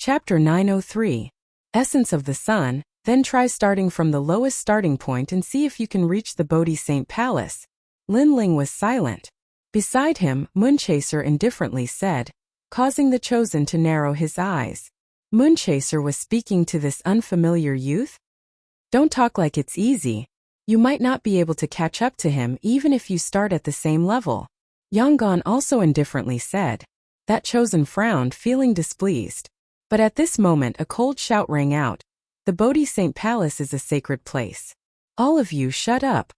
Chapter 903. Essence of the Sun. Then try starting from the lowest starting point and see if you can reach the Bodhi Saint Palace. Linling was silent. Beside him, Moonchaser indifferently said, causing the chosen to narrow his eyes. Moonchaser was speaking to this unfamiliar youth? Don't talk like it's easy. You might not be able to catch up to him even if you start at the same level. Yangon also indifferently said. That chosen frowned, feeling displeased. But at this moment a cold shout rang out. The Bodhi Saint Palace is a sacred place. All of you shut up.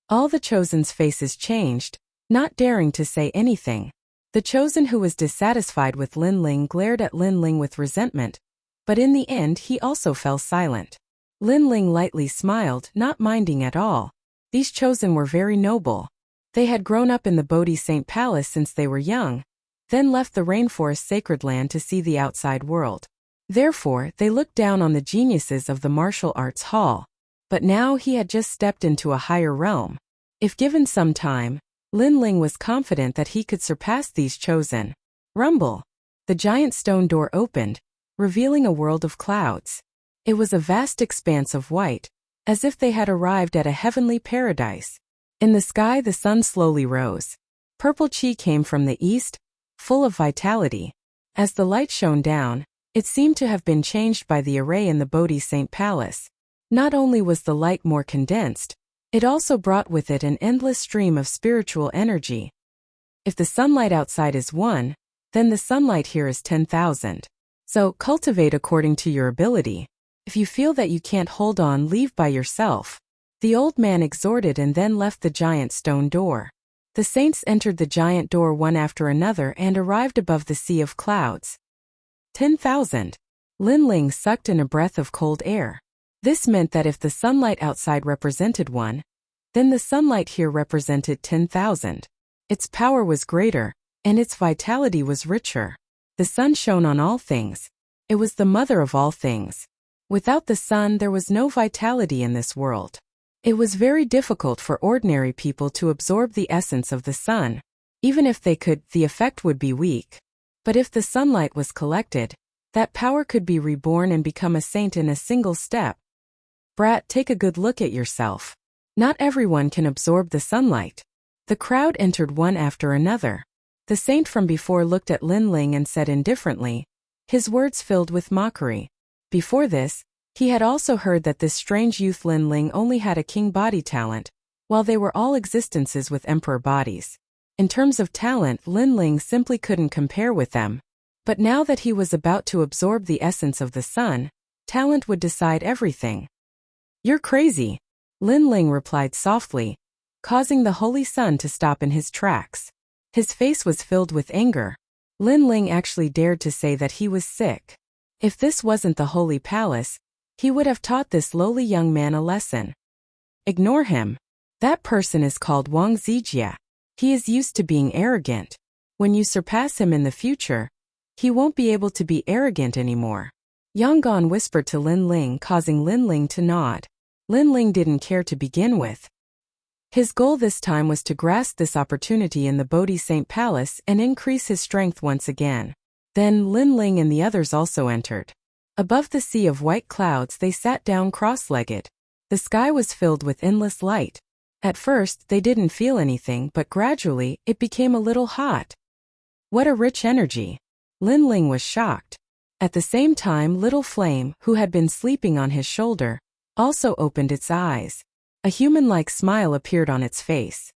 All the chosen's faces changed, not daring to say anything. The chosen who was dissatisfied with Linling glared at Linling with resentment, but in the end he also fell silent. Linling lightly smiled, not minding at all. These chosen were very noble. They had grown up in the Bodhi Saint Palace since they were young, then left the rainforest sacred land to see the outside world. Therefore, they looked down on the geniuses of the martial arts hall. But now he had just stepped into a higher realm. If given some time, Linling was confident that he could surpass these chosen. Rumble! The giant stone door opened, revealing a world of clouds. It was a vast expanse of white, as if they had arrived at a heavenly paradise. In the sky the sun slowly rose. Purple chi came from the east, full of vitality. As the light shone down, it seemed to have been changed by the array in the Bodhi Saint Palace. Not only was the light more condensed, it also brought with it an endless stream of spiritual energy. If the sunlight outside is 1, then the sunlight here is 10,000. So, cultivate according to your ability. If you feel that you can't hold on, leave by yourself. The old man exhorted and then left the giant stone door. The saints entered the giant door one after another and arrived above the sea of clouds. 10,000. Linling sucked in a breath of cold air. This meant that if the sunlight outside represented 1, then the sunlight here represented 10,000. Its power was greater, and its vitality was richer. The sun shone on all things. It was the mother of all things. Without the sun there was no vitality in this world. It was very difficult for ordinary people to absorb the essence of the sun. Even if they could, the effect would be weak. But if the sunlight was collected, that power could be reborn and become a saint in a single step. Brat, take a good look at yourself. Not everyone can absorb the sunlight. The crowd entered one after another. The saint from before looked at Linling and said indifferently, his words filled with mockery. Before this, he had also heard that this strange youth Linling only had a king body talent, while they were all existences with emperor bodies. In terms of talent, Linling simply couldn't compare with them. But now that he was about to absorb the essence of the sun, talent would decide everything. You're crazy, Linling replied softly, causing the holy sun to stop in his tracks. His face was filled with anger. Linling actually dared to say that he was sick. If this wasn't the holy palace, he would have taught this lowly young man a lesson. Ignore him. That person is called Wang Zijia. He is used to being arrogant. When you surpass him in the future, he won't be able to be arrogant anymore. Yangon whispered to Linling, causing Linling to nod. Linling didn't care to begin with. His goal this time was to grasp this opportunity in the Bodhi Saint Palace and increase his strength once again. Then Linling and the others also entered. Above the sea of white clouds they sat down cross-legged. The sky was filled with endless light. At first they didn't feel anything, but gradually it became a little hot. What a rich energy! Linling was shocked. At the same time, little flame, who had been sleeping on his shoulder, also opened its eyes. A human-like smile appeared on its face.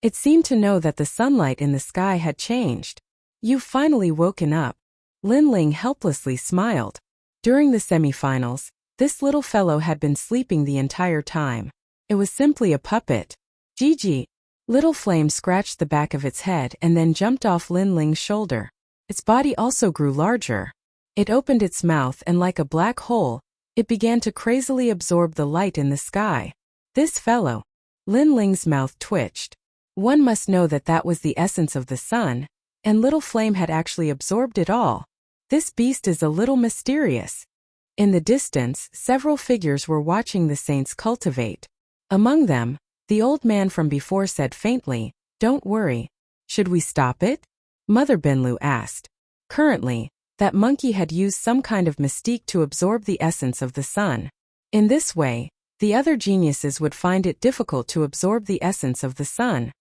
It seemed to know that the sunlight in the sky had changed. You've finally woken up. Linling helplessly smiled. During the semifinals, this little fellow had been sleeping the entire time. It was simply a puppet. Gigi. Little Flame scratched the back of its head and then jumped off Linling's shoulder. Its body also grew larger. It opened its mouth and like a black hole, it began to crazily absorb the light in the sky. This fellow. Linling's mouth twitched. One must know that that was the essence of the sun, and Little Flame had actually absorbed it all. This beast is a little mysterious. In the distance, several figures were watching the saints cultivate. Among them, the old man from before said faintly, "Don't worry. Should we stop it?" Mother Benlu asked. Currently, That monkey had used some kind of mystique to absorb the essence of the sun. In this way, the other geniuses would find it difficult to absorb the essence of the sun.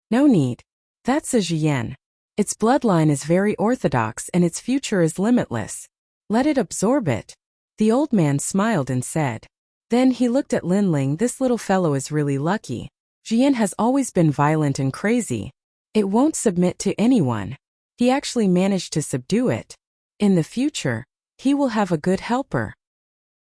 No need. That's a Jian. Its bloodline is very orthodox and its future is limitless. Let it absorb it. The old man smiled and said. Then he looked at Linling. This little fellow is really lucky. Jian has always been violent and crazy. It won't submit to anyone. He actually managed to subdue it. In the future, he will have a good helper.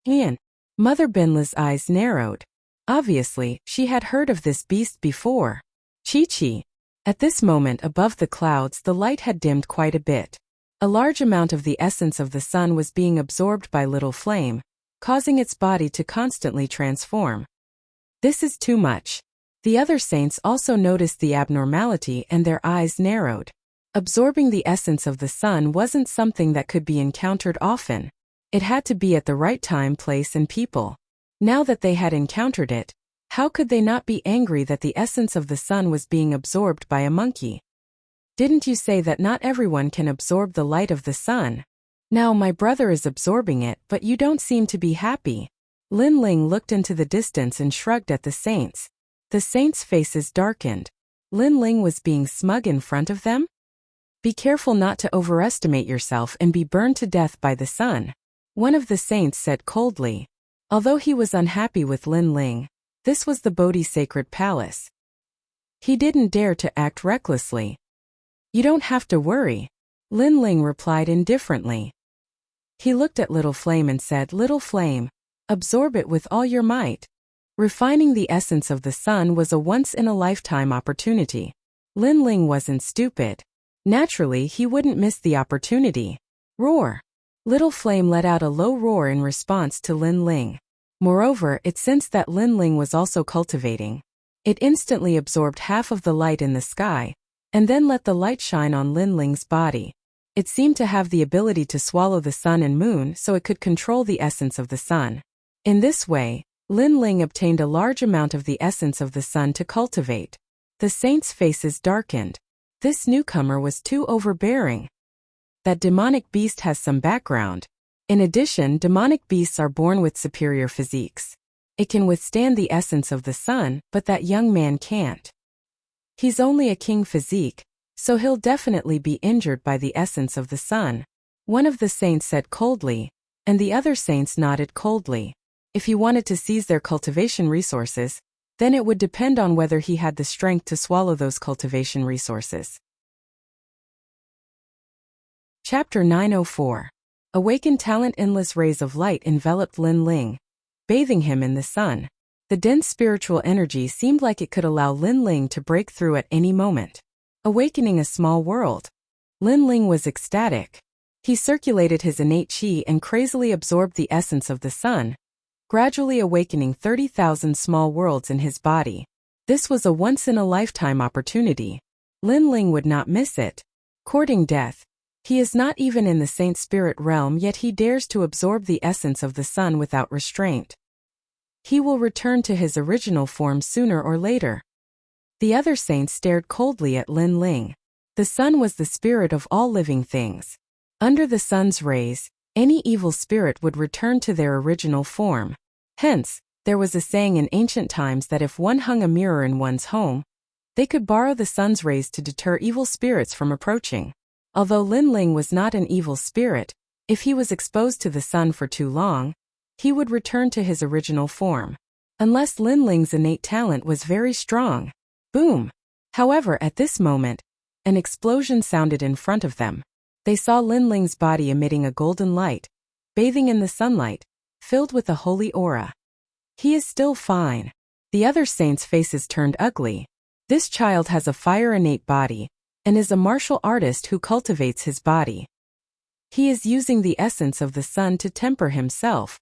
Jian. Mother Binla's eyes narrowed. Obviously, she had heard of this beast before. Chi-Chi. At this moment above the clouds the light had dimmed quite a bit. A large amount of the essence of the sun was being absorbed by Little Flame, causing its body to constantly transform. This is too much. The other saints also noticed the abnormality and their eyes narrowed. Absorbing the essence of the sun wasn't something that could be encountered often. It had to be at the right time, place, and people. Now that they had encountered it, how could they not be angry that the essence of the sun was being absorbed by a monkey? Didn't you say that not everyone can absorb the light of the sun? Now my brother is absorbing it, but you don't seem to be happy. Linling looked into the distance and shrugged at the saints. The saints' faces darkened. Linling was being smug in front of them? Be careful not to overestimate yourself and be burned to death by the sun. One of the saints said coldly. Although he was unhappy with Linling, this was the Bodhi sacred palace. He didn't dare to act recklessly. You don't have to worry. Linling replied indifferently. He looked at Little Flame and said, Little Flame, absorb it with all your might. Refining the essence of the sun was a once-in-a-lifetime opportunity. Linling wasn't stupid. Naturally, he wouldn't miss the opportunity. Roar. Little Flame let out a low roar in response to Linling. Moreover, it sensed that Linling was also cultivating. It instantly absorbed half of the light in the sky, and then let the light shine on Linling's body. It seemed to have the ability to swallow the sun and moon so it could control the essence of the sun. In this way, Linling obtained a large amount of the essence of the sun to cultivate. The saints' faces darkened. This newcomer was too overbearing. That demonic beast has some background. In addition, demonic beasts are born with superior physiques. It can withstand the essence of the sun, but that young man can't. He's only a king physique, so he'll definitely be injured by the essence of the sun. One of the saints said coldly, and the other saints nodded coldly. If he wanted to seize their cultivation resources, then it would depend on whether he had the strength to swallow those cultivation resources. Chapter 904. Awakened talent. Endless rays of light enveloped Linling, bathing him in the sun. The dense spiritual energy seemed like it could allow Linling to break through at any moment. Awakening a small world. Linling was ecstatic. He circulated his innate qi and crazily absorbed the essence of the sun, gradually awakening 30,000 small worlds in his body. This was a once-in-a-lifetime opportunity. Linling would not miss it. Courting death. He is not even in the saint spirit realm, yet he dares to absorb the essence of the sun without restraint. He will return to his original form sooner or later. The other saints stared coldly at Linling. The sun was the spirit of all living things. Under the sun's rays, any evil spirit would return to their original form. Hence, there was a saying in ancient times that if one hung a mirror in one's home, they could borrow the sun's rays to deter evil spirits from approaching. Although Linling was not an evil spirit, if he was exposed to the sun for too long, he would return to his original form. Unless Linling's innate talent was very strong. Boom! However, at this moment, an explosion sounded in front of them. They saw Linling's body emitting a golden light, bathing in the sunlight, filled with a holy aura. He is still fine. The other saints' faces turned ugly. This child has a fire innate body, and is a martial artist who cultivates his body. He is using the essence of the sun to temper himself.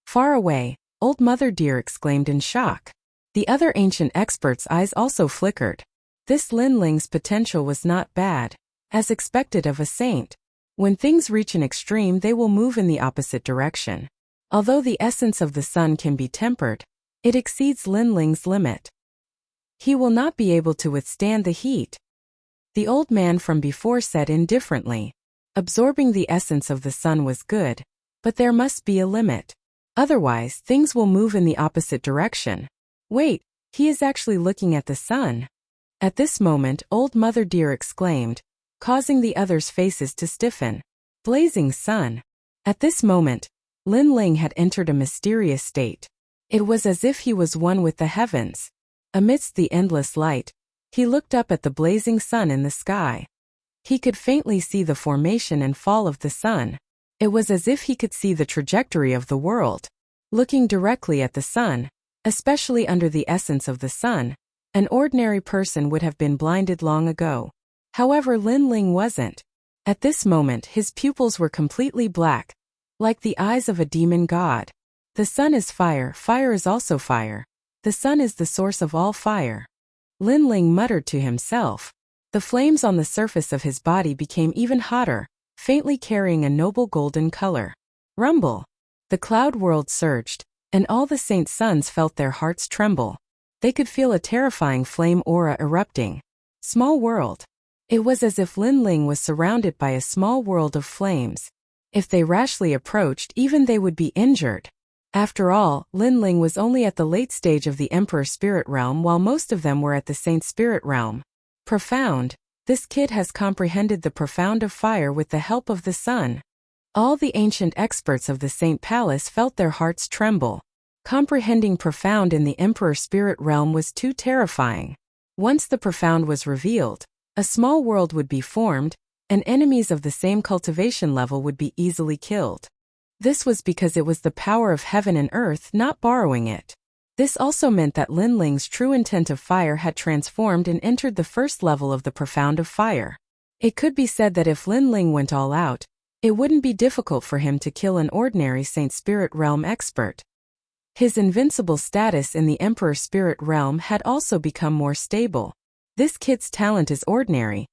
Far away, Old Mother Deer exclaimed in shock. The other ancient experts' eyes also flickered. This Linling's potential was not bad, as expected of a saint. When things reach an extreme, they will move in the opposite direction. Although the essence of the sun can be tempered, it exceeds Linling's limit. He will not be able to withstand the heat. The old man from before said indifferently. Absorbing the essence of the sun was good, but there must be a limit. Otherwise, things will move in the opposite direction. Wait, he is actually looking at the sun. At this moment, Old Mother Deer exclaimed, causing the others' faces to stiffen. Blazing sun. At this moment, Lin Ling had entered a mysterious state. It was as if he was one with the heavens. Amidst the endless light, he looked up at the blazing sun in the sky. He could faintly see the formation and fall of the sun. It was as if he could see the trajectory of the world. Looking directly at the sun, especially under the essence of the sun, an ordinary person would have been blinded long ago. However, Lin Ling wasn't. At this moment, his pupils were completely black, like the eyes of a demon god. The sun is fire, fire is also fire. The sun is the source of all fire. Lin Ling muttered to himself. The flames on the surface of his body became even hotter, faintly carrying a noble golden color. Rumble! The cloud world surged, and all the saints' sons felt their hearts tremble. They could feel a terrifying flame aura erupting. Small world. It was as if Lin Ling was surrounded by a small world of flames. If they rashly approached, even they would be injured. After all, Lin Ling was only at the late stage of the Emperor Spirit Realm while most of them were at the Saint Spirit Realm. Profound. This kid has comprehended the profound of fire with the help of the sun. All the ancient experts of the Saint Palace felt their hearts tremble. Comprehending profound in the Emperor Spirit Realm was too terrifying. Once the profound was revealed, a small world would be formed, and enemies of the same cultivation level would be easily killed. This was because it was the power of heaven and earth, not borrowing it. This also meant that Lin Ling's true intent of fire had transformed and entered the first level of the profound of fire. It could be said that if Lin Ling went all out, it wouldn't be difficult for him to kill an ordinary Saint Spirit Realm expert. His invincible status in the Emperor Spirit Realm had also become more stable. This kid's talent is ordinary,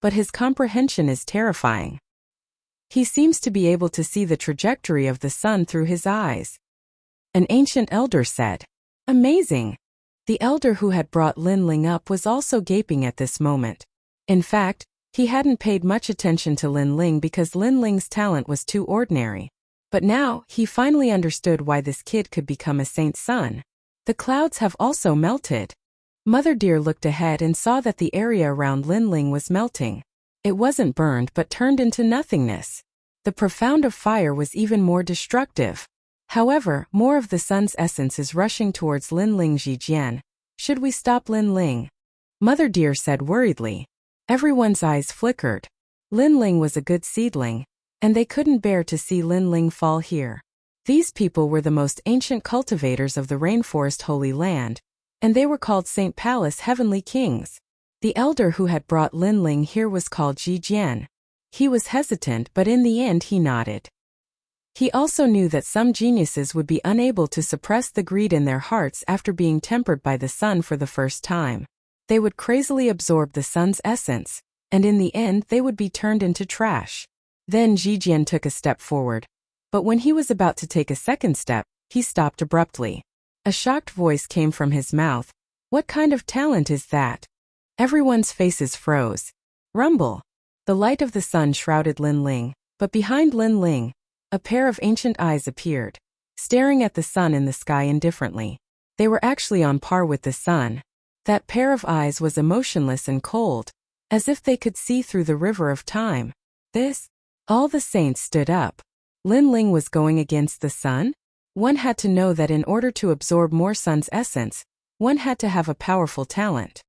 but his comprehension is terrifying. He seems to be able to see the trajectory of the sun through his eyes. An ancient elder said. Amazing! The elder who had brought Lin Ling up was also gaping at this moment. In fact, he hadn't paid much attention to Lin Ling because Lin Ling's talent was too ordinary. But now, he finally understood why this kid could become a saint's son. The clouds have also melted. Mother Deer looked ahead and saw that the area around Lin Ling was melting. It wasn't burned but turned into nothingness. The profound of fire was even more destructive. However, more of the sun's essence is rushing towards Lin Ling Jijian. Should we stop Lin Ling? Mother Deer said worriedly. Everyone's eyes flickered. Lin Ling was a good seedling, and they couldn't bear to see Lin Ling fall here. These people were the most ancient cultivators of the rainforest Holy Land, and they were called Saint Palace Heavenly Kings. The elder who had brought Lin Ling here was called Jijian. He was hesitant, but in the end he nodded. He also knew that some geniuses would be unable to suppress the greed in their hearts after being tempered by the sun for the first time. They would crazily absorb the sun's essence, and in the end they would be turned into trash. Then Jijian took a step forward. But when he was about to take a second step, he stopped abruptly. A shocked voice came from his mouth. What kind of talent is that? Everyone's faces froze. Rumble. The light of the sun shrouded Lin Ling, but behind Lin Ling, a pair of ancient eyes appeared, staring at the sun in the sky indifferently. They were actually on par with the sun. That pair of eyes was emotionless and cold, as if they could see through the river of time. All the saints stood up. Lin Ling was going against the sun? One had to know that in order to absorb more sun's essence, one had to have a powerful talent.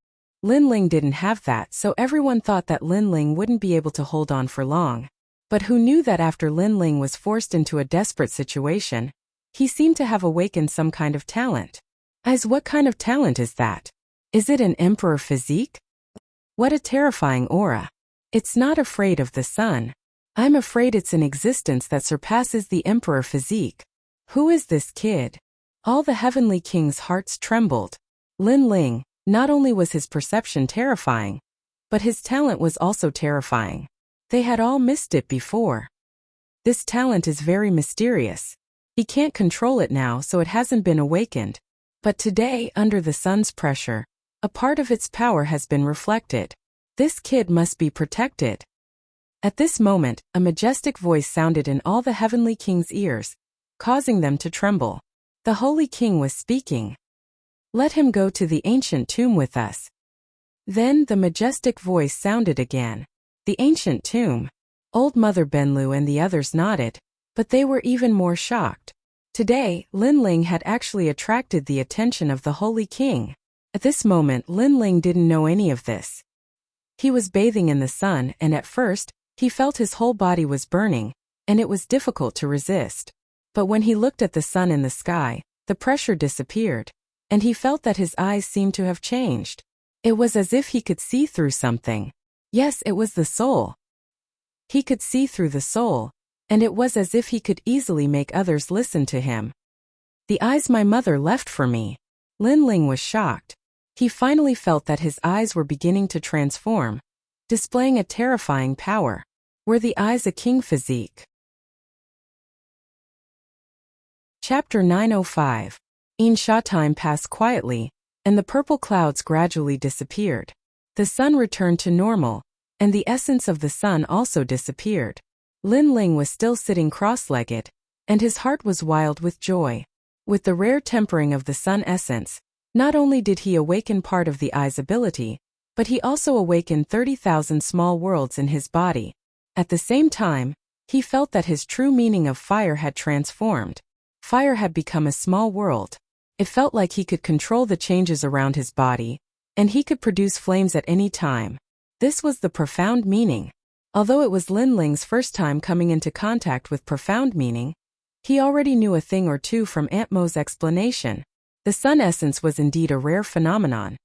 Lin Ling didn't have that, so everyone thought that Lin Ling wouldn't be able to hold on for long. But who knew that after Lin Ling was forced into a desperate situation, he seemed to have awakened some kind of talent. What kind of talent is that? Is it an emperor physique? What a terrifying aura. It's not afraid of the sun. I'm afraid it's an existence that surpasses the emperor physique. Who is this kid? All the heavenly kings' hearts trembled. Lin Ling, not only was his perception terrifying, but his talent was also terrifying. They had all missed it before. This talent is very mysterious. He can't control it now, so it hasn't been awakened. But today, under the sun's pressure, a part of its power has been reflected. This kid must be protected. At this moment, a majestic voice sounded in all the heavenly king's ears, causing them to tremble. The holy king was speaking. Let him go to the ancient tomb with us. Then the majestic voice sounded again. The ancient tomb. Old Mother Benlu and the others nodded, but they were even more shocked. Today, Linling had actually attracted the attention of the holy king. At this moment, Linling didn't know any of this. He was bathing in the sun, and at first, he felt his whole body was burning, and it was difficult to resist. But when he looked at the sun in the sky, the pressure disappeared, and he felt that his eyes seemed to have changed. It was as if he could see through something. Yes, it was the soul. He could see through the soul, and it was as if he could easily make others listen to him. The eyes my mother left for me. Linling was shocked. He finally felt that his eyes were beginning to transform, displaying a terrifying power. Were the eyes a king physique? Chapter 905. Time passed quietly, and the purple clouds gradually disappeared. The sun returned to normal, and the essence of the sun also disappeared. Linling was still sitting cross-legged, and his heart was wild with joy. With the rare tempering of the sun essence, not only did he awaken part of the eye's ability, but he also awakened 30,000 small worlds in his body. At the same time, he felt that his true meaning of fire had transformed. Fire had become a small world. It felt like he could control the changes around his body, and he could produce flames at any time. This was the profound meaning. Although it was Linling's first time coming into contact with profound meaning, he already knew a thing or two from Aunt Mo's explanation. The sun essence was indeed a rare phenomenon,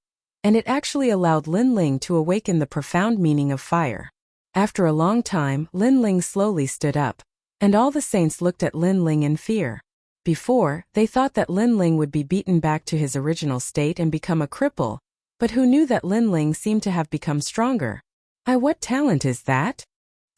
and it actually allowed Linling to awaken the profound meaning of fire. After a long time, Linling slowly stood up, and all the saints looked at Linling in fear. Before, they thought that Linling would be beaten back to his original state and become a cripple, but who knew that Linling seemed to have become stronger? What talent is that?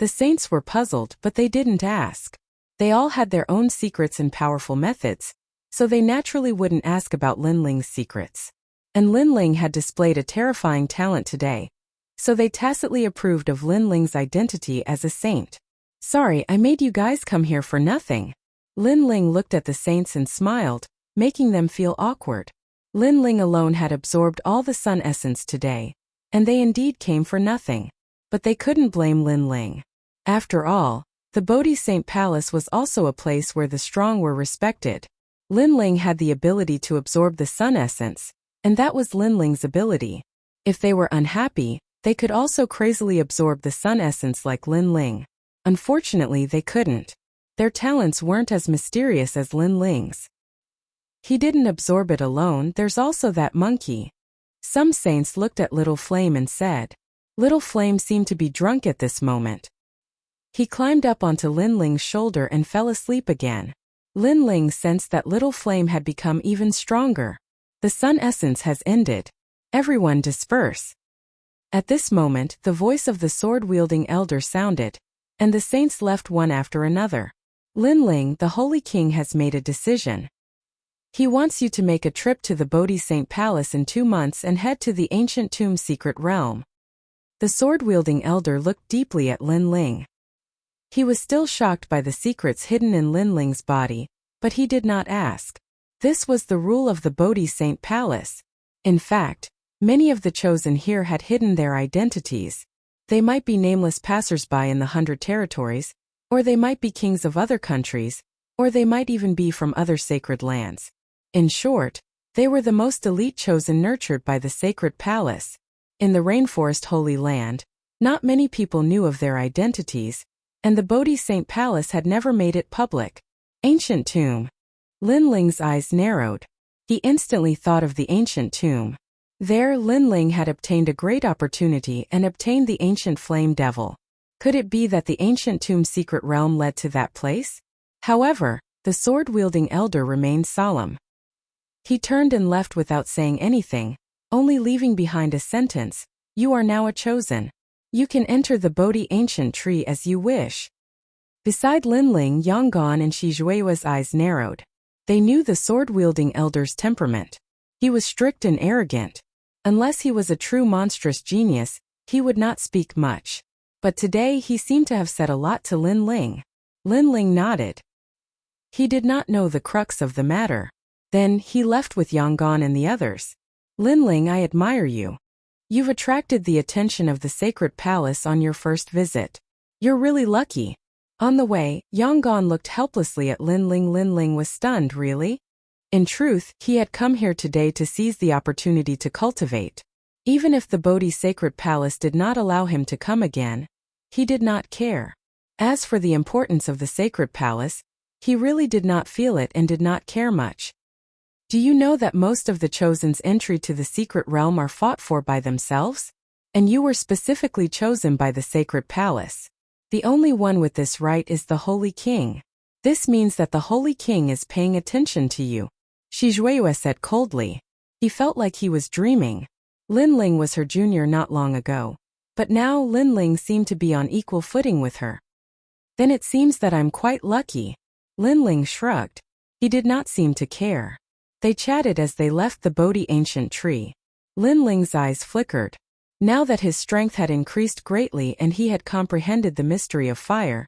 The saints were puzzled, but they didn't ask. They all had their own secrets and powerful methods, so they naturally wouldn't ask about Linling's secrets. And Linling had displayed a terrifying talent today, so they tacitly approved of Linling's identity as a saint. Sorry, I made you guys come here for nothing. Linling looked at the saints and smiled, making them feel awkward. Linling alone had absorbed all the sun essence today, and they indeed came for nothing. But they couldn't blame Linling. After all, the Bodhi Saint Palace was also a place where the strong were respected. Linling had the ability to absorb the sun essence, and that was Linling's ability. If they were unhappy, they could also crazily absorb the sun essence like Linling. Unfortunately, they couldn't. Their talents weren't as mysterious as Linling's. He didn't absorb it alone, there's also that monkey. Some saints looked at Little Flame and said. Little Flame seemed to be drunk at this moment. He climbed up onto Linling's shoulder and fell asleep again. Linling sensed that Little Flame had become even stronger. The sun essence has ended. Everyone disperse. At this moment, the voice of the sword-wielding elder sounded, and the saints left one after another. Linling, the Holy King, has made a decision. He wants you to make a trip to the Bodhi Saint Palace in 2 months and head to the ancient tomb secret realm. The sword-wielding elder looked deeply at Linling. He was still shocked by the secrets hidden in Linling's body, but he did not ask. This was the rule of the Bodhi Saint Palace. In fact, many of the chosen here had hidden their identities. They might be nameless passers-by in the 100 territories, or they might be kings of other countries, or they might even be from other sacred lands. In short, they were the most elite chosen nurtured by the sacred palace. In the rainforest Holy Land, not many people knew of their identities, and the Bodhi Saint Palace had never made it public. Ancient tomb. Linling's eyes narrowed. He instantly thought of the ancient tomb. There, Linling had obtained a great opportunity and obtained the ancient flame devil. Could it be that the ancient tomb secret realm led to that place? However, the sword-wielding elder remained solemn. He turned and left without saying anything, only leaving behind a sentence, "You are now a chosen. You can enter the Bodhi ancient tree as you wish." Beside Linling, Yonggan and Shijuewa's eyes narrowed. They knew the sword-wielding elder's temperament. He was strict and arrogant. Unless he was a true monstrous genius, he would not speak much. But today he seemed to have said a lot to Lin Ling. Lin Ling nodded. He did not know the crux of the matter. Then he left with Yonggan and the others. Lin Ling, I admire you. You've attracted the attention of the sacred palace on your first visit. You're really lucky. On the way, Yonggan looked helplessly at Lin Ling. Lin Ling was stunned. Really? In truth, he had come here today to seize the opportunity to cultivate. Even if the Bodhi sacred palace did not allow him to come again, he did not care. As for the importance of the sacred palace, he really did not feel it and did not care much. Do you know that most of the chosen's entry to the secret realm are fought for by themselves? And you were specifically chosen by the sacred palace. The only one with this right is the Holy King. This means that the Holy King is paying attention to you. Shi Zhuiyue said coldly. He felt like he was dreaming. Lin Ling was her junior not long ago. But now Lin Ling seemed to be on equal footing with her. Then it seems that I'm quite lucky. Lin Ling shrugged. He did not seem to care. They chatted as they left the Bodhi ancient tree. Lin Ling's eyes flickered. Now that his strength had increased greatly and he had comprehended the mystery of fire,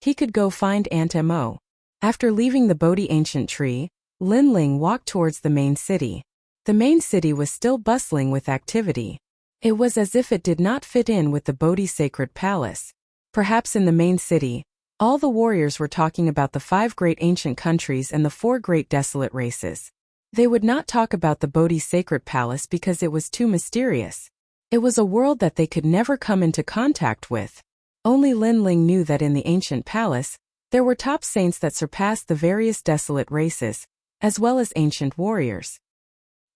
he could go find Aunt Mo. After leaving the Bodhi ancient tree, Lin Ling walked towards the main city. The main city was still bustling with activity. It was as if it did not fit in with the Bodhi sacred palace. Perhaps in the main city, all the warriors were talking about the 5 great ancient countries and the 4 great desolate races. They would not talk about the Bodhi sacred palace because it was too mysterious. It was a world that they could never come into contact with. Only Lin Ling knew that in the ancient palace, there were top saints that surpassed the various desolate races, as well as ancient warriors.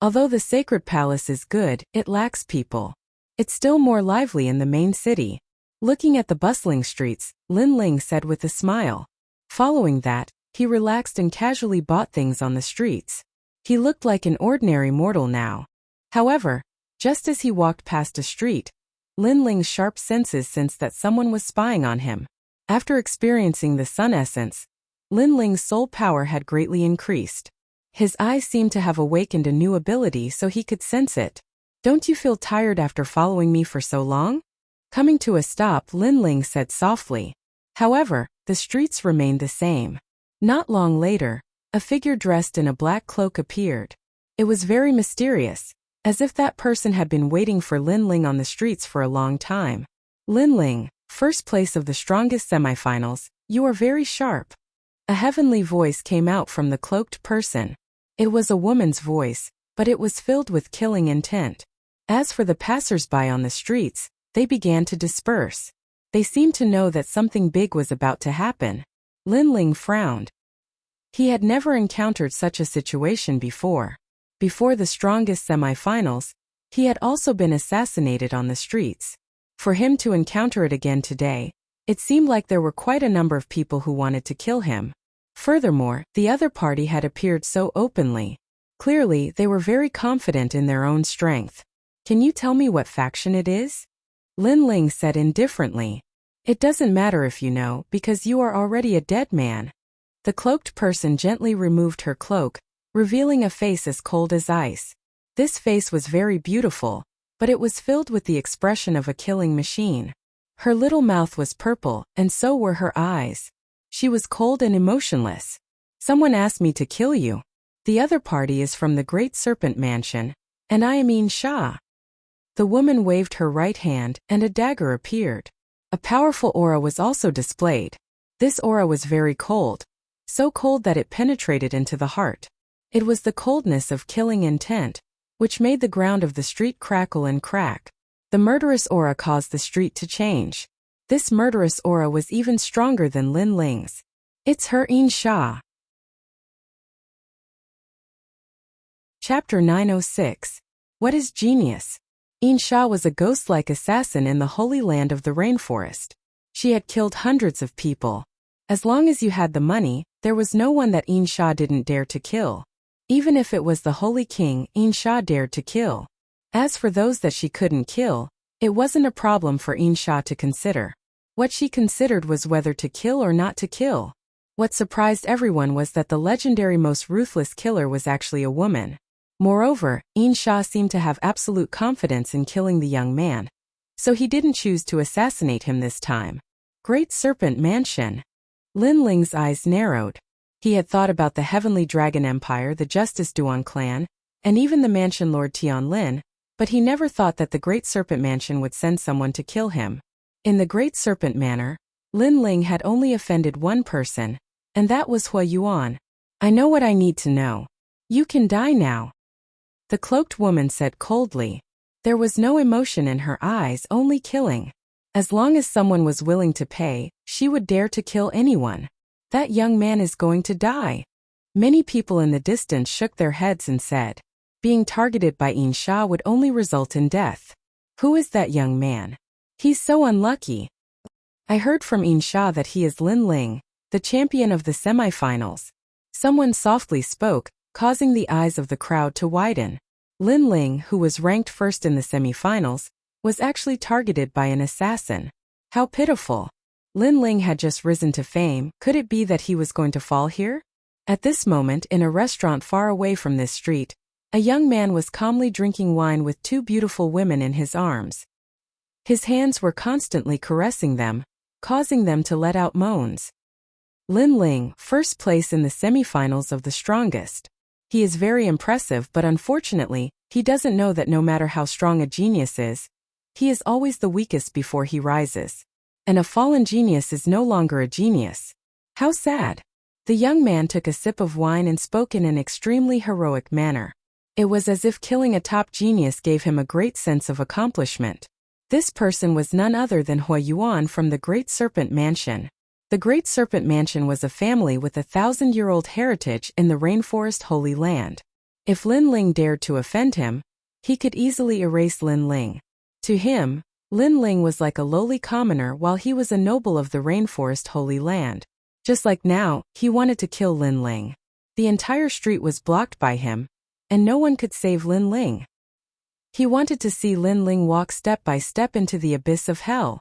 Although the sacred palace is good, it lacks people. It's still more lively in the main city. Looking at the bustling streets, Lin Ling said with a smile. Following that, he relaxed and casually bought things on the streets. He looked like an ordinary mortal now. However, just as he walked past a street, Lin Ling's sharp senses sensed that someone was spying on him. After experiencing the sun essence, Lin Ling's soul power had greatly increased. His eyes seemed to have awakened a new ability so he could sense it. Don't you feel tired after following me for so long? Coming to a stop, Lin Ling said softly. However, the streets remained the same. Not long later, a figure dressed in a black cloak appeared. It was very mysterious, as if that person had been waiting for Lin Ling on the streets for a long time. Lin Ling, first place of the strongest semifinals, you are very sharp. A heavenly voice came out from the cloaked person. It was a woman's voice, but it was filled with killing intent. As for the passers-by on the streets, they began to disperse. They seemed to know that something big was about to happen. Lin Ling frowned. He had never encountered such a situation before. Before the strongest semifinals, he had also been assassinated on the streets. For him to encounter it again today, it seemed like there were quite a number of people who wanted to kill him. Furthermore, the other party had appeared so openly. Clearly, they were very confident in their own strength. Can you tell me what faction it is? Lin Ling said indifferently. It doesn't matter if you know, because you are already a dead man. The cloaked person gently removed her cloak, revealing a face as cold as ice. This face was very beautiful, but it was filled with the expression of a killing machine. Her little mouth was purple, and so were her eyes. She was cold and emotionless. Someone asked me to kill you. The other party is from the Great Serpent Mansion, and I am Yin Sha. The woman waved her right hand, and a dagger appeared. A powerful aura was also displayed. This aura was very cold, so cold that it penetrated into the heart. It was the coldness of killing intent, which made the ground of the street crackle and crack. The murderous aura caused the street to change. This murderous aura was even stronger than Lin Ling's. It's her Yin Sha. Chapter 906. What is genius? Yin Sha was a ghost-like assassin in the holy land of the rainforest. She had killed hundreds of people. As long as you had the money, there was no one that Yin Sha didn't dare to kill. Even if it was the Holy King, Yin Sha dared to kill. As for those that she couldn't kill, it wasn't a problem for Yin Sha to consider. What she considered was whether to kill or not to kill. What surprised everyone was that the legendary most ruthless killer was actually a woman. Moreover, Yin Sha seemed to have absolute confidence in killing the young man. So he didn't choose to assassinate him this time. Great Serpent Mansion. Lin Ling's eyes narrowed. He had thought about the Heavenly Dragon Empire, the Justice Duan clan, and even the mansion Lord Tianlin, but he never thought that the Great Serpent Mansion would send someone to kill him. In the Great Serpent Manor, Lin Ling had only offended one person, and that was Hua Yuan. I know what I need to know. You can die now. The cloaked woman said coldly. There was no emotion in her eyes, only killing. As long as someone was willing to pay, she would dare to kill anyone. That young man is going to die. Many people in the distance shook their heads and said, being targeted by Yin Sha would only result in death. Who is that young man? He's so unlucky. I heard from Yin Sha that he is Lin Ling, the champion of the semifinals. Someone softly spoke, causing the eyes of the crowd to widen. Lin Ling, who was ranked first in the semifinals, was actually targeted by an assassin. How pitiful. Lin Ling had just risen to fame. Could it be that he was going to fall here? At this moment, in a restaurant far away from this street, a young man was calmly drinking wine with two beautiful women in his arms. His hands were constantly caressing them, causing them to let out moans. Lin Ling, first place in the semifinals of the strongest. He is very impressive, but unfortunately, he doesn't know that no matter how strong a genius is, he is always the weakest before he rises. And a fallen genius is no longer a genius. How sad. The young man took a sip of wine and spoke in an extremely heroic manner. It was as if killing a top genius gave him a great sense of accomplishment. This person was none other than Hua Yuan from the Great Serpent Mansion. The Great Serpent Mansion was a family with a 1,000-year-old heritage in the Rainforest Holy Land. If Lin Ling dared to offend him, he could easily erase Lin Ling. To him, Lin Ling was like a lowly commoner while he was a noble of the Rainforest Holy Land. Just like now, he wanted to kill Lin Ling. The entire street was blocked by him, and no one could save Lin Ling. He wanted to see Lin Ling walk step by step into the abyss of hell.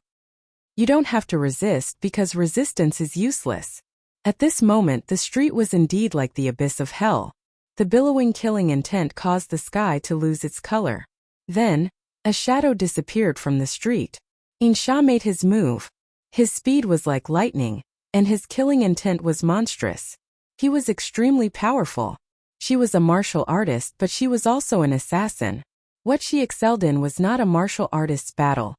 You don't have to resist because resistance is useless. At this moment, the street was indeed like the abyss of hell. The billowing killing intent caused the sky to lose its color. Then, a shadow disappeared from the street. Yin Sha made his move. His speed was like lightning, and his killing intent was monstrous. He was extremely powerful. She was a martial artist, but she was also an assassin. What she excelled in was not a martial artist's battle,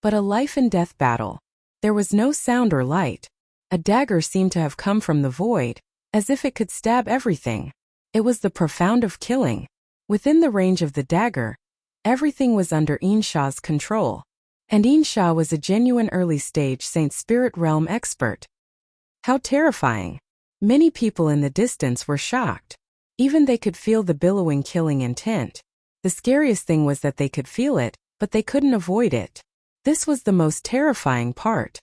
but a life-and-death battle. There was no sound or light. A dagger seemed to have come from the void, as if it could stab everything. It was the profound of killing. Within the range of the dagger, everything was under Yin Sha's control. And Yin Sha was a genuine early-stage Saint Spirit Realm expert. How terrifying. Many people in the distance were shocked. Even they could feel the billowing killing intent. The scariest thing was that they could feel it, but they couldn't avoid it. This was the most terrifying part.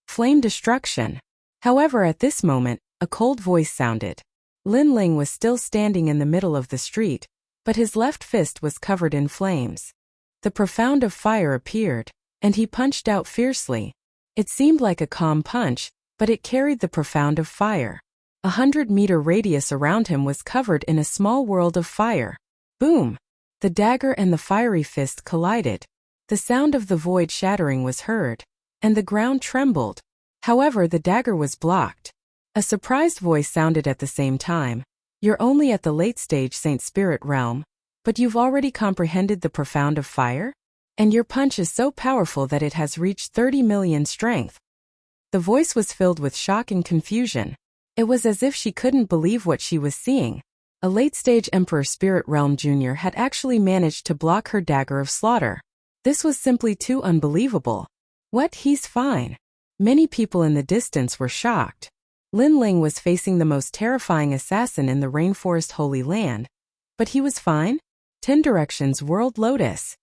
Flame destruction. However, at this moment, a cold voice sounded. Lin Ling was still standing in the middle of the street, but his left fist was covered in flames. The profound of fire appeared, and he punched out fiercely. It seemed like a calm punch, but it carried the profound of fire. 100-meter radius around him was covered in a small world of fire. Boom! The dagger and the fiery fist collided. The sound of the void shattering was heard, and the ground trembled. However, the dagger was blocked. A surprised voice sounded at the same time. You're only at the late stage Saint Spirit Realm, but you've already comprehended the profound of fire? And your punch is so powerful that it has reached 30 million strength. The voice was filled with shock and confusion. It was as if she couldn't believe what she was seeing. A late-stage Emperor Spirit Realm Jr. had actually managed to block her dagger of slaughter. This was simply too unbelievable. What? He's fine. Many people in the distance were shocked. Lin Ling was facing the most terrifying assassin in the Rainforest Holy Land. But he was fine? 10 Directions World Lotus.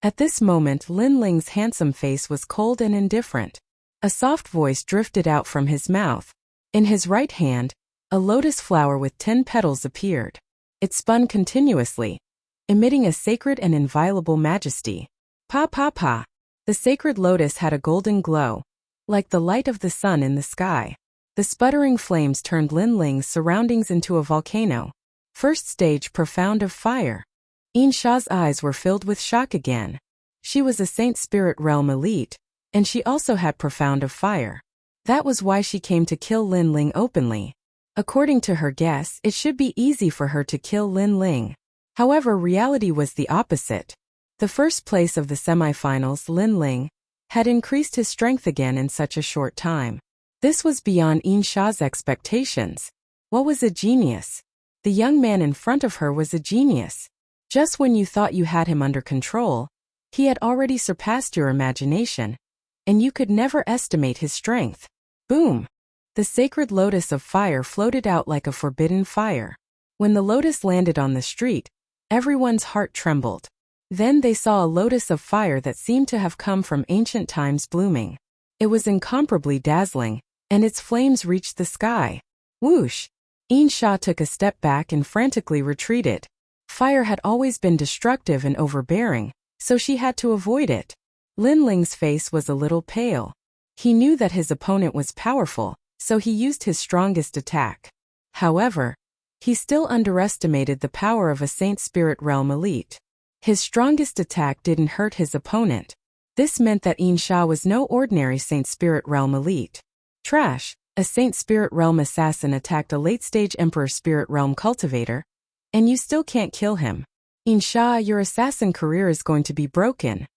At this moment, Lin Ling's handsome face was cold and indifferent. A soft voice drifted out from his mouth. In his right hand, a lotus flower with 10 petals appeared. It spun continuously, emitting a sacred and inviolable majesty. Pa pa pa. The sacred lotus had a golden glow, like the light of the sun in the sky. The sputtering flames turned Lin Ling's surroundings into a volcano. First stage profound of fire. Yin Sha's eyes were filled with shock again. She was a Saint Spirit Realm elite, and she also had profound of fire. That was why she came to kill Lin Ling openly. According to her guess, it should be easy for her to kill Lin Ling. However, reality was the opposite. The first place of the semifinals, Lin Ling, had increased his strength again in such a short time. This was beyond Yin Sha's expectations. What was a genius? The young man in front of her was a genius. Just when you thought you had him under control, he had already surpassed your imagination, and you could never estimate his strength. Boom! The sacred lotus of fire floated out like a forbidden fire. When the lotus landed on the street, everyone's heart trembled. Then they saw a lotus of fire that seemed to have come from ancient times blooming. It was incomparably dazzling, and its flames reached the sky. Whoosh! Yin Sha took a step back and frantically retreated. Fire had always been destructive and overbearing, so she had to avoid it. Lin Ling's face was a little pale. He knew that his opponent was powerful, so he used his strongest attack. However, he still underestimated the power of a Saint Spirit Realm elite. His strongest attack didn't hurt his opponent. This meant that Yin Sha was no ordinary Saint Spirit Realm elite. Trash! A Saint Spirit Realm assassin attacked a late-stage Emperor Spirit Realm cultivator, and you still can't kill him. Yin Sha, your assassin career is going to be broken.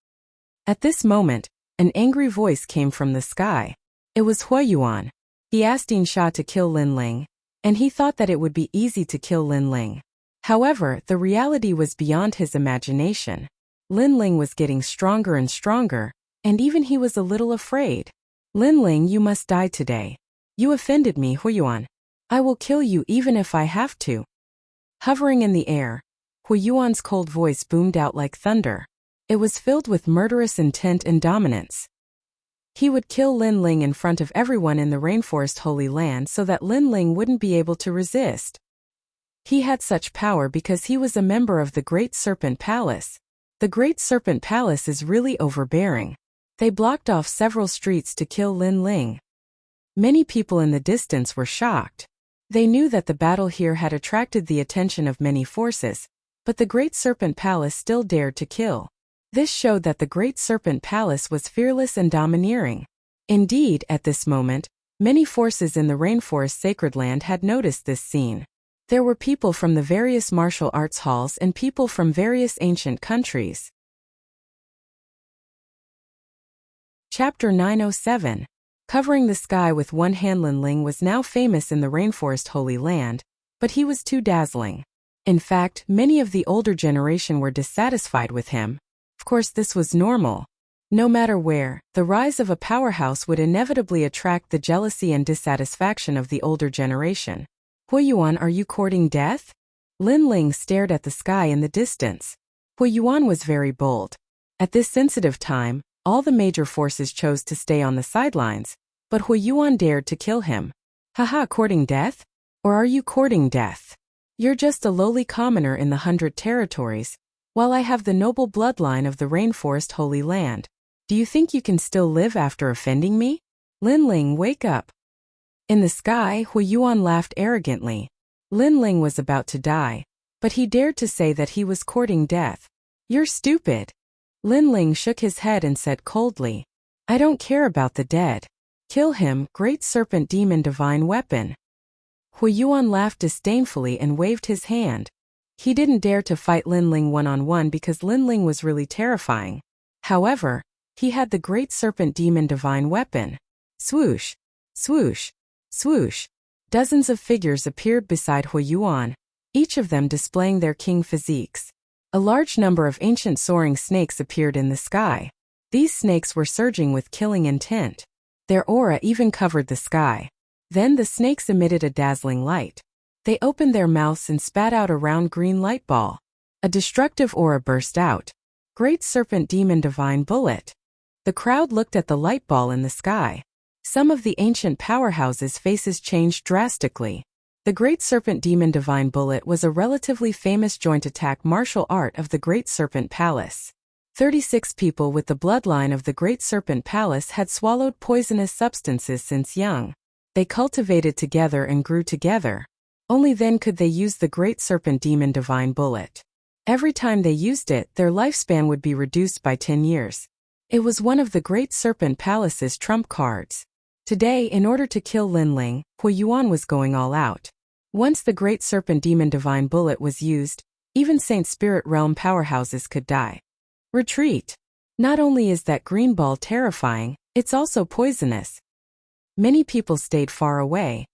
At this moment, an angry voice came from the sky. It was Huayuan. He asked Yin Sha to kill Lin Ling, and he thought that it would be easy to kill Lin Ling. However, the reality was beyond his imagination. Lin Ling was getting stronger and stronger, and even he was a little afraid. Lin Ling, you must die today. You offended me, Huayuan. I will kill you even if I have to. Hovering in the air, Huayuan's cold voice boomed out like thunder. It was filled with murderous intent and dominance. He would kill Lin Ling in front of everyone in the Rainforest Holy Land so that Lin Ling wouldn't be able to resist. He had such power because he was a member of the Great Serpent Palace. The Great Serpent Palace is really overbearing. They blocked off several streets to kill Lin Ling. Many people in the distance were shocked. They knew that the battle here had attracted the attention of many forces, but the Great Serpent Palace still dared to kill. This showed that the Great Serpent Palace was fearless and domineering. Indeed, at this moment, many forces in the Rainforest Sacred Land had noticed this scene. There were people from the various martial arts halls and people from various ancient countries. Chapter 907. Covering the sky with one hand. Lin Ling was now famous in the Rainforest Holy Land, but he was too dazzling. In fact, many of the older generation were dissatisfied with him. Of course, this was normal. No matter where, the rise of a powerhouse would inevitably attract the jealousy and dissatisfaction of the older generation. Huayuan, are you courting death? Lin Ling stared at the sky in the distance. Huayuan was very bold. At this sensitive time, all the major forces chose to stay on the sidelines, but Huayuan dared to kill him. Haha, courting death? Or are you courting death? You're just a lowly commoner in the 100 territories, while I have the noble bloodline of the Rainforest Holy Land. Do you think you can still live after offending me? Lin Ling, wake up. In the sky, Huayuan laughed arrogantly. Lin Ling was about to die, but he dared to say that he was courting death. You're stupid. Lin Ling shook his head and said coldly, I don't care about the dead. Kill him, Great Serpent Demon Divine Weapon. Huayuan laughed disdainfully and waved his hand. He didn't dare to fight Lin Ling one-on-one because Lin Ling was really terrifying. However, he had the Great Serpent Demon Divine Weapon. Swoosh, swoosh, swoosh. Dozens of figures appeared beside Huayuan, each of them displaying their king physiques. A large number of ancient soaring snakes appeared in the sky. These snakes were surging with killing intent. Their aura even covered the sky. Then the snakes emitted a dazzling light. They opened their mouths and spat out a round green light ball. A destructive aura burst out. Great Serpent Demon Divine Bullet. The crowd looked at the light ball in the sky. Some of the ancient powerhouses' faces changed drastically. The Great Serpent Demon Divine Bullet was a relatively famous joint attack martial art of the Great Serpent Palace. 36 people with the bloodline of the Great Serpent Palace had swallowed poisonous substances since young. They cultivated together and grew together. Only then could they use the Great Serpent Demon Divine Bullet. Every time they used it, their lifespan would be reduced by 10 years. It was one of the Great Serpent Palace's trump cards. Today, in order to kill Linling, Hui Yuan was going all out. Once the Great Serpent Demon Divine Bullet was used, even Saint Spirit Realm powerhouses could die. Retreat. Not only is that green ball terrifying, it's also poisonous. Many people stayed far away,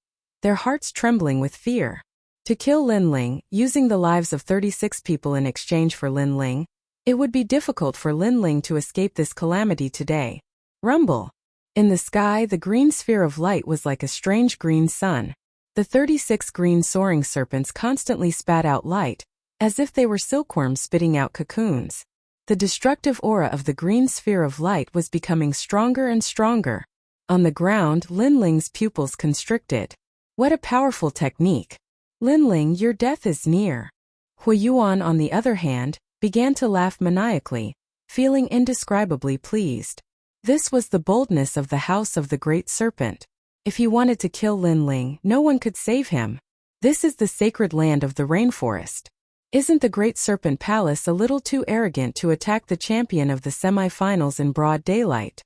their hearts trembling with fear. To kill Linling, using the lives of 36 people in exchange for Linling, it would be difficult for Linling to escape this calamity today. Rumble. In the sky, the green sphere of light was like a strange green sun. The 36 green soaring serpents constantly spat out light, as if they were silkworms spitting out cocoons. The destructive aura of the green sphere of light was becoming stronger and stronger. On the ground, Linling's pupils constricted. What a powerful technique. Linling, your death is near. Hui Yuan, on the other hand, began to laugh maniacally, feeling indescribably pleased. This was the boldness of the House of the Great Serpent. If he wanted to kill Linling, no one could save him. This is the sacred land of the rainforest. Isn't the Great Serpent Palace a little too arrogant to attack the champion of the semi-finals in broad daylight?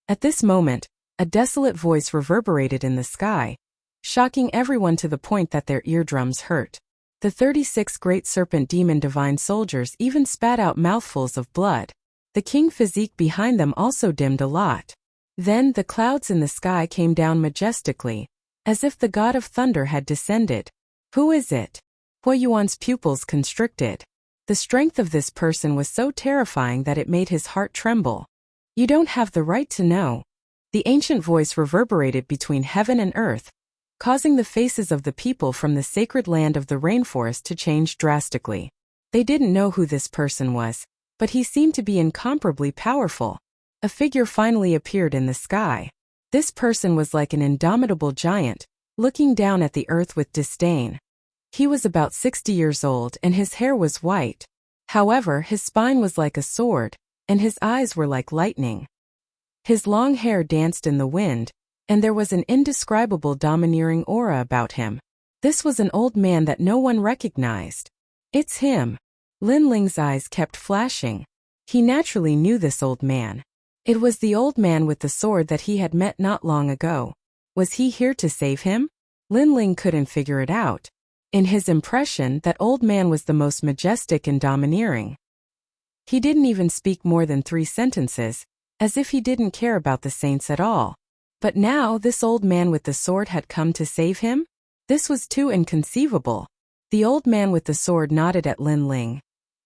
At this moment, a desolate voice reverberated in the sky, shocking everyone to the point that their eardrums hurt. The 36 Great Serpent Demon Divine Soldiers even spat out mouthfuls of blood. The king physique behind them also dimmed a lot. Then the clouds in the sky came down majestically, as if the god of thunder had descended. Who is it? Hui Yuan's pupils constricted. The strength of this person was so terrifying that it made his heart tremble. You don't have the right to know. The ancient voice reverberated between heaven and earth, causing the faces of the people from the sacred land of the rainforest to change drastically. They didn't know who this person was, but he seemed to be incomparably powerful. A figure finally appeared in the sky. This person was like an indomitable giant, looking down at the earth with disdain. He was about 60 years old and his hair was white. However, his spine was like a sword, and his eyes were like lightning. His long hair danced in the wind, and there was an indescribable domineering aura about him. This was an old man that no one recognized. It's him. Linling's eyes kept flashing. He naturally knew this old man. It was the old man with the sword that he had met not long ago. Was he here to save him? Linling couldn't figure it out. In his impression, that old man was the most majestic and domineering. He didn't even speak more than 3 sentences, as if he didn't care about the saints at all. But now this old man with the sword had come to save him? This was too inconceivable. The old man with the sword nodded at Linling,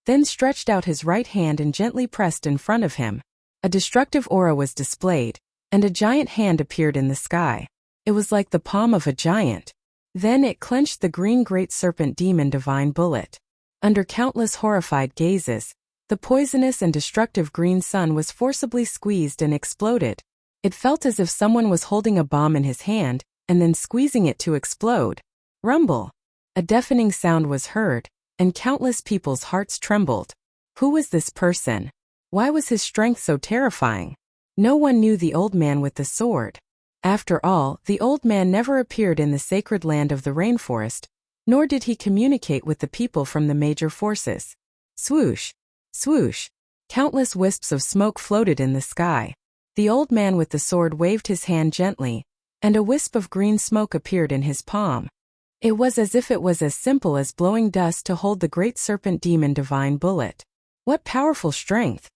then stretched out his right hand and gently pressed in front of him. A destructive aura was displayed, and a giant hand appeared in the sky. It was like the palm of a giant. Then it clenched the green Great Serpent Demon Divine Bullet. Under countless horrified gazes, the poisonous and destructive green sun was forcibly squeezed and exploded. It felt as if someone was holding a bomb in his hand, and then squeezing it to explode. Rumble. A deafening sound was heard, and countless people's hearts trembled. Who was this person? Why was his strength so terrifying? No one knew the old man with the sword. After all, the old man never appeared in the sacred land of the rainforest, nor did he communicate with the people from the major forces. Swoosh! Swoosh! Countless wisps of smoke floated in the sky. The old man with the sword waved his hand gently, and a wisp of green smoke appeared in his palm. It was as if it was as simple as blowing dust to hold the Great Serpent Demon Divine Bullet. What powerful strength!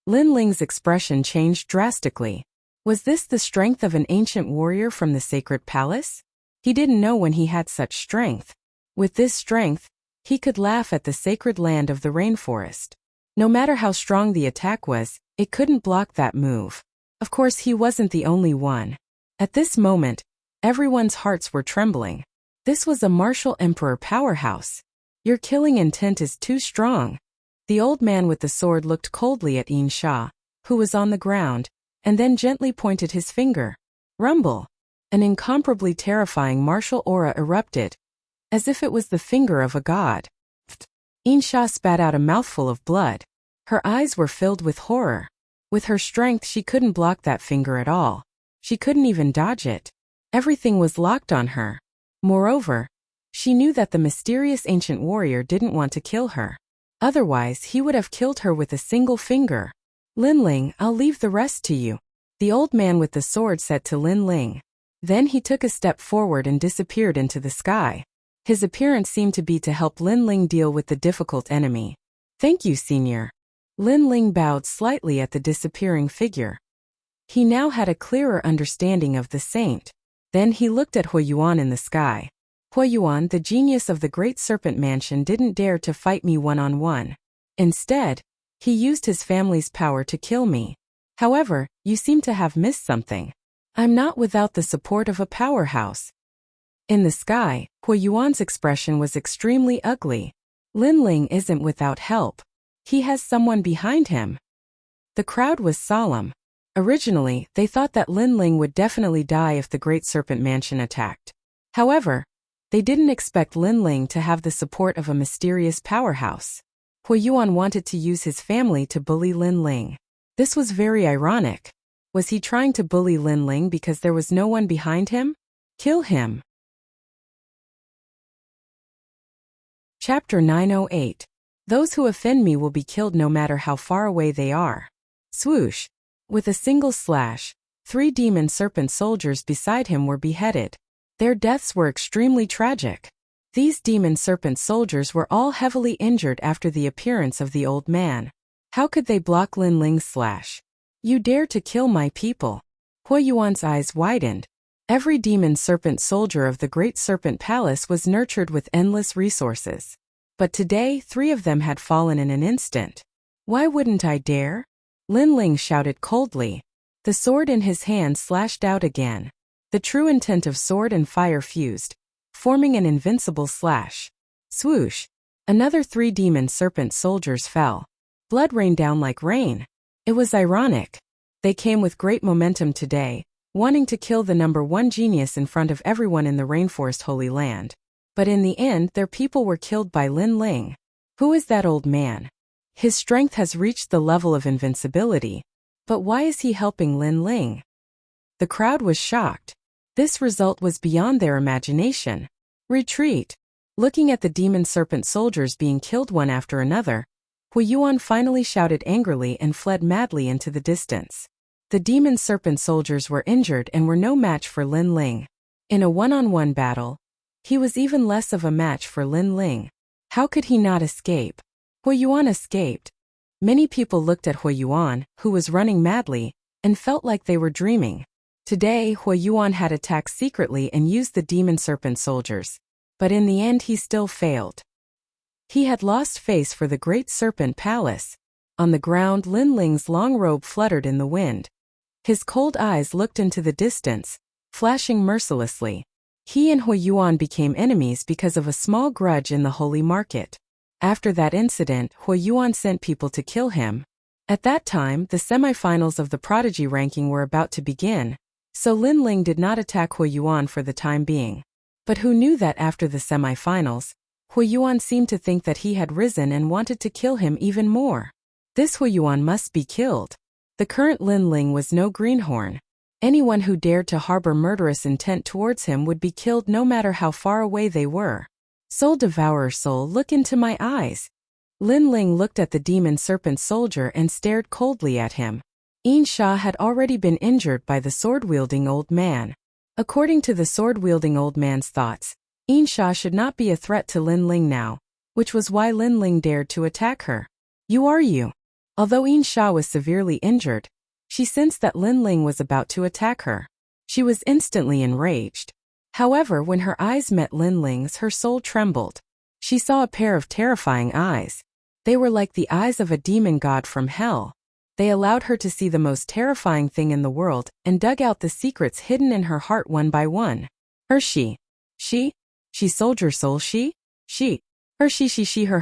Linling's expression changed drastically. Was this the strength of an ancient warrior from the sacred palace? He didn't know when he had such strength. With this strength, he could laugh at the sacred land of the rainforest. No matter how strong the attack was, it couldn't block that move. Of course, he wasn't the only one. At this moment, everyone's hearts were trembling. This was a martial emperor powerhouse. Your killing intent is too strong. The old man with the sword looked coldly at Yin Sha, who was on the ground, and then gently pointed his finger. Rumble! An incomparably terrifying martial aura erupted, as if it was the finger of a god. Yin Sha spat out a mouthful of blood. Her eyes were filled with horror. With her strength, she couldn't block that finger at all. She couldn't even dodge it. Everything was locked on her. Moreover, she knew that the mysterious ancient warrior didn't want to kill her. Otherwise, he would have killed her with a single finger. Lin Ling, I'll leave the rest to you, the old man with the sword said to Lin Ling. Then he took a step forward and disappeared into the sky. His appearance seemed to be to help Lin Ling deal with the difficult enemy. Thank you, Senior. Lin Ling bowed slightly at the disappearing figure. He now had a clearer understanding of the saint. Then he looked at Huiyuan in the sky. Huiyuan, the genius of the Great Serpent Mansion, didn't dare to fight me one-on-one. Instead, he used his family's power to kill me. However, you seem to have missed something. I'm not without the support of a powerhouse. In the sky, Huiyuan's expression was extremely ugly. Lin Ling isn't without help. He has someone behind him. The crowd was solemn. Originally, they thought that Lin Ling would definitely die if the Great Serpent Mansion attacked. However, they didn't expect Lin Ling to have the support of a mysterious powerhouse. Huiyuan wanted to use his family to bully Lin Ling. This was very ironic. Was he trying to bully Lin Ling because there was no one behind him? Kill him. Chapter 908. Those who offend me will be killed no matter how far away they are. Swoosh. With a single slash, 3 demon serpent soldiers beside him were beheaded. Their deaths were extremely tragic. These demon serpent soldiers were all heavily injured after the appearance of the old man. How could they block Lin Ling's slash? You dare to kill my people? Huiyuan's eyes widened. Every demon serpent soldier of the Great Serpent Palace was nurtured with endless resources. But today, 3 of them had fallen in an instant. Why wouldn't I dare? Lin Ling shouted coldly. The sword in his hand slashed out again. The true intent of sword and fire fused, forming an invincible slash. Swoosh! Another 3 demon serpent soldiers fell. Blood rained down like rain. It was ironic. They came with great momentum today, wanting to kill the #1 genius in front of everyone in the Rainforest Holy Land. But in the end, their people were killed by Lin Ling. Who is that old man? His strength has reached the level of invincibility. But why is he helping Lin Ling? The crowd was shocked. This result was beyond their imagination. Retreat. Looking at the demon serpent soldiers being killed one after another, Huiyuan finally shouted angrily and fled madly into the distance. The demon serpent soldiers were injured and were no match for Lin Ling. In a one-on-one battle, he was even less of a match for Lin Ling. How could he not escape? Huiyuan escaped. Many people looked at Huiyuan, who was running madly, and felt like they were dreaming. Today, Huiyuan had attacked secretly and used the demon serpent soldiers. But in the end he still failed. He had lost face for the Great Serpent Palace. On the ground, Lin Ling's long robe fluttered in the wind. His cold eyes looked into the distance, flashing mercilessly. He and Huiyuan became enemies because of a small grudge in the holy market. After that incident, Huiyuan sent people to kill him. At that time, the semifinals of the prodigy ranking were about to begin, so Lin Ling did not attack Huiyuan for the time being. But who knew that after the semifinals, Huiyuan seemed to think that he had risen and wanted to kill him even more. This Huiyuan must be killed. The current Lin Ling was no greenhorn. Anyone who dared to harbor murderous intent towards him would be killed no matter how far away they were. Soul Devourer, soul, look into my eyes. Lin Ling looked at the demon serpent soldier and stared coldly at him. Yin Sha had already been injured by the sword-wielding old man. According to the sword-wielding old man's thoughts, Yin Sha should not be a threat to Lin Ling now, which was why Lin Ling dared to attack her. You. Although Yin Sha was severely injured, she sensed that Lin Ling was about to attack her. She was instantly enraged. However, when her eyes met Lin Ling's, her soul trembled. She saw a pair of terrifying eyes. They were like the eyes of a demon god from hell. They allowed her to see the most terrifying thing in the world and dug out the secrets hidden in her heart one by one. She soldier soul, she, her, she, her,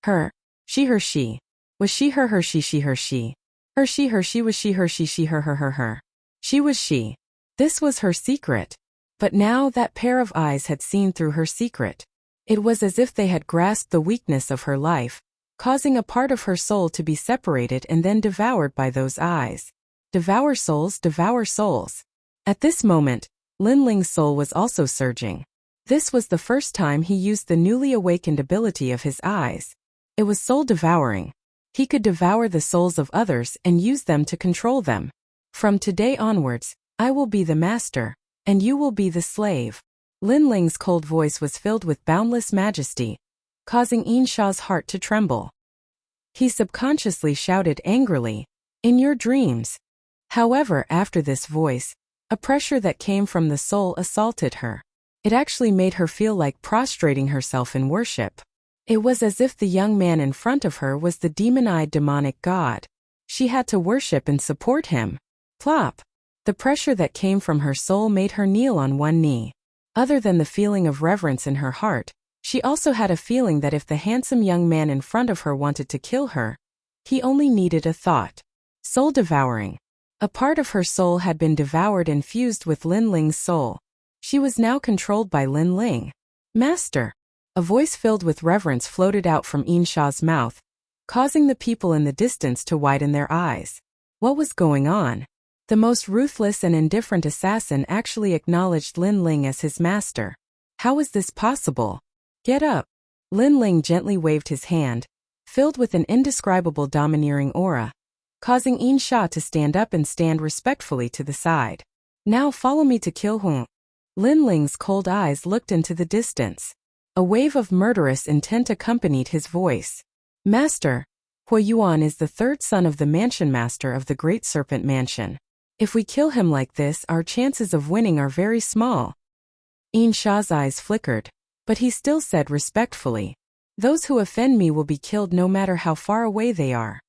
her, she, her, she. Was she her, she, her, she. Her, she, was she, her, she, her. She was she. This was her secret. But now that pair of eyes had seen through her secret. It was as if they had grasped the weakness of her life, causing a part of her soul to be separated and then devoured by those eyes. Devour souls, devour souls. At this moment, Lin Ling's soul was also surging. This was the first time he used the newly awakened ability of his eyes. It was soul-devouring. He could devour the souls of others and use them to control them. From today onwards, I will be the master, and you will be the slave. Lin Ling's cold voice was filled with boundless majesty, causing Insha's heart to tremble. He subconsciously shouted angrily, "In your dreams." However, after this voice, a pressure that came from the soul assaulted her. It actually made her feel like prostrating herself in worship. It was as if the young man in front of her was the demon-eyed demonic god. She had to worship and support him. Plop! The pressure that came from her soul made her kneel on one knee. Other than the feeling of reverence in her heart, she also had a feeling that if the handsome young man in front of her wanted to kill her, he only needed a thought. Soul-devouring. A part of her soul had been devoured and fused with Lin Ling's soul. She was now controlled by Lin Ling. Master! A voice filled with reverence floated out from Insha's mouth, causing the people in the distance to widen their eyes. What was going on? The most ruthless and indifferent assassin actually acknowledged Lin Ling as his master. How was this possible? Get up! Lin Ling gently waved his hand, filled with an indescribable domineering aura, causing Insha to stand up and stand respectfully to the side. Now follow me to kill him. Lin Ling's cold eyes looked into the distance. A wave of murderous intent accompanied his voice. Master, Hui Yuan is the third son of the mansion master of the Great Serpent Mansion. If we kill him like this, our chances of winning are very small. Insha's eyes flickered, but he still said respectfully, "Those who offend me will be killed no matter how far away they are."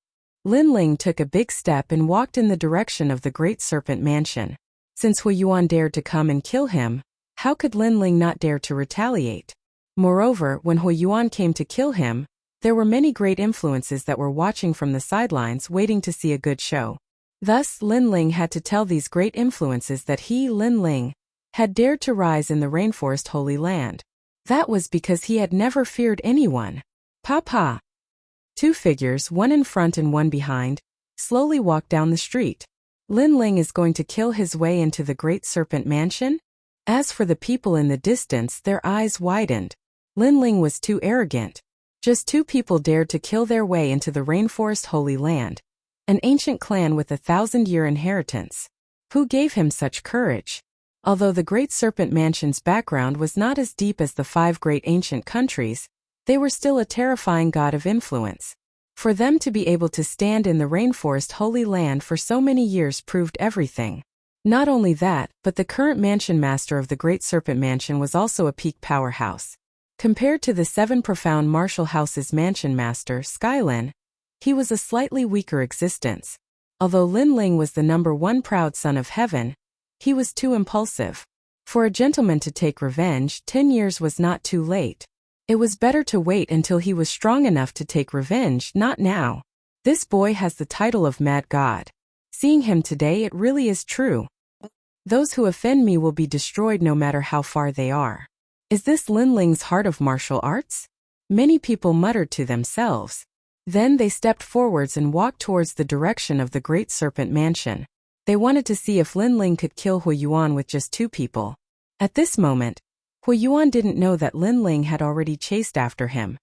Lin Ling took a big step and walked in the direction of the Great Serpent Mansion. Since Hui Yuan dared to come and kill him, how could Lin Ling not dare to retaliate? Moreover, when Hui Yuan came to kill him, there were many great influences that were watching from the sidelines waiting to see a good show. Thus, Lin Ling had to tell these great influences that he, Lin Ling, had dared to rise in the rainforest Holy Land. That was because he had never feared anyone. Papa! Two figures, one in front and one behind, slowly walked down the street. Lin Ling is going to kill his way into the Great Serpent Mansion? As for the people in the distance, their eyes widened. Lin Ling was too arrogant. Just two people dared to kill their way into the rainforest Holy Land, an ancient clan with a 1,000-year inheritance. Who gave him such courage? Although the Great Serpent Mansion's background was not as deep as the 5 great ancient countries, they were still a terrifying god of influence. For them to be able to stand in the rainforest Holy Land for so many years proved everything. Not only that, but the current mansion master of the Great Serpent Mansion was also a peak powerhouse. Compared to the 7 profound martial house's mansion master, Skylin, he was a slightly weaker existence. Although Lin Ling was the #1 proud son of heaven, he was too impulsive. For a gentleman to take revenge, 10 years was not too late. It was better to wait until he was strong enough to take revenge, not now. This boy has the title of Mad God. Seeing him today, it really is true. Those who offend me will be destroyed no matter how far they are. Is this Lin Ling's heart of martial arts? Many people muttered to themselves. Then they stepped forwards and walked towards the direction of the Great Serpent Mansion. They wanted to see if Lin Ling could kill Hui Yuan with just 2 people. At this moment, Hui Yuan didn't know that Lin Ling had already chased after him.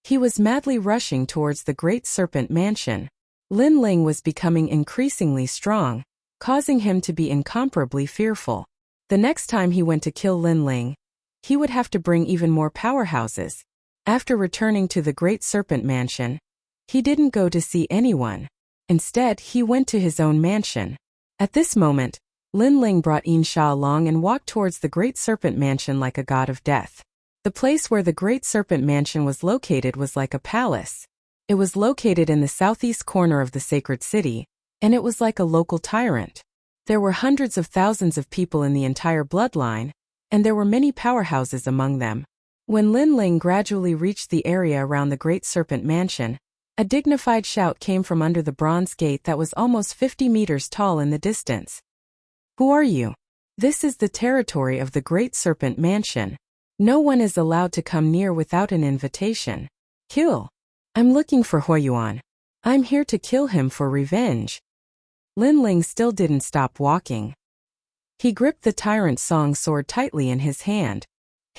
He was madly rushing towards the Great Serpent Mansion. Lin Ling was becoming increasingly strong, causing him to be incomparably fearful. The next time he went to kill Lin Ling, he would have to bring even more powerhouses. After returning to the Great Serpent Mansion, he didn't go to see anyone. Instead, he went to his own mansion. At this moment, Lin Ling brought Insha along and walked towards the Great Serpent Mansion like a god of death. The place where the Great Serpent Mansion was located was like a palace. It was located in the southeast corner of the sacred city, and it was like a local tyrant. There were hundreds of thousands of people in the entire bloodline, and there were many powerhouses among them. When Lin Ling gradually reached the area around the Great Serpent Mansion, a dignified shout came from under the bronze gate that was almost 50 meters tall in the distance. Who are you? This is the territory of the Great Serpent Mansion. No one is allowed to come near without an invitation. Kill. I'm looking for Hui Yuan. I'm here to kill him for revenge. Lin Ling still didn't stop walking. He gripped the tyrant Song sword tightly in his hand.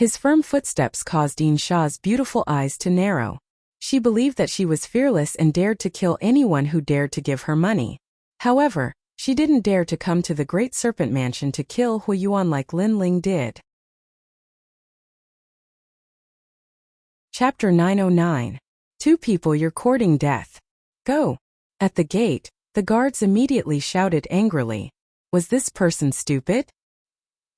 His firm footsteps caused Yin Sha's beautiful eyes to narrow. She believed that she was fearless and dared to kill anyone who dared to give her money. However, she didn't dare to come to the Great Serpent Mansion to kill Hui Yuan like Lin Ling did. Chapter 909. Two people you're courting death. Go. At the gate, the guards immediately shouted angrily. Was this person stupid?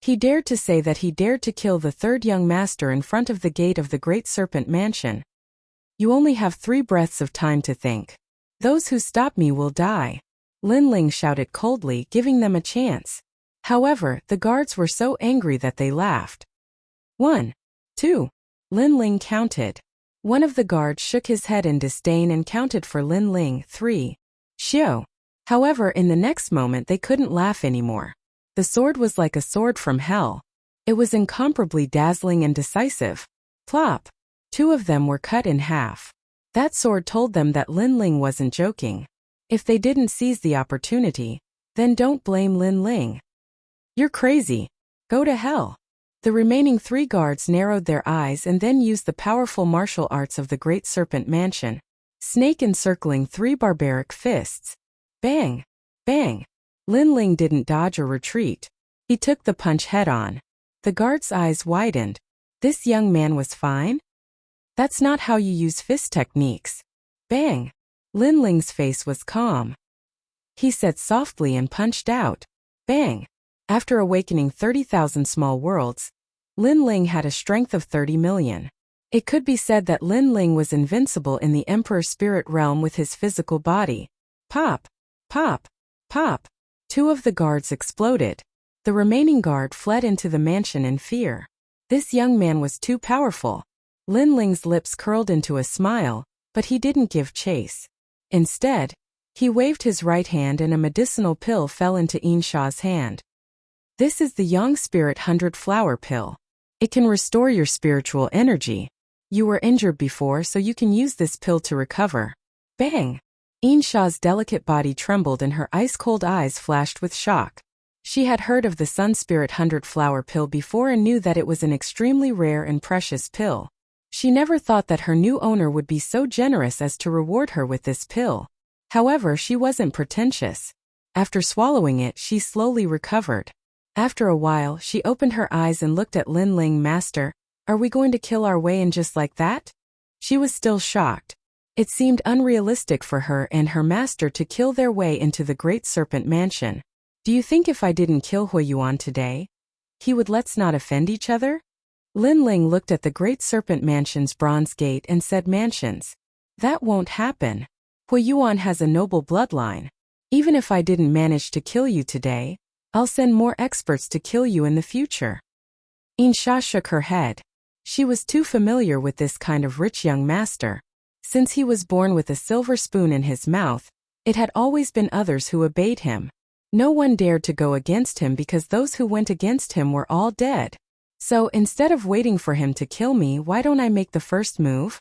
He dared to say that he dared to kill the third young master in front of the gate of the Great Serpent Mansion. You only have 3 breaths of time to think. Those who stop me will die. Lin Ling shouted coldly, giving them a chance. However, the guards were so angry that they laughed. 1, 2. Lin Ling counted. One of the guards shook his head in disdain and counted for Lin Ling 3. Xiao. However, in the next moment they couldn't laugh anymore. The sword was like a sword from hell. It was incomparably dazzling and decisive. Plop! 2 of them were cut in half. That sword told them that Lin Ling wasn't joking. If they didn't seize the opportunity, then don't blame Lin Ling. You're crazy. Go to hell. The remaining 3 guards narrowed their eyes and then used the powerful martial arts of the Great Serpent Mansion. Snake encircling 3 barbaric fists. Bang! Bang! Lin Ling didn't dodge or retreat. He took the punch head-on. The guard's eyes widened. This young man was fine? That's not how you use fist techniques. Bang! Lin Ling's face was calm. He said softly and punched out. Bang! After awakening 30,000 small worlds, Lin Ling had a strength of 30 million. It could be said that Lin Ling was invincible in the Emperor Spirit realm with his physical body. Pop! Pop! Pop! 2 of the guards exploded. The remaining guard fled into the mansion in fear. This young man was too powerful. Lin Ling's lips curled into a smile, but he didn't give chase. Instead, he waved his right hand and a medicinal pill fell into Yin Sha's hand. This is the Yang Spirit 100 Flower Pill. It can restore your spiritual energy. You were injured before, so you can use this pill to recover. Bang! Yin Sha's delicate body trembled and her ice-cold eyes flashed with shock. She had heard of the Sun Spirit 100 Flower Pill before and knew that it was an extremely rare and precious pill. She never thought that her new owner would be so generous as to reward her with this pill. However, she wasn't pretentious. After swallowing it, she slowly recovered. After a while, she opened her eyes and looked at Lin Ling. Master, are we going to kill our way in just like that? She was still shocked. It seemed unrealistic for her and her master to kill their way into the Great Serpent Mansion. Do you think if I didn't kill Hui Yuan today, he would let's not offend each other? Lin Ling looked at the Great Serpent Mansion's bronze gate and said mansions. That won't happen. Hui Yuan has a noble bloodline. Even if I didn't manage to kill you today, I'll send more experts to kill you in the future. Yin Sha shook her head. She was too familiar with this kind of rich young master. Since he was born with a silver spoon in his mouth, it had always been others who obeyed him. No one dared to go against him because those who went against him were all dead. So instead of waiting for him to kill me, why don't I make the first move?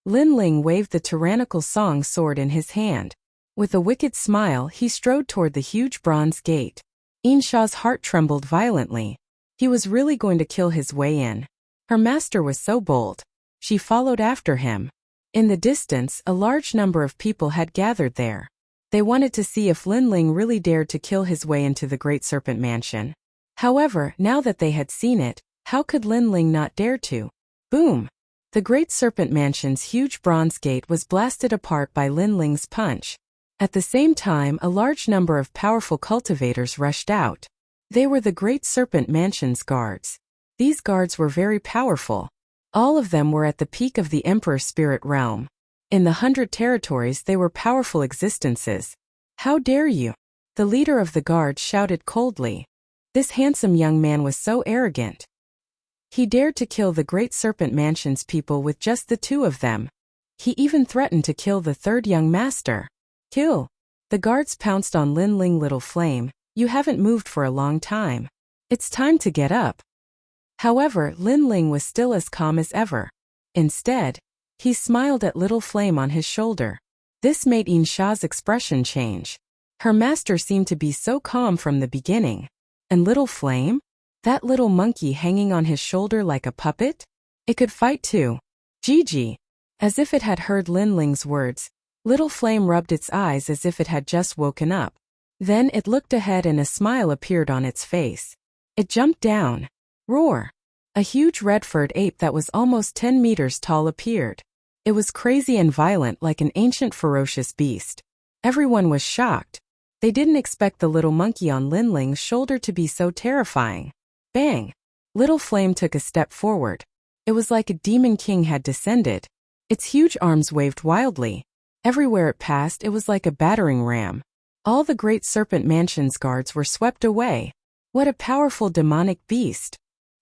Lin Ling waved the tyrannical song sword in his hand. With a wicked smile, he strode toward the huge bronze gate. Yin Sha's heart trembled violently. He was really going to kill his way in. Her master was so bold. She followed after him. In the distance, a large number of people had gathered there. They wanted to see if Lin Ling really dared to kill his way into the Great Serpent Mansion. However, now that they had seen it, how could Lin Ling not dare to? Boom! The Great Serpent Mansion's huge bronze gate was blasted apart by Lin Ling's punch. At the same time, a large number of powerful cultivators rushed out. They were the Great Serpent Mansion's guards. These guards were very powerful. All of them were at the peak of the Emperor Spirit realm. In the 100 territories they were powerful existences. How dare you? The leader of the guards shouted coldly. This handsome young man was so arrogant. He dared to kill the Great Serpent Mansion's people with just the 2 of them. He even threatened to kill the 3rd young master. Kill! The guards pounced on Lin Ling. Little flame, you haven't moved for a long time. It's time to get up. However, Lin Ling was still as calm as ever. Instead, he smiled at Little Flame on his shoulder. This made Yin Sha's expression change. Her master seemed to be so calm from the beginning. And Little Flame? That little monkey hanging on his shoulder like a puppet? It could fight too. Gigi. As if it had heard Lin Ling's words, Little Flame rubbed its eyes as if it had just woken up. Then it looked ahead and a smile appeared on its face. It jumped down. Roar! A huge red-furred ape that was almost 10 meters tall appeared. It was crazy and violent like an ancient ferocious beast. Everyone was shocked. They didn't expect the little monkey on Lin Ling's shoulder to be so terrifying. Bang! Little Flame took a step forward. It was like a demon king had descended. Its huge arms waved wildly. Everywhere it passed, it was like a battering ram. All the Great Serpent Mansion's guards were swept away. What a powerful demonic beast!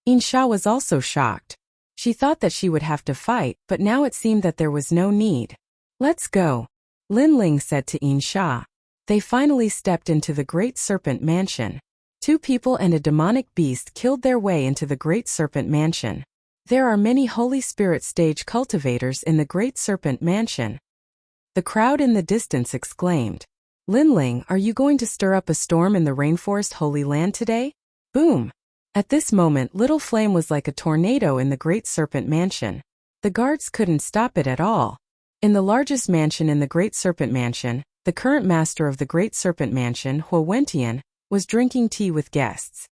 Insha was also shocked. She thought that she would have to fight, but now it seemed that there was no need. Let's go, Lin Ling said to Insha. They finally stepped into the Great Serpent Mansion. 2 people and a demonic beast killed their way into the Great Serpent Mansion. There are many Holy Spirit stage cultivators in the Great Serpent Mansion. The crowd in the distance exclaimed. Lin Ling, are you going to stir up a storm in the Rainforest Holy Land today? Boom! At this moment, Little Flame was like a tornado in the Great Serpent Mansion. The guards couldn't stop it at all. In the largest mansion in the Great Serpent Mansion, the current master of the Great Serpent Mansion, Huo Wentian, was drinking tea with guests.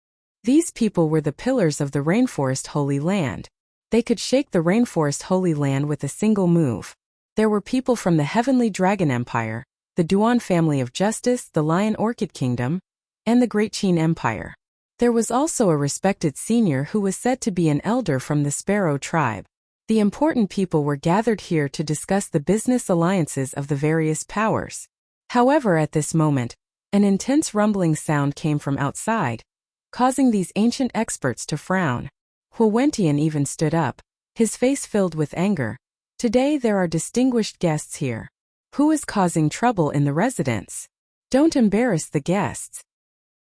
These people were the pillars of the Rainforest Holy Land. They could shake the Rainforest Holy Land with a single move. There were people from the Heavenly Dragon Empire, the Duan family of justice, the Lion Orchid Kingdom, and the Great Qin Empire. There was also a respected senior who was said to be an elder from the Sparrow tribe. The important people were gathered here to discuss the business alliances of the various powers. However, at this moment, an intense rumbling sound came from outside, causing these ancient experts to frown. Huo Wentian even stood up, his face filled with anger. Today there are distinguished guests here. Who is causing trouble in the residence? Don't embarrass the guests.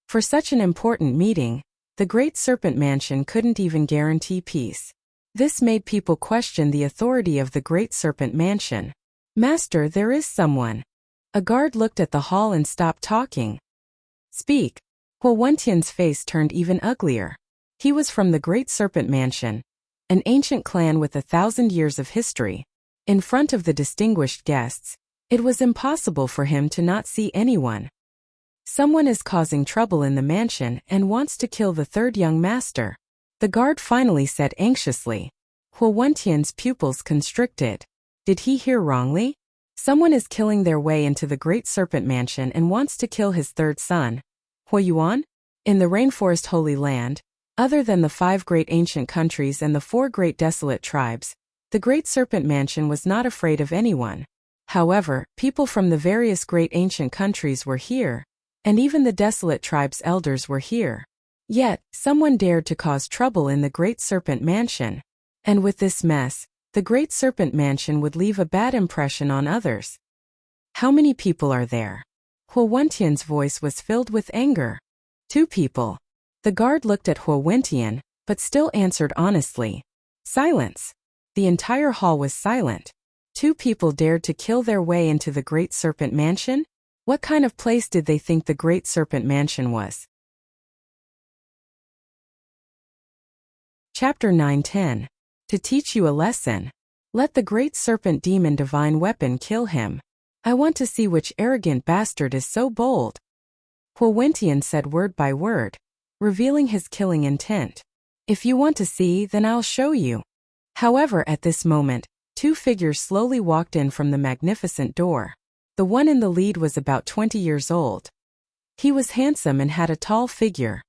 For such an important meeting, the Great Serpent Mansion couldn't even guarantee peace. This made people question the authority of the Great Serpent Mansion. Master, there is someone. A guard looked at the hall and stopped talking. Speak. Huo Wentian's face turned even uglier. He was from the Great Serpent Mansion, an ancient clan with 1,000 years of history. In front of the distinguished guests, it was impossible for him to not see anyone. Someone is causing trouble in the mansion and wants to kill the 3rd young master. The guard finally said anxiously. Huo Wentian's pupils constricted. Did he hear wrongly? Someone is killing their way into the Great Serpent Mansion and wants to kill his 3rd son. Huo Yuan? In the Rainforest Holy Land, other than the 5 great ancient countries and the 4 great desolate tribes, the Great Serpent Mansion was not afraid of anyone. However, people from the various great ancient countries were here, and even the desolate tribes' elders were here. Yet, someone dared to cause trouble in the Great Serpent Mansion. And with this mess, the Great Serpent Mansion would leave a bad impression on others. How many people are there? Huo Wentian's voice was filled with anger. 2 people. The guard looked at Huo Wentian, but still answered honestly. Silence. The entire hall was silent. 2 people dared to kill their way into the Great Serpent Mansion? What kind of place did they think the Great Serpent Mansion was? Chapter 9:10. To teach you a lesson. Let the Great Serpent Demon Divine Weapon kill him. I want to see which arrogant bastard is so bold. Huo Wentian said word by word, revealing his killing intent. If you want to see, then I'll show you. However, at this moment, 2 figures slowly walked in from the magnificent door. The one in the lead was about 20 years old. He was handsome and had a tall figure.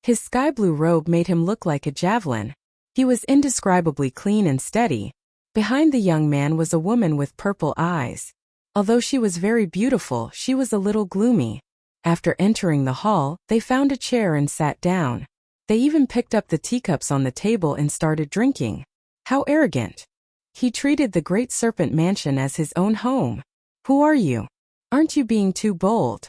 His sky blue robe made him look like a javelin. He was indescribably clean and steady. Behind the young man was a woman with purple eyes. Although she was very beautiful, she was a little gloomy. After entering the hall, they found a chair and sat down. They even picked up the teacups on the table and started drinking. How arrogant! He treated the Great Serpent Mansion as his own home. Who are you? Aren't you being too bold?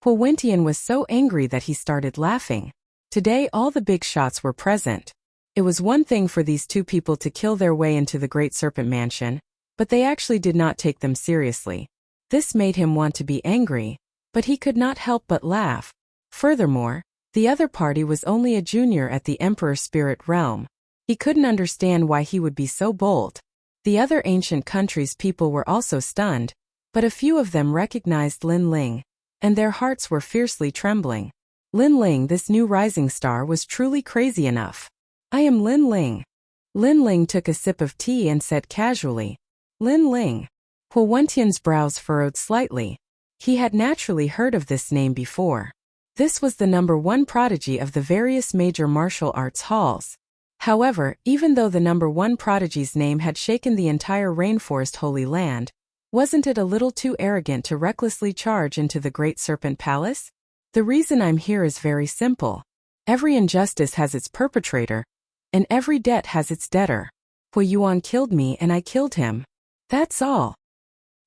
Huo Wentian was so angry that he started laughing. Today all the big shots were present. It was one thing for these 2 people to kill their way into the Great Serpent Mansion, but they actually did not take them seriously. This made him want to be angry, but he could not help but laugh. Furthermore, The other party was only a junior at the Emperor Spirit Realm. He couldn't understand why he would be so bold. The other ancient countries' people were also stunned, but a few of them recognized Lin Ling, and their hearts were fiercely trembling. Lin Ling, this new rising star, was truly crazy enough. I am Lin Ling. Lin Ling took a sip of tea and said casually, Lin Ling. Huo Wentian's brows furrowed slightly. He had naturally heard of this name before. This was the #1 prodigy of the various major martial arts halls. However, even though the #1 prodigy's name had shaken the entire rainforest Holy Land, wasn't it a little too arrogant to recklessly charge into the Great Serpent Palace? The reason I'm here is very simple. Every injustice has its perpetrator, and every debt has its debtor. Hui Yuan killed me and I killed him. That's all.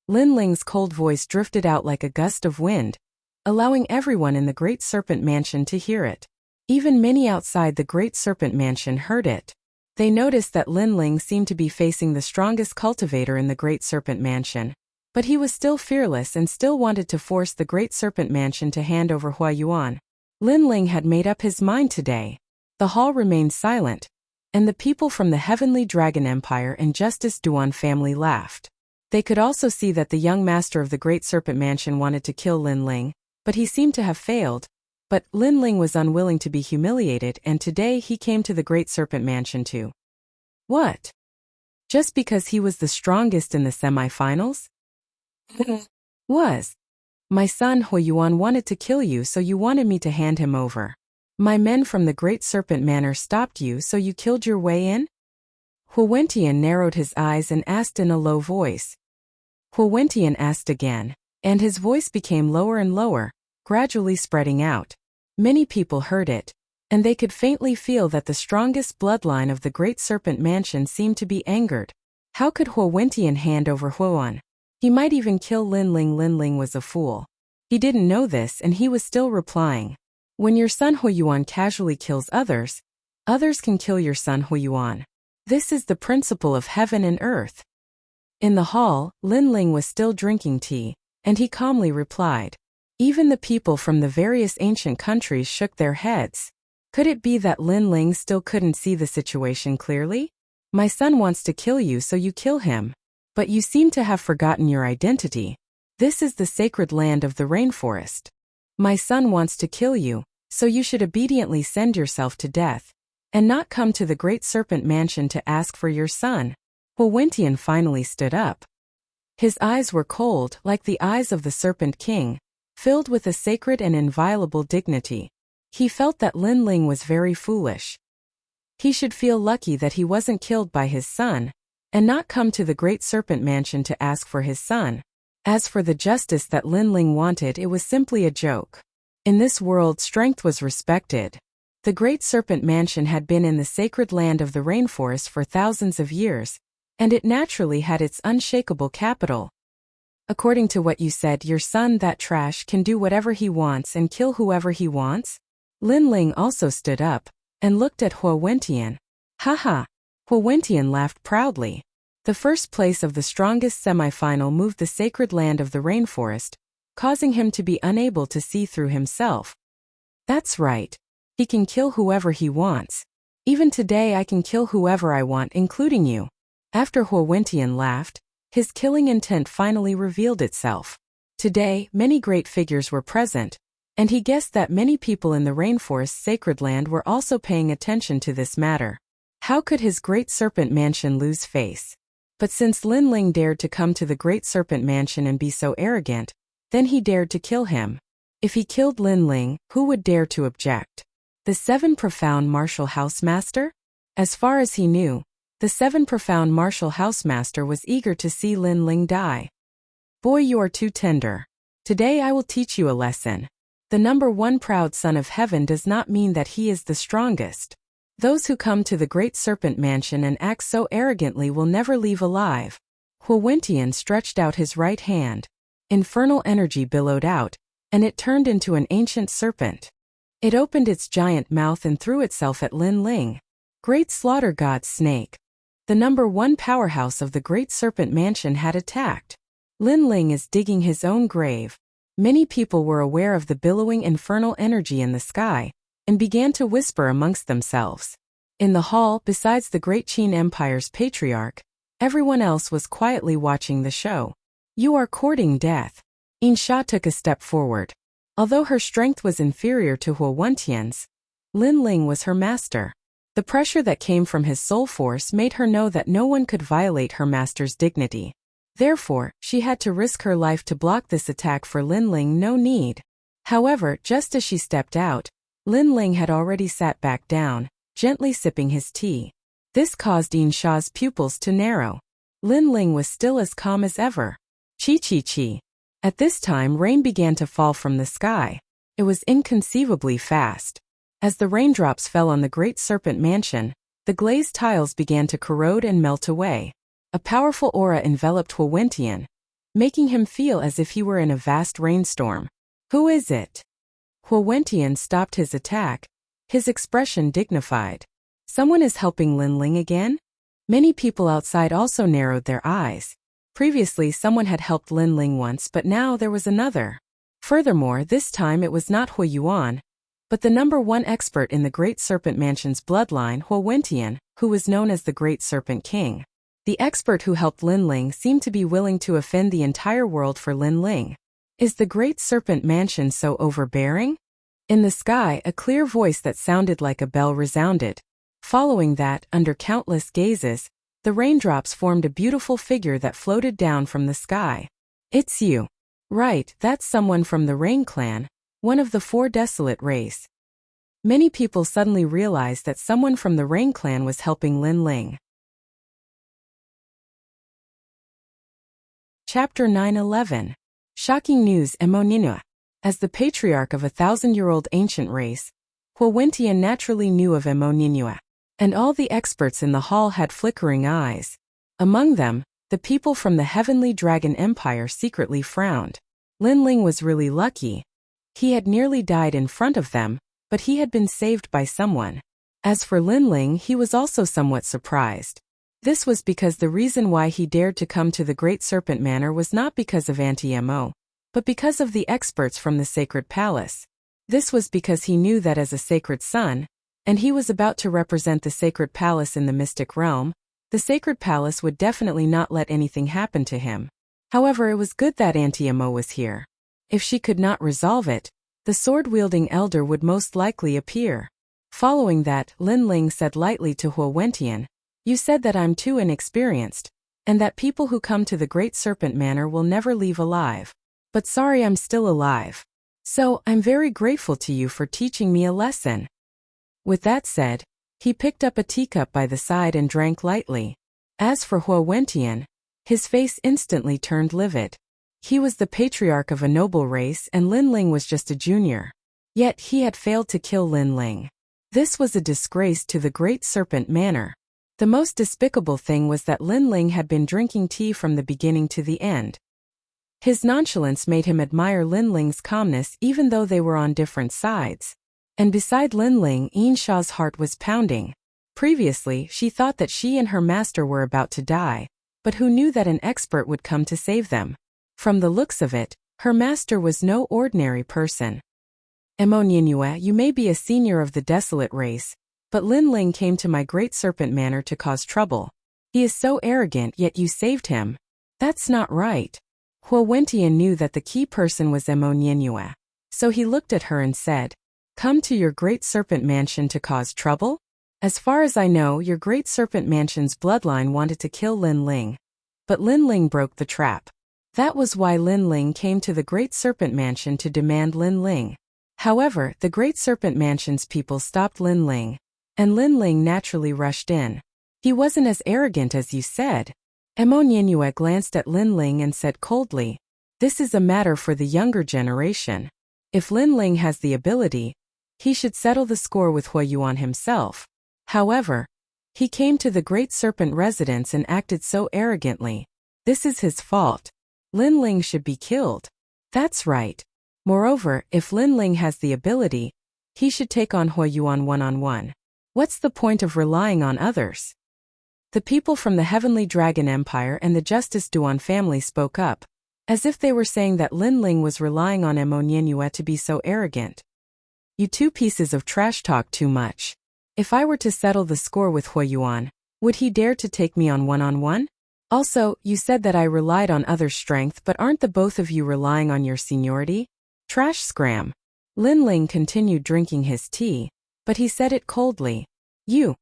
Lin Ling's cold voice drifted out like a gust of wind, allowing everyone in the Great Serpent Mansion to hear it. Even many outside the Great Serpent Mansion heard it. They noticed that Lin Ling seemed to be facing the strongest cultivator in the Great Serpent Mansion, but he was still fearless and still wanted to force the Great Serpent Mansion to hand over Hua Yuan. Lin Ling had made up his mind today. The hall remained silent, and the people from the Heavenly Dragon Empire and Justice Duan family laughed. They could also see that the young master of the Great Serpent Mansion wanted to kill Lin Ling, but he seemed to have failed. But Lin Ling was unwilling to be humiliated, and today he came to the Great Serpent Mansion too. What? Just because he was the strongest in the semi-finals? My son Hui Yuan wanted to kill you, so you wanted me to hand him over. My men from the Great Serpent Manor stopped you, so you killed your way in? Huo Wentian narrowed his eyes and asked in a low voice. Huo Wentian asked again, and his voice became lower and lower, gradually spreading out. Many people heard it, and they could faintly feel that the strongest bloodline of the Great Serpent Mansion seemed to be angered. How could Huo Wentian hand over Huan? He might even kill Lin Ling. Lin Ling was a fool. He didn't know this, and he was still replying. When your son Hui Yuan casually kills others, others can kill your son Hui Yuan. This is the principle of heaven and earth. In the hall, Lin Ling was still drinking tea, and he calmly replied. Even the people from the various ancient countries shook their heads. Could it be that Lin Ling still couldn't see the situation clearly? My son wants to kill you, so you kill him. But you seem to have forgotten your identity. This is the sacred land of the rainforest. My son wants to kill you, so you should obediently send yourself to death, and not come to the Great Serpent Mansion to ask for your son. Huo Wentian finally stood up. His eyes were cold, like the eyes of the Serpent King, filled with a sacred and inviolable dignity. He felt that Lin Ling was very foolish. He should feel lucky that he wasn't killed by his son, and not come to the Great Serpent Mansion to ask for his son. As for the justice that Lin Ling wanted, it was simply a joke. In this world, strength was respected. The Great Serpent Mansion had been in the sacred land of the rainforest for thousands of years, and it naturally had its unshakable capital. According to what you said, your son, that trash, can do whatever he wants and kill whoever he wants? Lin Ling also stood up and looked at Huo Wentian. Haha. Huo Wentian laughed proudly. The first place of the strongest semi-final moved the sacred land of the rainforest, causing him to be unable to see through himself. That's right. He can kill whoever he wants. Even today I can kill whoever I want, including you. After Huo Wentian laughed, his killing intent finally revealed itself. Today, many great figures were present, and he guessed that many people in the rainforest's sacred land were also paying attention to this matter. How could his Great Serpent Mansion lose face? But since Lin Ling dared to come to the Great Serpent Mansion and be so arrogant, then he dared to kill him. If he killed Lin Ling, who would dare to object? The 7 Profound Martial Housemaster? As far as he knew, the 7 Profound Martial Housemaster was eager to see Lin Ling die. Boy, you are too tender. Today I will teach you a lesson. The #1 proud son of heaven does not mean that he is the strongest. Those who come to the Great Serpent Mansion and act so arrogantly will never leave alive. Huo Wentian stretched out his right hand. Infernal energy billowed out, and it turned into an ancient serpent. It opened its giant mouth and threw itself at Lin Ling. Great Slaughter God Snake. The #1 powerhouse of the Great Serpent Mansion had attacked. Lin Ling is digging his own grave. Many people were aware of the billowing infernal energy in the sky, and began to whisper amongst themselves. In the hall, besides the Great Qin Empire's patriarch, everyone else was quietly watching the show. You are courting death. Insha took a step forward. Although her strength was inferior to Huo Wentian's, Lin Ling was her master. The pressure that came from his soul force made her know that no one could violate her master's dignity. Therefore, she had to risk her life to block this attack. For Lin Ling, no need. However, just as she stepped out, Lin Ling had already sat back down, gently sipping his tea. This caused Insha's pupils to narrow. Lin Ling was still as calm as ever. Chi. At this time, rain began to fall from the sky. It was inconceivably fast. As the raindrops fell on the Great Serpent Mansion, the glazed tiles began to corrode and melt away. A powerful aura enveloped Huo Wentian, making him feel as if he were in a vast rainstorm. Who is it? Huo Wentian stopped his attack, his expression dignified. Someone is helping Lin Ling again? Many people outside also narrowed their eyes. Previously, someone had helped Lin Ling once, but now there was another. Furthermore, this time it was not Huo Yuan, but the #1 expert in the Great Serpent Mansion's bloodline, Huo Wentian, who was known as the Great Serpent King. The expert who helped Lin Ling seemed to be willing to offend the entire world for Lin Ling. Is the Great Serpent Mansion so overbearing? In the sky, a clear voice that sounded like a bell resounded. Following that, under countless gazes, the raindrops formed a beautiful figure that floated down from the sky. It's you. Right, that's someone from the Rain Clan, one of the 4 desolate race. Many people suddenly realized that someone from the Rain Clan was helping Lin Ling. Chapter 9:11. Shocking news. Emoninua. As the patriarch of a 1,000-year-old ancient race, Huo Wentian naturally knew of Emoninua, and all the experts in the hall had flickering eyes. Among them, the people from the Heavenly Dragon Empire secretly frowned. Lin Ling was really lucky. He had nearly died in front of them, but he had been saved by someone. As for Lin Ling, he was also somewhat surprised. This was because the reason why he dared to come to the Great Serpent Manor was not because of Auntie-Mo, but because of the experts from the Sacred Palace. This was because he knew that as a sacred son, and he was about to represent the Sacred Palace in the mystic realm, the Sacred Palace would definitely not let anything happen to him. However, it was good that Auntie-Mo was here. If she could not resolve it, the sword-wielding elder would most likely appear. Following that, Lin Ling said lightly to Huo Wentian, "You said that I'm too inexperienced, and that people who come to the Great Serpent Manor will never leave alive. But sorry, I'm still alive. So, I'm very grateful to you for teaching me a lesson." With that said, he picked up a teacup by the side and drank lightly. As for Huo Wentian, his face instantly turned livid. He was the patriarch of a noble race and Lin Ling was just a junior. Yet he had failed to kill Lin Ling. This was a disgrace to the Great Serpent Manor. The most despicable thing was that Lin Ling had been drinking tea from the beginning to the end. His nonchalance made him admire Lin Ling's calmness even though they were on different sides. And beside Lin Ling, Insha's heart was pounding. Previously, she thought that she and her master were about to die, but who knew that an expert would come to save them? From the looks of it, her master was no ordinary person. Emoninua, you may be a senior of the desolate race, but Lin Ling came to my Great Serpent Manor to cause trouble. He is so arrogant, yet you saved him. That's not right. Huo Wentian knew that the key person was Emoninua, so he looked at her and said, "Come to your Great Serpent Mansion to cause trouble? As far as I know, your Great Serpent Mansion's bloodline wanted to kill Lin Ling. But Lin Ling broke the trap. That was why Lin Ling came to the Great Serpent Mansion to demand Lin Ling. However, the Great Serpent Mansion's people stopped Lin Ling, and Lin Ling naturally rushed in. He wasn't as arrogant as you said." Emoninua glanced at Lin Ling and said coldly, "This is a matter for the younger generation. If Lin Ling has the ability, he should settle the score with Huo Yuan himself. However, he came to the Great Serpent residence and acted so arrogantly. This is his fault. Lin Ling should be killed." That's right. Moreover, if Lin Ling has the ability, he should take on Huo Yuan one-on-one. What's the point of relying on others? The people from the Heavenly Dragon Empire and the Justice Duan family spoke up, as if they were saying that Lin Ling was relying on Emoninua to be so arrogant. You two pieces of trash talk too much. If I were to settle the score with Huayuan, would he dare to take me on one-on-one? Also, you said that I relied on others' strength, but aren't the both of you relying on your seniority? Trash scram. Lin Ling continued drinking his tea, but he said it coldly. The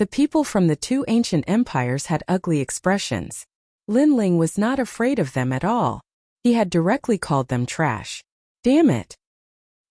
people from the two ancient empires had ugly expressions. Lin Ling was not afraid of them at all. He had directly called them trash. Damn it.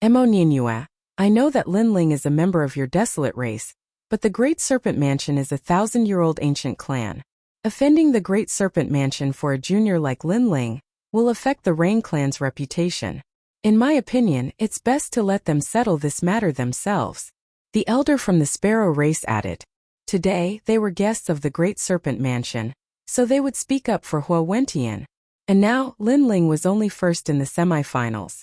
Emo Nianhua, I know that Lin Ling is a member of your desolate race, but the Great Serpent Mansion is a 1,000-year-old ancient clan. Offending the Great Serpent Mansion for a junior like Lin Ling will affect the Rain clan's reputation. In my opinion, it's best to let them settle this matter themselves. The elder from the Sparrow race added. Today, they were guests of the Great Serpent Mansion, so they would speak up for Huawentian. And now, Lin Ling was only first in the semifinals.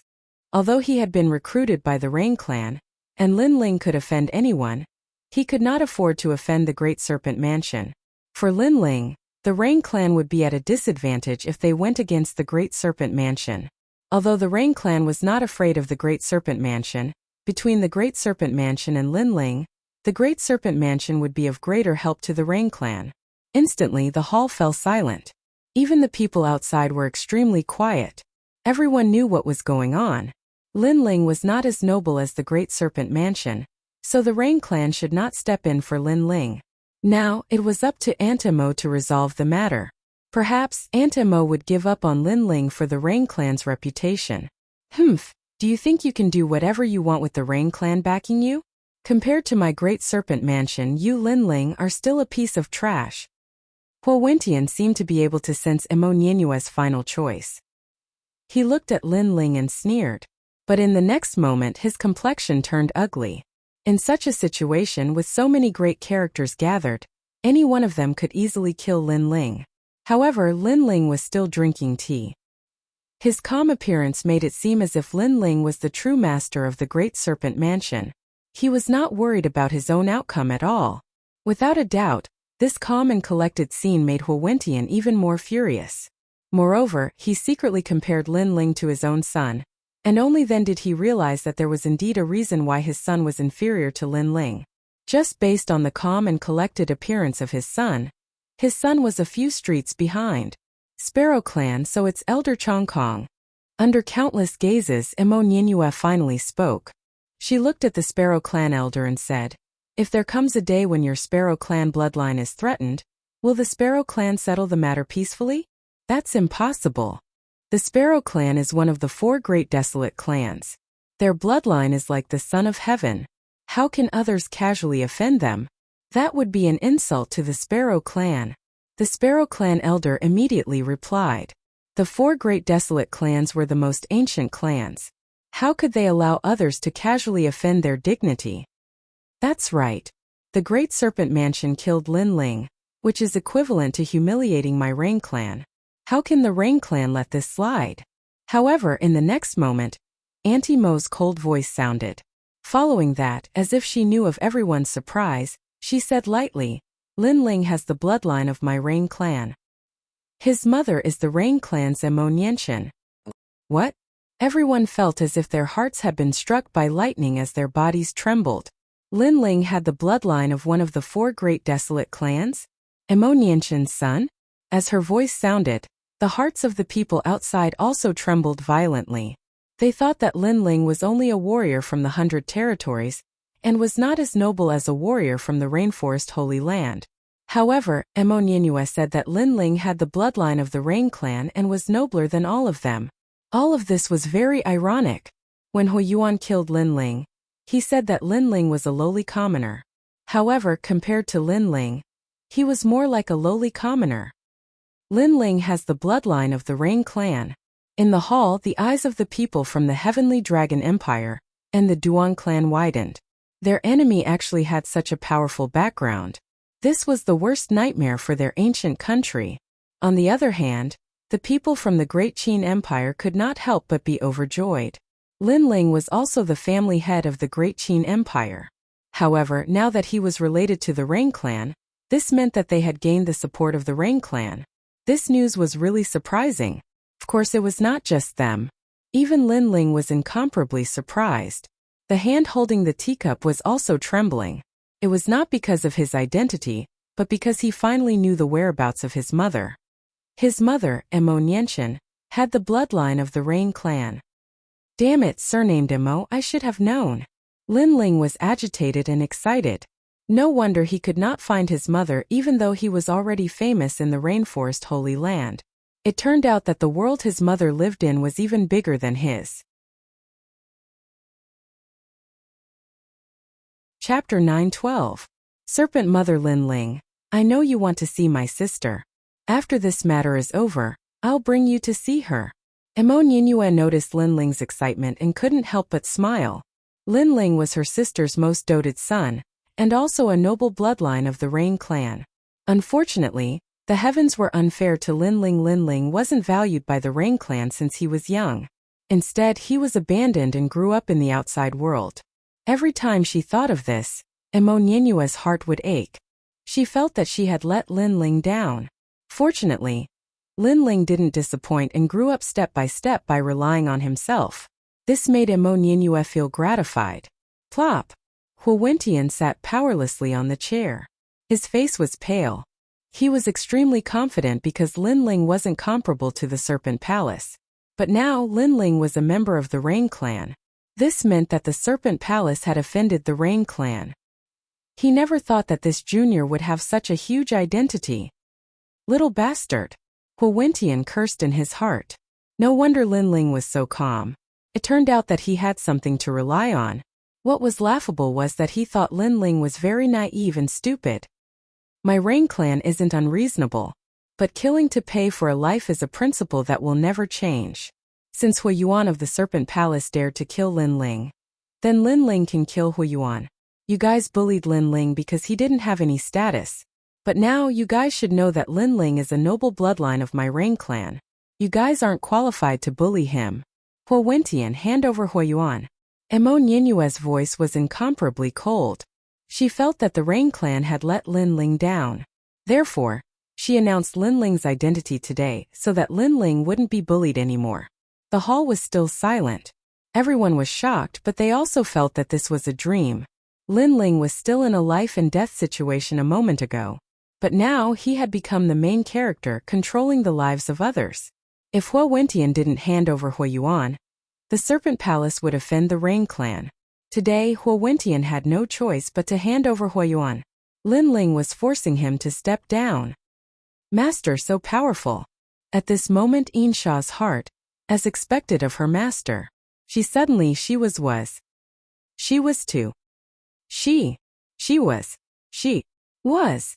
Although he had been recruited by the Rain clan, and Lin Ling could offend anyone, he could not afford to offend the Great Serpent Mansion. For Lin Ling, the Rain clan would be at a disadvantage if they went against the Great Serpent Mansion. Although the Rain clan was not afraid of the Great Serpent Mansion, between the Great Serpent Mansion and Lin Ling, the Great Serpent Mansion would be of greater help to the Rain clan. Instantly, the hall fell silent. Even the people outside were extremely quiet. Everyone knew what was going on. Lin Ling was not as noble as the Great Serpent Mansion, so the Rain clan should not step in for Lin Ling. Now, it was up to Aunt Emo to resolve the matter. Perhaps Aunt Emo would give up on Lin Ling for the Rain clan's reputation. Do you think you can do whatever you want with the Rain clan backing you? Compared to my Great Serpent Mansion, you Lin Ling are still a piece of trash. Huawentian seemed to be able to sense Emo Nianhua's final choice. He looked at Lin Ling and sneered. But in the next moment his complexion turned ugly. In such a situation with so many great characters gathered, any one of them could easily kill Lin Ling. However, Lin Ling was still drinking tea. His calm appearance made it seem as if Lin Ling was the true master of the Great Serpent Mansion. He was not worried about his own outcome at all. Without a doubt, this calm and collected scene made Huawentian even more furious. Moreover, he secretly compared Lin Ling to his own son, and only then did he realize that there was indeed a reason why his son was inferior to Lin Ling. Just based on the calm and collected appearance of his son was a few streets behind. Sparrow clan, so it's Elder Chongkong. Under countless gazes, Emo Nianhua finally spoke. She looked at the Sparrow clan elder and said, If there comes a day when your Sparrow clan bloodline is threatened, will the Sparrow clan settle the matter peacefully? That's impossible. The Sparrow clan is one of the 4 great desolate clans. Their bloodline is like the son of heaven. How can others casually offend them? That would be an insult to the Sparrow clan. The Sparrow clan elder immediately replied. The 4 great desolate clans were the most ancient clans. How could they allow others to casually offend their dignity? That's right. The Great Serpent Mansion killed Lin Ling, which is equivalent to humiliating my Rain clan. How can the Rain clan let this slide? However, in the next moment, Auntie Mo's cold voice sounded. Following that, as if she knew of everyone's surprise, she said lightly, Lin Ling has the bloodline of my Rain clan. His mother is the Rain clan's Emo Nianhua. What? Everyone felt as if their hearts had been struck by lightning as their bodies trembled. Lin Ling had the bloodline of one of the 4 great desolate clans? Emo Nianhua's son? As her voice sounded, the hearts of the people outside also trembled violently. They thought that Lin Ling was only a warrior from the 100 territories, and was not as noble as a warrior from the Rainforest Holy Land. However, Emo Nianhua said that Lin Ling had the bloodline of the Rain clan and was nobler than all of them. All of this was very ironic. When Huayuan killed Lin Ling, he said that Lin Ling was a lowly commoner. However, compared to Lin Ling, he was more like a lowly commoner. Lin Ling has the bloodline of the Rain clan. In the hall, the eyes of the people from the Heavenly Dragon Empire and the Duan clan widened. Their enemy actually had such a powerful background. This was the worst nightmare for their ancient country. On the other hand, the people from the Great Qin Empire could not help but be overjoyed. Lin Ling was also the family head of the Great Qin Empire. However, now that he was related to the Rain clan, this meant that they had gained the support of the Rain clan. This news was really surprising. Of course, it was not just them. Even Lin Ling was incomparably surprised. The hand holding the teacup was also trembling. It was not because of his identity, but because he finally knew the whereabouts of his mother. His mother, Emo Nienshin, had the bloodline of the Rain clan. Damn it, surnamed Emo, I should have known. Lin Ling was agitated and excited. No wonder he could not find his mother even though he was already famous in the rainforest Holy Land. It turned out that the world his mother lived in was even bigger than his. Chapter 9:12. Serpent Mother Lin Ling, I know you want to see my sister. After this matter is over, I'll bring you to see her. Emo Ninyue noticed Lin Ling's excitement and couldn't help but smile. Lin Ling was her sister's most doted son, and also a noble bloodline of the Rain clan. Unfortunately, the heavens were unfair to Lin Ling. Lin Ling wasn't valued by the Rain clan since he was young. Instead, he was abandoned and grew up in the outside world. Every time she thought of this, Emo Ninyue's heart would ache. She felt that she had let Lin Ling down. Fortunately, Lin Ling didn't disappoint and grew up step by relying on himself. This made Emo Ninyue feel gratified. Plop! Huo Wentian sat powerlessly on the chair. His face was pale. He was extremely confident because Lin Ling wasn't comparable to the Serpent Palace. But now Lin Ling was a member of the Rain clan. This meant that the Serpent Palace had offended the Rain clan. He never thought that this junior would have such a huge identity. Little bastard. Huo Wentian cursed in his heart. No wonder Lin Ling was so calm. It turned out that he had something to rely on. What was laughable was that he thought Lin Ling was very naive and stupid. My Rain clan isn't unreasonable. But killing to pay for a life is a principle that will never change. Since Huo Yuan of the Serpent Palace dared to kill Lin Ling, then Lin Ling can kill Huo Yuan. You guys bullied Lin Ling because he didn't have any status. But now you guys should know that Lin Ling is a noble bloodline of my Rain clan. You guys aren't qualified to bully him. Huo Wentian, hand over Huo Yuan. Emo Ninyue's voice was incomparably cold. She felt that the Rain clan had let Lin Ling down. Therefore, she announced Lin Ling's identity today so that Lin Ling wouldn't be bullied anymore. The hall was still silent. Everyone was shocked, but they also felt that this was a dream. Lin Ling was still in a life and death situation a moment ago. But now he had become the main character controlling the lives of others. If Huo Wentian didn't hand over Huo Yuan, the Serpent Palace would offend the Rain clan. Today, Huo Wentian had no choice but to hand over Huo Yuan. Lin Ling was forcing him to step down. Master so powerful. At this moment Insha's heart, as expected of her master. She was.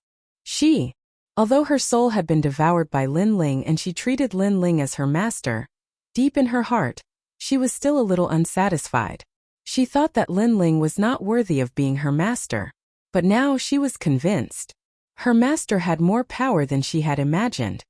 Although her soul had been devoured by Lin Ling and she treated Lin Ling as her master, deep in her heart, she was still a little unsatisfied. She thought that Lin Ling was not worthy of being her master. But now she was convinced. Her master had more power than she had imagined.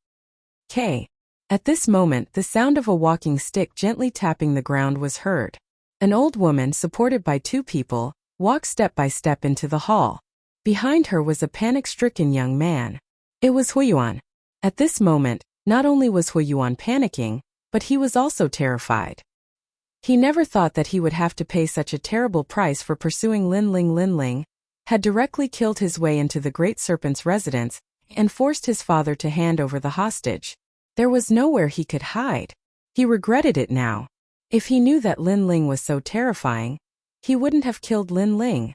At this moment, the sound of a walking stick gently tapping the ground was heard. An old woman, supported by two people, walked step by step into the hall. Behind her was a panic-stricken young man. It was Huo Yuan. At this moment, not only was Huo Yuan panicking, but he was also terrified. He never thought that he would have to pay such a terrible price for pursuing Lin Ling. Lin Ling had directly killed his way into the Great Serpent's residence and forced his father to hand over the hostage. There was nowhere he could hide. He regretted it now. If he knew that Lin Ling was so terrifying, he wouldn't have killed Lin Ling.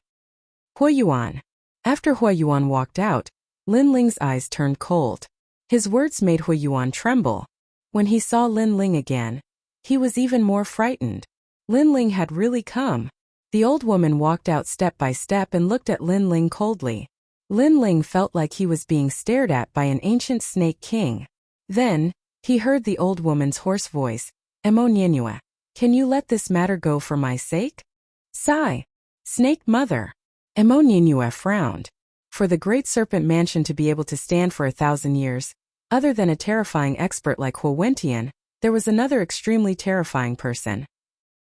Huo Yuan. After Huo Yuan walked out, Lin Ling's eyes turned cold. His words made Huo Yuan tremble. When he saw Lin Ling again, he was even more frightened. Lin Ling had really come. The old woman walked out step by step and looked at Lin Ling coldly. Lin Ling felt like he was being stared at by an ancient snake king. Then, he heard the old woman's hoarse voice, Emo Ninyue, can you let this matter go for my sake? Sigh. Snake mother. Emo Ninyue frowned. For the Great Serpent Mansion to be able to stand for 1,000 years, other than a terrifying expert like Huo Wentian, there was another extremely terrifying person.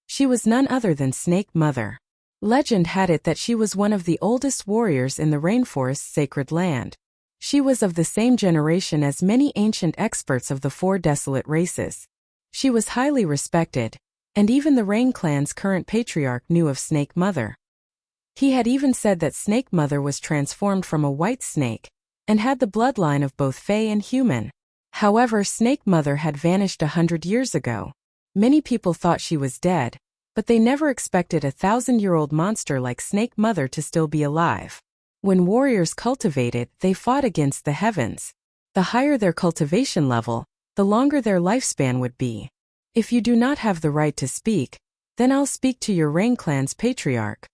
She was none other than Snake Mother. Legend had it that she was one of the oldest warriors in the rainforest's sacred land. She was of the same generation as many ancient experts of the 4 desolate races. She was highly respected, And even the Rain clan's current patriarch knew of Snake Mother. He had even said that Snake Mother was transformed from a white snake and had the bloodline of both Fae and human. However, Snake Mother had vanished 100 years ago. Many people thought she was dead, but they never expected a 1,000-year-old monster like Snake Mother to still be alive. When warriors cultivated, they fought against the heavens. The higher their cultivation level, the longer their lifespan would be. If you do not have the right to speak, then I'll speak to your Rain clan's patriarch.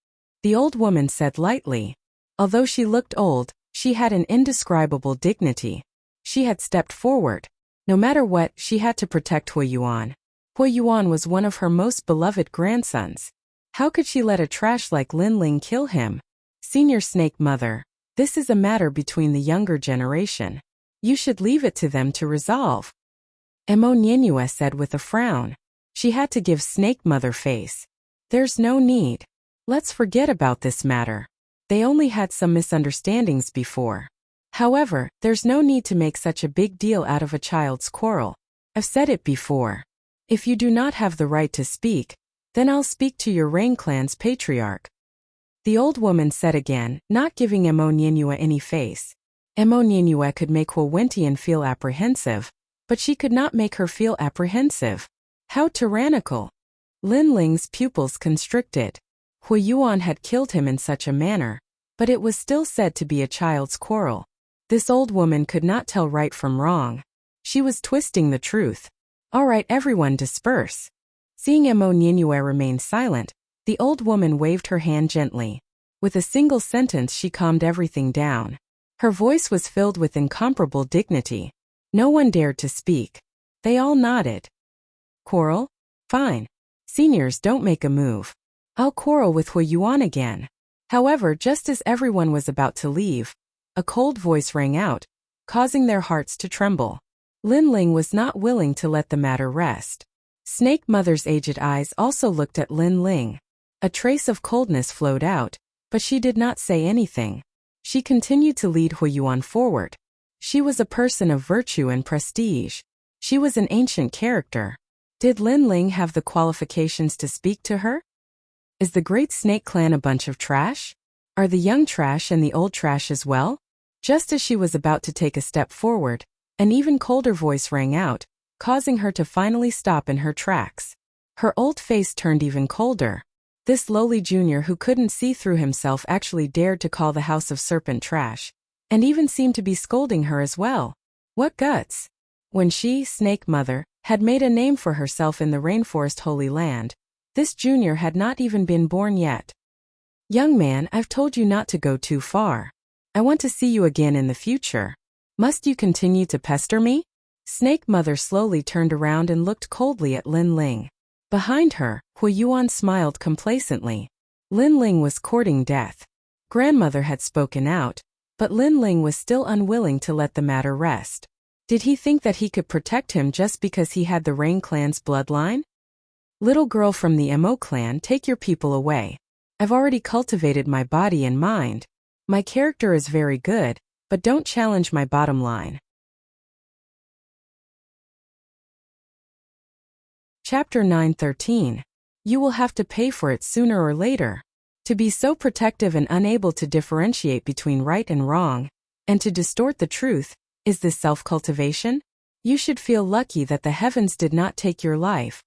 The old woman said lightly. Although she looked old, she had an indescribable dignity. She had stepped forward. No matter what, she had to protect Huiyuan. Huiyuan was one of her most beloved grandsons. How could she let a trash like Lin Ling kill him? Senior Snake Mother, this is a matter between the younger generation. You should leave it to them to resolve. Emo Nienue said with a frown. She had to give Snake Mother face. There's no need. Let's forget about this matter. They only had some misunderstandings before. However, there's no need to make such a big deal out of a child's quarrel. I've said it before. If you do not have the right to speak, then I'll speak to your Rain clan's patriarch. The old woman said again, not giving Emo Nienue any face. Emo Nienue could make Huowentian feel apprehensive, but she could not make her feel apprehensive. How tyrannical! Lin Ling's pupils constricted. Huiyuan had killed him in such a manner, but it was still said to be a child's quarrel. This old woman could not tell right from wrong. She was twisting the truth. All right, everyone disperse. Seeing Emo Nienue remain silent, the old woman waved her hand gently. With a single sentence she calmed everything down. Her voice was filled with incomparable dignity. No one dared to speak. They all nodded. Quarrel? Fine. Seniors, don't make a move. I'll quarrel with Huiyuan again. However, just as everyone was about to leave, a cold voice rang out, causing their hearts to tremble. Lin Ling was not willing to let the matter rest. Snake Mother's aged eyes also looked at Lin Ling. A trace of coldness flowed out, but she did not say anything. She continued to lead Huiyuan forward. She was a person of virtue and prestige. She was an ancient character. Did Lin Ling have the qualifications to speak to her? Is the Great Snake Clan a bunch of trash? Are the young trash and the old trash as well? Just as she was about to take a step forward, an even colder voice rang out, causing her to finally stop in her tracks. Her old face turned even colder. This lowly junior who couldn't see through himself actually dared to call the House of Serpent trash, and even seemed to be scolding her as well. What guts! When she, Snake Mother, had made a name for herself in the Rainforest Holy Land, this junior had not even been born yet. Young man, I've told you not to go too far. I want to see you again in the future. Must you continue to pester me? Snake Mother slowly turned around and looked coldly at Lin Ling. Behind her, Huiyuan smiled complacently. Lin Ling was courting death. Grandmother had spoken out, but Lin Ling was still unwilling to let the matter rest. Did he think that he could protect him just because he had the Rain clan's bloodline? Little girl from the Mo clan, take your people away. I've already cultivated my body and mind. My character is very good, but don't challenge my bottom line. Chapter 9:13. You will have to pay for it sooner or later. To be so protective and unable to differentiate between right and wrong, and to distort the truth, is this self-cultivation? You should feel lucky that the heavens did not take your life.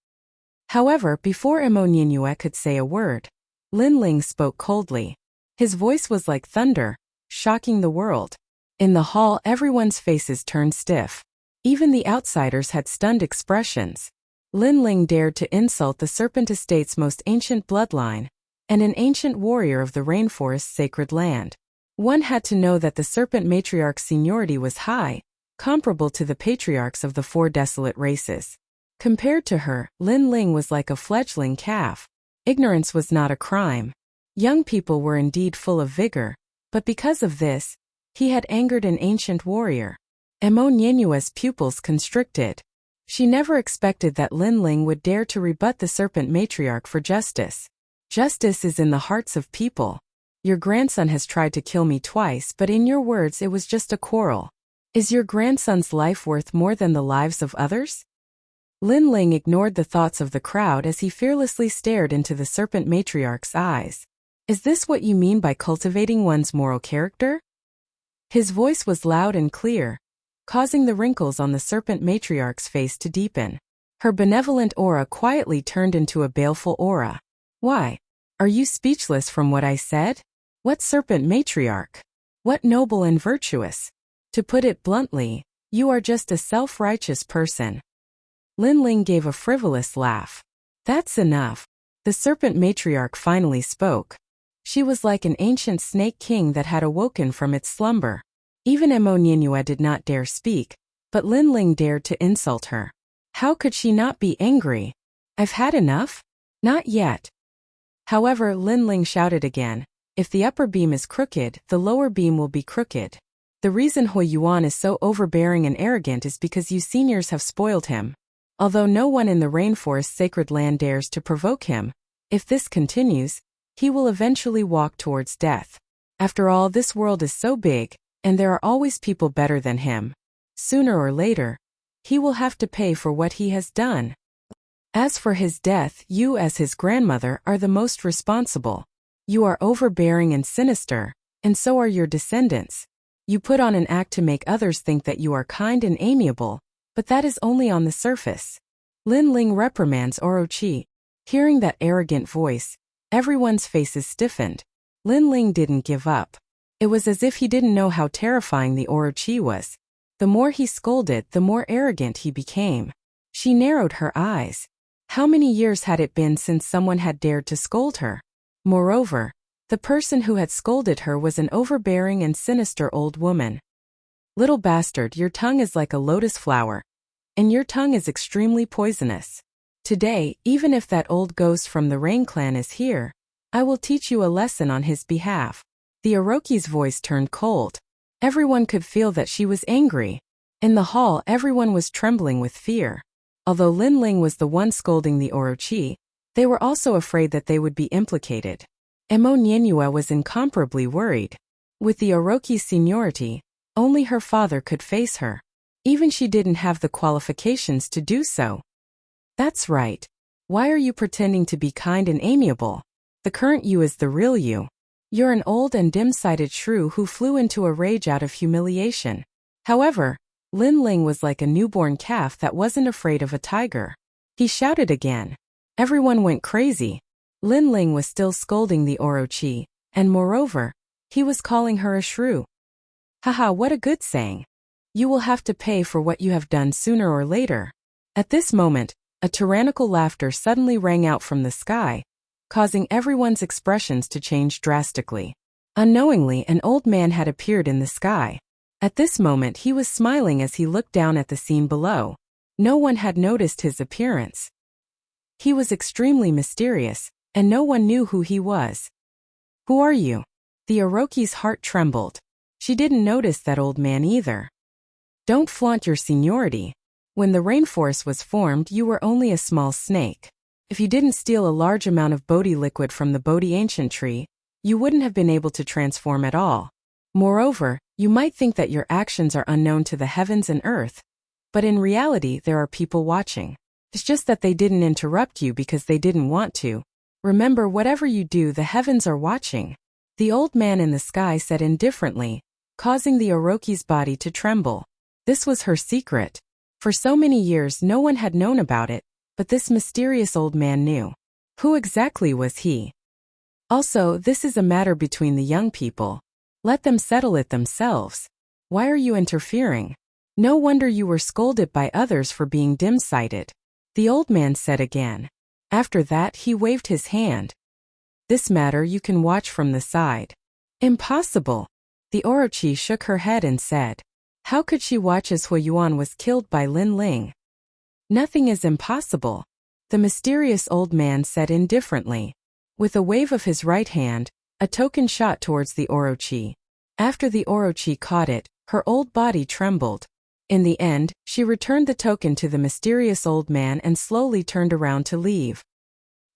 However, before Emo Nienue could say a word, Lin Ling spoke coldly. His voice was like thunder, shocking the world. In the hall, everyone's faces turned stiff. Even the outsiders had stunned expressions. Lin Ling dared to insult the Serpent Estate's most ancient bloodline, and an ancient warrior of the Rainforest's sacred land. One had to know that the Serpent Matriarch's seniority was high, comparable to the patriarchs of the four desolate races. Compared to her, Lin Ling was like a fledgling calf. Ignorance was not a crime. Young people were indeed full of vigor, but because of this, he had angered an ancient warrior. Emo Nienue's pupils constricted. She never expected that Lin Ling would dare to rebut the Serpent Matriarch for justice. Justice is in the hearts of people. Your grandson has tried to kill me twice, but in your words it was just a quarrel. Is your grandson's life worth more than the lives of others? Lin Ling ignored the thoughts of the crowd as he fearlessly stared into the serpent matriarch's eyes. Is this what you mean by cultivating one's moral character? His voice was loud and clear, causing the wrinkles on the serpent matriarch's face to deepen. Her benevolent aura quietly turned into a baleful aura. Why? Are you speechless from what I said? What serpent matriarch? What noble and virtuous? To put it bluntly, you are just a self-righteous person. Lin Ling gave a frivolous laugh. That's enough. The serpent matriarch finally spoke. She was like an ancient snake king that had awoken from its slumber. Even Emonienua did not dare speak, but Lin Ling dared to insult her. How could she not be angry? I've had enough? Not yet. However, Lin Ling shouted again, if the upper beam is crooked, the lower beam will be crooked. The reason Hui Yuan is so overbearing and arrogant is because you seniors have spoiled him. Although no one in the rainforest's sacred land dares to provoke him, if this continues, he will eventually walk towards death. After all, this world is so big, and there are always people better than him. Sooner or later, he will have to pay for what he has done. As for his death, you as his grandmother are the most responsible. You are overbearing and sinister, and so are your descendants. You put on an act to make others think that you are kind and amiable, but that is only on the surface. Lin Ling reprimands Orochi. Hearing that arrogant voice, everyone's faces stiffened. Lin Ling didn't give up. It was as if he didn't know how terrifying the Orochi was. The more he scolded, the more arrogant he became. She narrowed her eyes. How many years had it been since someone had dared to scold her? Moreover, the person who had scolded her was an overbearing and sinister old woman. Little bastard, your tongue is like a lotus flower, and your tongue is extremely poisonous. Today, even if that old ghost from the Rain Clan is here, I will teach you a lesson on his behalf. The Orochi's voice turned cold. Everyone could feel that she was angry. In the hall, everyone was trembling with fear. Although Lin Ling was the one scolding the Orochi, they were also afraid that they would be implicated. Emonienua was incomparably worried. With the Orochi's seniority, only her father could face her. Even she didn't have the qualifications to do so. That's right. Why are you pretending to be kind and amiable? The current you is the real you. You're an old and dim-sighted shrew who flew into a rage out of humiliation. However, Lin Ling was like a newborn calf that wasn't afraid of a tiger. He shouted again. Everyone went crazy. Lin Ling was still scolding the Orochi, and moreover, he was calling her a shrew. Haha, what a good saying. You will have to pay for what you have done sooner or later. At this moment, a tyrannical laughter suddenly rang out from the sky, causing everyone's expressions to change drastically. Unknowingly, an old man had appeared in the sky. At this moment, he was smiling as he looked down at the scene below. No one had noticed his appearance. He was extremely mysterious, and no one knew who he was. Who are you? The Orochi's heart trembled. She didn't notice that old man either. Don't flaunt your seniority. When the rainforest was formed, you were only a small snake. If you didn't steal a large amount of Bodhi liquid from the Bodhi ancient tree, you wouldn't have been able to transform at all. Moreover, you might think that your actions are unknown to the heavens and earth, but in reality there are people watching. It's just that they didn't interrupt you because they didn't want to. Remember, whatever you do, the heavens are watching. The old man in the sky said indifferently, causing the Orochi's body to tremble. This was her secret. For so many years no one had known about it, but this mysterious old man knew. Who exactly was he? Also, this is a matter between the young people. Let them settle it themselves. Why are you interfering? No wonder you were scolded by others for being dim-sighted. The old man said again. After that, he waved his hand. This matter you can watch from the side. Impossible. The Orochi shook her head and said. How could she watch as Hui Yuan was killed by Lin Ling? Nothing is impossible. The mysterious old man said indifferently. With a wave of his right hand, a token shot towards the Orochi. After the Orochi caught it, her old body trembled. In the end, she returned the token to the mysterious old man and slowly turned around to leave.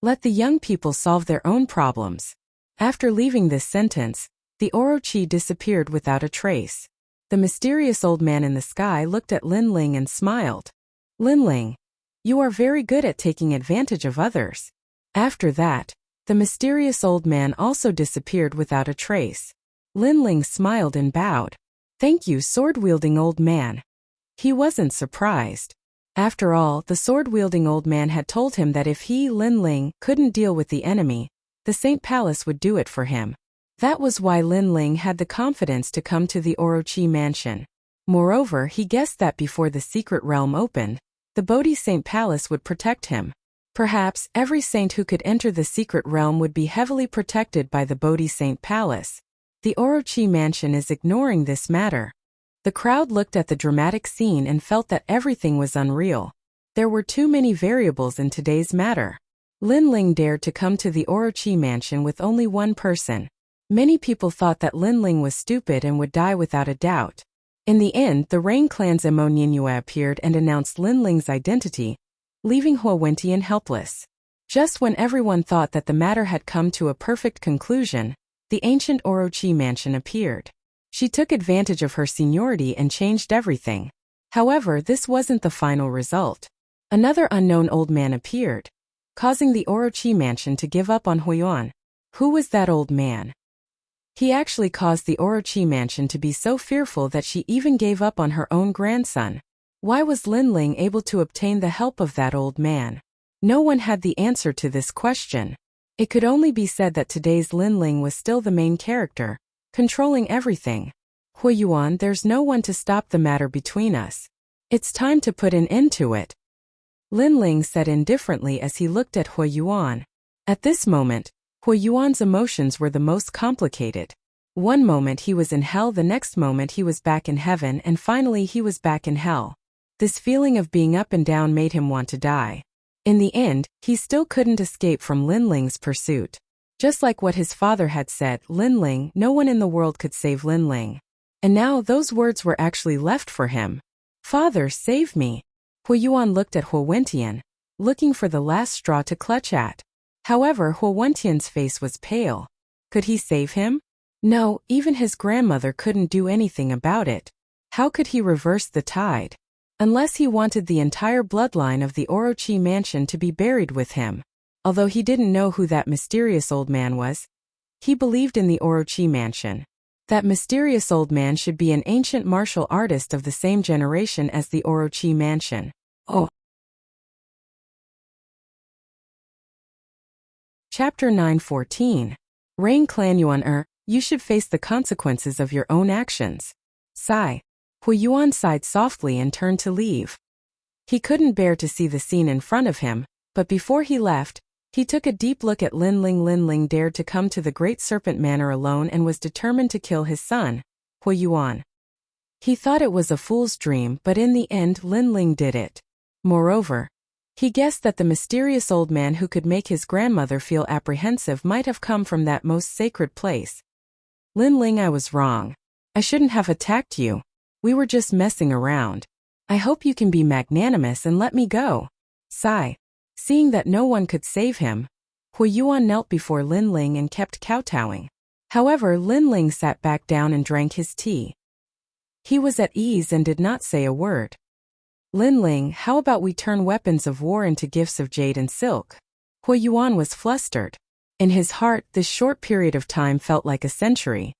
Let the young people solve their own problems. After leaving this sentence, the Orochi disappeared without a trace. The mysterious old man in the sky looked at Lin Ling and smiled. Lin Ling. You are very good at taking advantage of others. After that, the mysterious old man also disappeared without a trace. Lin Ling smiled and bowed. Thank you, sword-wielding old man. He wasn't surprised. After all, the sword-wielding old man had told him that if he, Lin Ling, couldn't deal with the enemy, the Saint Palace would do it for him. That was why Lin Ling had the confidence to come to the Orochi mansion. Moreover, he guessed that before the secret realm opened, the Bodhi Saint Palace would protect him. Perhaps every saint who could enter the secret realm would be heavily protected by the Bodhi Saint Palace. The Orochi mansion is ignoring this matter. The crowd looked at the dramatic scene and felt that everything was unreal. There were too many variables in today's matter. Lin Ling dared to come to the Orochi mansion with only one person. Many people thought that Lin Ling was stupid and would die without a doubt. In the end, the Rain Clan's Emo Ninyue appeared and announced Lin Ling's identity, leaving Huo Wentian helpless. Just when everyone thought that the matter had come to a perfect conclusion, the ancient Orochi mansion appeared. She took advantage of her seniority and changed everything. However, this wasn't the final result. Another unknown old man appeared, causing the Orochi mansion to give up on Huiyuan. Who was that old man? He actually caused the Orochi mansion to be so fearful that she even gave up on her own grandson. Why was Lin Ling able to obtain the help of that old man? No one had the answer to this question. It could only be said that today's Lin Ling was still the main character, controlling everything. Huiyuan, there's no one to stop the matter between us. It's time to put an end to it. Lin Ling said indifferently as he looked at Huiyuan. At this moment, Huiyuan's emotions were the most complicated. One moment he was in hell, the next moment he was back in heaven, and finally he was back in hell. This feeling of being up and down made him want to die. In the end, he still couldn't escape from Lin Ling's pursuit. Just like what his father had said, Lin Ling, no one in the world could save Lin Ling. And now those words were actually left for him. Father, save me. Huiyuan looked at Huo Wentian, looking for the last straw to clutch at. However, Huo Wentian's face was pale. Could he save him? No, even his grandmother couldn't do anything about it. How could he reverse the tide? Unless he wanted the entire bloodline of the Orochi mansion to be buried with him. Although he didn't know who that mysterious old man was, he believed in the Orochi mansion. That mysterious old man should be an ancient martial artist of the same generation as the Orochi mansion. Oh. Chapter 9:14. Rain Clan Yuan you should face the consequences of your own actions. Sigh. Huiyuan sighed softly and turned to leave. He couldn't bear to see the scene in front of him, but before he left, he took a deep look at Lin Ling. Lin Ling dared to come to the Great Serpent Manor alone and was determined to kill his son, Huiyuan. He thought it was a fool's dream, but in the end Lin Ling did it. Moreover, he guessed that the mysterious old man who could make his grandmother feel apprehensive might have come from that most sacred place. Lin Ling, I was wrong. I shouldn't have attacked you. We were just messing around. I hope you can be magnanimous and let me go. Sigh. Seeing that no one could save him, Huiyuan knelt before Lin Ling and kept kowtowing. However, Lin Ling sat back down and drank his tea. He was at ease and did not say a word. Lin Ling, how about we turn weapons of war into gifts of jade and silk? Huiyuan was flustered. In his heart, this short period of time felt like a century.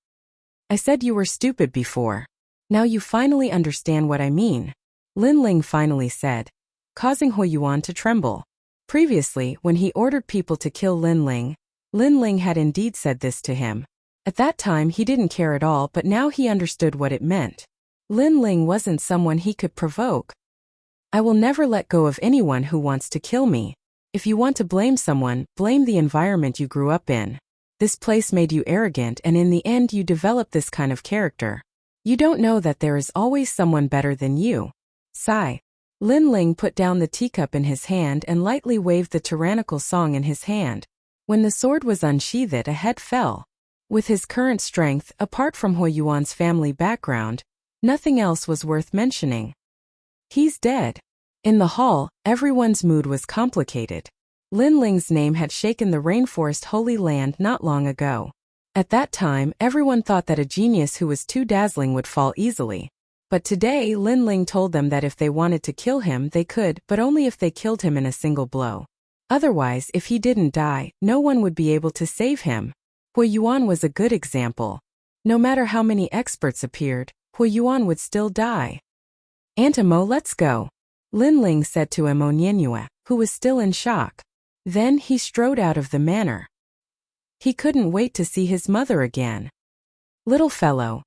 I said you were stupid before. Now you finally understand what I mean. Lin Ling finally said, causing Huiyuan to tremble. Previously, when he ordered people to kill Lin Ling had indeed said this to him. At that time he didn't care at all, but now he understood what it meant. Lin Ling wasn't someone he could provoke. I will never let go of anyone who wants to kill me. If you want to blame someone, blame the environment you grew up in. This place made you arrogant and in the end you developed this kind of character. You don't know that there is always someone better than you. Sigh. Lin Ling put down the teacup in his hand and lightly waved the tyrannical song in his hand. When the sword was unsheathed, a head fell. With his current strength, apart from Huiyuan's family background, nothing else was worth mentioning. He's dead. In the hall, everyone's mood was complicated. Lin Ling's name had shaken the rainforest holy land not long ago. At that time, everyone thought that a genius who was too dazzling would fall easily. But today Lin Ling told them that if they wanted to kill him they could, but only if they killed him in a single blow. Otherwise, if he didn't die, no one would be able to save him. Hui Yuan was a good example. No matter how many experts appeared, Hui Yuan would still die. "Aunt Emo, let's go," Lin Ling said to Emo Nianyue, who was still in shock. Then he strode out of the manor. He couldn't wait to see his mother again. "Little fellow,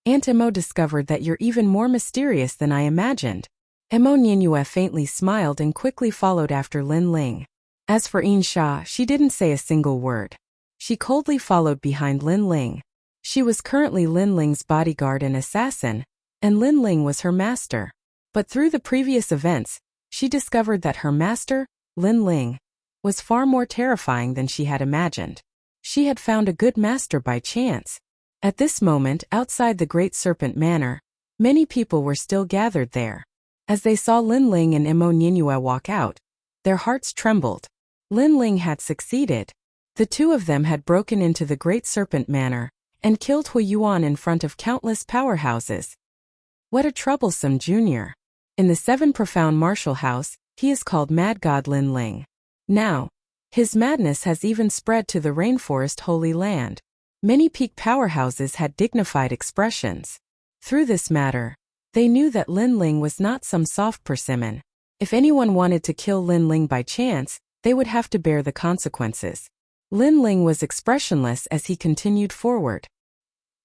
Aunt Emo discovered that you're even more mysterious than I imagined." Emo Nianyue faintly smiled and quickly followed after Lin Ling. As for Yin Sha, she didn't say a single word. She coldly followed behind Lin Ling. She was currently Lin Ling's bodyguard and assassin, and Lin Ling was her master. But through the previous events, she discovered that her master, Lin Ling, was far more terrifying than she had imagined. She had found a good master by chance. At this moment, outside the Great Serpent Manor, many people were still gathered there. As they saw Lin Ling and Emo Nianyue walk out, their hearts trembled. Lin Ling had succeeded. The two of them had broken into the Great Serpent Manor and killed Hui Yuan in front of countless powerhouses. What a troublesome junior. In the 7 Profound Martial House, he is called Mad God Lin Ling. Now, his madness has even spread to the Rainforest Holy Land. Many peak powerhouses had dignified expressions. Through this matter, they knew that Lin Ling was not some soft persimmon. If anyone wanted to kill Lin Ling by chance, they would have to bear the consequences. Lin Ling was expressionless as he continued forward.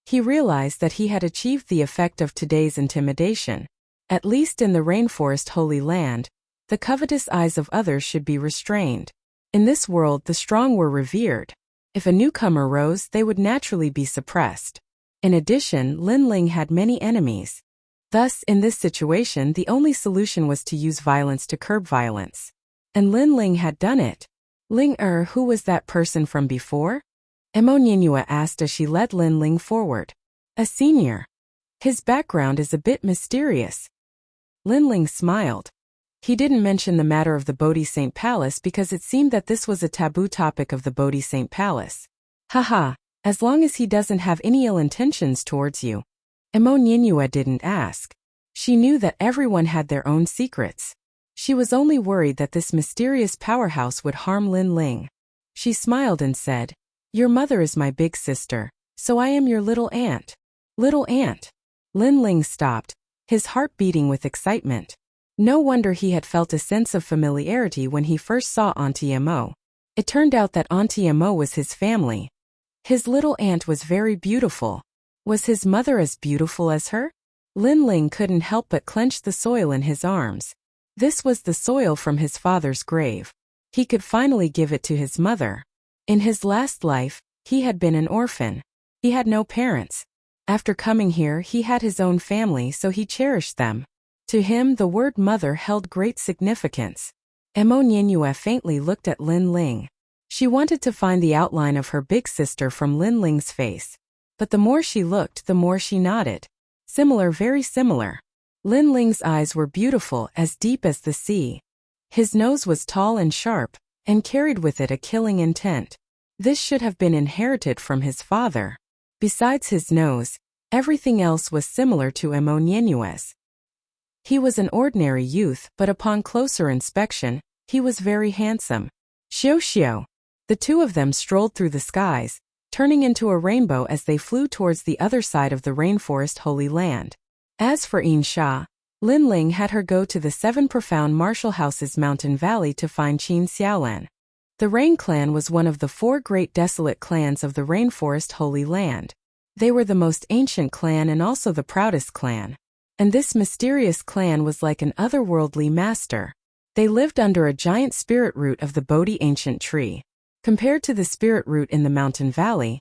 He realized that he had achieved the effect of today's intimidation. At least in the Rainforest Holy Land, the covetous eyes of others should be restrained. In this world, the strong were revered. If a newcomer rose, they would naturally be suppressed. In addition, Lin Ling had many enemies. Thus, in this situation, the only solution was to use violence to curb violence. And Lin Ling had done it. "Ling who was that person from before?" Emo Nianyue asked as she led Lin Ling forward. "A senior. His background is a bit mysterious." Lin Ling smiled. He didn't mention the matter of the Bodhi Saint Palace because it seemed that this was a taboo topic of the Bodhi Saint Palace. "Haha, as long as he doesn't have any ill intentions towards you." Emo Nianyue didn't ask. She knew that everyone had their own secrets. She was only worried that this mysterious powerhouse would harm Lin Ling. She smiled and said, "Your mother is my big sister, so I am your little aunt." "Little aunt." Lin Ling stopped, his heart beating with excitement. No wonder he had felt a sense of familiarity when he first saw Auntie Emo. It turned out that Auntie Emo was his family. His little aunt was very beautiful. Was his mother as beautiful as her? Lin Ling couldn't help but clench the soil in his arms. This was the soil from his father's grave. He could finally give it to his mother. In his last life, he had been an orphan. He had no parents. After coming here, he had his own family, so he cherished them. To him, the word mother held great significance. Emo Nianyue faintly looked at Lin Ling. She wanted to find the outline of her big sister from Lin Ling's face. But the more she looked, the more she nodded. Similar, very similar. Lin Ling's eyes were beautiful, as deep as the sea. His nose was tall and sharp, and carried with it a killing intent. This should have been inherited from his father. Besides his nose, everything else was similar to Emo Nianyue's. He was an ordinary youth, but upon closer inspection, he was very handsome. Xiao Xiao. The two of them strolled through the skies, turning into a rainbow as they flew towards the other side of the Rainforest Holy Land. As for Yin Sha, Lin Ling had her go to the 7 Profound Martial House's mountain valley to find Qin Xiaolan. The Rain Clan was one of the 4 great desolate clans of the Rainforest Holy Land. They were the most ancient clan and also the proudest clan. And this mysterious clan was like an otherworldly master. They lived under a giant spirit root of the Bodhi ancient tree. Compared to the spirit root in the mountain valley,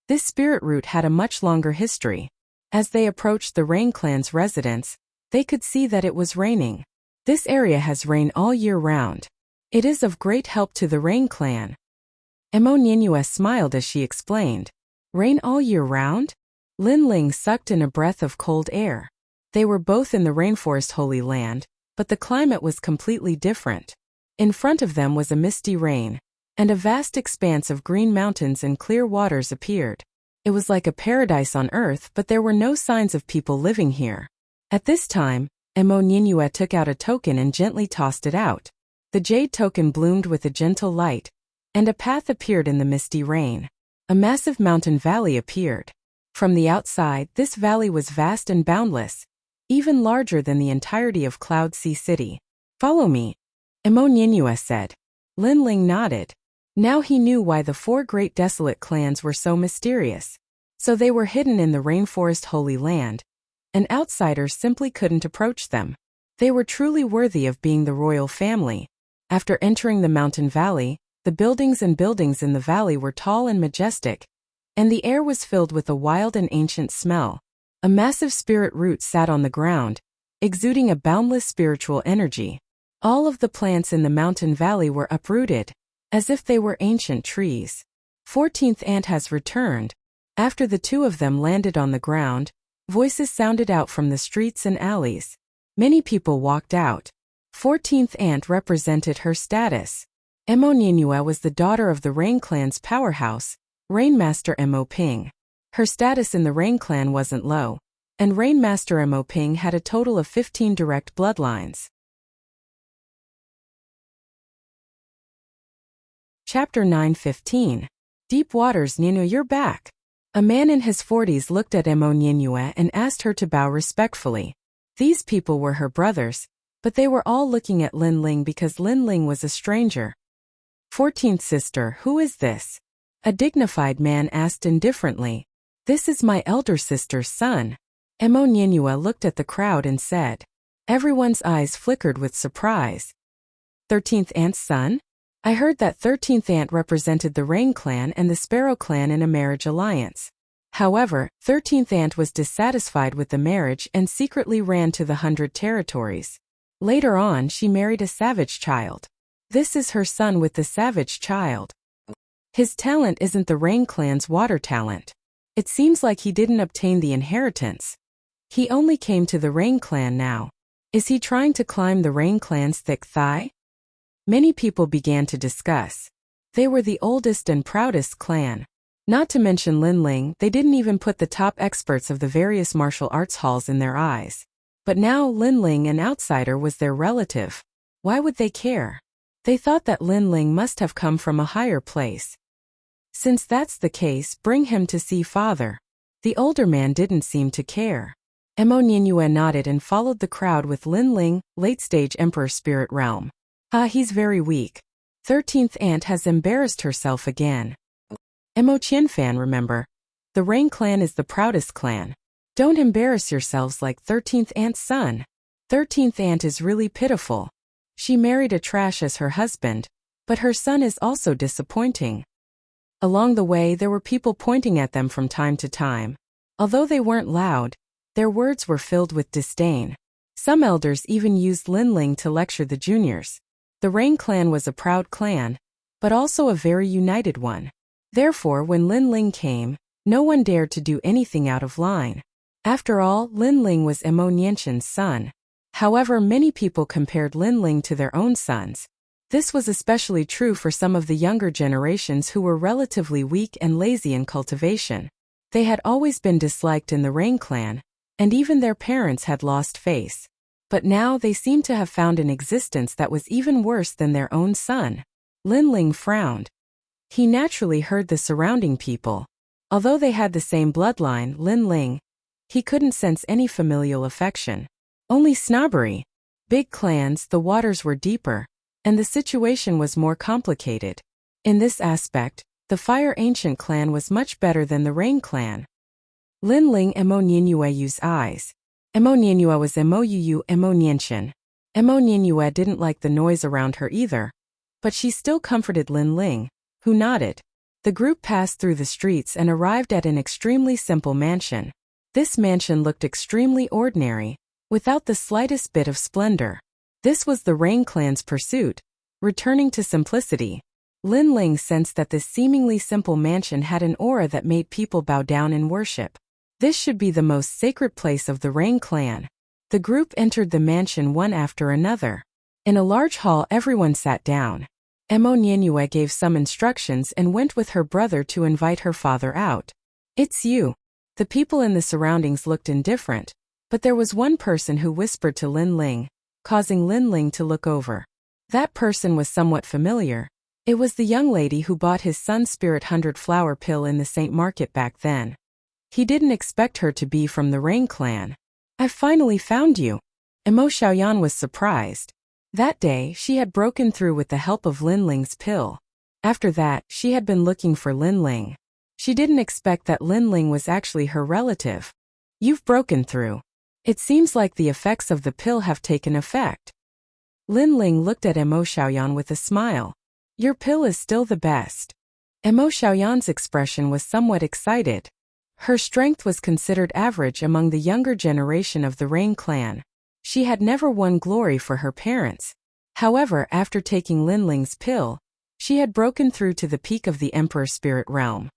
this spirit root had a much longer history. As they approached the Rain Clan's residence, they could see that it was raining. This area has rain all year round. It is of great help to the Rain Clan. Emo Nianyue smiled as she explained. Rain all year round? Lin Ling sucked in a breath of cold air. They were both in the Rainforest Holy Land, but the climate was completely different. In front of them was a misty rain, and a vast expanse of green mountains and clear waters appeared. It was like a paradise on earth, but there were no signs of people living here. At this time, Emo Nyinue took out a token and gently tossed it out. The jade token bloomed with a gentle light, and a path appeared in the misty rain. A massive mountain valley appeared. From the outside, this valley was vast and boundless, even larger than the entirety of Cloud Sea City. "Follow me," Emo Nyinue said. Lin Ling nodded. Now he knew why the 4 great desolate clans were so mysterious. So they were hidden in the rainforest Holy Land, and outsiders simply couldn't approach them. They were truly worthy of being the royal family. After entering the mountain valley, the buildings in the valley were tall and majestic, and the air was filled with a wild and ancient smell. A massive spirit root sat on the ground, exuding a boundless spiritual energy. All of the plants in the mountain valley were uprooted, as if they were ancient trees. 14th Ant has returned. After the 2 of them landed on the ground, voices sounded out from the streets and alleys. Many people walked out. 14th Ant represented her status. Emo Nyinue was the daughter of the Rain Clan's powerhouse, Rainmaster Emo Ping. Her status in the Rain Clan wasn't low, and Rainmaster Emo Ping had a total of 15 direct bloodlines. Chapter 9:15. Deep Waters. "Nyinue, you're back." A man in his 40s looked at Emo Nyinue and asked her to bow respectfully. These people were her brothers, but they were all looking at Lin Ling because Lin Ling was a stranger. 14th sister, who is this? A dignified man asked indifferently. This is my elder sister's son. Emo Nyinue looked at the crowd and said. Everyone's eyes flickered with surprise. 13th Ant's son? I heard that 13th Ant represented the Rain Clan and the Sparrow Clan in a marriage alliance. However, 13th Ant was dissatisfied with the marriage and secretly ran to the 100 territories. Later on, she married a savage child. This is her son with the savage child. His talent isn't the Rain Clan's water talent. It seems like he didn't obtain the inheritance. He only came to the Rain Clan now. Is he trying to climb the Rain Clan's thick thigh? Many people began to discuss. They were the oldest and proudest clan. Not to mention Lin Ling, they didn't even put the top experts of the various martial arts halls in their eyes. But now Lin Ling, an outsider, was their relative. Why would they care? They thought that Lin Ling must have come from a higher place. Since that's the case, bring him to see father. The older man didn't seem to care. Emo Nyinue nodded and followed the crowd with Lin Ling, late-stage Emperor Spirit Realm. He's very weak. 13th Ant has embarrassed herself again. Emo Qianfan, remember. The Rain Clan is the proudest clan. Don't embarrass yourselves like 13th Ant's son. 13th Ant is really pitiful. She married a trash as her husband, but her son is also disappointing. Along the way, there were people pointing at them from time to time. Although they weren't loud, their words were filled with disdain. Some elders even used Lin Ling to lecture the juniors. The Rain Clan was a proud clan, but also a very united one. Therefore, when Lin Ling came, no one dared to do anything out of line. After all, Lin Ling was Emo Nianqian's son. However, many people compared Lin Ling to their own sons. This was especially true for some of the younger generations who were relatively weak and lazy in cultivation. They had always been disliked in the Rain Clan, and even their parents had lost face. But now they seemed to have found an existence that was even worse than their own son. Lin Ling frowned. He naturally heard the surrounding people. Although they had the same bloodline, Lin Ling, he couldn't sense any familial affection. Only snobbery. Big clans, the waters were deeper, and the situation was more complicated. In this aspect, the Fire Ancient clan was much better than the Rain Clan. Lin Ling Emo Nyinue eyes. Emo Nyinue was Emo Nianqian. Emo Nyinue didn't like the noise around her either, but she still comforted Lin Ling, who nodded. The group passed through the streets and arrived at an extremely simple mansion. This mansion looked extremely ordinary, without the slightest bit of splendor. This was the Rain Clan's pursuit, returning to simplicity. Lin Ling sensed that this seemingly simple mansion had an aura that made people bow down in worship. This should be the most sacred place of the Rain Clan. The group entered the mansion one after another. In a large hall, everyone sat down. Emo Nyinue gave some instructions and went with her brother to invite her father out. It's you. The people in the surroundings looked indifferent, But there was one person who whispered to Lin Ling, causing Lin Ling to look over. That person was somewhat familiar. It was the young lady who bought his son's Spirit 100 flower pill in the St. Market back then. He didn't expect her to be from the Rain clan. "I finally found you." Emo Xiaoyan was surprised. That day, she had broken through with the help of Lin Ling's pill. After that, she had been looking for Lin Ling. She didn't expect that Lin Ling was actually her relative. "You've broken through. It seems like the effects of the pill have taken effect." Lin Ling looked at Emo Xiaoyan with a smile. "Your pill is still the best." Emo Xiaoyan's expression was somewhat excited. Her strength was considered average among the younger generation of the Rain clan. She had never won glory for her parents. However, after taking Lin Ling's pill, she had broken through to the peak of the Emperor Spirit realm.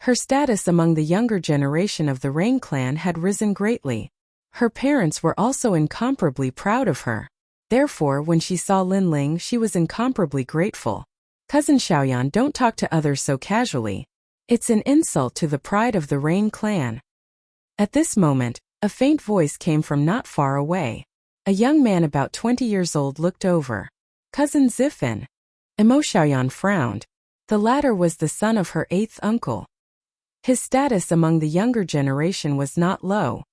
Her status among the younger generation of the Rain clan had risen greatly. Her parents were also incomparably proud of her. Therefore, when she saw Lin Ling, she was incomparably grateful. "Cousin Xiaoyan, don't talk to others so casually. It's an insult to the pride of the Rain clan." At this moment, a faint voice came from not far away. A young man about 20 years old looked over. "Cousin Ziffin." Emo Xiaoyan frowned. The latter was the son of her 8th uncle. His status among the younger generation was not low.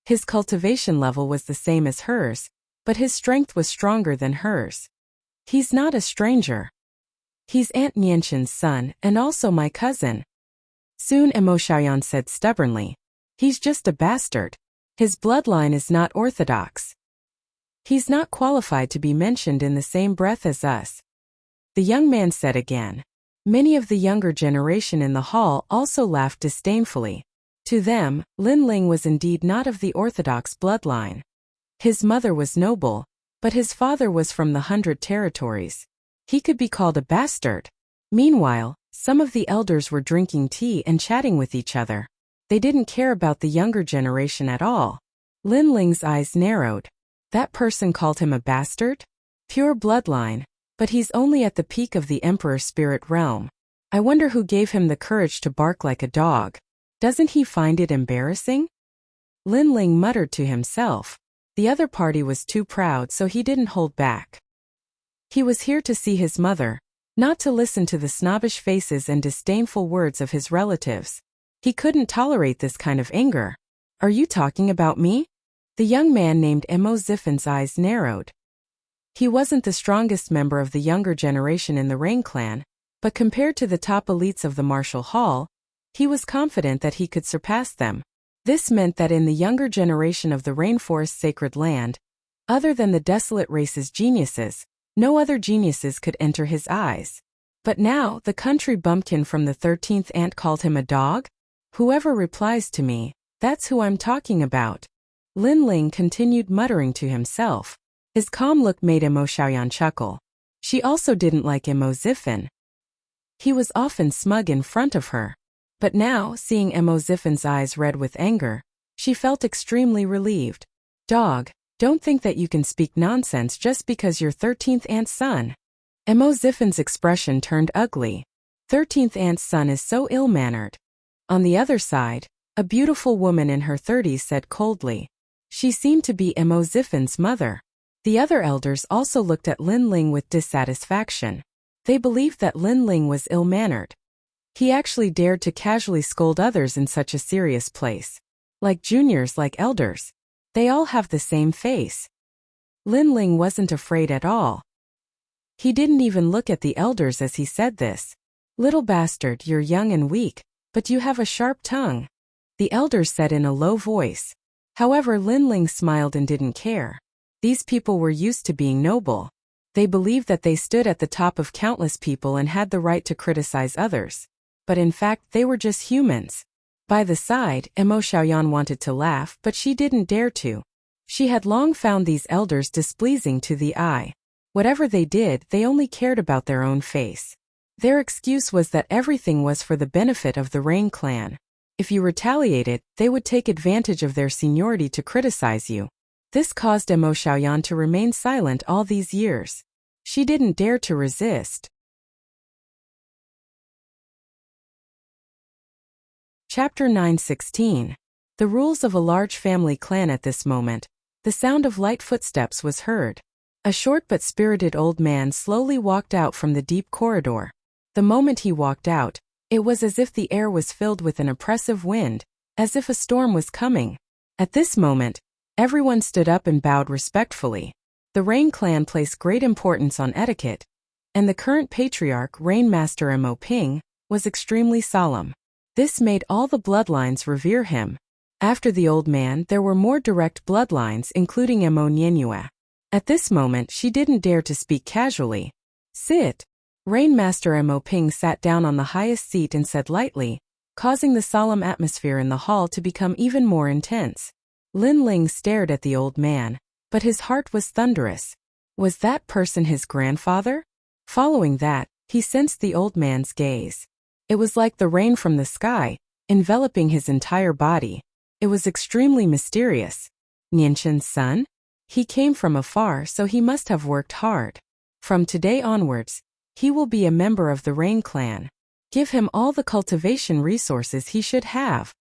His cultivation level was the same as hers, but his strength was stronger than hers. "He's not a stranger. He's Aunt Mianqin's son and also my cousin." Soon Emo Xiaoyan said stubbornly. "He's just a bastard. His bloodline is not orthodox. He's not qualified to be mentioned in the same breath as us." The young man said again. Many of the younger generation in the hall also laughed disdainfully. To them, Lin Ling was indeed not of the orthodox bloodline. His mother was noble, but his father was from the 100 territories. He could be called a bastard. Meanwhile, some of the elders were drinking tea and chatting with each other. They didn't care about the younger generation at all. Lin Ling's eyes narrowed. That person called him a bastard? Pure bloodline. But he's only at the peak of the Emperor Spirit realm. I wonder who gave him the courage to bark like a dog. Doesn't he find it embarrassing? Lin Ling muttered to himself. The other party was too proud, so he didn't hold back. He was here to see his mother, not to listen to the snobbish faces and disdainful words of his relatives. He couldn't tolerate this kind of anger. "Are you talking about me?" The young man named Emo Ziffin's eyes narrowed. He wasn't the strongest member of the younger generation in the Rain clan, but compared to the top elites of the martial hall, he was confident that he could surpass them. This meant that in the younger generation of the Rainforest Sacred Land, other than the desolate race's geniuses, no other geniuses could enter his eyes. But now, the country bumpkin from the 13th ant called him a dog? "Whoever replies to me, that's who I'm talking about." Lin Ling continued muttering to himself. His calm look made Emo Xiaoyan chuckle. She also didn't like Emo Ziffin. He was often smug in front of her. But now, seeing Emo Ziffin's eyes red with anger, she felt extremely relieved. "Dog, don't think that you can speak nonsense just because you're 13th aunt's son." Emo Ziffin's expression turned ugly. 13th aunt's son is so ill-mannered. On the other side, a beautiful woman in her 30s said coldly. She seemed to be Emo Ziffin's mother. The other elders also looked at Lin Ling with dissatisfaction. They believed that Lin Ling was ill-mannered. He actually dared to casually scold others in such a serious place. Like juniors, like elders. They all have the same face. Lin Ling wasn't afraid at all. He didn't even look at the elders as he said this. "Little bastard, you're young and weak, but you have a sharp tongue," the elders said in a low voice. However, Lin Ling smiled and didn't care. These people were used to being noble. They believed that they stood at the top of countless people and had the right to criticize others. But in fact, they were just humans. By the side, Emo Xiaoyan wanted to laugh, but she didn't dare to. She had long found these elders displeasing to the eye. Whatever they did, they only cared about their own face. Their excuse was that everything was for the benefit of the Rain clan. If you retaliated, they would take advantage of their seniority to criticize you. This caused Emo Xiaoyan to remain silent all these years. She didn't dare to resist. Chapter 9:16. The rules of a large family clan at this moment. The sound of light footsteps was heard. A short but spirited old man slowly walked out from the deep corridor. The moment he walked out, it was as if the air was filled with an oppressive wind, as if a storm was coming. At this moment, everyone stood up and bowed respectfully. The Rain clan placed great importance on etiquette, and the current patriarch, Rainmaster Mo Ping, was extremely solemn. This made all the bloodlines revere him. After the old man, there were more direct bloodlines, including Mo Nianue. At this moment, she didn't dare to speak casually. Sit. Rainmaster Mo Ping sat down on the highest seat and said lightly, causing the solemn atmosphere in the hall to become even more intense. Lin Ling stared at the old man, but his heart was thunderous. Was that person his grandfather? Following that, he sensed the old man's gaze. It was like the rain from the sky, enveloping his entire body. It was extremely mysterious. Nianshan's son? He came from afar, so he must have worked hard. From today onwards, he will be a member of the Rain clan. Give him all the cultivation resources he should have.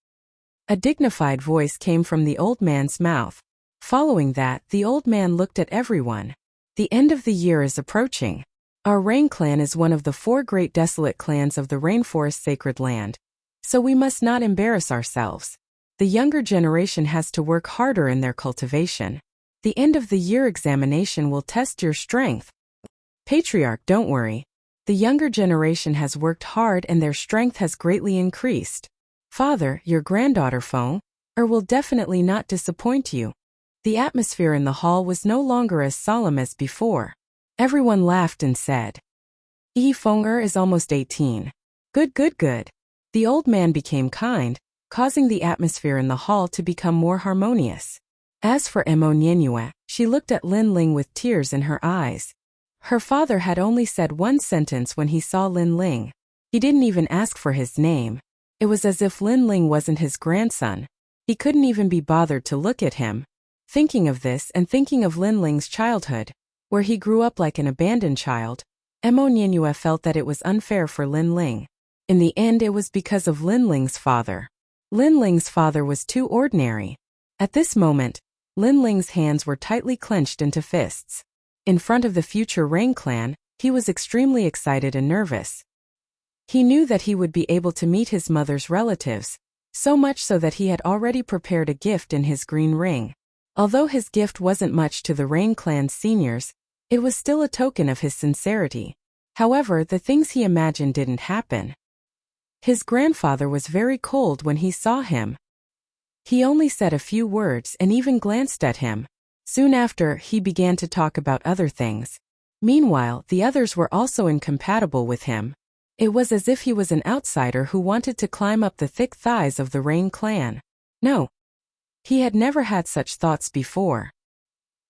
A dignified voice came from the old man's mouth. Following that, the old man looked at everyone. The end of the year is approaching. Our Rain clan is one of the 4 great desolate clans of the Rainforest Sacred Land, so we must not embarrass ourselves. The younger generation has to work harder in their cultivation. The end of the year examination will test your strength. Patriarch, don't worry. The younger generation has worked hard and their strength has greatly increased. Father, your granddaughter Feng will definitely not disappoint you. The atmosphere in the hall was no longer as solemn as before. Everyone laughed and said, Feng is almost 18. Good, good, good. The old man became kind, causing the atmosphere in the hall to become more harmonious. As for Mo Nianue, she looked at Lin Ling with tears in her eyes. Her father had only said one sentence when he saw Lin Ling. He didn't even ask for his name. It was as if Lin Ling wasn't his grandson. He couldn't even be bothered to look at him. Thinking of this and thinking of Lin Ling's childhood, where he grew up like an abandoned child, Mo Nianue felt that it was unfair for Lin Ling. In the end, it was because of Lin Ling's father. Lin Ling's father was too ordinary. At this moment, Lin Ling's hands were tightly clenched into fists. In front of the future Rain clan, he was extremely excited and nervous. He knew that he would be able to meet his mother's relatives, so much so that he had already prepared a gift in his green ring. Although his gift wasn't much to the Rain clan's seniors, it was still a token of his sincerity. However, the things he imagined didn't happen. His grandfather was very cold when he saw him. He only said a few words and even glanced at him. Soon after, he began to talk about other things. Meanwhile, the others were also incompatible with him. It was as if he was an outsider who wanted to climb up the thick thighs of the Rain clan. No. He had never had such thoughts before.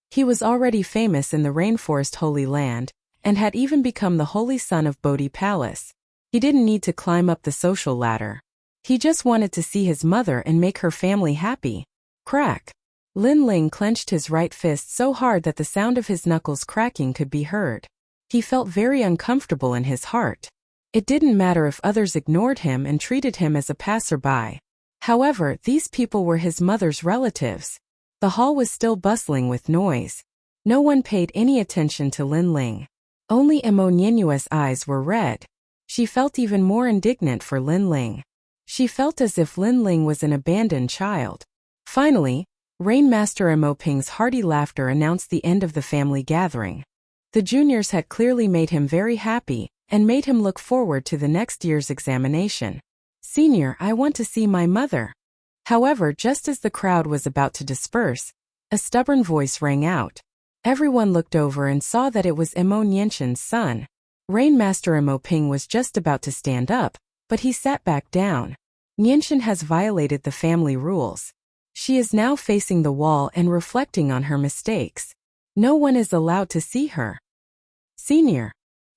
He was already famous in the Rainforest Holy Land, and had even become the Holy Son of Bodhi Palace. He didn't need to climb up the social ladder. He just wanted to see his mother and make her family happy. Crack. Lin Ling clenched his right fist so hard that the sound of his knuckles cracking could be heard. He felt very uncomfortable in his heart. It didn't matter if others ignored him and treated him as a passerby. However, these people were his mother's relatives. The hall was still bustling with noise. No one paid any attention to Lin Ling. Only Mo Nianue's eyes were red. She felt even more indignant for Lin Ling. She felt as if Lin Ling was an abandoned child. Finally, Rainmaster Mo Ping's hearty laughter announced the end of the family gathering. The juniors had clearly made him very happy, and made him look forward to the next year's examination. Senior, I want to see my mother. However, just as the crowd was about to disperse, a stubborn voice rang out. Everyone looked over and saw that it was Mo Nianshan's son. Rainmaster Mo Ping was just about to stand up, but he sat back down. Nianshan has violated the family rules. She is now facing the wall and reflecting on her mistakes. No one is allowed to see her. Senior.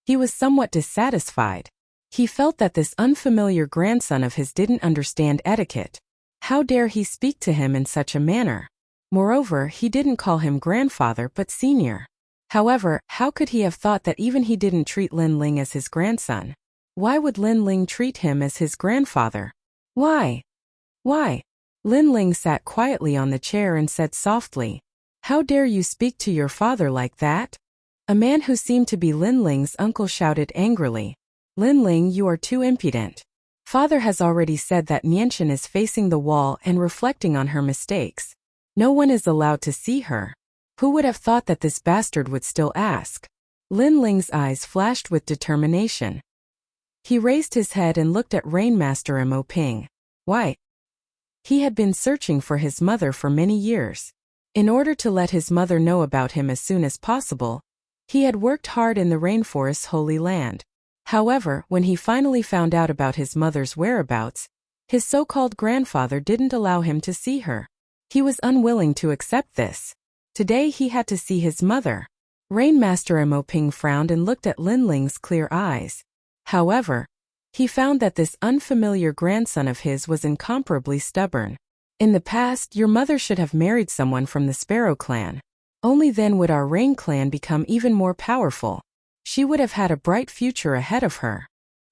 He was somewhat dissatisfied. He felt that this unfamiliar grandson of his didn't understand etiquette. How dare he speak to him in such a manner? Moreover, he didn't call him grandfather but senior. However, how could he have thought that even he didn't treat Lin Ling as his grandson? Why would Lin Ling treat him as his grandfather? Why? Why? Lin Ling sat quietly on the chair and said softly, "How dare you speak to your father like that?" A man who seemed to be Lin Ling's uncle shouted angrily, "Lin Ling, you are too impudent. Father has already said that Nianchen is facing the wall and reflecting on her mistakes. No one is allowed to see her. Who would have thought that this bastard would still ask?" Lin Ling's eyes flashed with determination. He raised his head and looked at Rainmaster Mo Ping. Why? He had been searching for his mother for many years. In order to let his mother know about him as soon as possible, he had worked hard in the rainforest's holy land. However, when he finally found out about his mother's whereabouts, his so-called grandfather didn't allow him to see her. He was unwilling to accept this. Today he had to see his mother. Rainmaster Mo Ping frowned and looked at Lin Ling's clear eyes. However, he found that this unfamiliar grandson of his was incomparably stubborn. In the past, your mother should have married someone from the Sparrow clan. Only then would our Rain clan become even more powerful. She would have had a bright future ahead of her.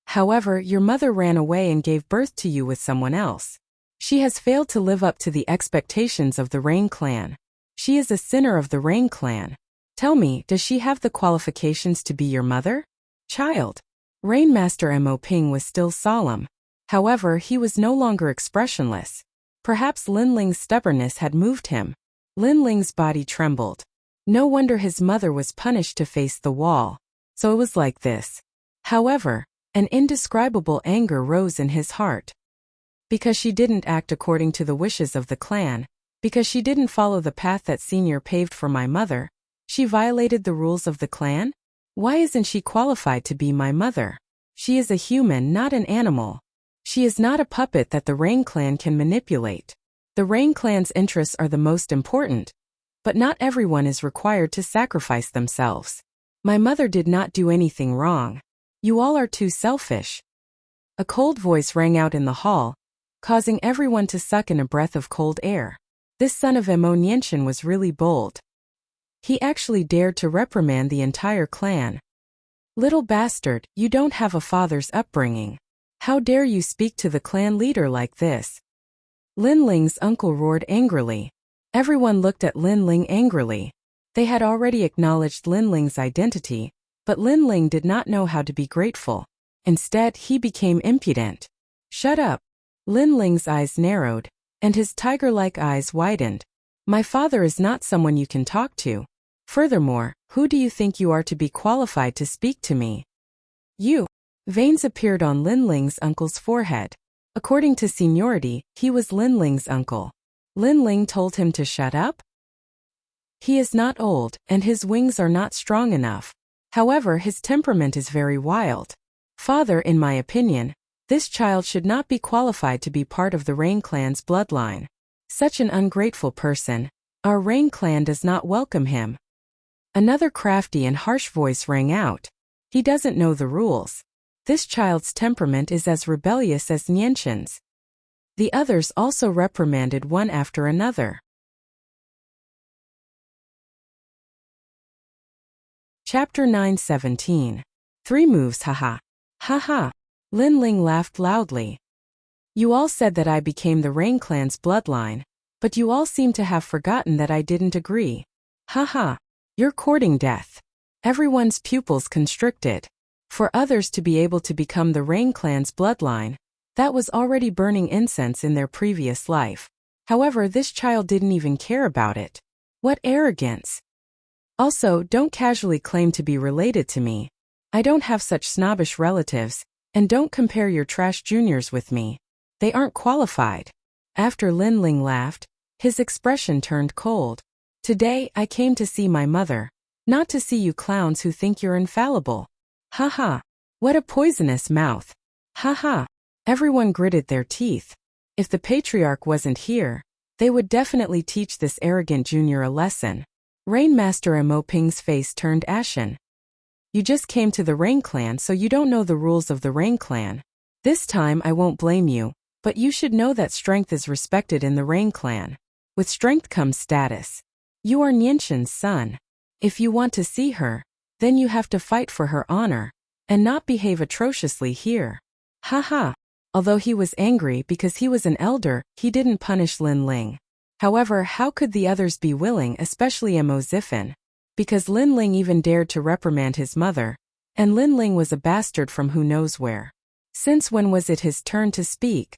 However, your mother ran away and gave birth to you with someone else. She has failed to live up to the expectations of the Rain clan. She is a sinner of the Rain clan. Tell me, does she have the qualifications to be your mother? Child. Rainmaster Mo Ping was still solemn. However, he was no longer expressionless. Perhaps Lin Ling's stubbornness had moved him. Lin Ling's body trembled. No wonder his mother was punished to face the wall. So it was like this. However, an indescribable anger rose in his heart. Because she didn't act according to the wishes of the clan, because she didn't follow the path that Senior paved for my mother, she violated the rules of the clan? Why isn't she qualified to be my mother? She is a human, not an animal. She is not a puppet that the Rain clan can manipulate. The Rain clan's interests are the most important. But not everyone is required to sacrifice themselves. My mother did not do anything wrong. You all are too selfish. A cold voice rang out in the hall, causing everyone to suck in a breath of cold air. This son of Mo Nianchen was really bold. He actually dared to reprimand the entire clan. Little bastard, you don't have a father's upbringing. How dare you speak to the clan leader like this? Lin Ling's uncle roared angrily. Everyone looked at Lin Ling angrily. They had already acknowledged Lin Ling's identity, but Lin Ling did not know how to be grateful. Instead, he became impudent. Shut up. Lin Ling's eyes narrowed, and his tiger-like eyes widened. My father is not someone you can talk to. Furthermore, who do you think you are to be qualified to speak to me? You. Veins appeared on Lin Ling's uncle's forehead. According to seniority, he was Lin Ling's uncle. Lin Ling told him to shut up? He is not old, and his wings are not strong enough. However, his temperament is very wild. Father, in my opinion, this child should not be qualified to be part of the Rain clan's bloodline. Such an ungrateful person. Our Rain clan does not welcome him. Another crafty and harsh voice rang out. He doesn't know the rules. This child's temperament is as rebellious as Nianchen's. The others also reprimanded one after another. Chapter 9:17. 3 moves, haha. Haha. Lin Ling laughed loudly. You all said that I became the Rain clan's bloodline, but you all seem to have forgotten that I didn't agree. Haha. You're courting death. Everyone's pupils constricted. For others to be able to become the Rain clan's bloodline, that was already burning incense in their previous life. However, this child didn't even care about it. What arrogance! Also, don't casually claim to be related to me. I don't have such snobbish relatives, and don't compare your trash juniors with me. They aren't qualified. After Lin Ling laughed, his expression turned cold. Today, I came to see my mother, not to see you clowns who think you're infallible. Haha. What a poisonous mouth. Haha. Everyone gritted their teeth. If the patriarch wasn't here, they would definitely teach this arrogant junior a lesson. Rainmaster Mo Ping's face turned ashen. You just came to the Rain clan, so you don't know the rules of the Rain clan. This time I won't blame you, but you should know that strength is respected in the Rain clan. With strength comes status. You are Nianchen's son. If you want to see her, then you have to fight for her honor, and not behave atrociously here. Haha. Although he was angry because he was an elder, he didn't punish Lin Ling. However, how could the others be willing, especially Emo Ziffin? Because Lin Ling even dared to reprimand his mother, and Lin Ling was a bastard from who knows where. Since when was it his turn to speak?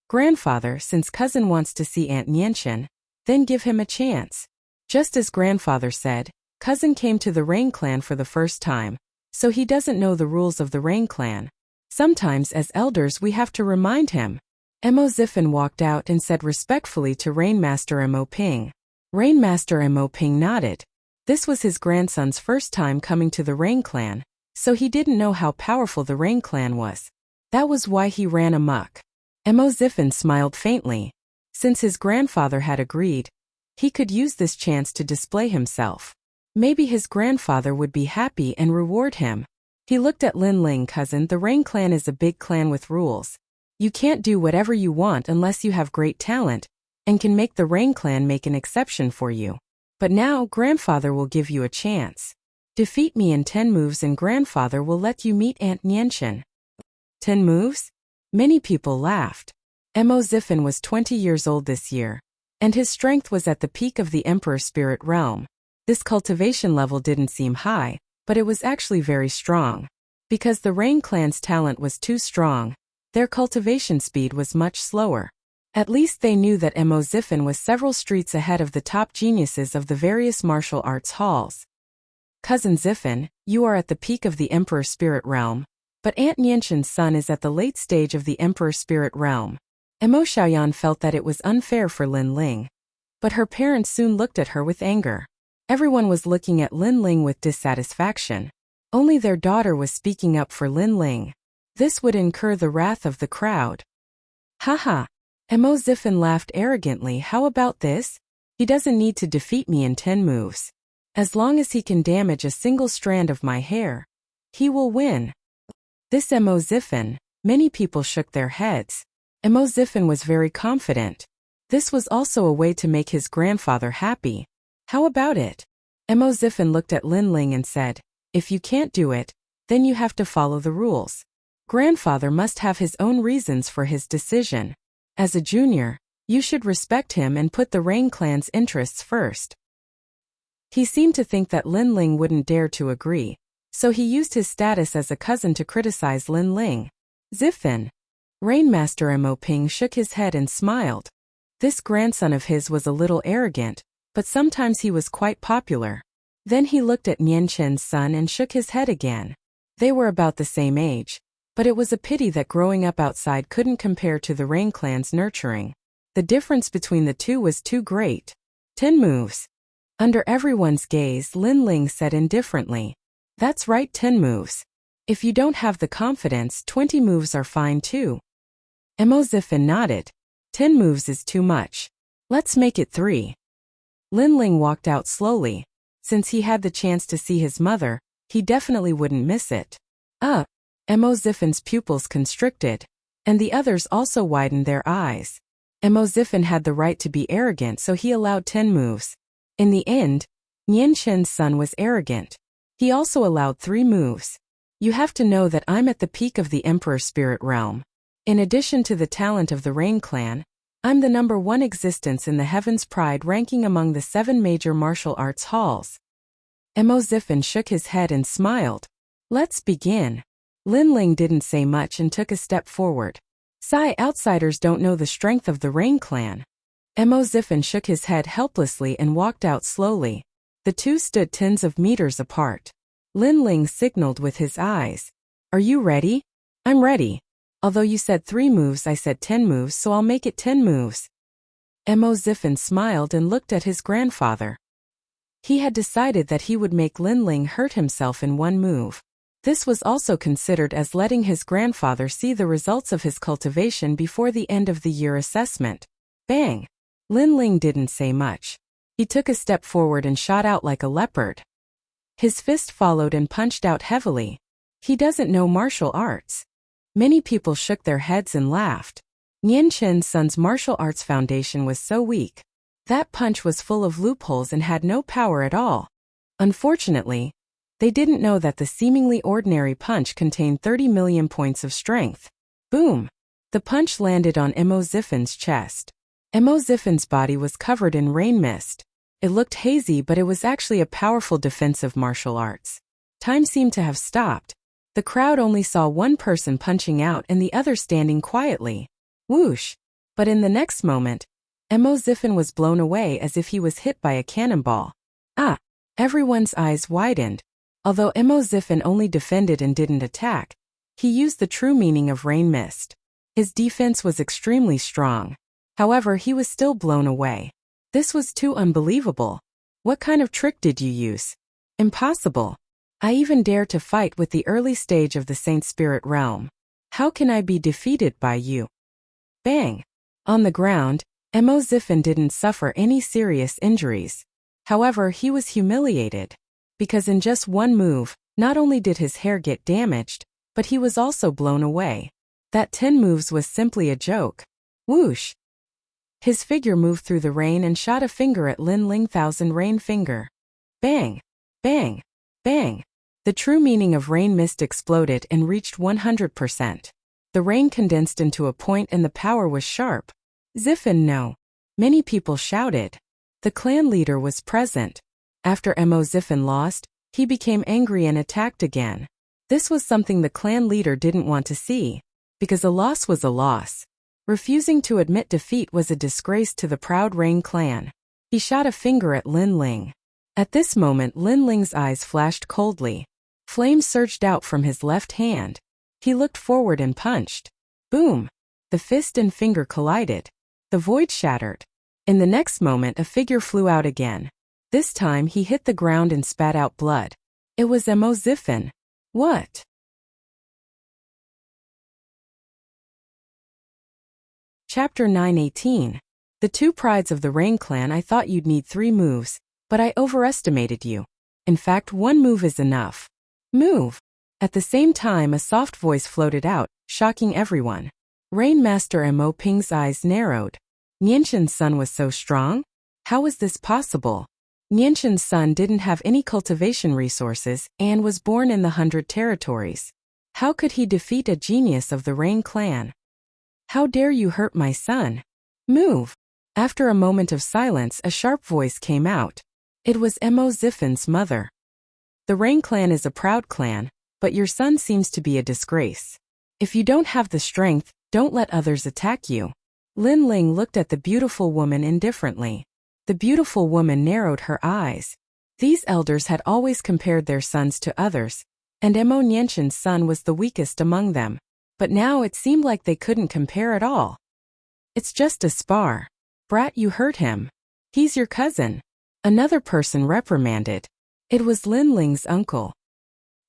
Grandfather, since cousin wants to see Aunt Nianchen, then give him a chance. Just as grandfather said, cousin came to the Rain Clan for the first time, so he doesn't know the rules of the Rain Clan. Sometimes as elders we have to remind him. Emo Ziffin walked out and said respectfully to Rainmaster Emo Ping. Rainmaster Emo Ping nodded. This was his grandson's first time coming to the Rain Clan, so he didn't know how powerful the Rain Clan was. That was why he ran amok. Emo Ziffin smiled faintly. Since his grandfather had agreed, he could use this chance to display himself. Maybe his grandfather would be happy and reward him. He looked at Lin Ling. Cousin, the Rain Clan is a big clan with rules. You can't do whatever you want unless you have great talent, and can make the Rain Clan make an exception for you. But now, grandfather will give you a chance. Defeat me in 10 moves and grandfather will let you meet Aunt Nianchen. 10 moves? Many people laughed. Emo Ziffin was 20 years old this year, and his strength was at the peak of the Emperor Spirit realm. This cultivation level didn't seem high, but it was actually very strong. Because the Rain Clan's talent was too strong, their cultivation speed was much slower. At least they knew that Emo Ziffin was several streets ahead of the top geniuses of the various martial arts halls. Cousin Ziffin, you are at the peak of the Emperor Spirit realm, but Aunt Nianchen's son is at the late stage of the Emperor Spirit realm. Emo Xiaoyan felt that it was unfair for Lin Ling. But her parents soon looked at her with anger. Everyone was looking at Lin Ling with dissatisfaction. Only their daughter was speaking up for Lin Ling. This would incur the wrath of the crowd. Haha. Emo Ziffin laughed arrogantly. How about this? He doesn't need to defeat me in 10 moves. As long as he can damage a single strand of my hair, he will win. This Emo Ziffin, many people shook their heads. Emo Ziffin was very confident. This was also a way to make his grandfather happy. How about it? Emo Ziffin looked at Lin Ling and said, if you can't do it, then you have to follow the rules. Grandfather must have his own reasons for his decision. As a junior, you should respect him and put the Rain Clan's interests first. He seemed to think that Lin Ling wouldn't dare to agree, so he used his status as a cousin to criticize Lin Ling. Ziffin. Rainmaster Emo Ping shook his head and smiled. This grandson of his was a little arrogant, but sometimes he was quite popular. Then he looked at Nianchen's son and shook his head again. They were about the same age, but it was a pity that growing up outside couldn't compare to the Rain Clan's nurturing. The difference between the two was too great. 10 moves. Under everyone's gaze, Lin Ling said indifferently. That's right, 10 moves. If you don't have the confidence, 20 moves are fine too. Emo Ziffin nodded. 10 moves is too much. Let's make it 3. Lin Ling walked out slowly. Since he had the chance to see his mother, he definitely wouldn't miss it. Emo Ziffin's pupils constricted, and the others also widened their eyes. Emo Ziffin had the right to be arrogant, so he allowed 10 moves. In the end, Nianchen's son was arrogant. He also allowed 3 moves. You have to know that I'm at the peak of the Emperor Spirit realm. In addition to the talent of the Rain Clan, I'm the number 1 existence in the Heaven's Pride ranking among the 7 major martial arts halls. Emo Ziffin shook his head and smiled. Let's begin. Lin Ling didn't say much and took a step forward. Outsiders don't know the strength of the Rain Clan. Emo Ziffin shook his head helplessly and walked out slowly. The two stood tens of meters apart. Lin Ling signaled with his eyes. Are you ready? I'm ready. Although you said 3 moves, I said 10 moves, so I'll make it 10 moves. Emo Ziffin smiled and looked at his grandfather. He had decided that he would make Lin Ling hurt himself in 1 move. This was also considered as letting his grandfather see the results of his cultivation before the end of the year assessment. Bang! Lin Ling didn't say much. He took a step forward and shot out like a leopard. His fist followed and punched out heavily. He doesn't know martial arts. Many people shook their heads and laughed. Nianchen's son's martial arts foundation was so weak. That punch was full of loopholes and had no power at all. Unfortunately, they didn't know that the seemingly ordinary punch contained 30 million points of strength. Boom! The punch landed on Ziffin's chest. Ziffin's body was covered in rain mist. It looked hazy, but it was actually a powerful defense of martial arts. Time seemed to have stopped. The crowd only saw one person punching out and the other standing quietly. Whoosh! But in the next moment, Ziffin was blown away as if he was hit by a cannonball. Ah! Everyone's eyes widened. Although Ziffin only defended and didn't attack, he used the true meaning of rain mist. His defense was extremely strong. However, he was still blown away. This was too unbelievable. What kind of trick did you use? Impossible. I even dare to fight with the early stage of the Saint Spirit realm. How can I be defeated by you? Bang! On the ground, Ziffin didn't suffer any serious injuries. However, he was humiliated. Because in just one move, not only did his hair get damaged, but he was also blown away. That 10 moves was simply a joke. Whoosh! His figure moved through the rain and shot a finger at Lin Ling Thousand Rain Finger. Bang! Bang! Bang! The true meaning of rain mist exploded and reached 100%. The rain condensed into a point and the power was sharp. Ziffin no! Many people shouted. The clan leader was present. After Ziffin lost, he became angry and attacked again. This was something the clan leader didn't want to see. Because a loss was a loss. Refusing to admit defeat was a disgrace to the proud Rain clan. He shot a finger at Lin Ling. At this moment, Lin Ling's eyes flashed coldly. Flames surged out from his left hand. He looked forward and punched. Boom! The fist and finger collided. The void shattered. In the next moment, a figure flew out again. This time, he hit the ground and spat out blood. It was Ziffin. What? Chapter 9:18. The two prides of the Rain clan. I thought you'd need 3 moves, but I overestimated you. In fact, 1 move is enough. Move! At the same time, a soft voice floated out, shocking everyone. Rain Master Mo Ping's eyes narrowed. Nianshan's son was so strong? How was this possible? Nianshan's son didn't have any cultivation resources and was born in the 100 territories. How could he defeat a genius of the Rain clan? How dare you hurt my son? Move! After a moment of silence, a sharp voice came out. It was Ziffin's mother. The Rain clan is a proud clan, but your son seems to be a disgrace. If you don't have the strength, don't let others attack you. Lin Ling looked at the beautiful woman indifferently. The beautiful woman narrowed her eyes. These elders had always compared their sons to others, and Nianshan's son was the weakest among them. But now it seemed like they couldn't compare at all. It's just a spar. Brat, you hurt him. He's your cousin. Another person reprimanded. It was Lin Ling's uncle.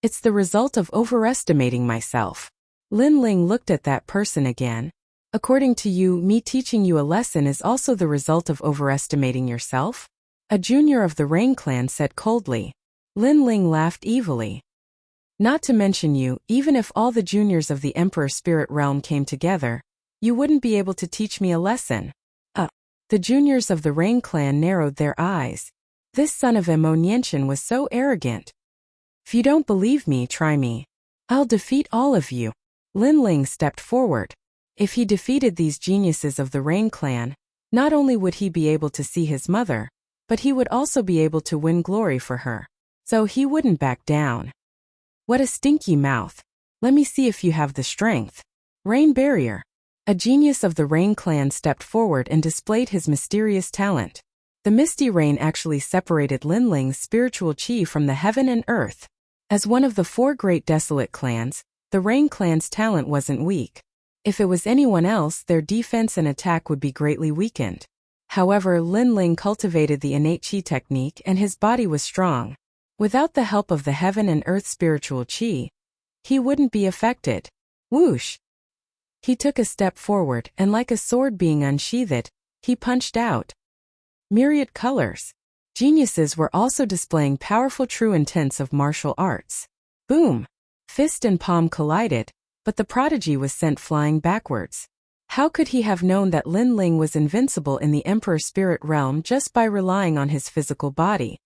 It's the result of overestimating myself. Lin Ling looked at that person again. According to you, me teaching you a lesson is also the result of overestimating yourself? A junior of the Rain clan said coldly. Lin Ling laughed evilly. Not to mention you, even if all the juniors of the Emperor Spirit Realm came together, you wouldn't be able to teach me a lesson. The juniors of the Rain clan narrowed their eyes. This son of Nianshan was so arrogant. If you don't believe me, try me. I'll defeat all of you. Lin Ling stepped forward. If he defeated these geniuses of the Rain clan, not only would he be able to see his mother, but he would also be able to win glory for her. So he wouldn't back down. What a stinky mouth. Let me see if you have the strength. Rain Barrier. A genius of the Rain clan stepped forward and displayed his mysterious talent. The misty rain actually separated Lin Ling's spiritual chi from the heaven and earth. As one of the 4 great desolate clans, the Rain clan's talent wasn't weak. If it was anyone else, their defense and attack would be greatly weakened. However, Lin Ling cultivated the innate chi technique and his body was strong. Without the help of the heaven and earth spiritual chi, he wouldn't be affected. Whoosh! He took a step forward and like a sword being unsheathed, he punched out. Myriad colors. Geniuses were also displaying powerful true intents of martial arts. Boom! Fist and palm collided, but the prodigy was sent flying backwards. How could he have known that Lin Ling was invincible in the Emperor Spirit Realm just by relying on his physical body?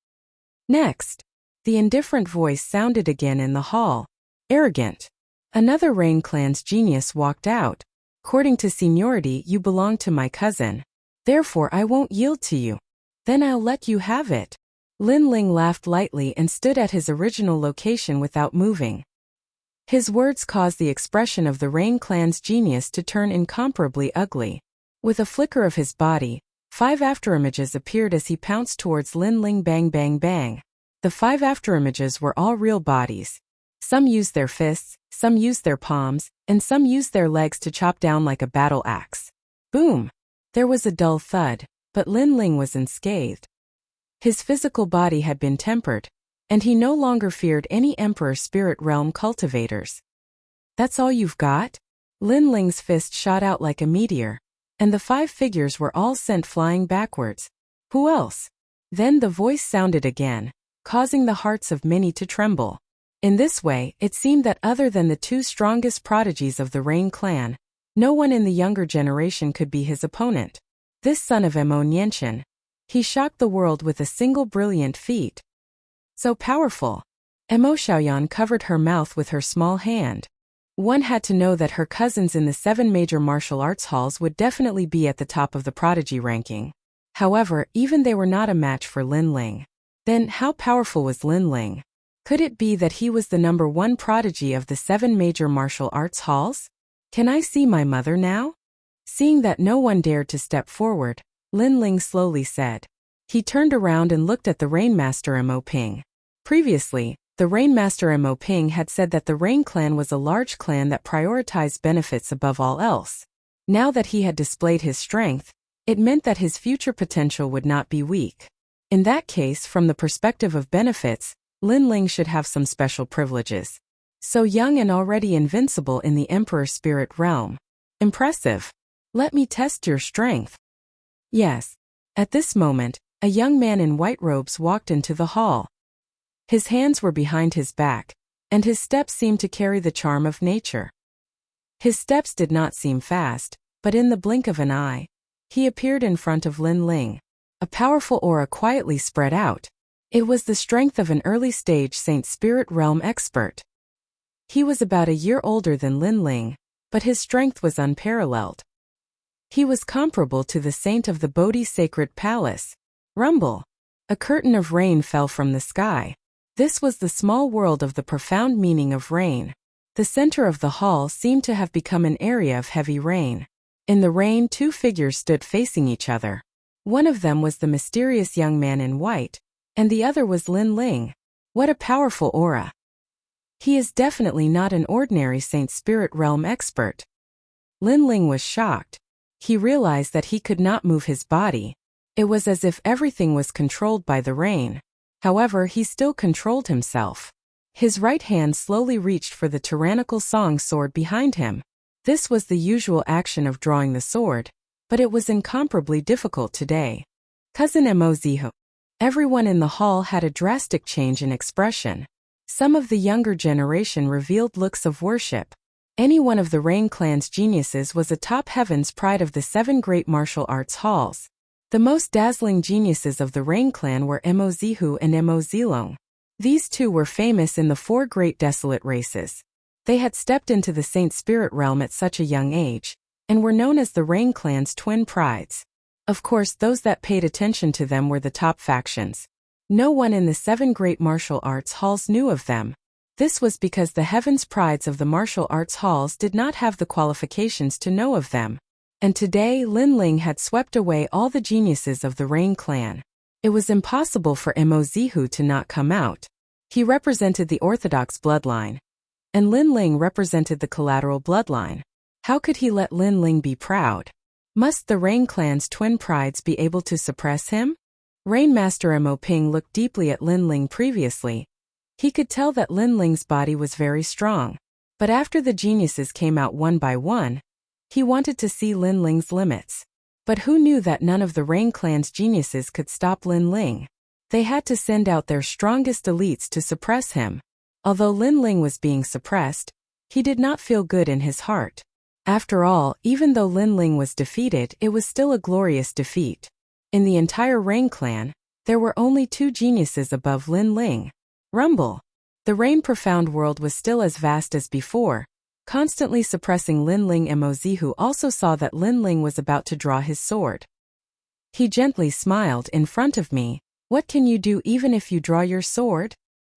Next, the indifferent voice sounded again in the hall. Arrogant. Another Rain clan's genius walked out. According to seniority, you belong to my cousin. Therefore I won't yield to you. Then I'll let you have it. Lin Ling laughed lightly and stood at his original location without moving. His words caused the expression of the Rain Clan's genius to turn incomparably ugly. With a flicker of his body, 5 afterimages appeared as he pounced towards Lin Ling. Bang bang bang. The 5 afterimages were all real bodies. Some used their fists, some used their palms, and some used their legs to chop down like a battle axe. Boom! There was a dull thud, but Lin Ling was unscathed. His physical body had been tempered, and he no longer feared any Emperor Spirit Realm cultivators. That's all you've got? Lin Ling's fist shot out like a meteor, and the 5 figures were all sent flying backwards. Who else? Then the voice sounded again, causing the hearts of many to tremble. In this way, it seemed that other than the 2 strongest prodigies of the Rain Clan, no one in the younger generation could be his opponent. This son of Mo Nianchen. He shocked the world with a single brilliant feat. So powerful. Mo Xiaoyan covered her mouth with her small hand. One had to know that her cousins in the 7 major martial arts halls would definitely be at the top of the prodigy ranking. However, even they were not a match for Lin Ling. Then, how powerful was Lin Ling? Could it be that he was the number 1 prodigy of the 7 major martial arts halls? Can I see my mother now? Seeing that no one dared to step forward, Lin Ling slowly said. He turned around and looked at the Rainmaster Mo Ping. Previously, the Rainmaster Mo Ping had said that the Rain Clan was a large clan that prioritized benefits above all else. Now that he had displayed his strength, it meant that his future potential would not be weak. In that case, from the perspective of benefits, Lin Ling should have some special privileges. So young and already invincible in the Emperor Spirit Realm. Impressive. Let me test your strength. Yes. At this moment, a young man in white robes walked into the hall. His hands were behind his back, and his steps seemed to carry the charm of nature. His steps did not seem fast, but in the blink of an eye, he appeared in front of Lin Ling. A powerful aura quietly spread out. It was the strength of an early-stage Saint Spirit Realm expert. He was about a year older than Lin Ling, but his strength was unparalleled. He was comparable to the saint of the Bodhi Sacred Palace. Rumble. A curtain of rain fell from the sky. This was the small world of the profound meaning of rain. The center of the hall seemed to have become an area of heavy rain. In the rain, 2 figures stood facing each other. One of them was the mysterious young man in white, and the other was Lin Ling. What a powerful aura. He is definitely not an ordinary Saint Spirit Realm expert. Lin Ling was shocked. He realized that he could not move his body. It was as if everything was controlled by the rain. However, he still controlled himself. His right hand slowly reached for the tyrannical song sword behind him. This was the usual action of drawing the sword, but it was incomparably difficult today. Cousin Mo Ziho. Everyone in the hall had a drastic change in expression. Some of the younger generation revealed looks of worship. Any one of the Rain Clan's geniuses was a top heaven's pride of the 7 great martial arts halls. The most dazzling geniuses of the Rain Clan were Mo Zihu and Mo Zilong. These 2 were famous in the 4 great desolate races. They had stepped into the Saint Spirit Realm at such a young age, and were known as the Rain Clan's twin prides. Of course, those that paid attention to them were the top factions. No one in the 7 great martial arts halls knew of them. This was because the heavens prides of the martial arts halls did not have the qualifications to know of them. And today Lin Ling had swept away all the geniuses of the Rain Clan. It was impossible for Mo Zihu to not come out. He represented the orthodox bloodline. And Lin Ling represented the collateral bloodline. How could he let Lin Ling be proud? Must the Rain Clan's twin prides be able to suppress him? Rainmaster Mo Ping looked deeply at Lin Ling previously. He could tell that Lin Ling's body was very strong. But after the geniuses came out one by one, he wanted to see Lin Ling's limits. But who knew that none of the Rain Clan's geniuses could stop Lin Ling? They had to send out their strongest elites to suppress him. Although Lin Ling was being suppressed, he did not feel good in his heart. After all, even though Lin Ling was defeated, it was still a glorious defeat. In the entire Rain Clan, there were only 2 geniuses above Lin Ling. Rumble. The Rain Profound world was still as vast as before, Constantly suppressing Lin Ling, Emozihu also saw that Lin Ling was about to draw his sword. He gently smiled. In front of me, what can you do even if you draw your sword?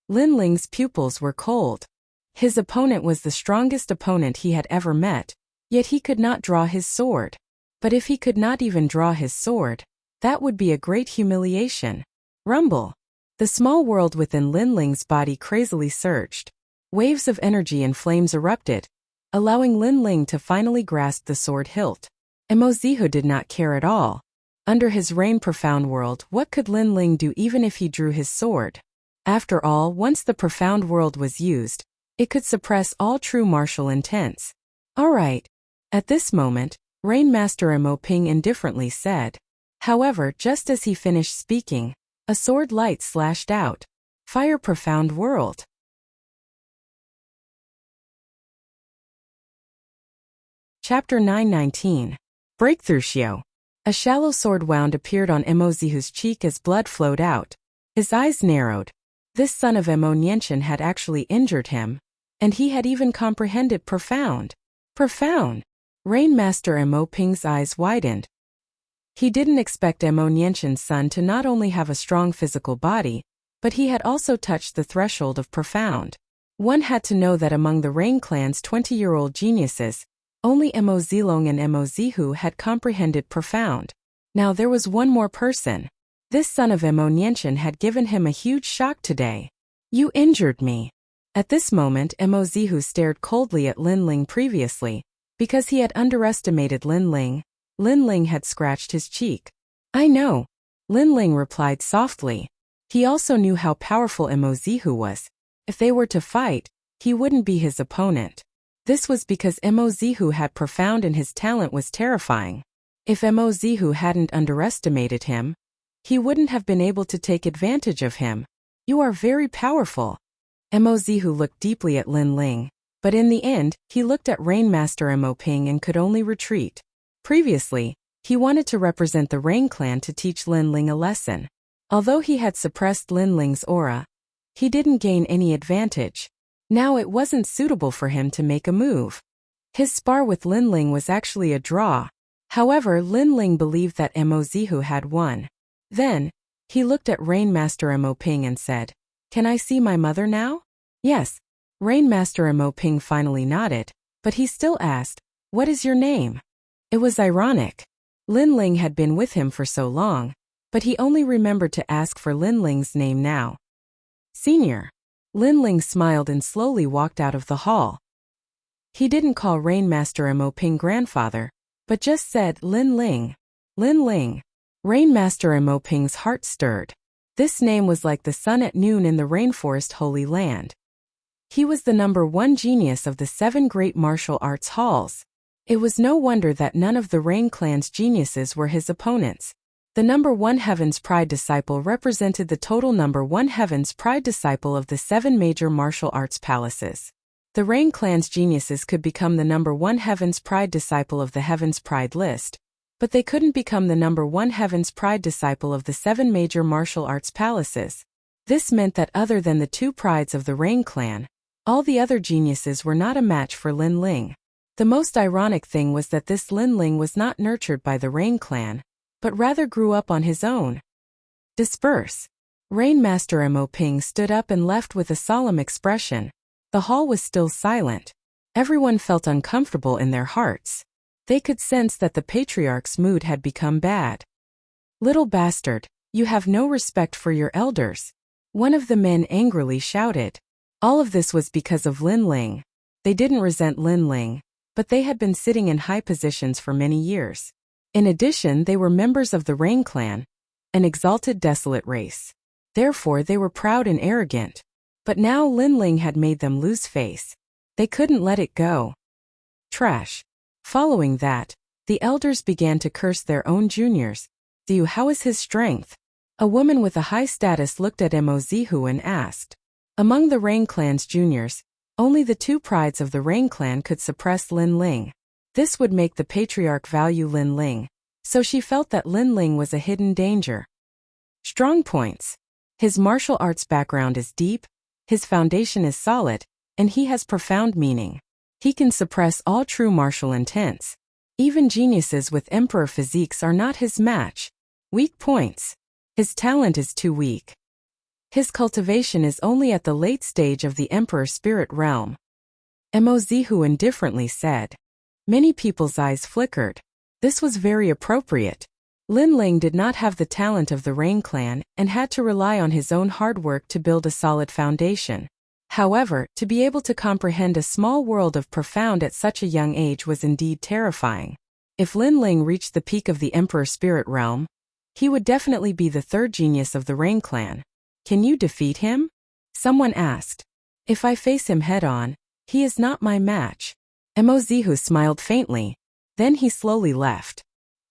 Lin Ling's pupils were cold. His opponent was the strongest opponent he had ever met, yet he could not draw his sword. But if he could not even draw his sword, that would be a great humiliation. Rumble. The small world within Lin Ling's body crazily surged. Waves of energy and flames erupted, allowing Lin Ling to finally grasp the sword hilt. Emozihu did not care at all. Under his rain profound world, what could Lin Ling do even if he drew his sword? After all, once the profound world was used, it could suppress all true martial intents. Alright. At this moment, Rain Master Mo Ping indifferently said. However, just as he finished speaking, a sword light slashed out. Fire profound world. Chapter 919. Breakthrough Shio. A shallow sword wound appeared on Emozihu's cheek as blood flowed out. His eyes narrowed. This son of Emo Nianchen had actually injured him, and he had even comprehended profound. Profound. Rain Master Mo Ping's eyes widened. He didn't expect Emo Nianchen's son to not only have a strong physical body, but he had also touched the threshold of profound. One had to know that among the Rain clan's 20-year-old geniuses, only Emo Zilong and Emo Zihu had comprehended profound. Now there was one more person. This son of Emo Nianchen had given him a huge shock today. You injured me. At this moment, Emo Zihu stared coldly at Lin Ling previously. Because he had underestimated Lin Ling, Lin Ling had scratched his cheek. I know. Lin Ling replied softly. He also knew how powerful Emozihu was. If they were to fight, he wouldn't be his opponent. This was because Emozihu had profound and his talent was terrifying. If Emozihu hadn't underestimated him, he wouldn't have been able to take advantage of him. You are very powerful. Emozihu looked deeply at Lin Ling, but in the end, he looked at Rain Master Mo Ping and could only retreat. Previously, he wanted to represent the Rain clan to teach Lin Ling a lesson. Although he had suppressed Lin Ling's aura, he didn't gain any advantage. Now it wasn't suitable for him to make a move. His spar with Lin Ling was actually a draw. However, Lin Ling believed that Emozihu had won. Then, he looked at Rain Master Mo Ping and said, Can I see my mother now? Yes. Rain Master Mo Ping finally nodded, but he still asked, What is your name? It was ironic. Lin Ling had been with him for so long, but he only remembered to ask for Lin Ling's name now. Senior. Lin Ling smiled and slowly walked out of the hall. He didn't call Rain Master Mo Ping grandfather, but just said Lin Ling. Lin Ling. Rain Master Mo Ping's heart stirred. This name was like the sun at noon in the rainforest holy land. He was the #1 genius of the 7 great martial arts halls. It was no wonder that none of the Rain clan's geniuses were his opponents. The #1 Heaven's Pride disciple represented the total #1 Heaven's Pride disciple of the 7 major martial arts palaces. The Rain clan's geniuses could become the #1 Heaven's Pride disciple of the Heaven's Pride list, but they couldn't become the #1 Heaven's Pride disciple of the 7 major martial arts palaces. This meant that other than the 2 prides of the Rain clan, all the other geniuses were not a match for Lin Ling. The most ironic thing was that this Lin Ling was not nurtured by the Rain clan, but rather grew up on his own. Disperse. Rain Master Mo Ping stood up and left with a solemn expression. The hall was still silent. Everyone felt uncomfortable in their hearts. They could sense that the patriarch's mood had become bad. Little bastard, you have no respect for your elders. One of the men angrily shouted. All of this was because of Lin Ling. They didn't resent Lin Ling, but they had been sitting in high positions for many years. In addition, they were members of the Rain clan, an exalted desolate race. Therefore, they were proud and arrogant. But now Lin Ling had made them lose face. They couldn't let it go. Trash. Following that, the elders began to curse their own juniors. Zihu, how is his strength? A woman with a high status looked at Emozihu and asked. Among the Rain clan's juniors, only the 2 prides of the Rain clan could suppress Lin Ling. This would make the patriarch value Lin Ling, so she felt that Lin Ling was a hidden danger. Strong points. His martial arts background is deep, his foundation is solid, and he has profound meaning. He can suppress all true martial intents. Even geniuses with emperor physiques are not his match. Weak points. His talent is too weak. His cultivation is only at the late stage of the emperor spirit realm. Mozihu indifferently said. Many people's eyes flickered. This was very appropriate. Lin Ling did not have the talent of the Rain clan and had to rely on his own hard work to build a solid foundation. However, to be able to comprehend a small world of profound at such a young age was indeed terrifying. If Lin Ling reached the peak of the Emperor Spirit Realm, he would definitely be the third genius of the Rain clan. Can you defeat him? Someone asked. If I face him head-on, he is not my match. Mozihu smiled faintly. Then he slowly left.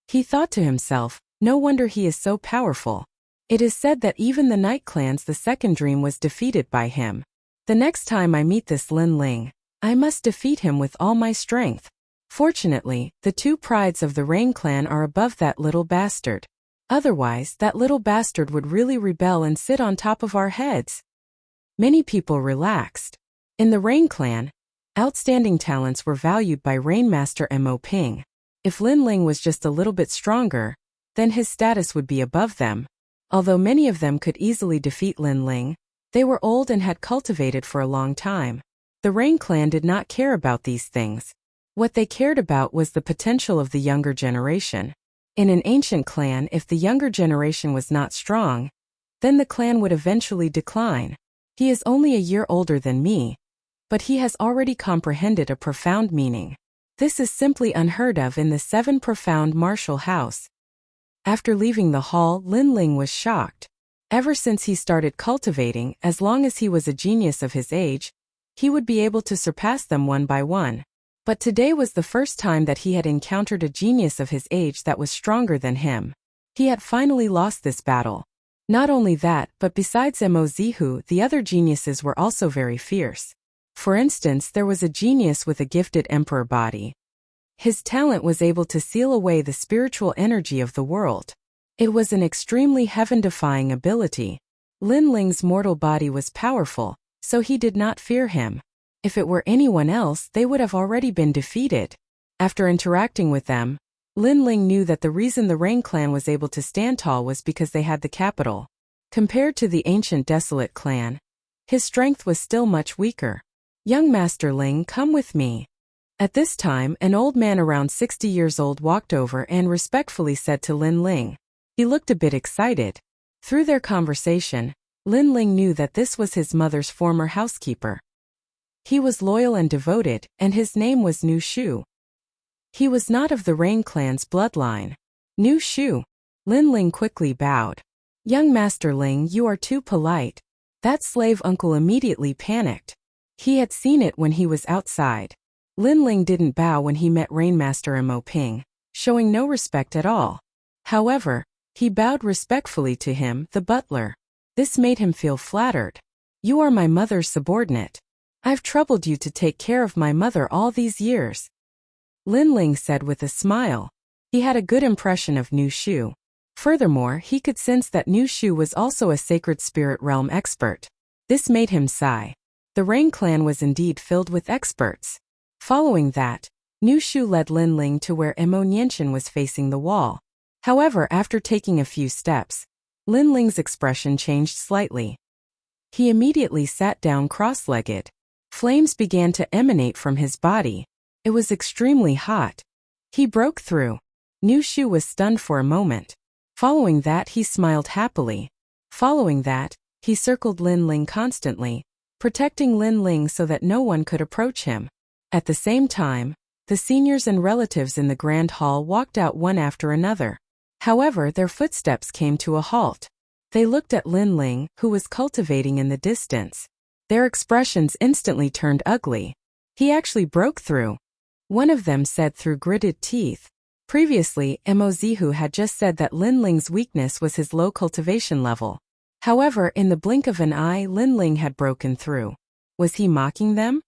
He thought to himself, no wonder he is so powerful. It is said that even the Night Clan's the second dream was defeated by him. The next time I meet this Lin Ling, I must defeat him with all my strength. Fortunately, the two prides of the Rain clan are above that little bastard. Otherwise, that little bastard would really rebel and sit on top of our heads. Many people relaxed. In the Rain clan, outstanding talents were valued by Rainmaster Mo Ping. If Lin Ling was just a little bit stronger, then his status would be above them. Although many of them could easily defeat Lin Ling, they were old and had cultivated for a long time. The Rain clan did not care about these things. What they cared about was the potential of the younger generation. In an ancient clan, if the younger generation was not strong, then the clan would eventually decline. He is only a year older than me, but he has already comprehended a profound meaning. This is simply unheard of in the 7 profound martial house. After leaving the hall, Lin Ling was shocked. Ever since he started cultivating, as long as he was a genius of his age, he would be able to surpass them one by one. But today was the first time that he had encountered a genius of his age that was stronger than him. He had finally lost this battle. Not only that, but besides Mozihu, the other geniuses were also very fierce. For instance, there was a genius with a gifted emperor body. His talent was able to seal away the spiritual energy of the world. It was an extremely heaven-defying ability. Lin Ling's mortal body was powerful, so he did not fear him. If it were anyone else, they would have already been defeated. After interacting with them, Lin Ling knew that the reason the Rain clan was able to stand tall was because they had the capital. Compared to the ancient Desolate clan, his strength was still much weaker. Young Master Ling, come with me. At this time, an old man around 60 years old walked over and respectfully said to Lin Ling. He looked a bit excited. Through their conversation, Lin Ling knew that this was his mother's former housekeeper. He was loyal and devoted, and his name was Nu Shu. He was not of the Rain clan's bloodline. Nu Shu. Lin Ling quickly bowed. Young Master Ling, you are too polite. That slave uncle immediately panicked. He had seen it when he was outside. Lin Ling didn't bow when he met Rainmaster Mo Ping, showing no respect at all. However, he bowed respectfully to him, the butler. This made him feel flattered. You are my mother's subordinate. I've troubled you to take care of my mother all these years. Lin Ling said with a smile. He had a good impression of Nu Shu. Furthermore, he could sense that Nu Shu was also a sacred spirit realm expert. This made him sigh. The Rain clan was indeed filled with experts. Following that, Nu Shu led Lin Ling to where Mo Nianchen was facing the wall. However, after taking a few steps, Lin Ling's expression changed slightly. He immediately sat down cross-legged. Flames began to emanate from his body. It was extremely hot. He broke through. Nu Shu was stunned for a moment. Following that, he smiled happily. Following that, he circled Lin Ling constantly, protecting Lin Ling so that no one could approach him. At the same time, the seniors and relatives in the grand hall walked out one after another. However, their footsteps came to a halt. They looked at Lin Ling, who was cultivating in the distance. Their expressions instantly turned ugly. He actually broke through. One of them said through gritted teeth. Previously, Mozihu had just said that Lin Ling's weakness was his low cultivation level. However, in the blink of an eye, Lin Ling had broken through. Was he mocking them?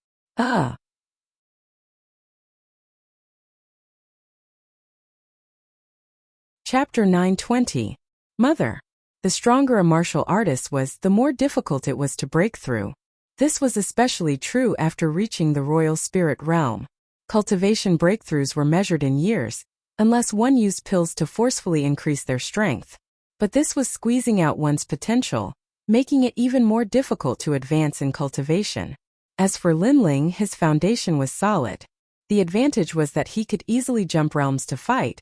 Chapter 920. Mother. The stronger a martial artist was, the more difficult it was to break through. This was especially true after reaching the royal spirit realm. Cultivation breakthroughs were measured in years, unless one used pills to forcefully increase their strength. But this was squeezing out one's potential, making it even more difficult to advance in cultivation. As for Linling, his foundation was solid. The advantage was that he could easily jump realms to fight,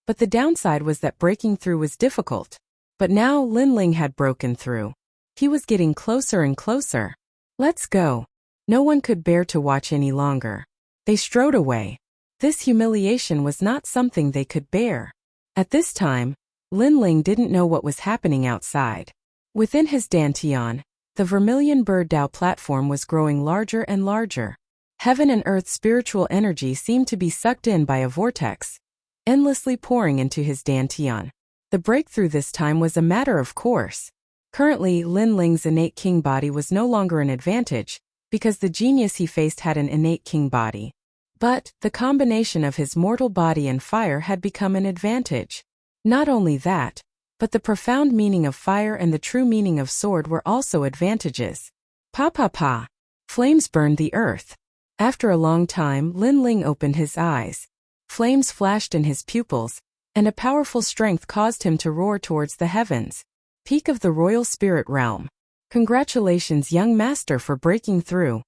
but the downside was that breaking through was difficult. But now Linling had broken through. He was getting closer and closer. Let's go. No one could bear to watch any longer. They strode away. This humiliation was not something they could bear. At this time, Linling didn't know what was happening outside. Within his dantian, the vermilion bird Tao platform was growing larger and larger. Heaven and earth's spiritual energy seemed to be sucked in by a vortex, endlessly pouring into his dantian. The breakthrough this time was a matter of course. Currently, Linling's innate king body was no longer an advantage, because the genius he faced had an innate king body. But the combination of his mortal body and fire had become an advantage. Not only that, but the profound meaning of fire and the true meaning of sword were also advantages. Pa pa pa. Flames burned the earth. After a long time, Linling opened his eyes. Flames flashed in his pupils, and a powerful strength caused him to roar towards the heavens. Peak of the royal spirit realm. Congratulations, young master, for breaking through.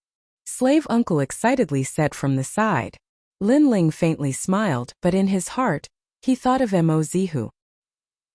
Slave uncle excitedly said from the side. Linling faintly smiled, but in his heart, he thought of Mozihu.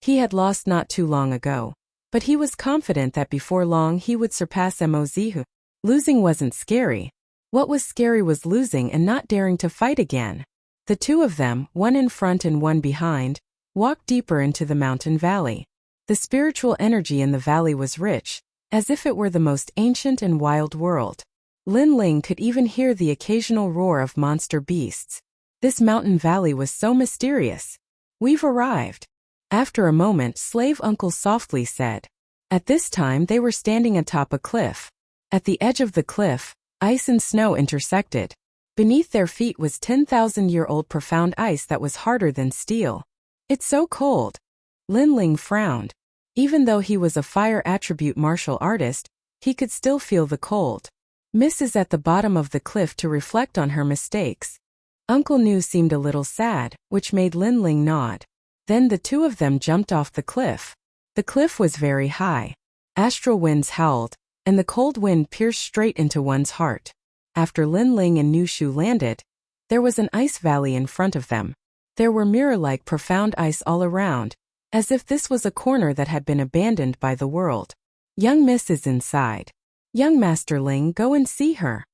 He had lost not too long ago, but he was confident that before long he would surpass Mozihu. Losing wasn't scary. What was scary was losing and not daring to fight again. The two of them, one in front and one behind, walked deeper into the mountain valley. The spiritual energy in the valley was rich, as if it were the most ancient and wild world. Linling could even hear the occasional roar of monster beasts. This mountain valley was so mysterious. We've arrived. After a moment, slave uncle softly said. At this time they were standing atop a cliff. At the edge of the cliff, ice and snow intersected. Beneath their feet was 10,000-year-old profound ice that was harder than steel. It's so cold. Linling frowned. Even though he was a fire attribute martial artist, he could still feel the cold. Miss is at the bottom of the cliff to reflect on her mistakes. Uncle Nu seemed a little sad, which made Linling nod. Then the two of them jumped off the cliff. The cliff was very high. Astral winds howled, and the cold wind pierced straight into one's heart. After Linling and Nu Shu landed, there was an ice valley in front of them. There were mirror-like profound ice all around, as if this was a corner that had been abandoned by the world. Young Miss is inside. Young Master Ling, go and see her.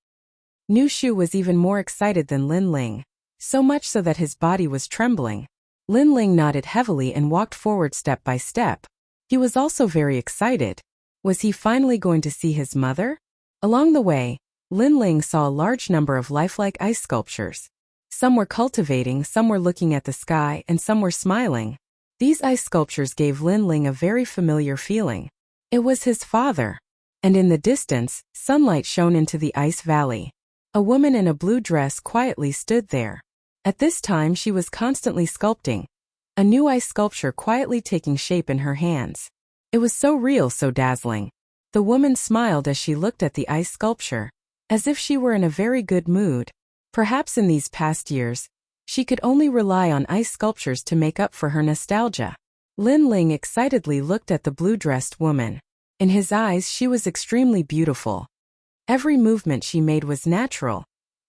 Nu Shu was even more excited than Linling, so much so that his body was trembling. Linling nodded heavily and walked forward step by step. He was also very excited. Was he finally going to see his mother? Along the way, Linling saw a large number of lifelike ice sculptures. Some were cultivating, some were looking at the sky, and some were smiling. These ice sculptures gave Linling a very familiar feeling. It was his father. And in the distance, sunlight shone into the ice valley. A woman in a blue dress quietly stood there. At this time she was constantly sculpting. A new ice sculpture quietly taking shape in her hands. It was so real, so dazzling. The woman smiled as she looked at the ice sculpture, as if she were in a very good mood. Perhaps in these past years, she could only rely on ice sculptures to make up for her nostalgia. Linling excitedly looked at the blue-dressed woman. In his eyes she was extremely beautiful. Every movement she made was natural,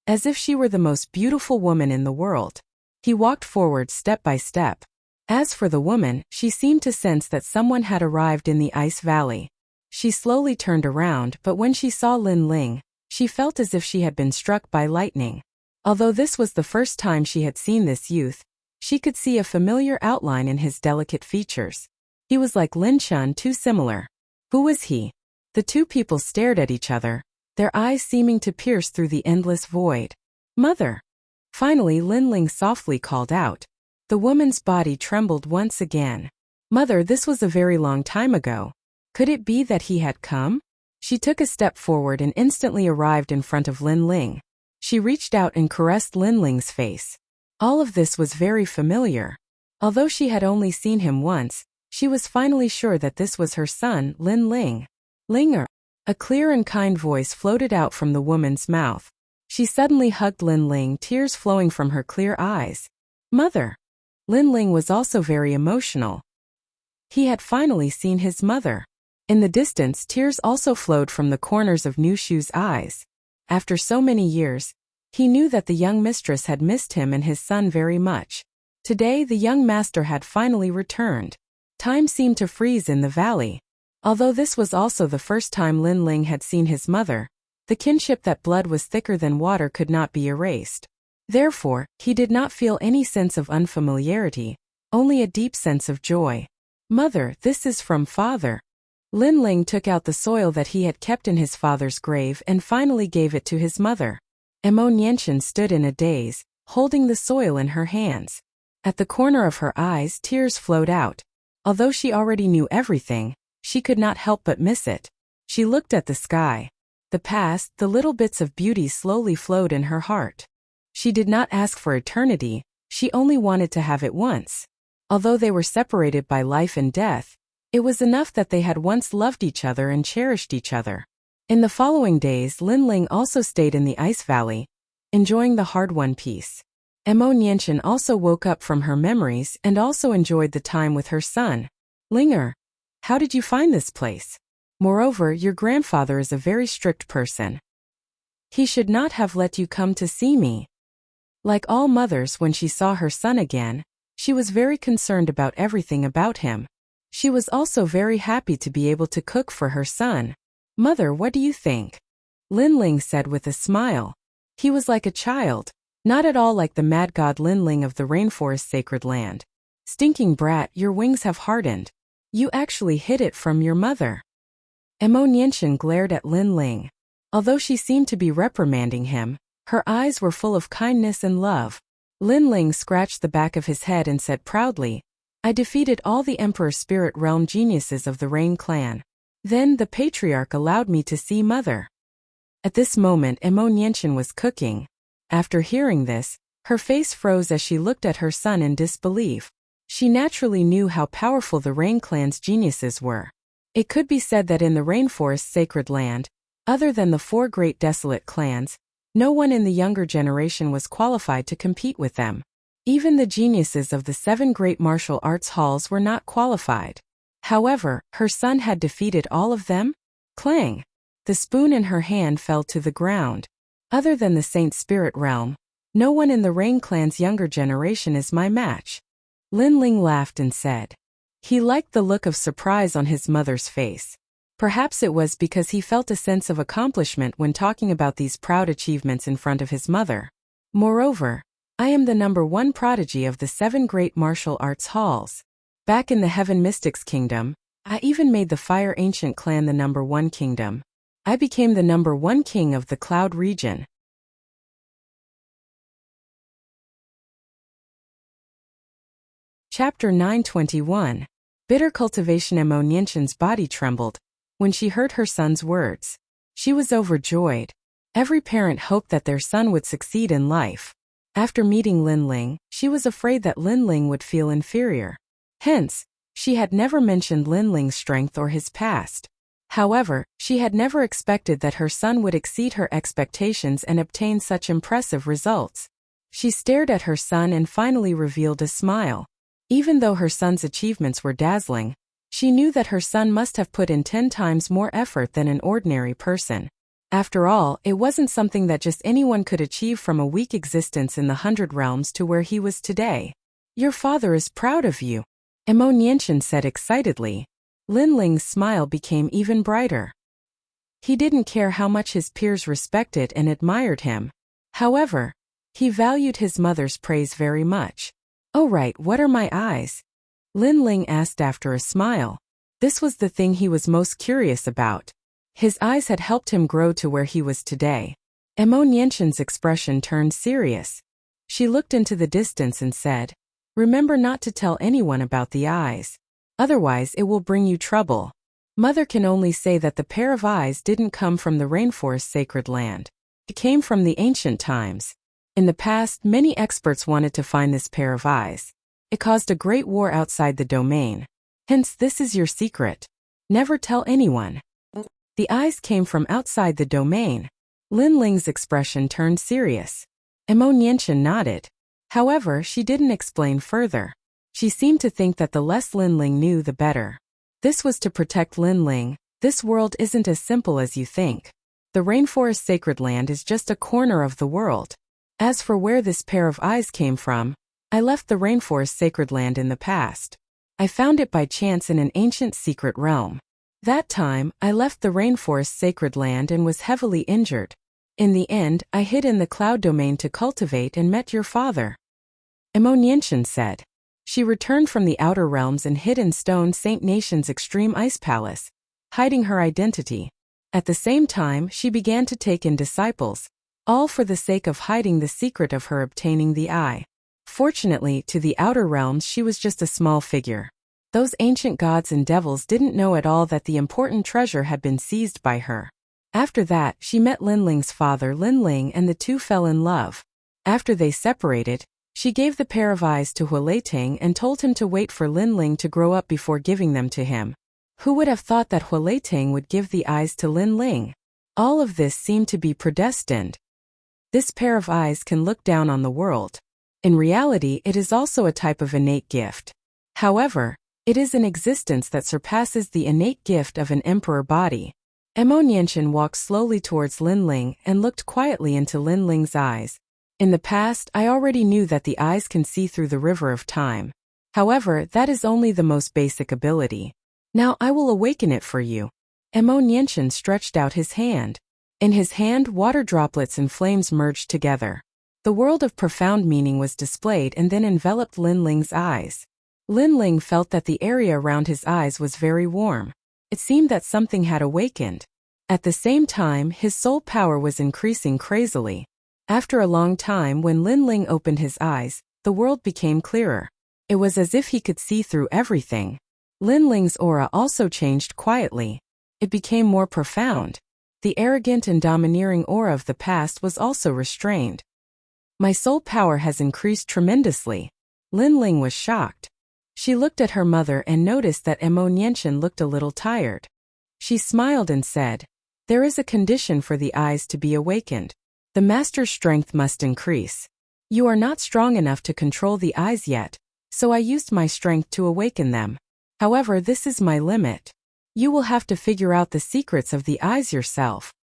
as if she were the most beautiful woman in the world. He walked forward step by step. As for the woman, she seemed to sense that someone had arrived in the ice valley. She slowly turned around, but when she saw Linling, she felt as if she had been struck by lightning. Although this was the first time she had seen this youth, she could see a familiar outline in his delicate features. He was like Lin Chun, too similar. Who was he? The two people stared at each other, their eyes seeming to pierce through the endless void. Mother! Finally Linling softly called out. The woman's body trembled once again. Mother, this was a very long time ago. Could it be that he had come? She took a step forward and instantly arrived in front of Linling. She reached out and caressed Linling's face. All of this was very familiar. Although she had only seen him once, she was finally sure that this was her son, Linling. Linger. A clear and kind voice floated out from the woman's mouth. She suddenly hugged Lin Ling, tears flowing from her clear eyes. Mother! Lin Ling was also very emotional. He had finally seen his mother. In the distance, tears also flowed from the corners of Nu Shu's eyes. After so many years, he knew that the young mistress had missed him and his son very much. Today the young master had finally returned. Time seemed to freeze in the valley. Although this was also the first time Lin Ling had seen his mother, the kinship that blood was thicker than water could not be erased. Therefore, he did not feel any sense of unfamiliarity, only a deep sense of joy. Mother, this is from father. Lin Ling took out the soil that he had kept in his father's grave and finally gave it to his mother. Emo Nianchen stood in a daze, holding the soil in her hands. At the corner of her eyes, tears flowed out. Although she already knew everything, she could not help but miss it. She looked at the sky. The past, the little bits of beauty slowly flowed in her heart. She did not ask for eternity, she only wanted to have it once. Although they were separated by life and death, it was enough that they had once loved each other and cherished each other. In the following days, Lin Ling also stayed in the ice valley, enjoying the hard-won peace. Emo Nianchen also woke up from her memories and also enjoyed the time with her son. Linger, how did you find this place? Moreover, your grandfather is a very strict person. He should not have let you come to see me. Like all mothers, when she saw her son again, she was very concerned about everything about him. She was also very happy to be able to cook for her son. Mother, what do you think? Lin Ling said with a smile. He was like a child. Not at all like the mad god Lin Ling of the rainforest sacred land. Stinking brat, your wings have hardened. You actually hid it from your mother. Emo Nianchen glared at Lin Ling. Although she seemed to be reprimanding him, her eyes were full of kindness and love. Lin Ling scratched the back of his head and said proudly, I defeated all the Emperor Spirit Realm geniuses of the Rain Clan. Then the patriarch allowed me to see mother. At this moment Emo Nianchen was cooking. After hearing this, her face froze as she looked at her son in disbelief. She naturally knew how powerful the Rain Clan's geniuses were. It could be said that in the rainforest sacred land, other than the 4 great desolate clans, no one in the younger generation was qualified to compete with them. Even the geniuses of the 7 great martial arts halls were not qualified. However, her son had defeated all of them? Clang! The spoon in her hand fell to the ground. Other than the Saint Spirit Realm, no one in the Rain Clan's younger generation is my match. Lin Ling laughed and said. He liked the look of surprise on his mother's face. Perhaps it was because he felt a sense of accomplishment when talking about these proud achievements in front of his mother. Moreover, I am the #1 prodigy of the 7 great martial arts halls. Back in the Heaven Mystics Kingdom, I even made the Fire Ancient Clan the #1 kingdom. I became the #1 king of the Cloud region. Chapter 921. Bitter cultivation. Emo Nianchen's body trembled when she heard her son's words. She was overjoyed. Every parent hoped that their son would succeed in life. After meeting Lin Ling, she was afraid that Lin Ling would feel inferior. Hence, she had never mentioned Lin Ling's strength or his past. However, she had never expected that her son would exceed her expectations and obtain such impressive results. She stared at her son and finally revealed a smile. Even though her son's achievements were dazzling, she knew that her son must have put in 10 times more effort than an ordinary person. After all, it wasn't something that just anyone could achieve from a weak existence in the 100 realms to where he was today. Your father is proud of you, Emo Nianchen said excitedly. Lin Ling's smile became even brighter. He didn't care how much his peers respected and admired him. However, he valued his mother's praise very much. Oh right, what are my eyes? Lin Ling asked after a smile. This was the thing he was most curious about. His eyes had helped him grow to where he was today. Emo Nianchen's expression turned serious. She looked into the distance and said, remember not to tell anyone about the eyes. Otherwise it will bring you trouble. Mother can only say that the pair of eyes didn't come from the rainforest sacred land. It came from the ancient times. In the past, many experts wanted to find this pair of eyes. It caused a great war outside the domain. Hence this is your secret. Never tell anyone. The eyes came from outside the domain. Lin Ling's expression turned serious. Emo Niantian nodded. However, she didn't explain further. She seemed to think that the less Lin Ling knew, the better. This was to protect Lin Ling. This world isn't as simple as you think. The rainforest sacred land is just a corner of the world. As for where this pair of eyes came from, I left the rainforest sacred land in the past. I found it by chance in an ancient secret realm. That time, I left the rainforest sacred land and was heavily injured. In the end, I hid in the cloud domain to cultivate and met your father. Emo Niantian said. She returned from the outer realms and hid in Stone Saint Nation's extreme ice palace, hiding her identity. At the same time, she began to take in disciples, all for the sake of hiding the secret of her obtaining the eye. Fortunately, to the outer realms she was just a small figure. Those ancient gods and devils didn't know at all that the important treasure had been seized by her. After that, she met Lin Ling's father Lin Ling and the two fell in love. After they separated, she gave the pair of eyes to Huileiting and told him to wait for Lin Ling to grow up before giving them to him. Who would have thought that Huileiting would give the eyes to Lin Ling? All of this seemed to be predestined. This pair of eyes can look down on the world. In reality, it is also a type of innate gift. However, it is an existence that surpasses the innate gift of an emperor body. Emo Niantian walked slowly towards Lin Ling and looked quietly into Lin Ling's eyes. In the past, I already knew that the eyes can see through the river of time. However, that is only the most basic ability. Now I will awaken it for you. Emo Niantian stretched out his hand. In his hand, water droplets and flames merged together. The world of profound meaning was displayed and then enveloped Lin Ling's eyes. Lin Ling felt that the area around his eyes was very warm. It seemed that something had awakened. At the same time, his soul power was increasing crazily. After a long time, when Lin Ling opened his eyes, the world became clearer. It was as if he could see through everything. Lin Ling's aura also changed quietly. It became more profound. The arrogant and domineering aura of the past was also restrained. My soul power has increased tremendously. Lin Ling was shocked. She looked at her mother and noticed that Emo Niantian looked a little tired. She smiled and said, "There is a condition for the eyes to be awakened. The master's strength must increase. You are not strong enough to control the eyes yet, so I used my strength to awaken them. However, this is my limit. You will have to figure out the secrets of the eyes yourself."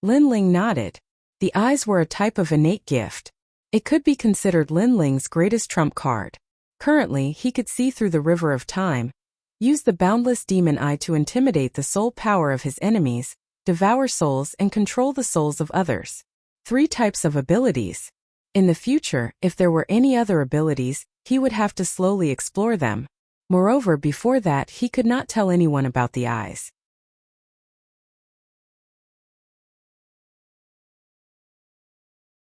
Lin Ling nodded. The eyes were a type of innate gift. It could be considered Lin Ling's greatest trump card. Currently, he could see through the river of time, use the boundless demon eye to intimidate the soul power of his enemies, devour souls and control the souls of others. 3 types of abilities. In the future, if there were any other abilities, he would have to slowly explore them. Moreover, before that, he could not tell anyone about the eyes.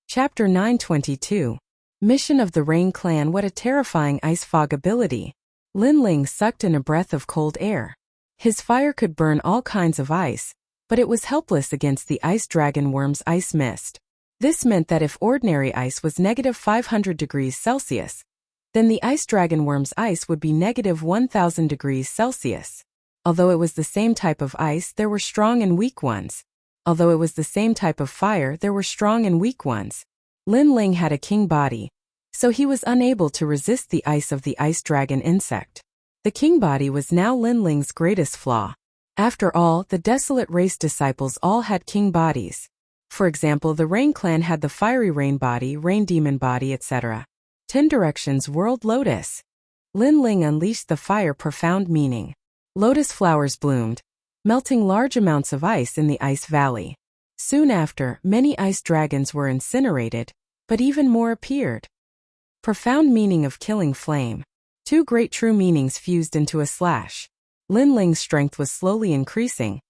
Chapter 922. Mission of the Rain Clan. What a terrifying ice fog ability. Lin Ling sucked in a breath of cold air. His fire could burn all kinds of ice, but it was helpless against the ice dragon worm's ice mist. This meant that if ordinary ice was -500°C, then the ice dragon worm's ice would be -1000°C. Although it was the same type of ice, there were strong and weak ones. Although it was the same type of fire, there were strong and weak ones. Lin Ling had a king body, so he was unable to resist the ice of the ice dragon insect. The king body was now Lin Ling's greatest flaw. After all, the desolate race disciples all had king bodies. For example, the Rain Clan had the fiery rain body, rain demon body, etc. 10 Directions World Lotus. Lin Ling unleashed the fire profound meaning. Lotus flowers bloomed, melting large amounts of ice in the ice valley. Soon after, many ice dragons were incinerated, but even more appeared. Profound meaning of killing flame. 2 great true meanings fused into a slash. Lin Ling's strength was slowly increasing,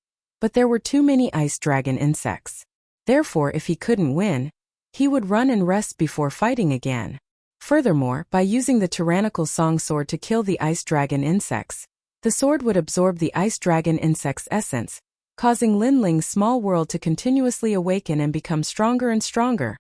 but there were too many ice dragon insects. Therefore, if he couldn't win, he would run and rest before fighting again. Furthermore, by using the tyrannical song sword to kill the ice dragon insects, the sword would absorb the ice dragon insect's essence, causing Lin Ling's small world to continuously awaken and become stronger and stronger.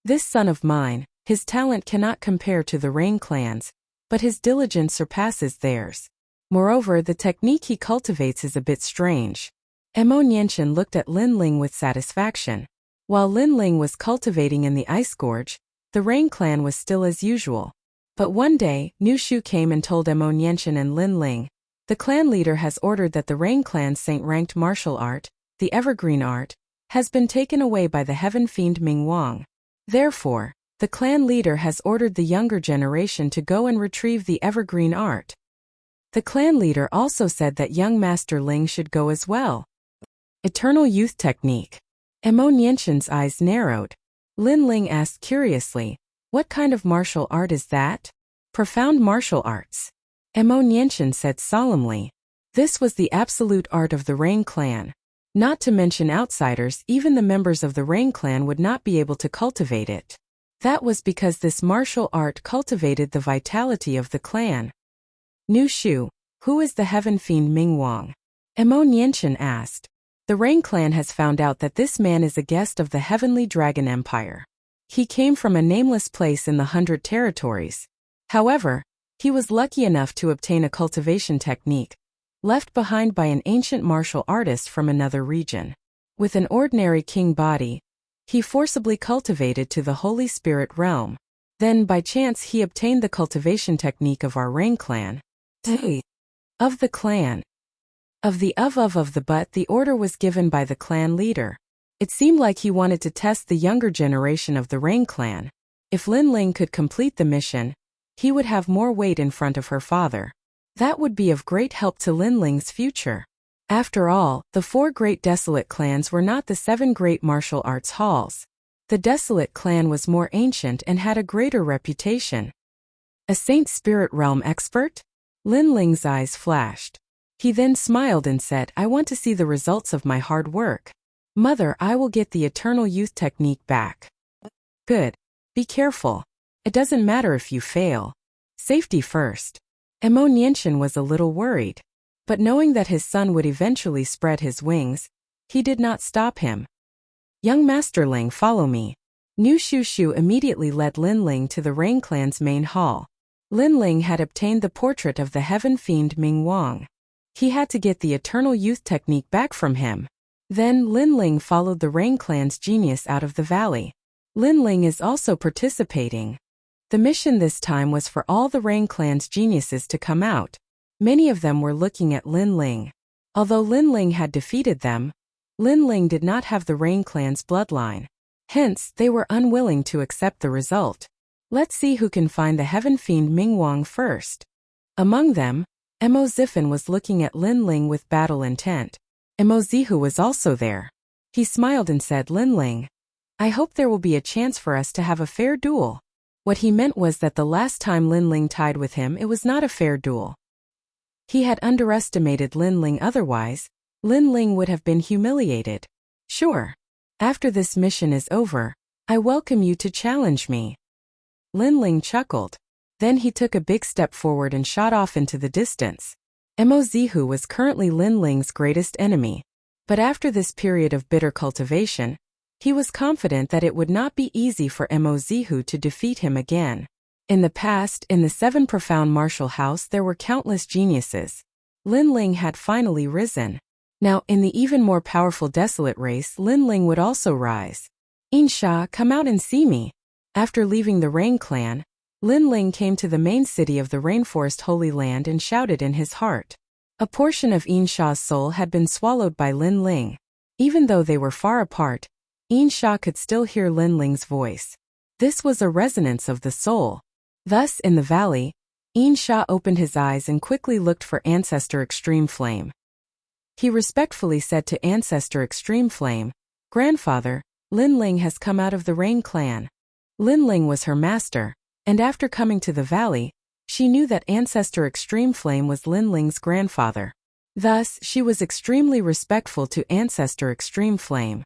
This son of mine, his talent cannot compare to the Rain Clan's, but his diligence surpasses theirs. Moreover, the technique he cultivates is a bit strange. Emo Niantian looked at Lin Ling with satisfaction. While Lin Ling was cultivating in the Ice Gorge, the Rain Clan was still as usual. But one day, Nu Shu came and told Emo Niantian and Lin Ling, the clan leader has ordered that the Rain Clan's saint-ranked martial art, the Evergreen Art, has been taken away by the Heaven Fiend Ming Wang. Therefore, the clan leader has ordered the younger generation to go and retrieve the Evergreen Art. The clan leader also said that young Master Ling should go as well. Eternal Youth Technique. Emo Niantian's eyes narrowed. Lin Ling asked curiously, what kind of martial art is that? Profound martial arts. Emo Niantian said solemnly. This was the absolute art of the Rain Clan. Not to mention outsiders, even the members of the Rain Clan would not be able to cultivate it. That was because this martial art cultivated the vitality of the clan. Nu Shu, who is the Heaven Fiend Ming Wang? Emo Niantian asked. The Rain Clan has found out that this man is a guest of the Heavenly Dragon Empire. He came from a nameless place in the 100 Territories. However, he was lucky enough to obtain a cultivation technique, left behind by an ancient martial artist from another region. With an ordinary king body, he forcibly cultivated to the Holy Spirit realm. Then by chance he obtained the cultivation technique of our Rain Clan. Of the clan. Of the but the order was given by the clan leader. It seemed like he wanted to test the younger generation of the Rain Clan. If Lin Ling could complete the mission, he would have more weight in front of her father. That would be of great help to Lin Ling's future. After all, the 4 great desolate clans were not the 7 great martial arts halls. The desolate clan was more ancient and had a greater reputation. A Saint Spirit Realm expert? Lin Ling's eyes flashed. He then smiled and said, I want to see the results of my hard work. Mother, I will get the Eternal Youth Technique back. Good. Be careful. It doesn't matter if you fail. Safety first. Emo Niantian was a little worried. But knowing that his son would eventually spread his wings, he did not stop him. Young Master Ling, follow me. Nu Shu immediately led Lin Ling to the Rain Clan's main hall. Lin Ling had obtained the portrait of the Heaven Fiend Ming Wang. He had to get the Eternal Youth Technique back from him. Then Lin Ling followed the Rain Clan's genius out of the valley. Lin Ling is also participating. The mission this time was for all the Rain Clan's geniuses to come out. Many of them were looking at Lin Ling. Although Lin Ling had defeated them, Lin Ling did not have the Rain Clan's bloodline. Hence, they were unwilling to accept the result. Let's see who can find the Heaven Fiend Ming Wang first. Among them, Emo Ziffin was looking at Lin Ling with battle intent. Emo Zihu was also there. He smiled and said, Lin Ling, I hope there will be a chance for us to have a fair duel. What he meant was that the last time Lin Ling tied with him, it was not a fair duel. He had underestimated Lin Ling, otherwise, Lin Ling would have been humiliated. Sure. After this mission is over, I welcome you to challenge me. Lin Ling chuckled. Then he took a big step forward and shot off into the distance. Emo Zihu was currently Lin Ling's greatest enemy. But after this period of bitter cultivation, he was confident that it would not be easy for Emo Zihu to defeat him again. In the past, in the 7 Profound Martial House, there were countless geniuses. Lin Ling had finally risen. Now, in the even more powerful Desolate race, Lin Ling would also rise. Insha, come out and see me. After leaving the Rain Clan, Lin Ling came to the main city of the Rainforest Holy Land and shouted in his heart. A portion of Insha's soul had been swallowed by Lin Ling. Even though they were far apart, Insha could still hear Lin Ling's voice. This was a resonance of the soul. Thus, in the valley, Insha opened his eyes and quickly looked for Ancestor Extreme Flame. He respectfully said to Ancestor Extreme Flame, Grandfather, Lin Ling has come out of the Rain Clan. Lin Ling was her master, and after coming to the valley, she knew that Ancestor Extreme Flame was Lin Ling's grandfather. Thus, she was extremely respectful to Ancestor Extreme Flame.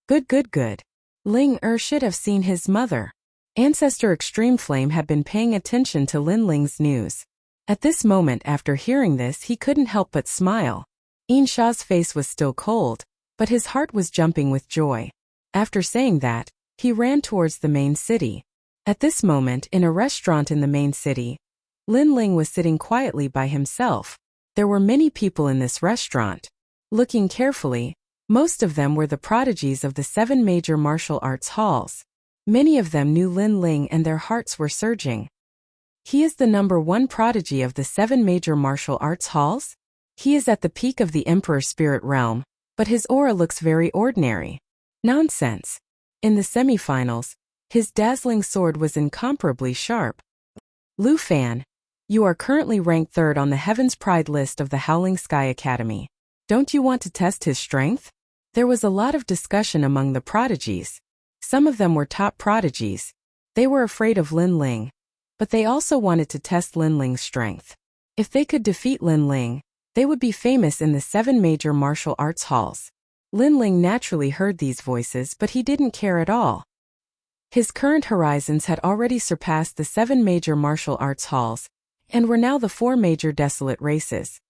Good. Ling should have seen his mother. Ancestor Extreme Flame had been paying attention to Lin Ling's news. At this moment, after hearing this, he couldn't help but smile. Insha's face was still cold, but his heart was jumping with joy. After saying that, he ran towards the main city. At this moment, in a restaurant in the main city, Lin Ling was sitting quietly by himself. There were many people in this restaurant. Looking carefully, most of them were the prodigies of the 7 major martial arts halls. Many of them knew Lin Ling and their hearts were surging. He is the #1 prodigy of the 7 major martial arts halls? He is at the peak of the Emperor Spirit realm, but his aura looks very ordinary. Nonsense. In the semi-finals, his dazzling sword was incomparably sharp. Lu Fan, you are currently ranked 3rd on the Heaven's Pride list of the Howling Sky Academy. Don't you want to test his strength? There was a lot of discussion among the prodigies. Some of them were top prodigies. They were afraid of Lin Ling, but they also wanted to test Lin Ling's strength. If they could defeat Lin Ling, they would be famous in the 7 major martial arts halls. Lin Ling naturally heard these voices, but he didn't care at all. His current horizons had already surpassed the 7 major martial arts halls, and were now the 4 major desolate races.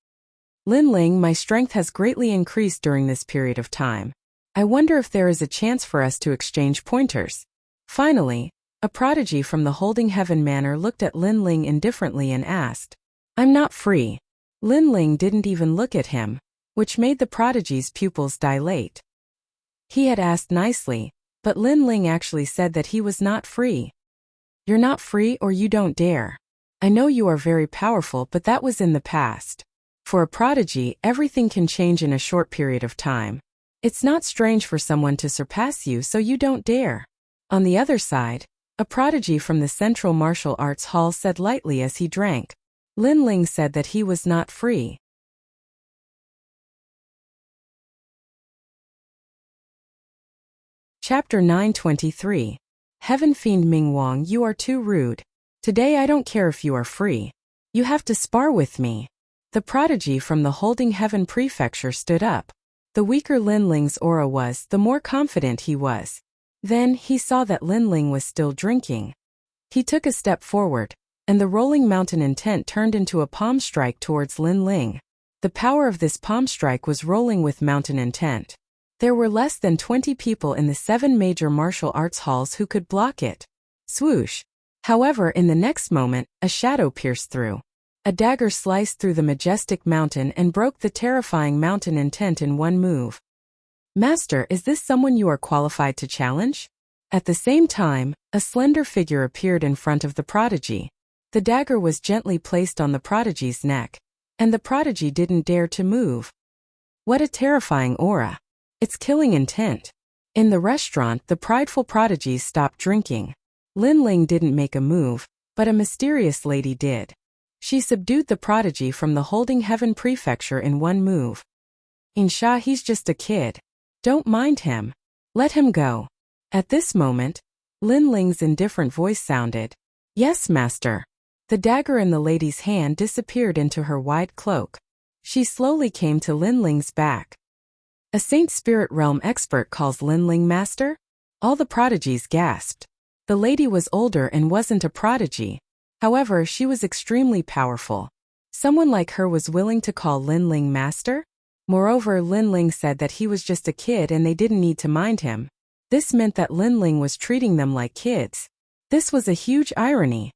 Lin Ling, my strength has greatly increased during this period of time. I wonder if there is a chance for us to exchange pointers. Finally, a prodigy from the Holding Heaven Manor looked at Lin Ling indifferently and asked, "I'm not free." Lin Ling didn't even look at him, which made the prodigy's pupils dilate. He had asked nicely, but Lin Ling actually said that he was not free. "You're not free or you don't dare. I know you are very powerful, but that was in the past. For a prodigy, everything can change in a short period of time. It's not strange for someone to surpass you, so you don't dare." On the other side, a prodigy from the Central Martial Arts Hall said lightly as he drank. Lin Ling said that he was not free. Chapter 923. Heaven Fiend Ming Wang, you are too rude. Today I don't care if you are free. You have to spar with me. The prodigy from the Holding Heaven Prefecture stood up. The weaker Lin Ling's aura was, the more confident he was. Then, he saw that Lin Ling was still drinking. He took a step forward, and the rolling mountain intent turned into a palm strike towards Lin Ling. The power of this palm strike was rolling with mountain intent. There were less than 20 people in the 7 major martial arts halls who could block it. Swoosh! However, in the next moment, a shadow pierced through. A dagger sliced through the majestic mountain and broke the terrifying mountain intent in one move. "Master, is this someone you are qualified to challenge?" At the same time, a slender figure appeared in front of the prodigy. The dagger was gently placed on the prodigy's neck, and the prodigy didn't dare to move. What a terrifying aura. It's killing intent. In the restaurant, the prideful prodigies stopped drinking. Lin Ling didn't make a move, but a mysterious lady did. She subdued the prodigy from the Holding Heaven Prefecture in one move. "Insha, he's just a kid. Don't mind him. Let him go." At this moment, Lin Ling's indifferent voice sounded. "Yes, master." The dagger in the lady's hand disappeared into her wide cloak. She slowly came to Lin Ling's back. "A Saint Spirit Realm expert calls Lin Ling master?" All the prodigies gasped. The lady was older and wasn't a prodigy. However, she was extremely powerful. Someone like her was willing to call Lin Ling master? Moreover, Lin Ling said that he was just a kid and they didn't need to mind him. This meant that Lin Ling was treating them like kids. This was a huge irony.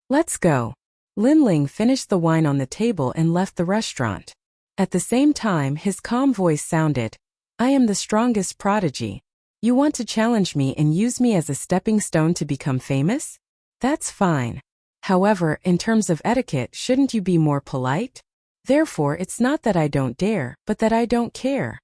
"Let's go." Lin Ling finished the wine on the table and left the restaurant. At the same time, his calm voice sounded, "I am the strongest prodigy. You want to challenge me and use me as a stepping stone to become famous? That's fine. However, in terms of etiquette, shouldn't you be more polite? Therefore, it's not that I don't dare, but that I don't care."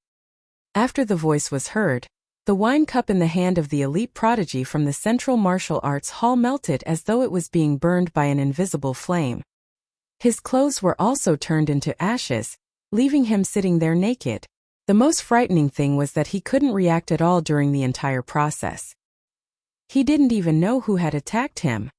After the voice was heard, the wine cup in the hand of the elite prodigy from the Central Martial Arts Hall melted as though it was being burned by an invisible flame. His clothes were also turned into ashes, leaving him sitting there naked. The most frightening thing was that he couldn't react at all during the entire process. He didn't even know who had attacked him.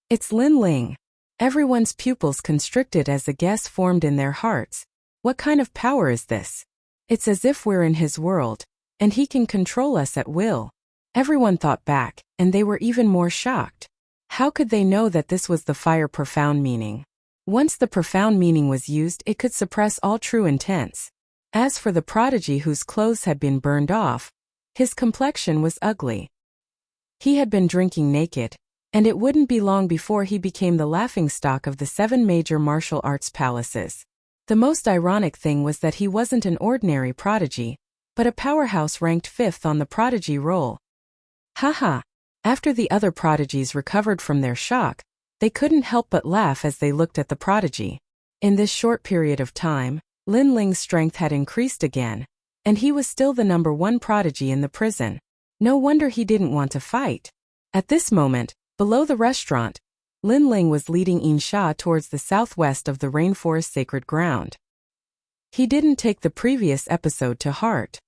It's Lin Ling. Everyone's pupils constricted as a guess formed in their hearts. What kind of power is this? It's as if we're in his world, and he can control us at will. Everyone thought back, and they were even more shocked. How could they know that this was the fire profound meaning? Once the profound meaning was used, it could suppress all true intents. As for the prodigy whose clothes had been burned off, his complexion was ugly. He had been drinking naked, and it wouldn't be long before he became the laughingstock of the 7 major martial arts palaces. The most ironic thing was that he wasn't an ordinary prodigy, but a powerhouse ranked 5th on the prodigy roll. Haha. After the other prodigies recovered from their shock, they couldn't help but laugh as they looked at the prodigy. In this short period of time, Lin Ling's strength had increased again, and he was still the number 1 prodigy in the prison. No wonder he didn't want to fight. At this moment, below the restaurant, Lin Ling was leading Insha towards the southwest of the rainforest sacred ground. He didn't take the previous episode to heart.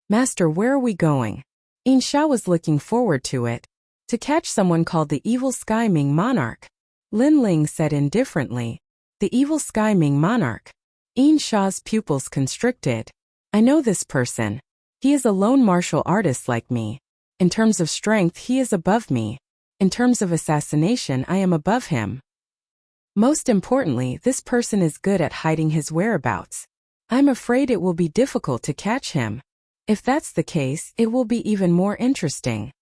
Master, where are we going? Insha was looking forward to it. To catch someone called the Evil Sky Ming Monarch. Lin Ling said indifferently. The Evil Sky Ming Monarch. Insha's pupils constricted. I know this person. He is a lone martial artist like me. In terms of strength, he is above me. In terms of assassination, I am above him. Most importantly, this person is good at hiding his whereabouts. I'm afraid it will be difficult to catch him. If that's the case, it will be even more interesting.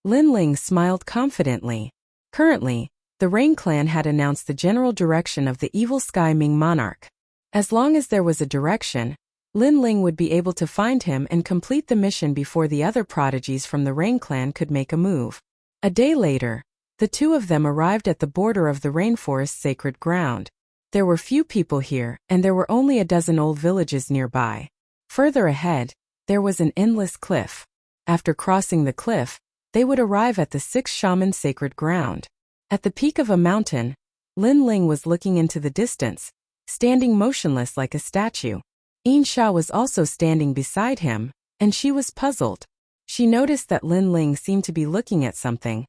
Lin Ling smiled confidently. Currently, the Rain Clan had announced the general direction of the Evil Sky Ming Monarch. As long as there was a direction, Lin Ling would be able to find him and complete the mission before the other prodigies from the Rain Clan could make a move. A day later, the two of them arrived at the border of the rainforest sacred ground. There were few people here, and there were only a dozen old villages nearby. Further ahead, there was an endless cliff. After crossing the cliff, they would arrive at the 6 shaman sacred ground. At the peak of a mountain, Lin Ling was looking into the distance, standing motionless like a statue. Insha was also standing beside him, and she was puzzled. She noticed that Lin Ling seemed to be looking at something,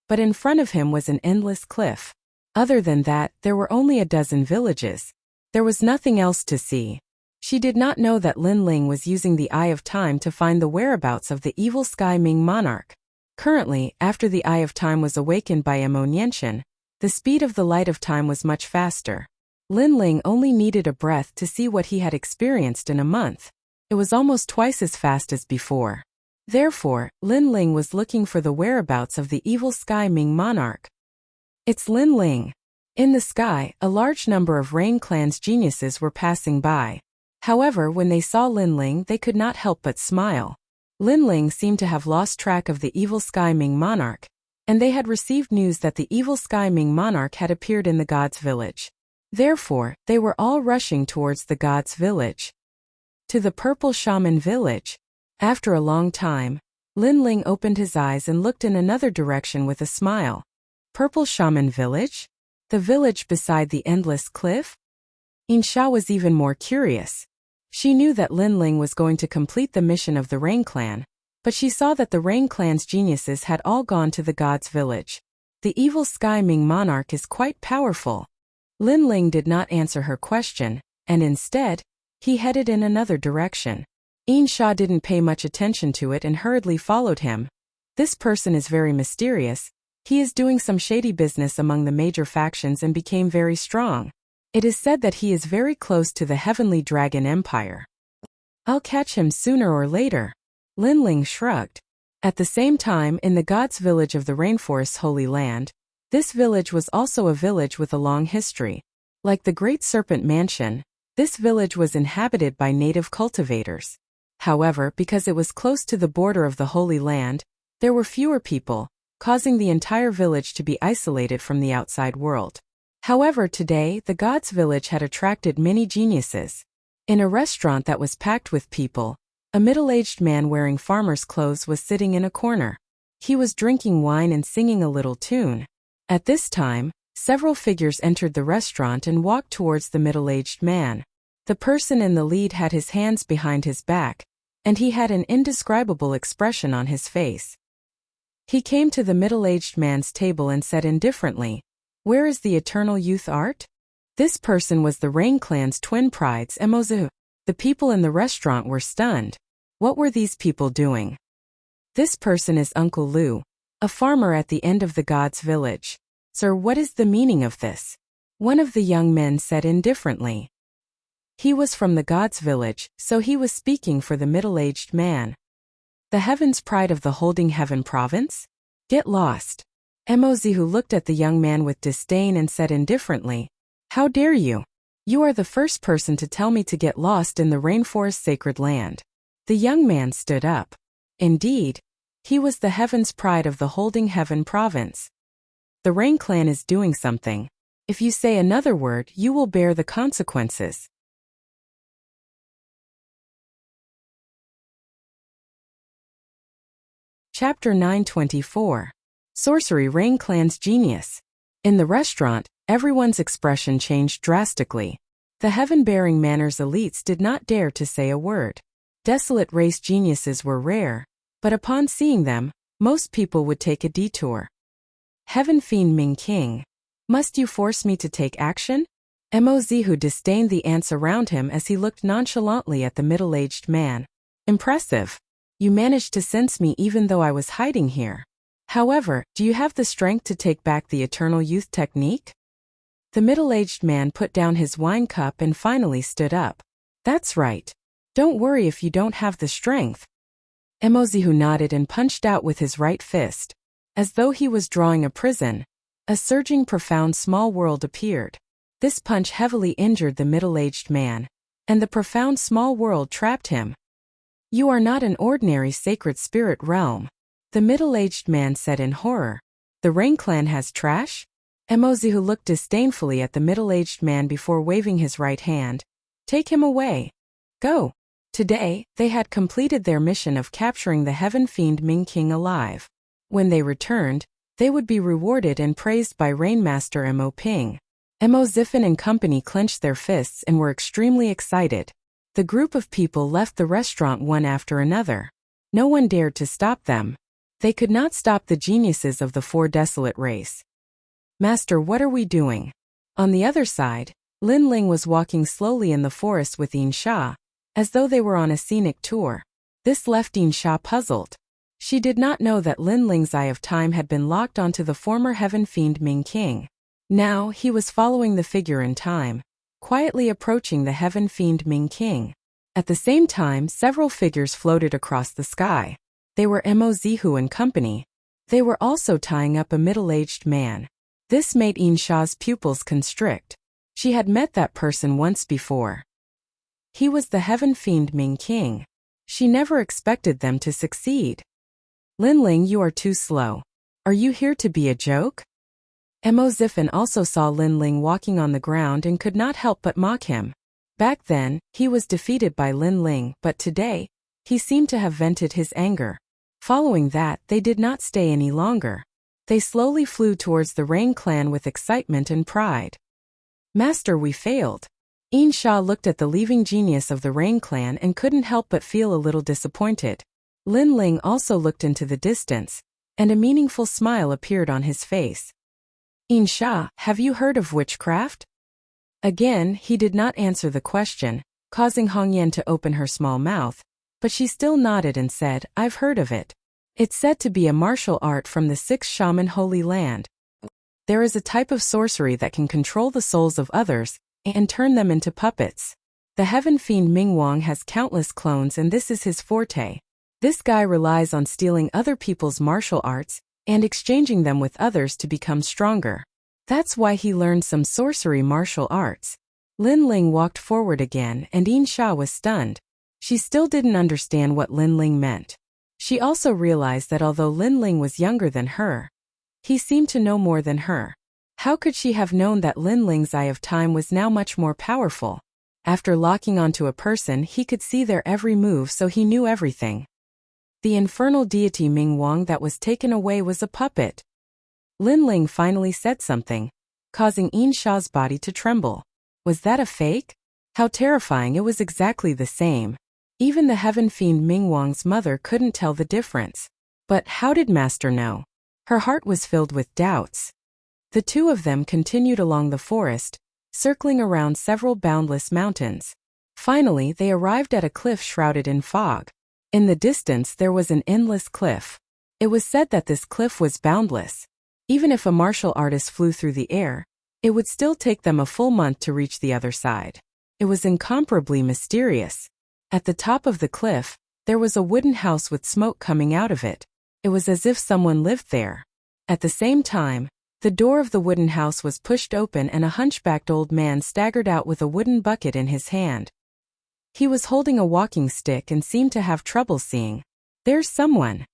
but in front of him was an endless cliff. Other than that, there were only a dozen villages. There was nothing else to see. She did not know that Lin Ling was using the Eye of Time to find the whereabouts of the Evil Sky Ming Monarch. Currently, after the Eye of Time was awakened by Ammoniention, the speed of the Light of Time was much faster. Lin Ling only needed a breath to see what he had experienced in a month. It was almost twice as fast as before. Therefore, Lin Ling was looking for the whereabouts of the Evil Sky Ming Monarch. It's Lin Ling. In the sky, a large number of Rain Clan's geniuses were passing by. However, when they saw Lin Ling, they could not help but smile. Lin Ling seemed to have lost track of the Evil Sky Ming Monarch, and they had received news that the Evil Sky Ming Monarch had appeared in the God's village. Therefore, they were all rushing towards the God's village. To the Purple Shaman village. After a long time, Lin Ling opened his eyes and looked in another direction with a smile. Purple Shaman village? The village beside the endless cliff? Insha was even more curious. She knew that Lin Ling was going to complete the mission of the Rain Clan, but she saw that the Rain Clan's geniuses had all gone to the God's village. The Evil Sky Ming Monarch is quite powerful. Lin Ling did not answer her question, and instead, he headed in another direction. Insha didn't pay much attention to it and hurriedly followed him. This person is very mysterious. He is doing some shady business among the major factions and became very strong. It is said that he is very close to the Heavenly Dragon Empire. I'll catch him sooner or later. Lin Ling shrugged. At the same time, in the God's village of the Rainforest's Holy Land, this village was also a village with a long history. Like the Great Serpent Mansion, this village was inhabited by native cultivators. However, because it was close to the border of the Holy Land, there were fewer people, causing the entire village to be isolated from the outside world. However, today, the God's village had attracted many geniuses. In a restaurant that was packed with people, a middle-aged man wearing farmer's clothes was sitting in a corner. He was drinking wine and singing a little tune. At this time, several figures entered the restaurant and walked towards the middle-aged man. The person in the lead had his hands behind his back, and he had an indescribable expression on his face. He came to the middle-aged man's table and said indifferently, "Where is the eternal youth art?" This person was the Rain Clan's twin prides, Emozu. The people in the restaurant were stunned. What were these people doing? This person is Uncle Lu, a farmer at the end of the God's village. Sir, what is the meaning of this? One of the young men said indifferently. He was from the God's village, so he was speaking for the middle-aged man. The Heaven's Pride of the Holding Heaven province? Get lost. Emozihu looked at the young man with disdain and said indifferently, "How dare you? You are the first person to tell me to get lost in the rainforest sacred land. The young man stood up. Indeed, he was the heaven's pride of the Holding Heaven province. The Rain Clan is doing something. If you say another word, you will bear the consequences. Chapter 924. Sorcery Rain Clan's Genius. In the restaurant, everyone's expression changed drastically. The heaven-bearing manners elites did not dare to say a word. Desolate race geniuses were rare, but upon seeing them, most people would take a detour. Heaven Fiend Ming King. Must you force me to take action? Mozihu disdained the ants around him as he looked nonchalantly at the middle-aged man. Impressive. You managed to sense me even though I was hiding here. However, do you have the strength to take back the eternal youth technique? The middle-aged man put down his wine cup and finally stood up. That's right. Don't worry if you don't have the strength. Mozihu nodded and punched out with his right fist. As though he was drawing a prison, a surging profound small world appeared. This punch heavily injured the middle-aged man, and the profound small world trapped him. You are not an ordinary sacred spirit realm, the middle-aged man said in horror. The Rain Clan has trash? Mozihu looked disdainfully at the middle-aged man before waving his right hand. Take him away. Go. Today, they had completed their mission of capturing the Heaven Fiend Ming King alive. When they returned, they would be rewarded and praised by Rainmaster Mo Ping. Mo Ziffin and company clenched their fists and were extremely excited. The group of people left the restaurant one after another. No one dared to stop them. They could not stop the geniuses of the Four Desolate race. Master, what are we doing? On the other side, Lin Ling was walking slowly in the forest with Yin Sha, as though they were on a scenic tour. This left Yin Sha puzzled. She did not know that Lin Ling's Eye of Time had been locked onto the former Heaven Fiend Ming King. Now, he was following the figure in time, quietly approaching the Heaven Fiend Ming King. At the same time, several figures floated across the sky. They were Mozihu and company. They were also tying up a middle-aged man. This made Yin Sha's pupils constrict. She had met that person once before. He was the Heaven Fiend Ming King. She never expected them to succeed. Lin Ling, you are too slow. Are you here to be a joke? Mo Ziffin also saw Lin Ling walking on the ground and could not help but mock him. Back then, he was defeated by Lin Ling, but today, he seemed to have vented his anger. Following that, they did not stay any longer. They slowly flew towards the Rain Clan with excitement and pride. Master, we failed. Yin Sha looked at the leaving genius of the Rain Clan and couldn't help but feel a little disappointed. Lin Ling also looked into the distance, and a meaningful smile appeared on his face. Yin Sha, have you heard of witchcraft? Again, he did not answer the question, causing Hongyan to open her small mouth, but she still nodded and said, I've heard of it. It's said to be a martial art from the Sixth Shaman Holy Land. There is a type of sorcery that can control the souls of others and turn them into puppets. The Heaven Fiend Ming Wang has countless clones and this is his forte. This guy relies on stealing other people's martial arts and exchanging them with others to become stronger. That's why he learned some sorcery martial arts. Lin Ling walked forward again and Yin Sha was stunned. She still didn't understand what Lin Ling meant. She also realized that although Lin Ling was younger than her, he seemed to know more than her. How could she have known that Lin Ling's Eye of Time was now much more powerful? After locking onto a person, he could see their every move, so he knew everything. The infernal deity Ming Wang that was taken away was a puppet. Lin Ling finally said something, causing Yin Sha's body to tremble. Was that a fake? How terrifying, it was exactly the same. Even the Heaven Fiend Ming Wang's mother couldn't tell the difference. But how did Master know? Her heart was filled with doubts. The two of them continued along the forest, circling around several boundless mountains. Finally, they arrived at a cliff shrouded in fog. In the distance there was an endless cliff. It was said that this cliff was boundless. Even if a martial artist flew through the air, it would still take them a full month to reach the other side. It was incomparably mysterious. At the top of the cliff, there was a wooden house with smoke coming out of it. It was as if someone lived there. At the same time, The door of the wooden house was pushed open and a hunchbacked old man staggered out with a wooden bucket in his hand. He was holding a walking stick and seemed to have trouble seeing. There's someone.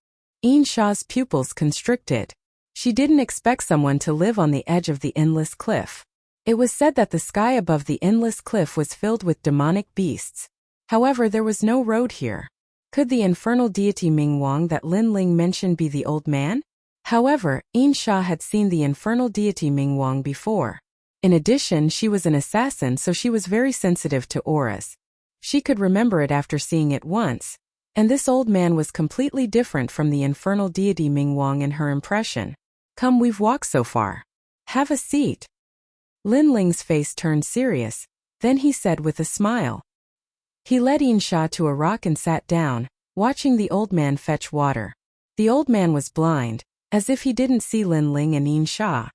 Shah's pupils constricted. She didn't expect someone to live on the edge of the endless cliff. It was said that the sky above the endless cliff was filled with demonic beasts. However, there was no road here. Could the infernal deity Ming Wang that Lin Ling mentioned be the old man? However, Shah had seen the infernal deity Ming Wang before. In addition, she was an assassin, so she was very sensitive to auras. She could remember it after seeing it once, and this old man was completely different from the infernal deity Ming Wang in her impression. Come, we've walked so far. Have a seat. Lin Ling's face turned serious, then he said with a smile. He led Shah to a rock and sat down, watching the old man fetch water. The old man was blind, as if he didn't see Lin Ling and Shah.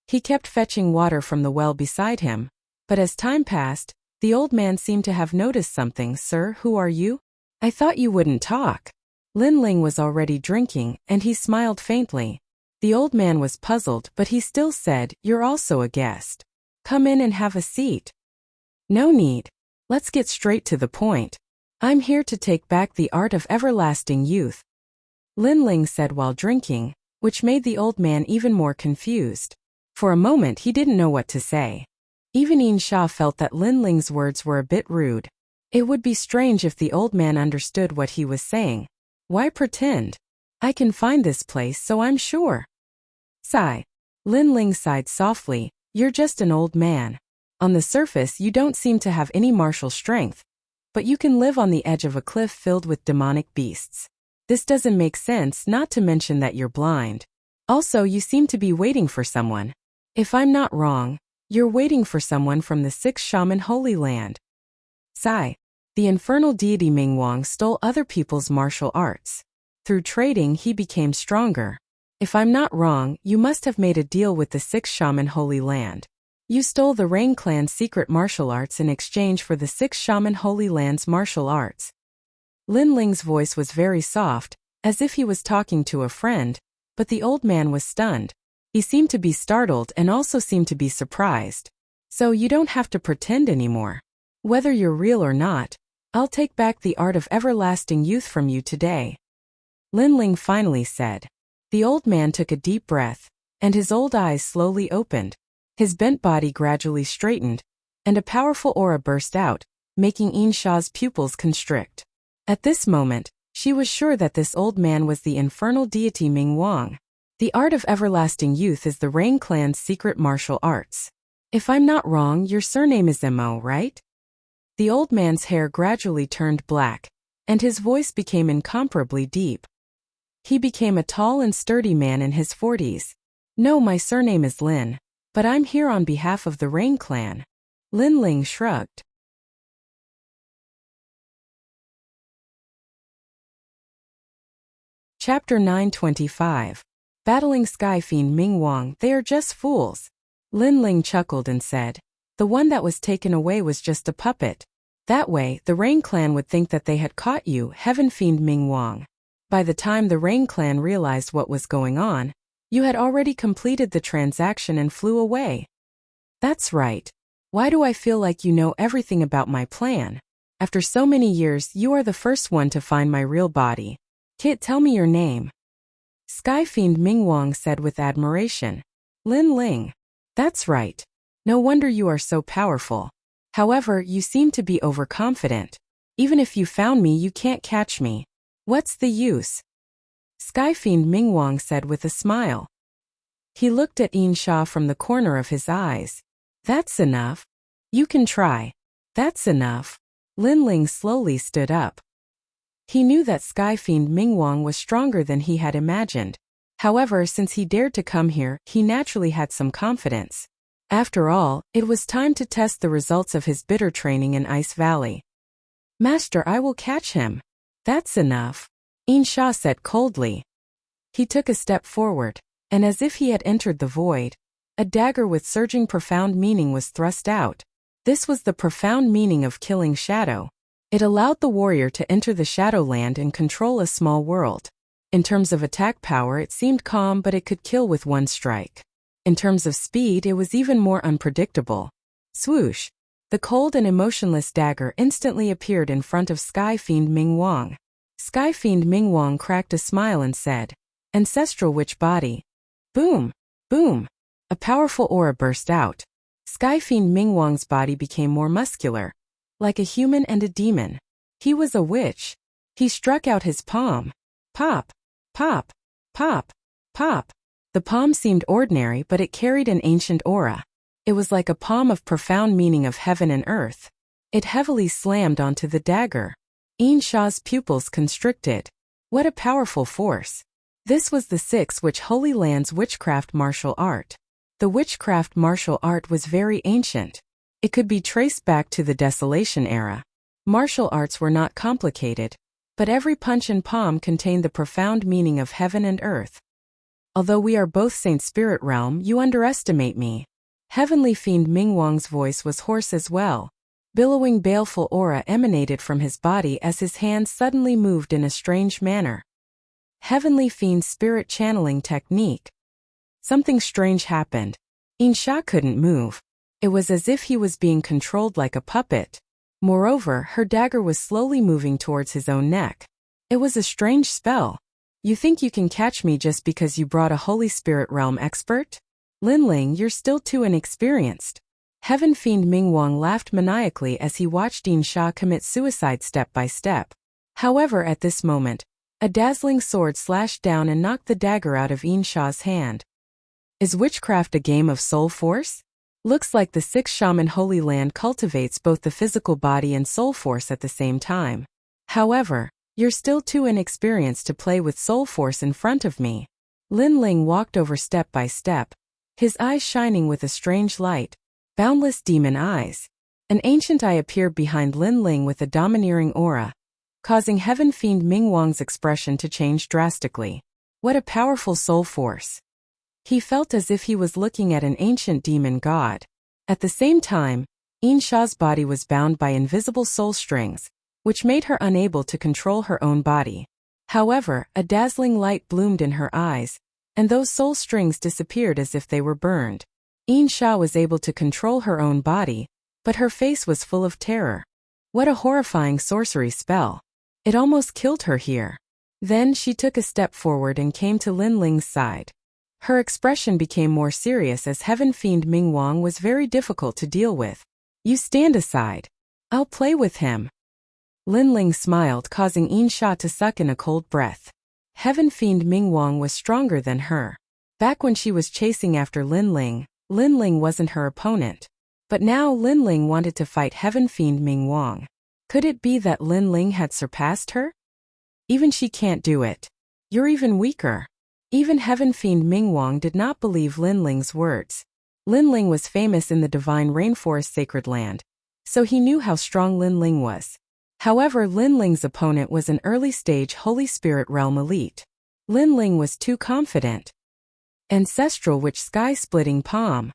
He kept fetching water from the well beside him, but as time passed, the old man seemed to have noticed something. Sir, who are you? I thought you wouldn't talk. Lin Ling was already drinking, and he smiled faintly. The old man was puzzled, but he still said, You're also a guest. Come in and have a seat. No need. Let's get straight to the point. I'm here to take back the art of everlasting youth. Lin Ling said while drinking, which made the old man even more confused. For a moment he didn't know what to say. Even Shah felt that Lin Ling's words were a bit rude. It would be strange if the old man understood what he was saying. Why pretend? I can find this place, so I'm sure. Sigh. Lin Ling sighed softly. You're just an old man. On the surface you don't seem to have any martial strength, but you can live on the edge of a cliff filled with demonic beasts. This doesn't make sense, not to mention that you're blind. Also, you seem to be waiting for someone. If I'm not wrong, you're waiting for someone from the 6th Shaman Holy Land. Sigh. The infernal deity Ming Wang stole other people's martial arts. Through trading he became stronger. If I'm not wrong, you must have made a deal with the 6th Shaman Holy Land. You stole the Rain Clan's secret martial arts in exchange for the 6th Shaman Holy Land's martial arts. Lin Ling's voice was very soft, as if he was talking to a friend, but the old man was stunned. He seemed to be startled and also seemed to be surprised. So you don't have to pretend anymore. Whether you're real or not, I'll take back the art of everlasting youth from you today. Lin Ling finally said. The old man took a deep breath, and his old eyes slowly opened. His bent body gradually straightened, and a powerful aura burst out, making Shah's pupils constrict. At this moment, she was sure that this old man was the infernal deity Ming Wang. The art of everlasting youth is the Rain Clan's secret martial arts. If I'm not wrong, your surname is Mo, right? The old man's hair gradually turned black, and his voice became incomparably deep. He became a tall and sturdy man in his 40s. No, my surname is Lin, but I'm here on behalf of the Rain Clan. Lin Ling shrugged. Chapter 925. Battling Sky Fiend Ming Wang. They are just fools. Lin Ling chuckled and said, the one that was taken away was just a puppet. That way, the Rain Clan would think that they had caught you, Heaven Fiend Ming Wang. By the time the Rain Clan realized what was going on, you had already completed the transaction and flew away. That's right. Why do I feel like you know everything about my plan? After so many years, you are the first one to find my real body. Kit, tell me your name. Sky Fiend Ming Wang said with admiration. Lin Ling. That's right. No wonder you are so powerful. However, you seem to be overconfident. Even if you found me, you can't catch me. What's the use? Sky Fiend Ming Wang said with a smile. He looked at Shah from the corner of his eyes. That's enough. You can try. That's enough. Lin Ling slowly stood up. He knew that Sky Fiend Ming Wang was stronger than he had imagined. However, since he dared to come here, he naturally had some confidence. After all, it was time to test the results of his bitter training in Ice Valley. Master, I will catch him. That's enough. Shah said coldly. He took a step forward, and as if he had entered the void, a dagger with surging profound meaning was thrust out. This was the profound meaning of killing Shadow. It allowed the warrior to enter the Shadowland and control a small world. In terms of attack power, it seemed calm, but it could kill with one strike. In terms of speed, it was even more unpredictable. Swoosh! The cold and emotionless dagger instantly appeared in front of Sky Fiend Ming Wang. Sky Fiend Ming Wang cracked a smile and said, "Ancestral witch body." Boom! Boom! A powerful aura burst out. Sky Fiend Ming Wang's body became more muscular, like a human and a demon. He was a witch. He struck out his palm. Pop! Pop! Pop! Pop! The palm seemed ordinary, but it carried an ancient aura. It was like a palm of profound meaning of heaven and earth. It heavily slammed onto the dagger. Yin Sha's pupils constricted. What a powerful force. This was the Six Witch Holy Land's witchcraft martial art. The witchcraft martial art was very ancient. It could be traced back to the Desolation era. Martial arts were not complicated, but every punch and palm contained the profound meaning of heaven and earth. Although we are both Saint Spirit Realm, you underestimate me. Heavenly Fiend Ming Wang's voice was hoarse as well. Billowing baleful aura emanated from his body as his hands suddenly moved in a strange manner. Heavenly Fiend's spirit channeling technique. Something strange happened. Yin Sha couldn't move. It was as if he was being controlled like a puppet. Moreover, her dagger was slowly moving towards his own neck. It was a strange spell. You think you can catch me just because you brought a Holy Spirit Realm expert? Linling, you're still too inexperienced. Heaven Fiend Ming Wang laughed maniacally as he watched Yin Sha commit suicide step by step. However, at this moment, a dazzling sword slashed down and knocked the dagger out of Yin Sha's hand. Is witchcraft a game of soul force? Looks like the Six Shaman Holy Land cultivates both the physical body and soul force at the same time. However, you're still too inexperienced to play with soul force in front of me. Linling walked over step by step, his eyes shining with a strange light. Boundless demon eyes. An ancient eye appeared behind Linling with a domineering aura, causing Heaven Fiend Ming Wang's expression to change drastically. What a powerful soul force. He felt as if he was looking at an ancient demon god. At the same time, Yin Sha's body was bound by invisible soul strings, which made her unable to control her own body. However, a dazzling light bloomed in her eyes, and those soul strings disappeared as if they were burned. Yin Sha was able to control her own body, but her face was full of terror. What a horrifying sorcery spell. It almost killed her here. Then she took a step forward and came to Linling's side. Her expression became more serious as Heaven Fiend Ming Wang was very difficult to deal with. You stand aside. I'll play with him. Linling smiled, causing Yin Sha to suck in a cold breath. Heaven Fiend Ming Wang was stronger than her. Back when she was chasing after Linling, Linling wasn't her opponent. But now Linling wanted to fight Heaven Fiend Ming Wang. Could it be that Linling had surpassed her? Even she can't do it. You're even weaker. Even Heaven Fiend Ming Wang did not believe Linling's words. Linling was famous in the divine rainforest sacred land, so he knew how strong Linling was. However, Linling's opponent was an early-stage Holy Spirit Realm elite. Linling was too confident. Ancestral Witch Sky-Splitting Palm.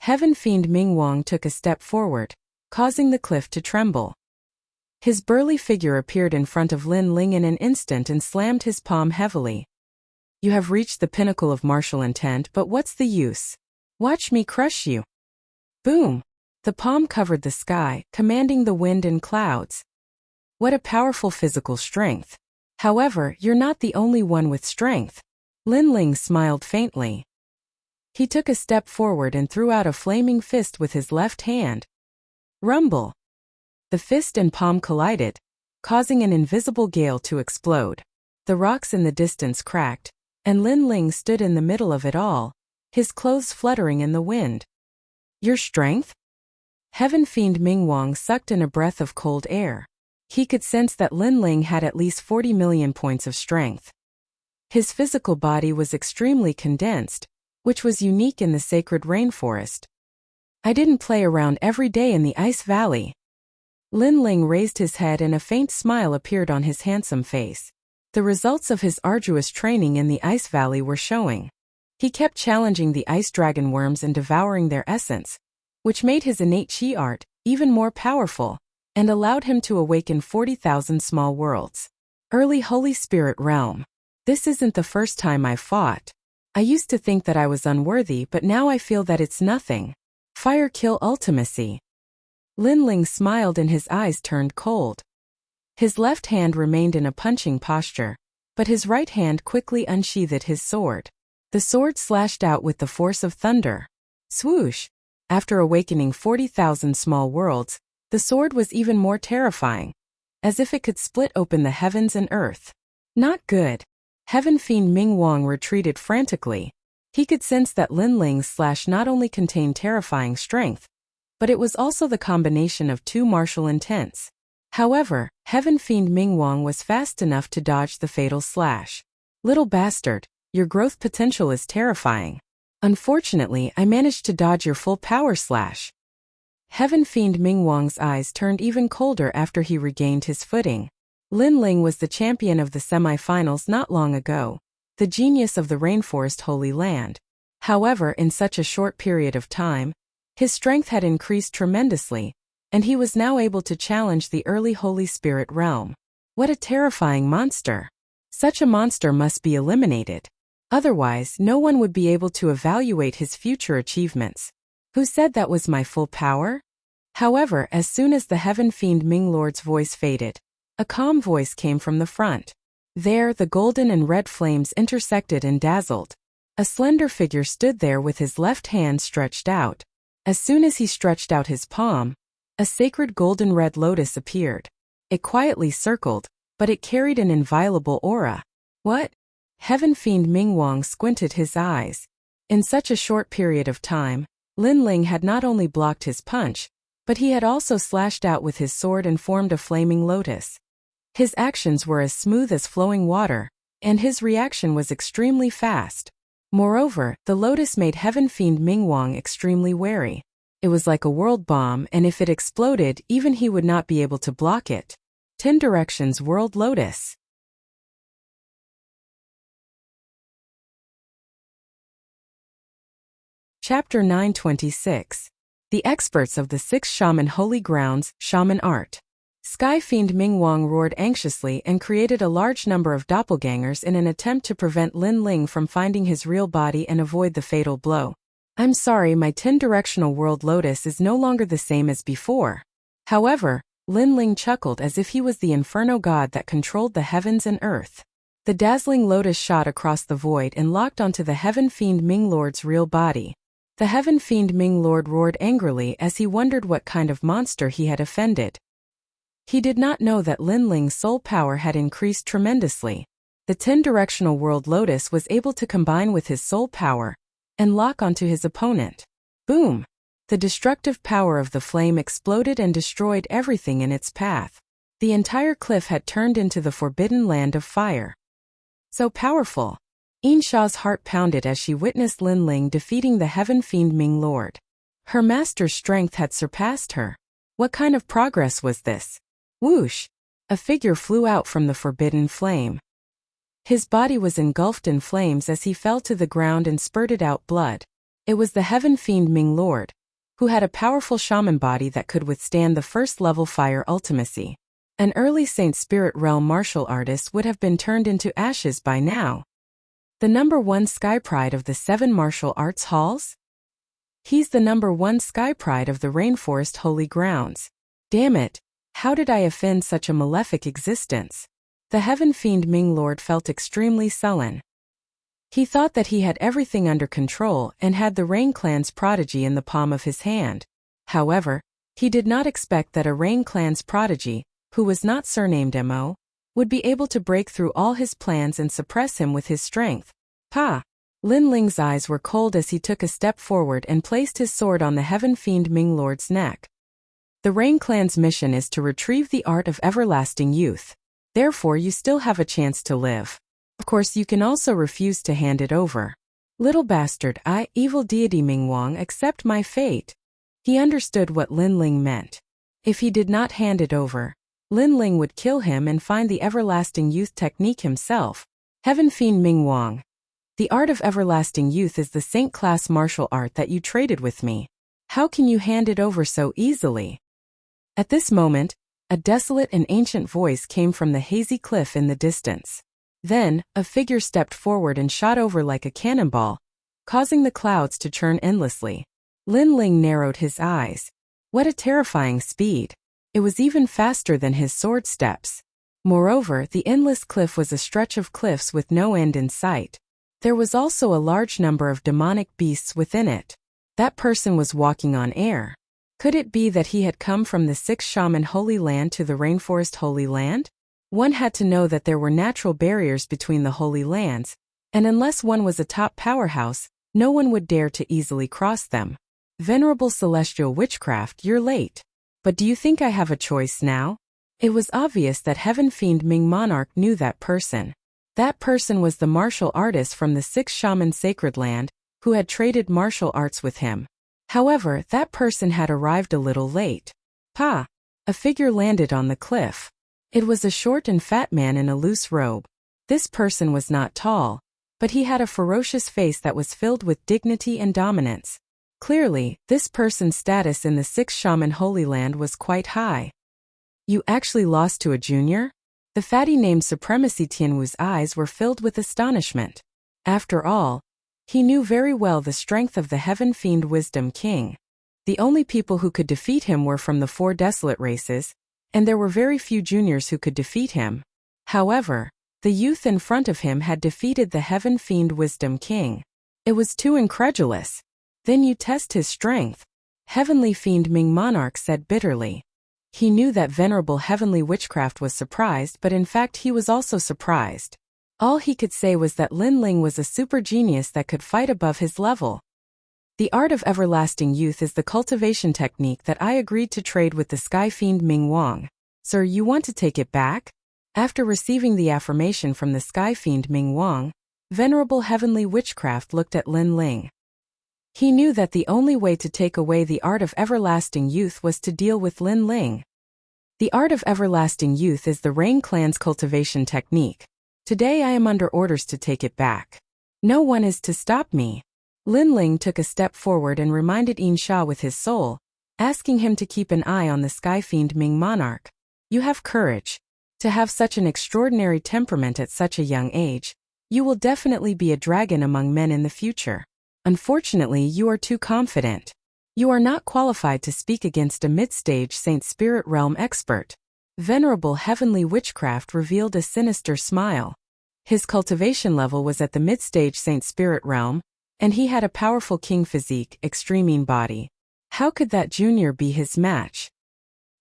Heaven Fiend Ming Wang took a step forward, causing the cliff to tremble. His burly figure appeared in front of Linling in an instant and slammed his palm heavily. You have reached the pinnacle of martial intent, but what's the use? Watch me crush you. Boom! The palm covered the sky, commanding the wind and clouds. What a powerful physical strength. However, you're not the only one with strength. Linling smiled faintly. He took a step forward and threw out a flaming fist with his left hand. Rumble! The fist and palm collided, causing an invisible gale to explode. The rocks in the distance cracked, and Linling stood in the middle of it all, his clothes fluttering in the wind. Your strength? Heaven Fiend Ming Wang sucked in a breath of cold air. He could sense that Linling had at least 40 million points of strength. His physical body was extremely condensed, which was unique in the sacred rainforest. I didn't play around every day in the Ice Valley. Linling raised his head and a faint smile appeared on his handsome face. The results of his arduous training in the Ice Valley were showing. He kept challenging the ice dragon worms and devouring their essence, which made his innate chi art even more powerful, and allowed him to awaken 40,000 small worlds. Early Holy Spirit Realm. This isn't the first time I've fought. I used to think that I was unworthy, but now I feel that it's nothing. Fire kill ultimacy. Lin Ling smiled and his eyes turned cold. His left hand remained in a punching posture, but his right hand quickly unsheathed his sword. The sword slashed out with the force of thunder. Swoosh! After awakening 40,000 small worlds, the sword was even more terrifying, as if it could split open the heavens and earth. Not good. Heaven Fiend Ming Wang retreated frantically. He could sense that Lin Ling's slash not only contained terrifying strength, but it was also the combination of two martial intents. However, Heaven Fiend Ming Wang was fast enough to dodge the fatal slash. Little bastard, your growth potential is terrifying. Unfortunately, I managed to dodge your full power slash. Heaven Fiend Ming Wang's eyes turned even colder after he regained his footing. Lin Ling was the champion of the semi-finals not long ago, the genius of the Rainforest Holy Land. However, in such a short period of time, his strength had increased tremendously, and he was now able to challenge the early Holy Spirit realm. What a terrifying monster! Such a monster must be eliminated. Otherwise, no one would be able to evaluate his future achievements. Who said that was my full power? However, as soon as the Heaven Fiend Ming Lord's voice faded, a calm voice came from the front. There, the golden and red flames intersected and dazzled. A slender figure stood there with his left hand stretched out. As soon as he stretched out his palm, a sacred golden red lotus appeared. It quietly circled, but it carried an inviolable aura. What? Heaven Fiend Ming Wang squinted his eyes. In such a short period of time, Lin Ling had not only blocked his punch, but he had also slashed out with his sword and formed a flaming lotus. His actions were as smooth as flowing water, and his reaction was extremely fast. Moreover, the lotus made Heaven Fiend Ming Wang extremely wary. It was like a world bomb, and if it exploded, even he would not be able to block it. 10 Directions World Lotus. Chapter 926. The Experts of the 6 Shaman Holy Grounds, Shaman Art. Sky Fiend Ming Wang roared anxiously and created a large number of doppelgangers in an attempt to prevent Lin Ling from finding his real body and avoid the fatal blow. I'm sorry, my 10-directional world lotus is no longer the same as before. However, Lin Ling chuckled as if he was the inferno god that controlled the heavens and earth. The dazzling lotus shot across the void and locked onto the Heaven Fiend Ming Lord's real body. The Heaven Fiend Ming Lord roared angrily as he wondered what kind of monster he had offended. He did not know that Lin Ling's soul power had increased tremendously. The 10-directional world lotus was able to combine with his soul power and lock onto his opponent. Boom! The destructive power of the flame exploded and destroyed everything in its path. The entire cliff had turned into the forbidden land of fire. So powerful! Insha's heart pounded as she witnessed Lin Ling defeating the Heaven Fiend Ming Lord. Her master's strength had surpassed her. What kind of progress was this? Whoosh! A figure flew out from the forbidden flame. His body was engulfed in flames as he fell to the ground and spurted out blood. It was the Heaven Fiend Ming Lord, who had a powerful shaman body that could withstand the first-level fire ultimacy. An early Saint Spirit Realm martial artist would have been turned into ashes by now. The #1 Sky Pride of the 7 martial arts halls? He's the #1 Sky Pride of the Rainforest Holy Grounds. Damn it, how did I offend such a malefic existence? The Heaven Fiend Ming Lord felt extremely sullen. He thought that he had everything under control and had the Rain Clan's prodigy in the palm of his hand. However, he did not expect that a Rain Clan's prodigy, who was not surnamed Mo, would be able to break through all his plans and suppress him with his strength. Ha! Lin Ling's eyes were cold as he took a step forward and placed his sword on the Heaven Fiend Ming Lord's neck. The Rain Clan's mission is to retrieve the art of everlasting youth. Therefore, you still have a chance to live. Of course, you can also refuse to hand it over. Little bastard, I, evil deity Ming Wang, accept my fate. He understood what Lin Ling meant. If he did not hand it over, Lin Ling would kill him and find the everlasting youth technique himself. Heaven Fiend Ming Wang. The art of everlasting youth is the saint-class martial art that you traded with me. How can you hand it over so easily? At this moment, a desolate and ancient voice came from the hazy cliff in the distance. Then, a figure stepped forward and shot over like a cannonball, causing the clouds to churn endlessly. Lin Ling narrowed his eyes. What a terrifying speed! It was even faster than his sword steps. Moreover, the endless cliff was a stretch of cliffs with no end in sight. There was also a large number of demonic beasts within it. That person was walking on air. Could it be that he had come from the Six Shaman Holy Land to the Rainforest Holy Land? One had to know that there were natural barriers between the Holy Lands, and unless one was a top powerhouse, no one would dare to easily cross them. Venerable Celestial Witchcraft, you're late. But do you think I have a choice now? It was obvious that Heaven Fiend Ming Monarch knew that person. That person was the martial artist from the Six Shaman Sacred Land, who had traded martial arts with him. However, that person had arrived a little late. Pa! A figure landed on the cliff. It was a short and fat man in a loose robe. This person was not tall, but he had a ferocious face that was filled with dignity and dominance. Clearly, this person's status in the Six Shaman Holy Land was quite high. You actually lost to a junior? The fatty named Supremacy Tianwu's eyes were filled with astonishment. After all, he knew very well the strength of the Heaven Fiend Wisdom King. The only people who could defeat him were from the 4 desolate races, and there were very few juniors who could defeat him. However, the youth in front of him had defeated the Heaven Fiend Wisdom King. It was too incredulous. Then you test his strength, Heavenly Fiend Ming Monarch said bitterly. He knew that Venerable Heavenly Witchcraft was surprised, but in fact he was also surprised. All he could say was that Lin Ling was a super genius that could fight above his level. The art of everlasting youth is the cultivation technique that I agreed to trade with the Sky Fiend Ming Wang. Sir, you want to take it back? After receiving the affirmation from the Sky Fiend Ming Wang, Venerable Heavenly Witchcraft looked at Lin Ling. He knew that the only way to take away the art of everlasting youth was to deal with Lin Ling. The art of everlasting youth is the Rain Clan's cultivation technique. Today I am under orders to take it back. No one is to stop me. Lin Ling took a step forward and reminded Yin Sha with his soul, asking him to keep an eye on the Sky Fiend Ming Monarch. You have courage. To have such an extraordinary temperament at such a young age, you will definitely be a dragon among men in the future. Unfortunately, you are too confident. You are not qualified to speak against a mid-stage Saint Spirit Realm expert. Venerable Heavenly Witchcraft revealed a sinister smile. His cultivation level was at the mid-stage Saint Spirit Realm, and he had a powerful king physique, extreme body. How could that junior be his match?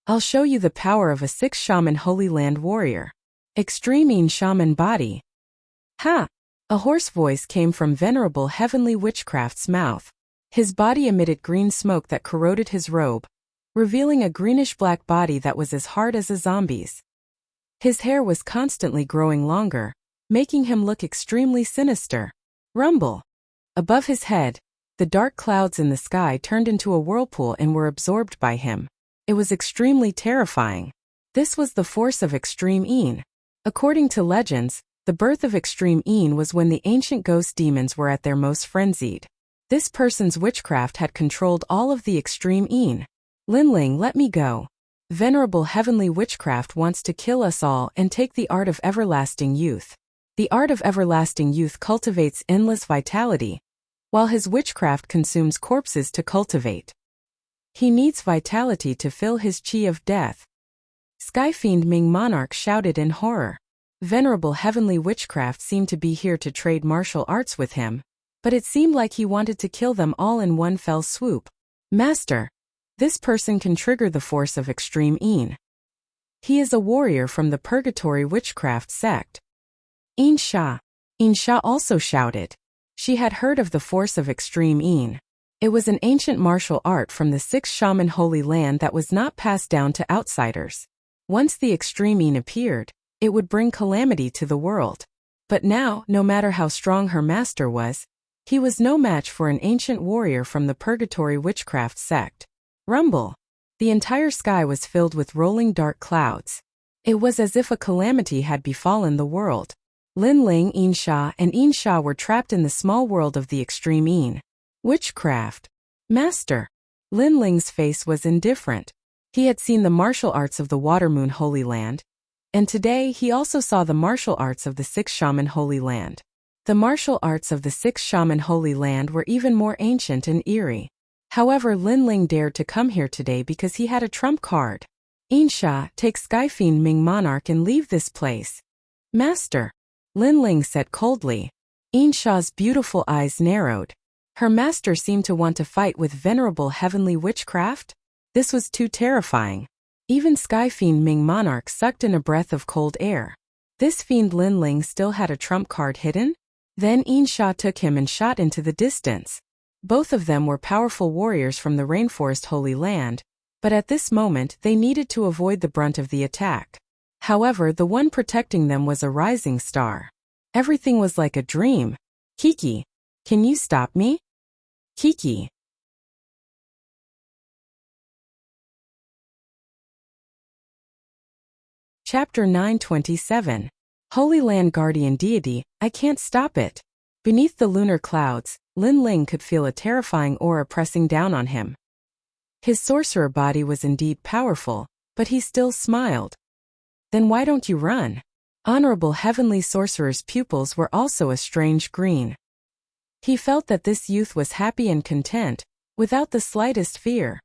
I'll show you the power of a Six Shaman Holy Land warrior. Extreme shaman body. Ha! A hoarse voice came from Venerable Heavenly Witchcraft's mouth. His body emitted green smoke that corroded his robe, revealing a greenish-black body that was as hard as a zombie's. His hair was constantly growing longer, making him look extremely sinister. Rumble! Above his head, the dark clouds in the sky turned into a whirlpool and were absorbed by him. It was extremely terrifying. This was the force of Extreme Yin. According to legends, the birth of Extreme Yin was when the ancient ghost demons were at their most frenzied. This person's witchcraft had controlled all of the Extreme Yin. Lin Ling, let me go. Venerable Heavenly Witchcraft wants to kill us all and take the art of everlasting youth. The art of everlasting youth cultivates endless vitality, while his witchcraft consumes corpses to cultivate. He needs vitality to fill his chi of death. Sky Fiend Ming Monarch shouted in horror. Venerable Heavenly Witchcraft seemed to be here to trade martial arts with him, but it seemed like he wanted to kill them all in one fell swoop. Master, this person can trigger the force of Extreme Yin. He is a warrior from the Purgatory Witchcraft sect. Yin Sha also shouted. She had heard of the force of Extreme Yin. It was an ancient martial art from the Six Shaman Holy Land that was not passed down to outsiders. Once the Extreme Yin appeared, it would bring calamity to the world. But now, no matter how strong her master was, he was no match for an ancient warrior from the Purgatory Witchcraft sect. Rumble! The entire sky was filled with rolling dark clouds. It was as if a calamity had befallen the world. Lin Ling, Yin Sha were trapped in the small world of the Extreme Yin. Witchcraft. Master. Lin Ling's face was indifferent. He had seen the martial arts of the Watermoon Holy Land. And today he also saw the martial arts of the Six Shaman Holy Land. The martial arts of the Six Shaman Holy Land were even more ancient and eerie. However, Lin Ling dared to come here today because he had a trump card. Insha, take Skyfiend Ming Monarch and leave this place. Master, Lin Ling said coldly. Insha's beautiful eyes narrowed. Her master seemed to want to fight with venerable heavenly witchcraft? This was too terrifying. Even Skyfiend Ming Monarch sucked in a breath of cold air. This fiend Lin Ling still had a trump card hidden? Then Insha took him and shot into the distance. Both of them were powerful warriors from the Rainforest Holy Land, but at this moment they needed to avoid the brunt of the attack. However, the one protecting them was a rising star. Everything was like a dream. Kiki, can you stop me? Kiki. Chapter 927. Holy Land Guardian Deity, I can't stop it. Beneath the lunar clouds, Lin Ling could feel a terrifying aura pressing down on him. His sorcerer body was indeed powerful, but he still smiled. Then why don't you run? Honorable Heavenly Sorcerer's pupils were also a strange green. He felt that this youth was happy and content, without the slightest fear.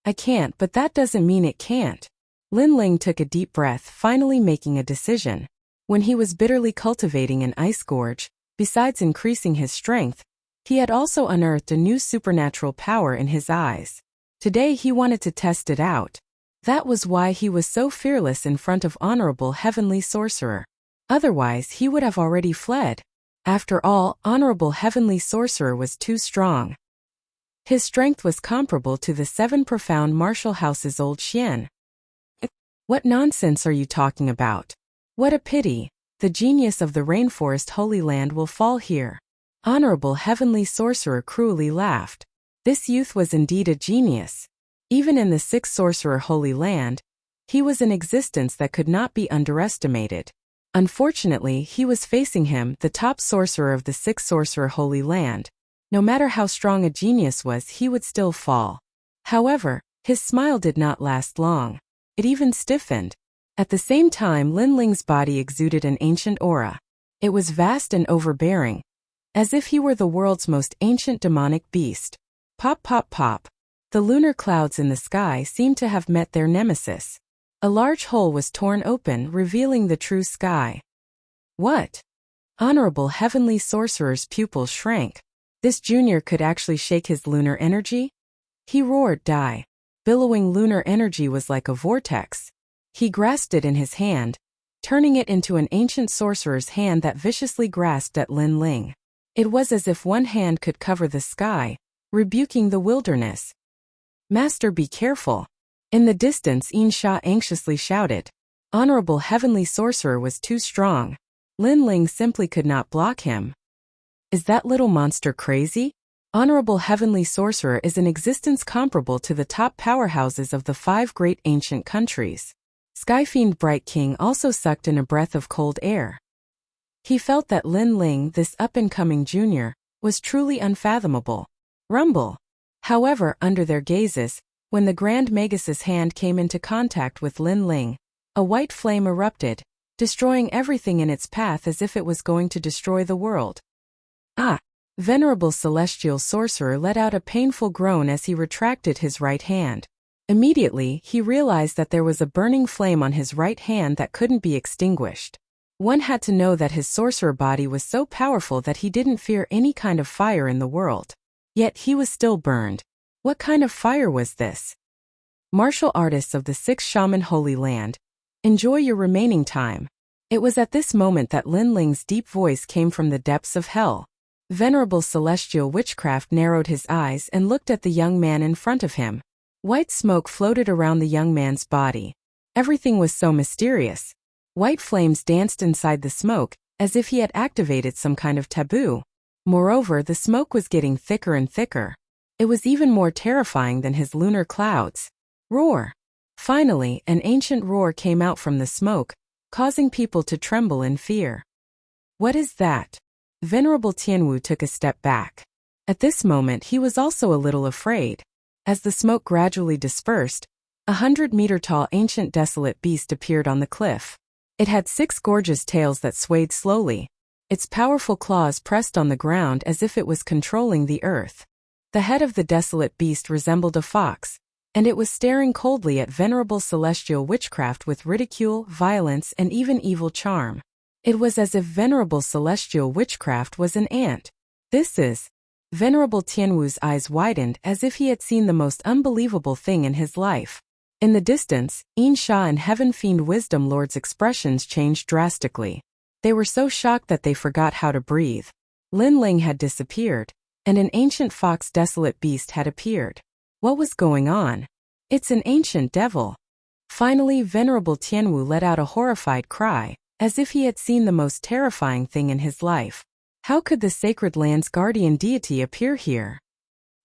I can't, but that doesn't mean it can't. Lin Ling took a deep breath, finally making a decision. When he was bitterly cultivating an ice gorge, besides increasing his strength, he had also unearthed a new supernatural power in his eyes. Today he wanted to test it out. That was why he was so fearless in front of Honorable Heavenly Sorcerer. Otherwise he would have already fled. After all, Honorable Heavenly Sorcerer was too strong. His strength was comparable to the 7 profound martial house's old Xian. What nonsense are you talking about? What a pity. The genius of the Rainforest Holy Land will fall here. Honorable Heavenly Sorcerer cruelly laughed. This youth was indeed a genius. Even in the 6 Sorcerer Holy Land, he was an existence that could not be underestimated. Unfortunately, he was facing him, the top sorcerer of the 6 Sorcerer Holy Land. No matter how strong a genius was, he would still fall. However, his smile did not last long. It even stiffened. At the same time, Lin Ling's body exuded an ancient aura. It was vast and overbearing, as if he were the world's most ancient demonic beast. Pop, pop, pop. The lunar clouds in the sky seemed to have met their nemesis. A large hole was torn open, revealing the true sky. What? Honorable Heavenly Sorcerer's pupils shrank. This junior could actually shake his lunar energy? He roared, die. Billowing lunar energy was like a vortex. He grasped it in his hand, turning it into an ancient sorcerer's hand that viciously grasped at Lin Ling. It was as if one hand could cover the sky, rebuking the wilderness. Master, be careful. In the distance, Insha anxiously shouted. Honorable Heavenly Sorcerer was too strong. Lin Ling simply could not block him. Is that little monster crazy? Honorable Heavenly Sorcerer is an existence comparable to the top powerhouses of the 5 great ancient countries. Skyfiend Bright King also sucked in a breath of cold air. He felt that Lin Ling, this up-and-coming junior, was truly unfathomable. Rumble. However, under their gazes, when the Grand Magus's hand came into contact with Lin Ling, a white flame erupted, destroying everything in its path as if it was going to destroy the world. Ah! Venerable Celestial Sorcerer let out a painful groan as he retracted his right hand. Immediately, he realized that there was a burning flame on his right hand that couldn't be extinguished. One had to know that his sorcerer body was so powerful that he didn't fear any kind of fire in the world. Yet he was still burned. What kind of fire was this? Martial artists of the 6 Shaman Holy Land, enjoy your remaining time. It was at this moment that Lin Ling's deep voice came from the depths of hell. Venerable Celestial Witchcraft narrowed his eyes and looked at the young man in front of him. White smoke floated around the young man's body. Everything was so mysterious. White flames danced inside the smoke, as if he had activated some kind of taboo. Moreover, the smoke was getting thicker and thicker. It was even more terrifying than his lunar clouds. Roar! Finally, an ancient roar came out from the smoke, causing people to tremble in fear. What is that? Venerable Tianwu took a step back. At this moment he was also a little afraid. As the smoke gradually dispersed, a 100-meter-tall ancient desolate beast appeared on the cliff. It had 6 gorgeous tails that swayed slowly. Its powerful claws pressed on the ground as if it was controlling the earth. The head of the desolate beast resembled a fox, and it was staring coldly at venerable celestial witchcraft with ridicule, violence, and even evil charm. It was as if venerable celestial witchcraft was an ant. This is... Venerable Tianwu's eyes widened as if he had seen the most unbelievable thing in his life. In the distance, Yin Sha and Heaven Fiend Wisdom Lord's expressions changed drastically. They were so shocked that they forgot how to breathe. Lin Ling had disappeared, and an ancient fox desolate beast had appeared. What was going on? It's an ancient devil. Finally, Venerable Tianwu let out a horrified cry, as if he had seen the most terrifying thing in his life. How could the sacred land's guardian deity appear here?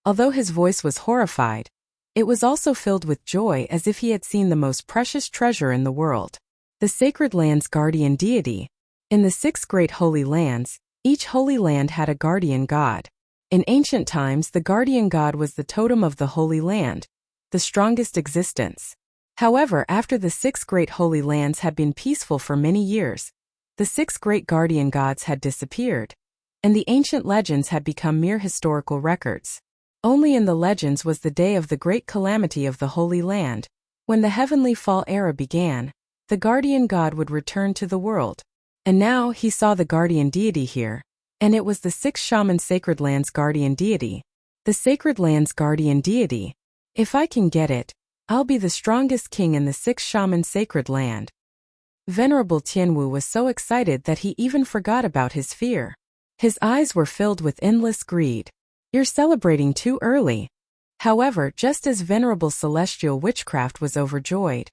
Although his voice was horrified, it was also filled with joy as if he had seen the most precious treasure in the world. The sacred land's guardian deity. In the 6 great holy lands, each holy land had a guardian god. In ancient times, the guardian god was the totem of the holy land, the strongest existence. However, after the 6 great holy lands had been peaceful for many years, the 6 great guardian gods had disappeared, and the ancient legends had become mere historical records. Only in the legends was the day of the great calamity of the Holy Land. When the heavenly fall era began, the guardian god would return to the world. And now he saw the guardian deity here, and it was the 6 shaman sacred land's guardian deity. The sacred land's guardian deity. If I can get it, I'll be the strongest king in the 6 shaman sacred land. Venerable Tianwu was so excited that he even forgot about his fear. His eyes were filled with endless greed. You're celebrating too early. However, just as venerable celestial witchcraft was overjoyed,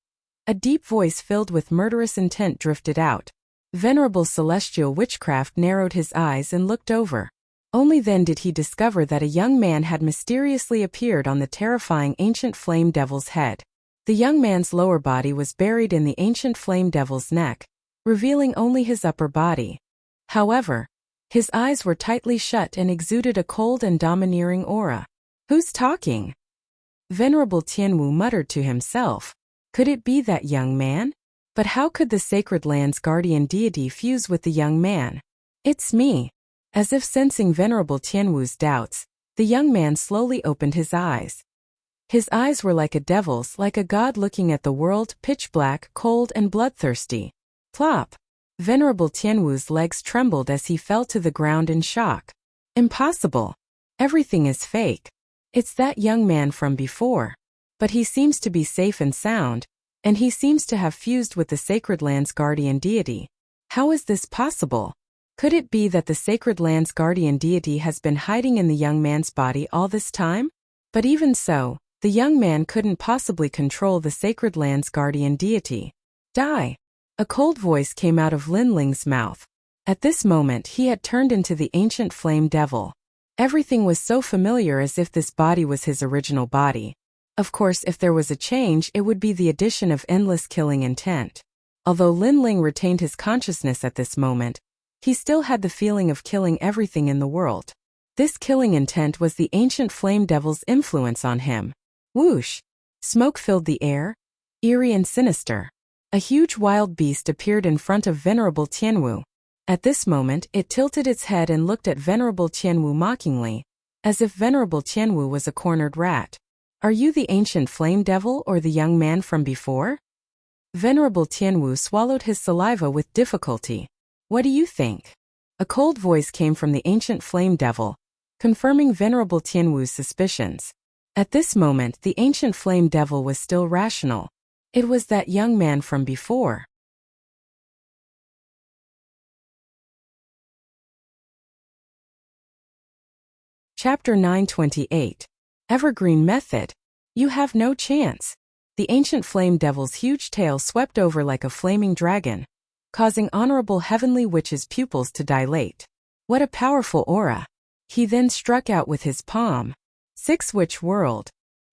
a deep voice filled with murderous intent drifted out. Venerable celestial witchcraft narrowed his eyes and looked over. Only then did he discover that a young man had mysteriously appeared on the terrifying ancient flame devil's head. The young man's lower body was buried in the ancient flame devil's neck, revealing only his upper body. However, his eyes were tightly shut and exuded a cold and domineering aura. Who's talking? Venerable Tianwu muttered to himself. Could it be that young man? But how could the sacred land's guardian deity fuse with the young man? It's me. As if sensing Venerable Tianwu's doubts, the young man slowly opened his eyes. His eyes were like a devil's, like a god looking at the world, pitch black, cold and bloodthirsty. Plop! Venerable Tianwu's legs trembled as he fell to the ground in shock. Impossible! Everything is fake. It's that young man from before. But he seems to be safe and sound, and he seems to have fused with the sacred land's guardian deity. How is this possible? Could it be that the sacred land's guardian deity has been hiding in the young man's body all this time? But even so, the young man couldn't possibly control the sacred land's guardian deity. Die! A cold voice came out of Lin Ling's mouth. At this moment he had turned into the ancient flame devil. Everything was so familiar as if this body was his original body. Of course, if there was a change, it would be the addition of endless killing intent. Although Lin Ling retained his consciousness at this moment, he still had the feeling of killing everything in the world. This killing intent was the ancient flame devil's influence on him. Whoosh! Smoke filled the air, eerie and sinister. A huge wild beast appeared in front of Venerable Tianwu. At this moment, it tilted its head and looked at Venerable Tianwu mockingly, as if Venerable Tianwu was a cornered rat. Are you the ancient flame devil or the young man from before? Venerable Tianwu swallowed his saliva with difficulty. What do you think? A cold voice came from the ancient flame devil, confirming Venerable Tianwu's suspicions. At this moment, the ancient flame devil was still rational. It was that young man from before. Chapter 928. Evergreen Method. You have no chance. The ancient flame devil's huge tail swept over like a flaming dragon, causing Honorable Heavenly Witch's pupils to dilate. What a powerful aura. He then struck out with his palm. 6 Witch World.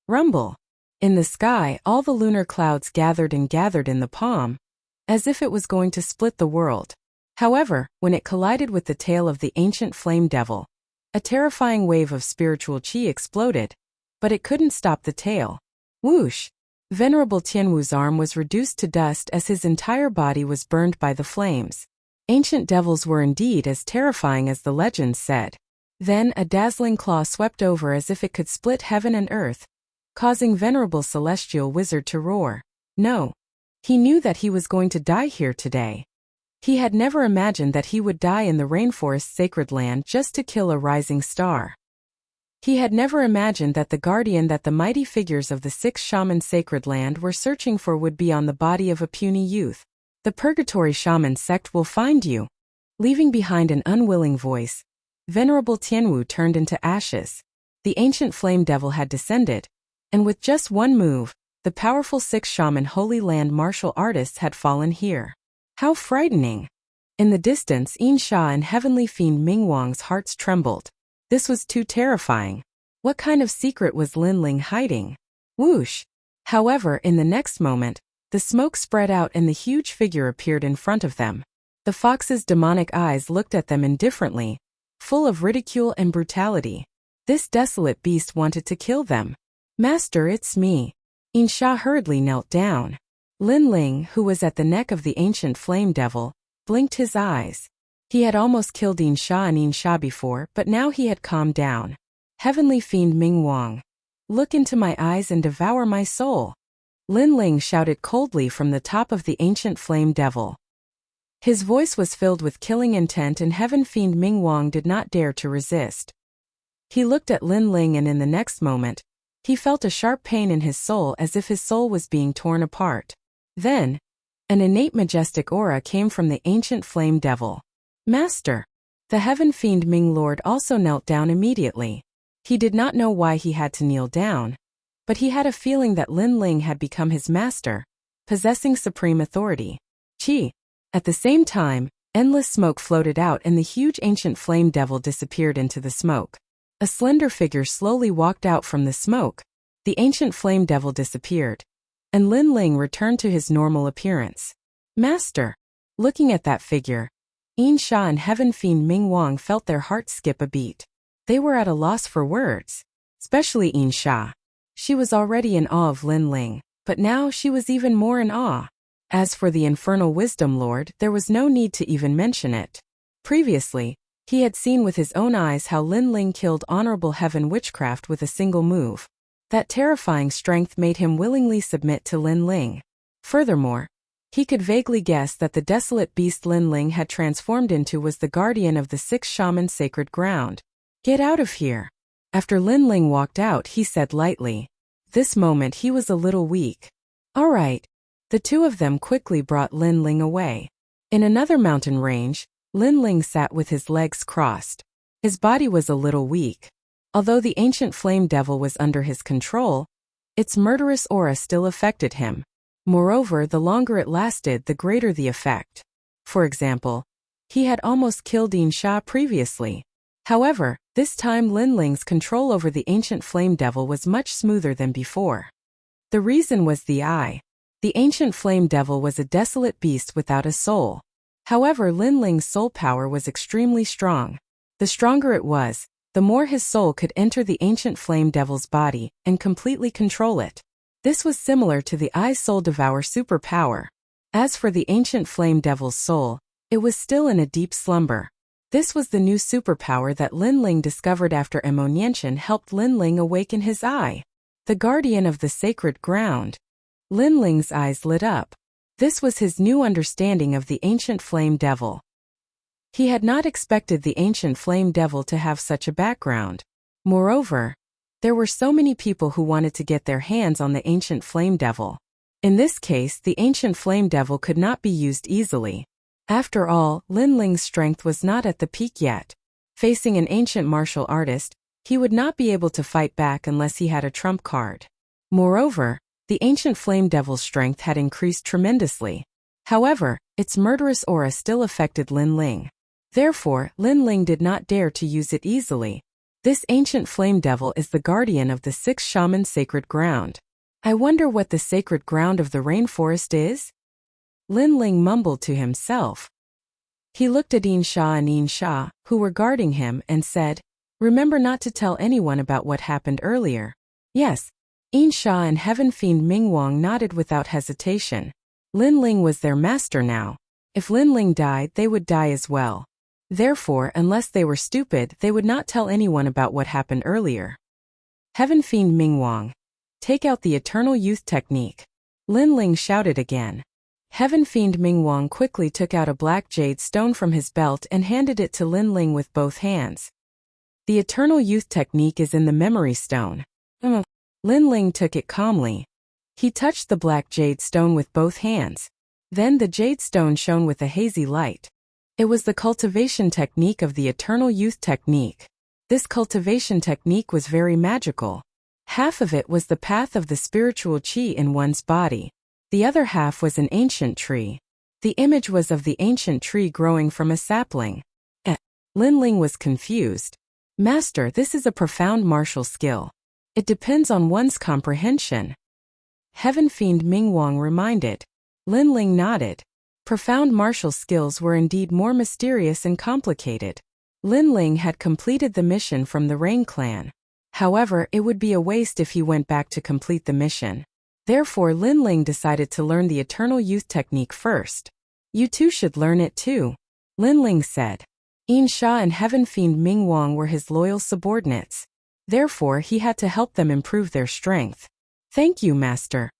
Rumble. In the sky, all the lunar clouds gathered in the palm, as if it was going to split the world. However, when it collided with the tail of the ancient flame devil, a terrifying wave of spiritual chi exploded, but it couldn't stop the tail. Whoosh! Venerable Tianwu's arm was reduced to dust as his entire body was burned by the flames. Ancient devils were indeed as terrifying as the legends said. Then a dazzling claw swept over as if it could split heaven and earth, causing Venerable Celestial Wizard to roar. No. He knew that he was going to die here today. He had never imagined that he would die in the rainforest's sacred land just to kill a rising star. He had never imagined that the guardian that the mighty figures of the 6 shaman sacred land were searching for would be on the body of a puny youth. The Purgatory Shaman sect will find you. Leaving behind an unwilling voice, Venerable Tianwu turned into ashes. The ancient flame devil had descended, and with just one move, the powerful 6 shaman Holy Land martial artists had fallen here. How frightening! In the distance, Yin Sha and heavenly fiend Ming Wang's hearts trembled. This was too terrifying. What kind of secret was Lin Ling hiding? Whoosh! However, in the next moment, the smoke spread out and the huge figure appeared in front of them. The fox's demonic eyes looked at them indifferently, full of ridicule and brutality. This desolate beast wanted to kill them. Master, it's me. Yin Sha hurriedly knelt down. Lin Ling, who was at the neck of the ancient flame devil, blinked his eyes. He had almost killed Yin Sha and Yin Sha before, but now he had calmed down. Heavenly fiend Ming Wang, look into my eyes and devour my soul. Lin Ling shouted coldly from the top of the ancient flame devil. His voice was filled with killing intent and heaven fiend Ming Wang did not dare to resist. He looked at Lin Ling and in the next moment, he felt a sharp pain in his soul as if his soul was being torn apart. Then, an innate majestic aura came from the ancient flame devil. Master! The heaven fiend Ming Lord also knelt down immediately. He did not know why he had to kneel down, but he had a feeling that Lin Ling had become his master, possessing supreme authority. Chi! At the same time, endless smoke floated out and the huge ancient flame devil disappeared into the smoke. A slender figure slowly walked out from the smoke. The ancient flame devil disappeared, and Lin Ling returned to his normal appearance. Master! Looking at that figure, Yin Sha and heaven fiend Ming Wang felt their hearts skip a beat. They were at a loss for words. Especially Yin Sha. She was already in awe of Lin Ling, but now she was even more in awe. As for the infernal wisdom lord, there was no need to even mention it. Previously, he had seen with his own eyes how Lin Ling killed honorable heaven witchcraft with a single move. That terrifying strength made him willingly submit to Lin Ling. Furthermore, he could vaguely guess that the desolate beast Lin Ling had transformed into was the guardian of the 6 shaman sacred ground. Get out of here. After Lin Ling walked out, he said lightly. This moment he was a little weak. All right. The two of them quickly brought Lin Ling away. In another mountain range, Lin Ling sat with his legs crossed. His body was a little weak. Although the ancient flame devil was under his control, its murderous aura still affected him. Moreover, the longer it lasted, the greater the effect. For example, he had almost killed Yin Sha previously. However, this time Lin Ling's control over the ancient flame devil was much smoother than before. The reason was the eye. The ancient flame devil was a desolate beast without a soul. However, Lin Ling's soul power was extremely strong. The stronger it was, the more his soul could enter the ancient flame devil's body and completely control it. This was similar to the Eye's Soul Devour superpower. As for the ancient flame devil's soul, it was still in a deep slumber. This was the new superpower that Lin Ling discovered after Emonienchen helped Lin Ling awaken his eye. The guardian of the sacred ground. Lin Ling's eyes lit up. This was his new understanding of the ancient flame devil. He had not expected the ancient flame devil to have such a background. Moreover, there were so many people who wanted to get their hands on the ancient flame devil. In this case, the ancient flame devil could not be used easily. After all, Lin Ling's strength was not at the peak yet. Facing an ancient martial artist, he would not be able to fight back unless he had a trump card. Moreover, the ancient flame devil's strength had increased tremendously. However, its murderous aura still affected Lin Ling. Therefore, Lin Ling did not dare to use it easily. This ancient flame devil is the guardian of the 6 shaman sacred ground. I wonder what the sacred ground of the rainforest is? Lin Ling mumbled to himself. He looked at Yin Sha and Yin Sha, who were guarding him, and said, remember not to tell anyone about what happened earlier. Yes, Insha and Heaven Fiend Mingwang nodded without hesitation. Linling was their master now. If Linling died, they would die as well. Therefore, unless they were stupid, they would not tell anyone about what happened earlier. Heaven Fiend Mingwang, take out the Eternal Youth Technique. Linling shouted again. Heaven Fiend Mingwang quickly took out a black jade stone from his belt and handed it to Linling with both hands. The Eternal Youth Technique is in the memory stone. Linling took it calmly. He touched the black jade stone with both hands. Then the jade stone shone with a hazy light. It was the cultivation technique of the Eternal Youth Technique. This cultivation technique was very magical. Half of it was the path of the spiritual chi in one's body. The other half was an ancient tree. The image was of the ancient tree growing from a sapling. Linling was confused. Master, this is a profound martial skill. It depends on one's comprehension. Heaven Fiend Mingwang reminded. Linling nodded. Profound martial skills were indeed more mysterious and complicated. Linling had completed the mission from the Rain Clan. However, it would be a waste if he went back to complete the mission. Therefore, Linling decided to learn the Eternal Youth Technique first. You two should learn it too, Linling said. Insha and Heaven Fiend Mingwang were his loyal subordinates. Therefore, he had to help them improve their strength. Thank you, Master.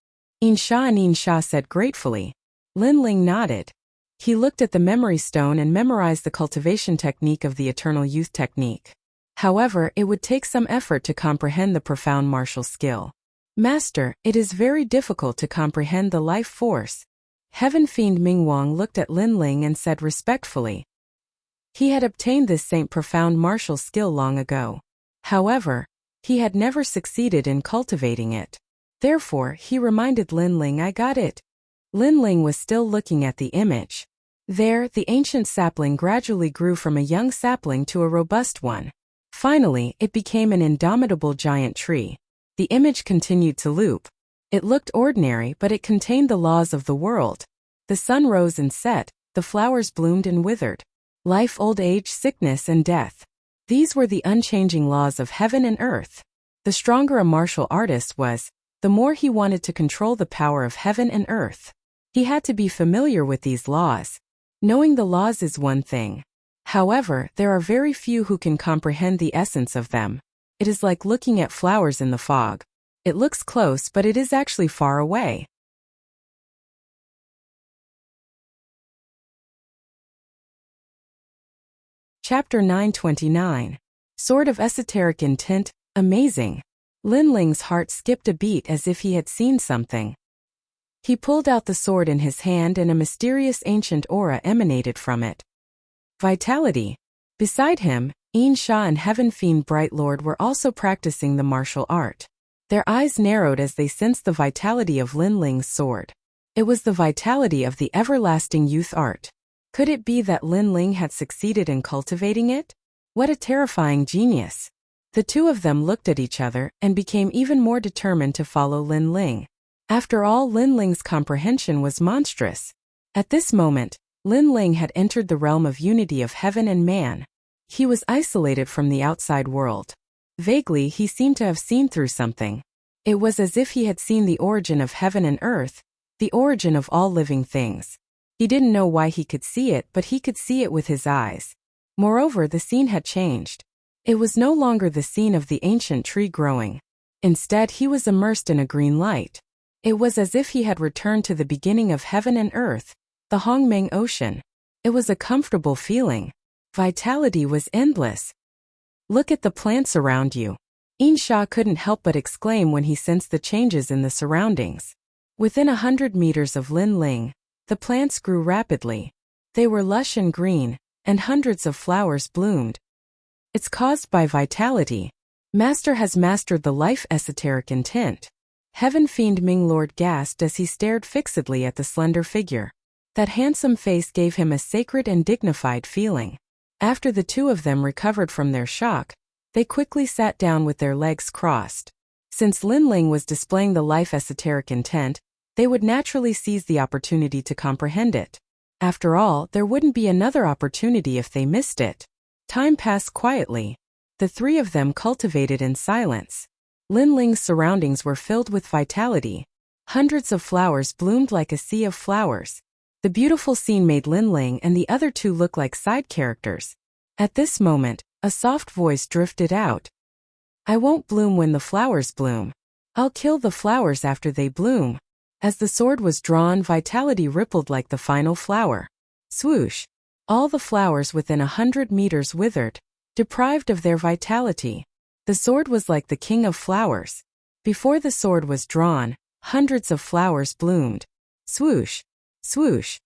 Insha said gratefully. Linling nodded. He looked at the memory stone and memorized the cultivation technique of the Eternal Youth Technique. However, it would take some effort to comprehend the profound martial skill. Master, it is very difficult to comprehend the life force. Heaven Fiend Mingwang looked at Linling and said respectfully. He had obtained this same profound martial skill long ago. However, he had never succeeded in cultivating it. Therefore, he reminded Linling, I got it. Linling was still looking at the image. There, the ancient sapling gradually grew from a young sapling to a robust one. Finally, it became an indomitable giant tree. The image continued to loop. It looked ordinary, but it contained the laws of the world. The sun rose and set, the flowers bloomed and withered. Life, old age, sickness, and death. These were the unchanging laws of heaven and earth. The stronger a martial artist was, the more he wanted to control the power of heaven and earth. He had to be familiar with these laws. Knowing the laws is one thing. However, there are very few who can comprehend the essence of them. It is like looking at flowers in the fog. It looks close, but it is actually far away. Chapter 929. Sword of Esoteric Intent, Amazing. Linling's heart skipped a beat as if he had seen something. He pulled out the sword in his hand and a mysterious ancient aura emanated from it. Vitality. Beside him, Insha and Heaven Fiend Bright Lord were also practicing the martial art. Their eyes narrowed as they sensed the vitality of Linling's sword. It was the vitality of the everlasting youth art. Could it be that Linling had succeeded in cultivating it? What a terrifying genius! The two of them looked at each other and became even more determined to follow Linling. After all, Linling's comprehension was monstrous. At this moment, Linling had entered the realm of unity of heaven and man. He was isolated from the outside world. Vaguely, he seemed to have seen through something. It was as if he had seen the origin of heaven and earth, the origin of all living things. He didn't know why he could see it, but he could see it with his eyes. Moreover, the scene had changed. It was no longer the scene of the ancient tree growing. Instead, he was immersed in a green light. It was as if he had returned to the beginning of heaven and earth, the Hongmeng Ocean. It was a comfortable feeling. Vitality was endless. Look at the plants around you. Insha couldn't help but exclaim when he sensed the changes in the surroundings. Within 100 meters of Linling, the plants grew rapidly. They were lush and green, and hundreds of flowers bloomed. It's caused by vitality. Master has mastered the life esoteric intent. Heaven Fiend Ming Lord gasped as he stared fixedly at the slender figure. That handsome face gave him a sacred and dignified feeling. After the two of them recovered from their shock, they quickly sat down with their legs crossed. Since Linling was displaying the life esoteric intent, they would naturally seize the opportunity to comprehend it. After all, there wouldn't be another opportunity if they missed it. Time passed quietly. The three of them cultivated in silence. Lin Ling's surroundings were filled with vitality. Hundreds of flowers bloomed like a sea of flowers. The beautiful scene made Lin Ling and the other two look like side characters. At this moment, a soft voice drifted out. I won't bloom when the flowers bloom. I'll kill the flowers after they bloom. As the sword was drawn, vitality rippled like the final flower. Swoosh! All the flowers within 100 meters withered, deprived of their vitality. The sword was like the king of flowers. Before the sword was drawn, hundreds of flowers bloomed. Swoosh! Swoosh!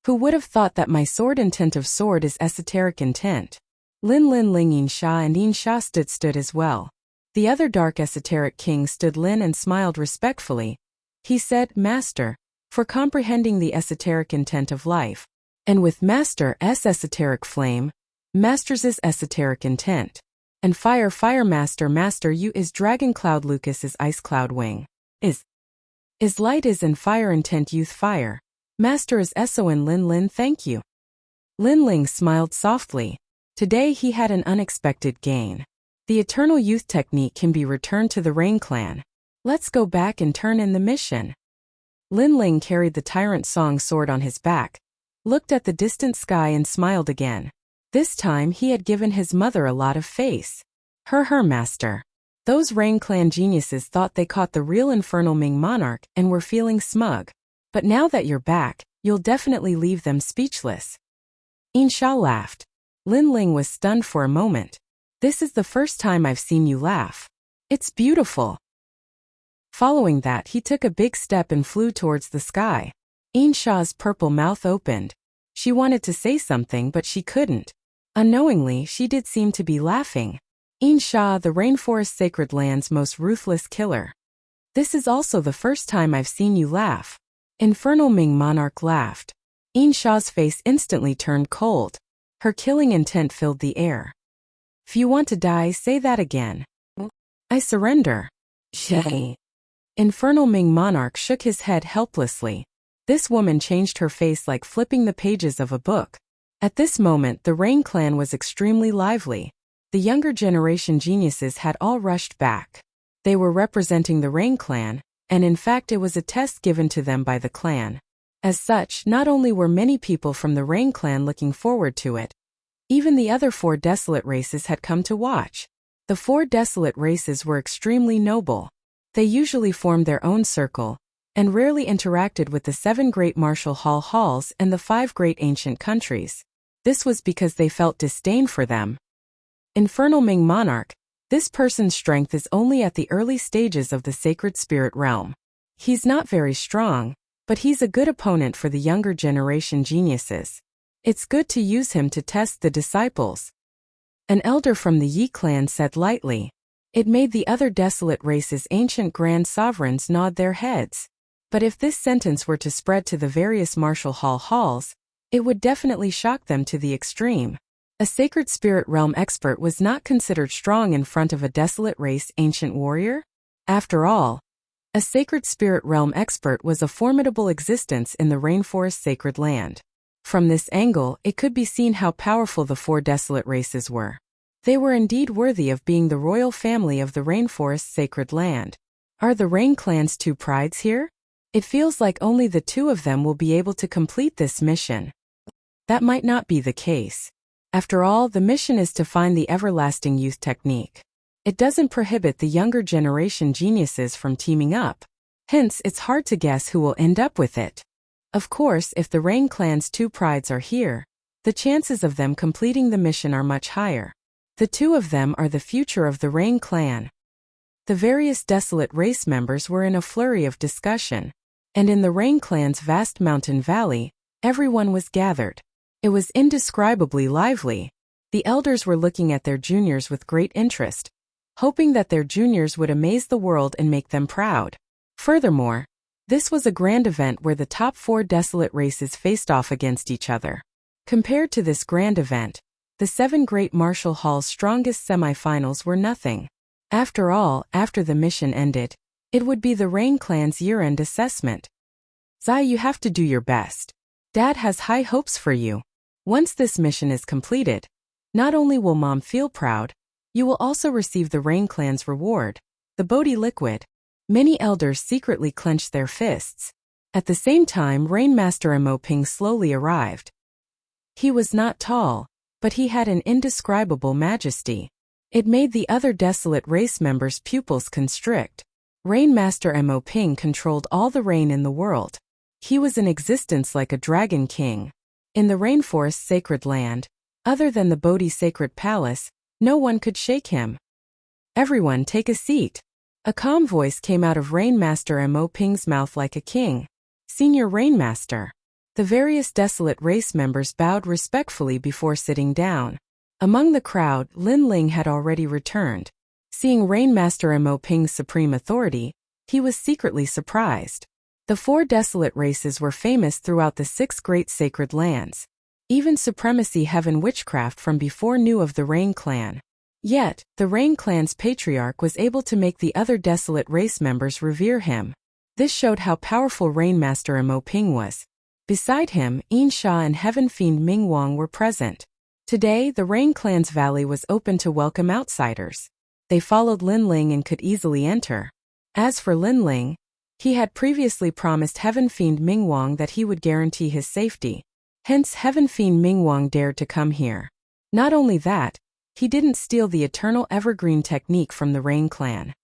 Who would have thought that my sword intent of sword is esoteric intent? Lin Ling Yin Sha and Yin Sha stood as well. The other dark esoteric king stood Lin and smiled respectfully. He said, Master, for comprehending the esoteric intent of life. And with Master's esoteric flame, Master's esoteric intent. And fire Master you is Dragon Cloud Lucas is Ice Cloud Wing. Is light is and fire intent youth fire. Master is SON Lin thank you. Lin Ling smiled softly. Today he had an unexpected gain. The Eternal Youth technique can be returned to the Rain Clan. Let's go back and turn in the mission. Lin Ling carried the Tyrant Song sword on his back, looked at the distant sky and smiled again. This time he had given his mother a lot of face. Her master. Those Rain Clan geniuses thought they caught the real Infernal Ming monarch and were feeling smug. But now that you're back, you'll definitely leave them speechless. Insha laughed. Lin Ling was stunned for a moment. This is the first time I've seen you laugh. It's beautiful. Following that, he took a big step and flew towards the sky. Insha's purple mouth opened. She wanted to say something but she couldn't. Unknowingly, she did seem to be laughing. Insha, the rainforest sacred land's most ruthless killer. This is also the first time I've seen you laugh. Infernal Ming monarch laughed. Insha's face instantly turned cold. Her killing intent filled the air. If you want to die, say that again. I surrender. Shay. Infernal Ming monarch shook his head helplessly. This woman changed her face like flipping the pages of a book. At this moment, the Rain Clan was extremely lively. The younger generation geniuses had all rushed back. They were representing the Rain Clan, and in fact it was a test given to them by the clan. As such, not only were many people from the Rain Clan looking forward to it, even the other 4 desolate races had come to watch. The 4 desolate races were extremely noble. They usually formed their own circle, and rarely interacted with the 7 great martial halls and the 5 great ancient countries. This was because they felt disdain for them. Infernal Ming monarch, this person's strength is only at the early stages of the sacred spirit realm. He's not very strong, but he's a good opponent for the younger generation geniuses. It's good to use him to test the disciples. An elder from the Yi clan said lightly. It made the other desolate race's ancient grand sovereigns nod their heads. But if this sentence were to spread to the various martial halls, it would definitely shock them to the extreme. A sacred spirit realm expert was not considered strong in front of a desolate race ancient warrior. After all, a sacred spirit realm expert was a formidable existence in the rainforest sacred land. From this angle, it could be seen how powerful the 4 desolate races were. They were indeed worthy of being the royal family of the rainforest sacred land. Are the Rain Clan's 2 prides here? It feels like only the 2 of them will be able to complete this mission. That might not be the case. After all, the mission is to find the everlasting youth technique. It doesn't prohibit the younger generation geniuses from teaming up. Hence, it's hard to guess who will end up with it. Of course, if the Rain Clan's 2 prides are here, the chances of them completing the mission are much higher. The 2 of them are the future of the Rain Clan. The various desolate race members were in a flurry of discussion, and in the Rain Clan's vast mountain valley, everyone was gathered. It was indescribably lively. The elders were looking at their juniors with great interest, hoping that their juniors would amaze the world and make them proud. Furthermore, this was a grand event where the top 4 desolate races faced off against each other. Compared to this grand event, the 7 great martial hall's strongest semifinals were nothing. After all, after the mission ended, it would be the Rain Clan's year-end assessment. Zai, you have to do your best. Dad has high hopes for you. Once this mission is completed, not only will Mom feel proud, you will also receive the Rain Clan's reward. the Bodhi liquid. Many elders secretly clenched their fists. At the same time, Rainmaster Emoping slowly arrived. He was not tall, but he had an indescribable majesty. It made the other desolate race members' pupils constrict. Rainmaster Emoping controlled all the rain in the world. He was in existence like a dragon king. In the rainforest's sacred land, other than the Bodhi sacred palace, no one could shake him. Everyone take a seat. A calm voice came out of Rainmaster Emoping's mouth like a king. Senior Rainmaster. The various desolate race members bowed respectfully before sitting down. Among the crowd, Lin Ling had already returned. Seeing Rainmaster Emoping's supreme authority, he was secretly surprised. The 4 desolate races were famous throughout the 6 great sacred lands. Even Supremacy Heaven Witchcraft from before knew of the Rain Clan. Yet, the Rain Clan's patriarch was able to make the other desolate race members revere him. This showed how powerful Rainmaster Emoping was. Beside him, Yin Sha and Heaven Fiend Ming Wang were present. Today, the Rain Clan's valley was open to welcome outsiders. They followed Lin Ling and could easily enter. As for Lin Ling, he had previously promised Heaven Fiend Ming Wang that he would guarantee his safety. Hence, Heaven Fiend Ming Wang dared to come here. Not only that, he didn't steal the Eternal Evergreen technique from the Rain Clan.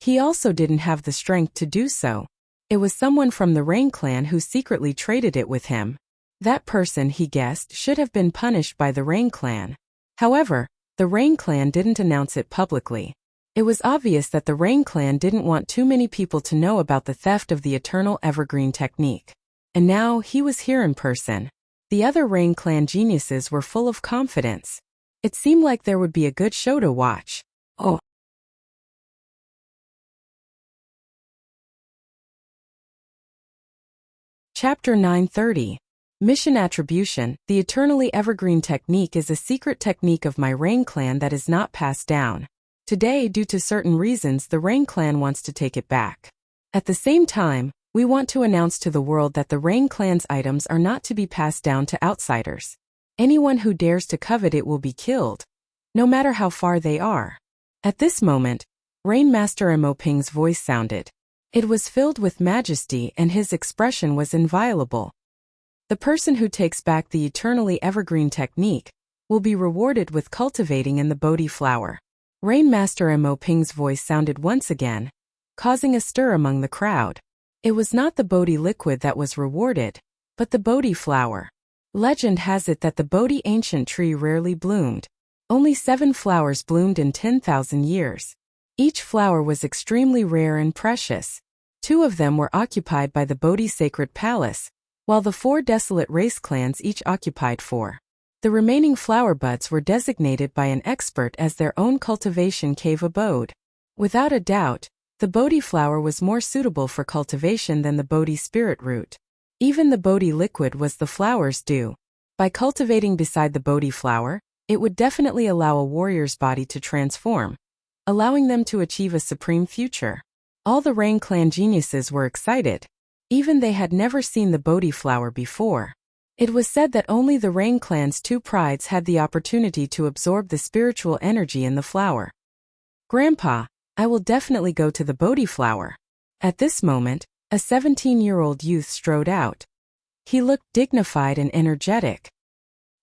He also didn't have the strength to do so. It was someone from the Rain Clan who secretly traded it with him. That person, he guessed, should have been punished by the Rain Clan. However, the Rain Clan didn't announce it publicly. It was obvious that the Rain Clan didn't want too many people to know about the theft of the Eternal Evergreen technique. And now, he was here in person. The other Rain Clan geniuses were full of confidence. It seemed like there would be a good show to watch. Oh. Chapter 930. Mission Attribution. The Eternally Evergreen technique is a secret technique of my Rain Clan that is not passed down. Today, due to certain reasons, the Rain Clan wants to take it back. At the same time, we want to announce to the world that the Rain Clan's items are not to be passed down to outsiders. Anyone who dares to covet it will be killed, no matter how far they are. At this moment, Rainmaster Emoping's voice sounded. It was filled with majesty and his expression was inviolable. The person who takes back the Eternally Evergreen technique will be rewarded with cultivating in the Bodhi flower. Rainmaster Emoping's voice sounded once again, causing a stir among the crowd. It was not the Bodhi liquid that was rewarded, but the Bodhi flower. Legend has it that the Bodhi ancient tree rarely bloomed. Only 7 flowers bloomed in 10,000 years. Each flower was extremely rare and precious. 2 of them were occupied by the Bodhi sacred palace, while the 4 desolate race clans each occupied 4. The remaining flower buds were designated by an expert as their own cultivation cave abode. Without a doubt, the Bodhi flower was more suitable for cultivation than the Bodhi spirit root. Even the Bodhi liquid was the flower's due. By cultivating beside the Bodhi flower, it would definitely allow a warrior's body to transform, allowing them to achieve a supreme future. All the Rain Clan geniuses were excited. Even they had never seen the Bodhi flower before. It was said that only the Rain Clan's 2 prides had the opportunity to absorb the spiritual energy in the flower. Grandpa, I will definitely go to the Bodhi flower. At this moment, a 17-year-old youth strode out. He looked dignified and energetic.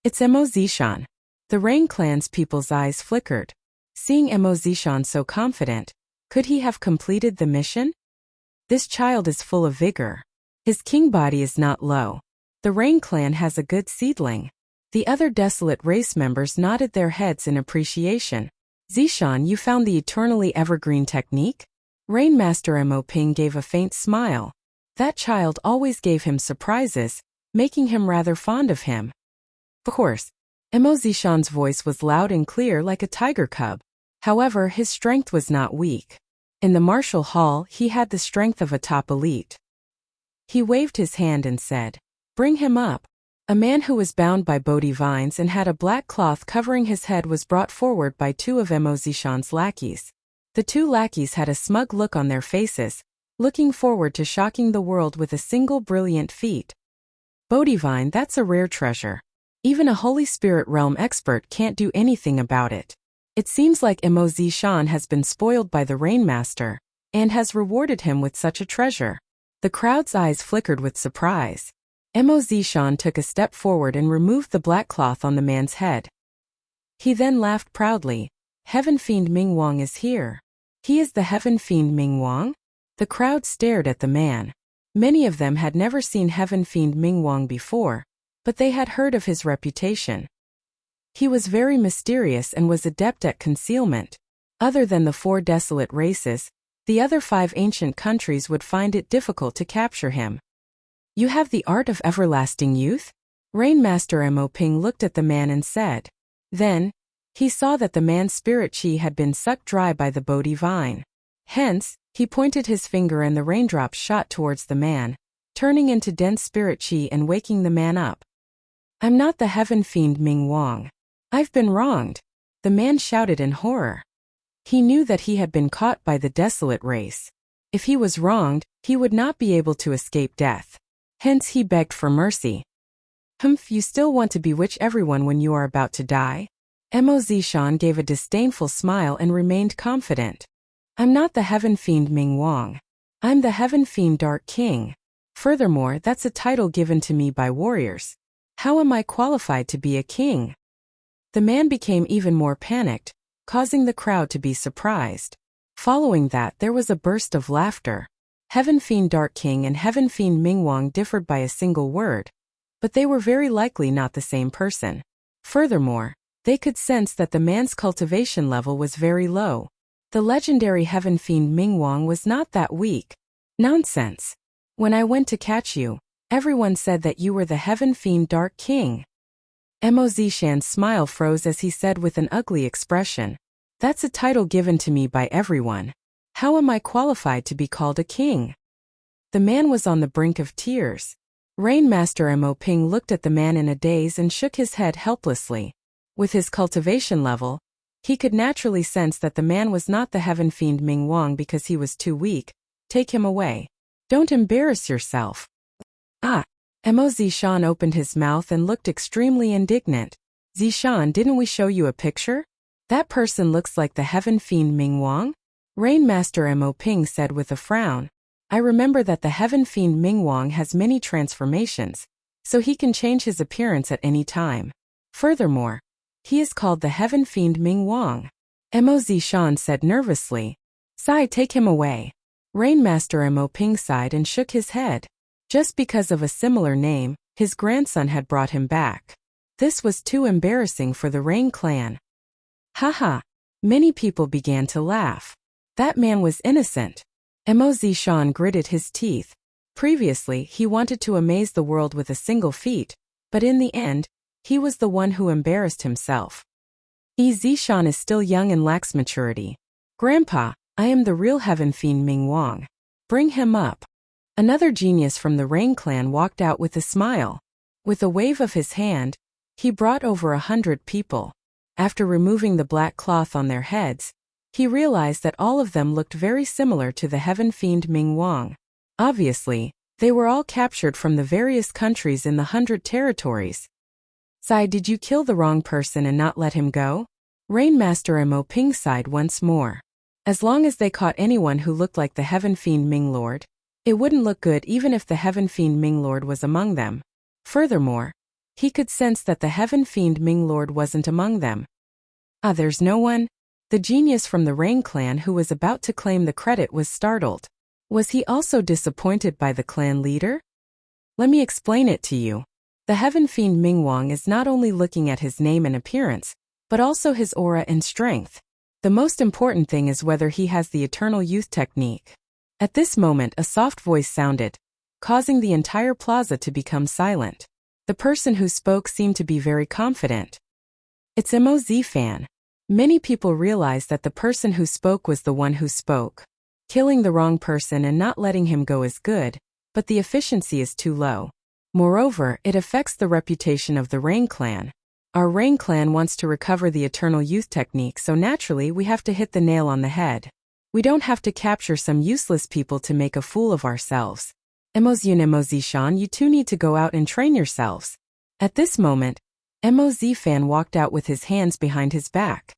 It's Emo Zishan. The Rain Clan's people's eyes flickered. Seeing Emo Zishan so confident, could he have completed the mission? This child is full of vigor. His king body is not low. The Rain Clan has a good seedling. The other desolate race members nodded their heads in appreciation. Zishan, you found the Eternally Evergreen technique? Rainmaster Emoping gave a faint smile. That child always gave him surprises, making him rather fond of him. Of course, Emo Zishan's voice was loud and clear like a tiger cub. However, his strength was not weak. In the martial hall, he had the strength of a top elite. He waved his hand and said, "Bring him up." A man who was bound by Bodhi vines and had a black cloth covering his head was brought forward by 2 of Emo Zishan's lackeys. The 2 lackeys had a smug look on their faces, looking forward to shocking the world with a single brilliant feat. Bodhi vine, that's a rare treasure. Even a Holy Spirit realm expert can't do anything about it. It seems like Mo Zishan has been spoiled by the Rainmaster and has rewarded him with such a treasure. The crowd's eyes flickered with surprise. Mo Zishan took a step forward and removed the black cloth on the man's head. He then laughed proudly. Heaven Fiend Ming Wang is here. He is the Heaven Fiend Ming Wang? The crowd stared at the man. Many of them had never seen Heaven Fiend Ming Wang before, but they had heard of his reputation. He was very mysterious and was adept at concealment. Other than the 4 desolate races, the other 5 ancient countries would find it difficult to capture him. You have the art of everlasting youth? Rainmaster Mo Ping looked at the man and said. Then, he saw that the man's spirit chi had been sucked dry by the Bodhi vine. Hence, he pointed his finger and the raindrops shot towards the man, turning into dense spirit chi and waking the man up. I'm not the Heaven Fiend Ming Wang. I've been wronged. The man shouted in horror. He knew that he had been caught by the desolate race. If he was wronged, he would not be able to escape death. Hence he begged for mercy. Humph, you still want to bewitch everyone when you are about to die? Mo Zishan gave a disdainful smile and remained confident. I'm not the Heaven Fiend Ming Wang. I'm the Heaven Fiend Dark King. Furthermore, that's a title given to me by warriors. How am I qualified to be a king? The man became even more panicked, causing the crowd to be surprised. Following that, there was a burst of laughter. Heaven Fiend Dark King and Heaven Fiend Ming Wang differed by a single word, but they were very likely not the same person. Furthermore, they could sense that the man's cultivation level was very low. The legendary Heaven Fiend Ming Wang was not that weak. Nonsense. When I went to catch you, everyone said that you were the Heaven Fiend Dark King. Mo Zishan's smile froze as he said with an ugly expression. That's a title given to me by everyone. How am I qualified to be called a king? The man was on the brink of tears. Rainmaster Mo Ping looked at the man in a daze and shook his head helplessly. With his cultivation level, he could naturally sense that the man was not the Heaven Fiend Ming Wang because he was too weak. Take him away. Don't embarrass yourself. Mo Zishan opened his mouth and looked extremely indignant. Zishan, didn't we show you a picture? That person looks like the Heaven Fiend Ming Wang? Rainmaster Mo Ping said with a frown. I remember that the Heaven Fiend Ming Wang has many transformations, so he can change his appearance at any time. Furthermore, he is called the Heaven Fiend Ming Wang. Mo Zishan said nervously. Sai, take him away. Rainmaster Mo Ping sighed and shook his head. Just because of a similar name, his grandson had brought him back. This was too embarrassing for the Rain clan. Haha. Many people began to laugh. That man was innocent. Mo Zishan gritted his teeth. Previously, he wanted to amaze the world with a single feat, but in the end, he was the one who embarrassed himself. Zishan is still young and lacks maturity. Grandpa, I am the real Heaven Fiend Ming Wang. Bring him up. Another genius from the Rain clan walked out with a smile. With a wave of his hand, he brought over 100 people. After removing the black cloth on their heads, he realized that all of them looked very similar to the Heaven Fiend Ming Wang. Obviously, they were all captured from the various countries in the 100 territories. Sai, did you kill the wrong person and not let him go? Rainmaster Mo Ping sighed once more. As long as they caught anyone who looked like the Heaven Fiend Ming Lord, it wouldn't look good even if the Heaven Fiend Ming Lord was among them. Furthermore, he could sense that the Heaven Fiend Ming Lord wasn't among them. There's no one? The genius from the Rain clan who was about to claim the credit was startled. Was he also disappointed by the clan leader? Let me explain it to you. The Heaven Fiend Ming Wang is not only looking at his name and appearance, but also his aura and strength. The most important thing is whether he has the Eternal Youth technique. At this moment, a soft voice sounded, causing the entire plaza to become silent. The person who spoke seemed to be very confident. It's Mo Zifan. Many people realized that the person who spoke was the one who spoke. Killing the wrong person and not letting him go is good, but the efficiency is too low. Moreover, it affects the reputation of the Rain clan. Our Rain clan wants to recover the Eternal Youth technique, so naturally we have to hit the nail on the head. We don't have to capture some useless people to make a fool of ourselves. Mo Zishan, you two need to go out and train yourselves. At this moment, Mo Zifan walked out with his hands behind his back.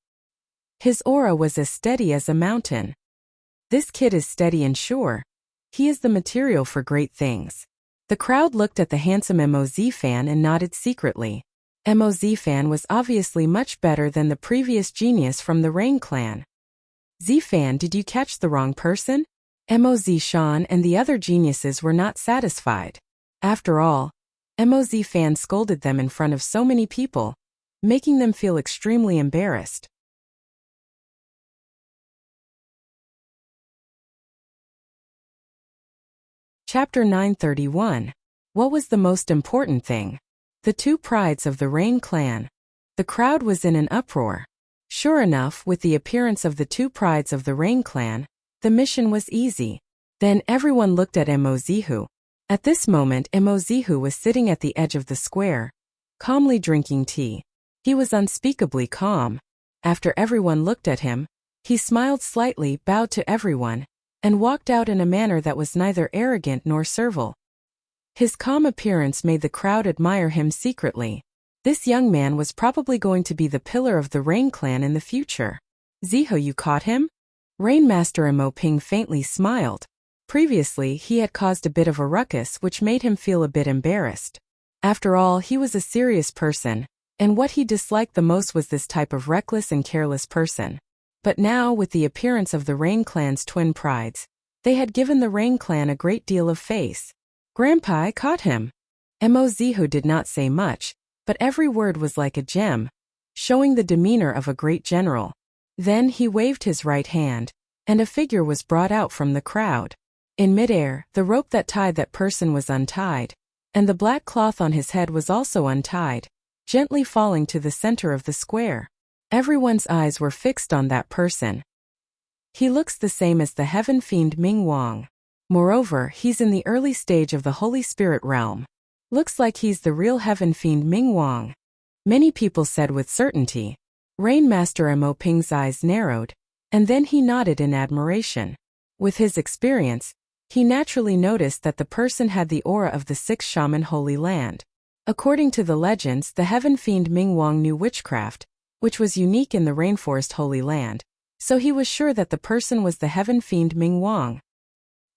His aura was as steady as a mountain. This kid is steady and sure. He is the material for great things. The crowd looked at the handsome MOZ fan and nodded secretly. MOZ fan was obviously much better than the previous genius from the Rain clan. Z-fan, did you catch the wrong person? MOZ Sean and the other geniuses were not satisfied. After all, MOZ fan scolded them in front of so many people, making them feel extremely embarrassed. Chapter 931. What was the most important thing? The two prides of the Rain clan. The crowd was in an uproar. Sure enough, with the appearance of the two prides of the Rain clan, the mission was easy. Then everyone looked at Emozihu. At this moment Emozihu was sitting at the edge of the square, calmly drinking tea. He was unspeakably calm. After everyone looked at him, he smiled slightly, bowed to everyone, and walked out in a manner that was neither arrogant nor servile. His calm appearance made the crowd admire him secretly. This young man was probably going to be the pillar of the Rain clan in the future. Ziho, you caught him? Rainmaster Mo Ping faintly smiled. Previously he had caused a bit of a ruckus which made him feel a bit embarrassed. After all, he was a serious person, and what he disliked the most was this type of reckless and careless person. But now, with the appearance of the Rain clan's twin prides, they had given the Rain clan a great deal of face. Grandpa, I caught him. Mozihu did not say much, but every word was like a gem, showing the demeanor of a great general. Then he waved his right hand, and a figure was brought out from the crowd. In midair, the rope that tied that person was untied, and the black cloth on his head was also untied, gently falling to the center of the square. Everyone's eyes were fixed on that person. He looks the same as the heaven fiend Ming Wang. Moreover, he's in the early stage of the Holy Spirit realm. Looks like he's the real heaven fiend Ming Wang. Many people said with certainty. Rainmaster Mo Ping's eyes narrowed, and then he nodded in admiration. With his experience, he naturally noticed that the person had the aura of the sixth shaman Holy Land. According to the legends, the heaven fiend Ming Wang knew witchcraft, which was unique in the rainforest Holy Land, so he was sure that the person was the heaven fiend Ming Wang.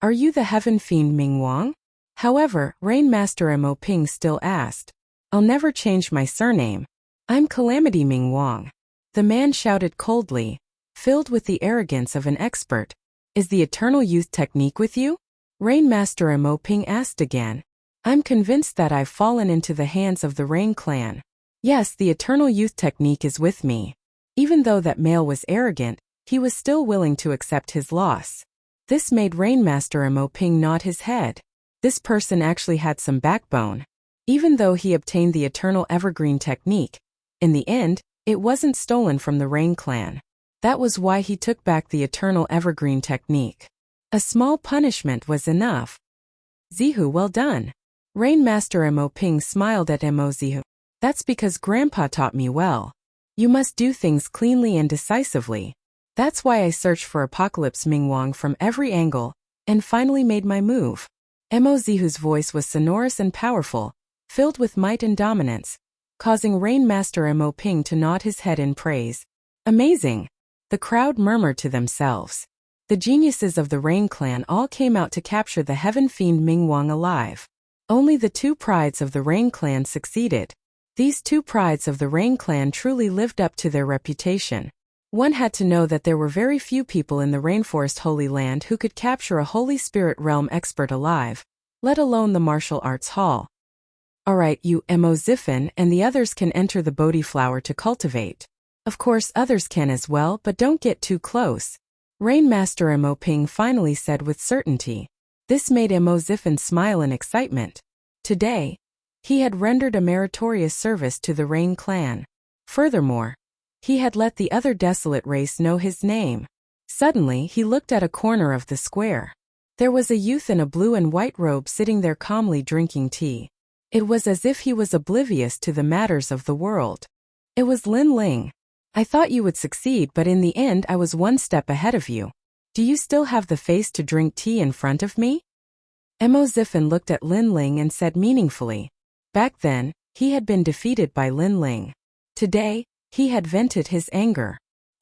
Are you the heaven fiend Ming Wang? However, Rainmaster Mo Ping still asked. I'll never change my surname. I'm Calamity Ming Wang. The man shouted coldly, filled with the arrogance of an expert. Is the eternal youth technique with you? Rainmaster Mo Ping asked again. I'm convinced that I've fallen into the hands of the Rain clan. Yes, the eternal youth technique is with me. Even though that male was arrogant, he was still willing to accept his loss. This made Rainmaster Mo Ping nod his head. This person actually had some backbone. Even though he obtained the eternal evergreen technique, in the end, it wasn't stolen from the Rain clan. That was why he took back the eternal evergreen technique. A small punishment was enough. Zihu, well done. Rainmaster Mo Ping smiled at Zihu. That's because Grandpa taught me well. You must do things cleanly and decisively. That's why I searched for Apocalypse Ming Wang from every angle, and finally made my move. Zihu's voice was sonorous and powerful, filled with might and dominance, causing Rainmaster Mo Ping to nod his head in praise. Amazing! The crowd murmured to themselves. The geniuses of the Rain clan all came out to capture the heaven fiend Ming Wang alive. Only the two prides of the Rain clan succeeded. These two prides of the Rain clan truly lived up to their reputation. One had to know that there were very few people in the Rainforest Holy Land who could capture a Holy Spirit realm expert alive, let alone the martial arts hall. Alright, you Emozifan and the others can enter the Bodhi flower to cultivate. Of course others can as well, but don't get too close. Rainmaster Mo Ping finally said with certainty. This made Emozifan smile in excitement. Today, he had rendered a meritorious service to the Rain clan. Furthermore, he had let the other desolate race know his name. Suddenly he looked at a corner of the square. There was a youth in a blue and white robe sitting there calmly drinking tea. It was as if he was oblivious to the matters of the world. It was Lin Ling. I thought you would succeed, but in the end I was one step ahead of you. Do you still have the face to drink tea in front of me? Emozifan looked at Lin Ling and said meaningfully. Back then, he had been defeated by Lin Ling. Today, he had vented his anger.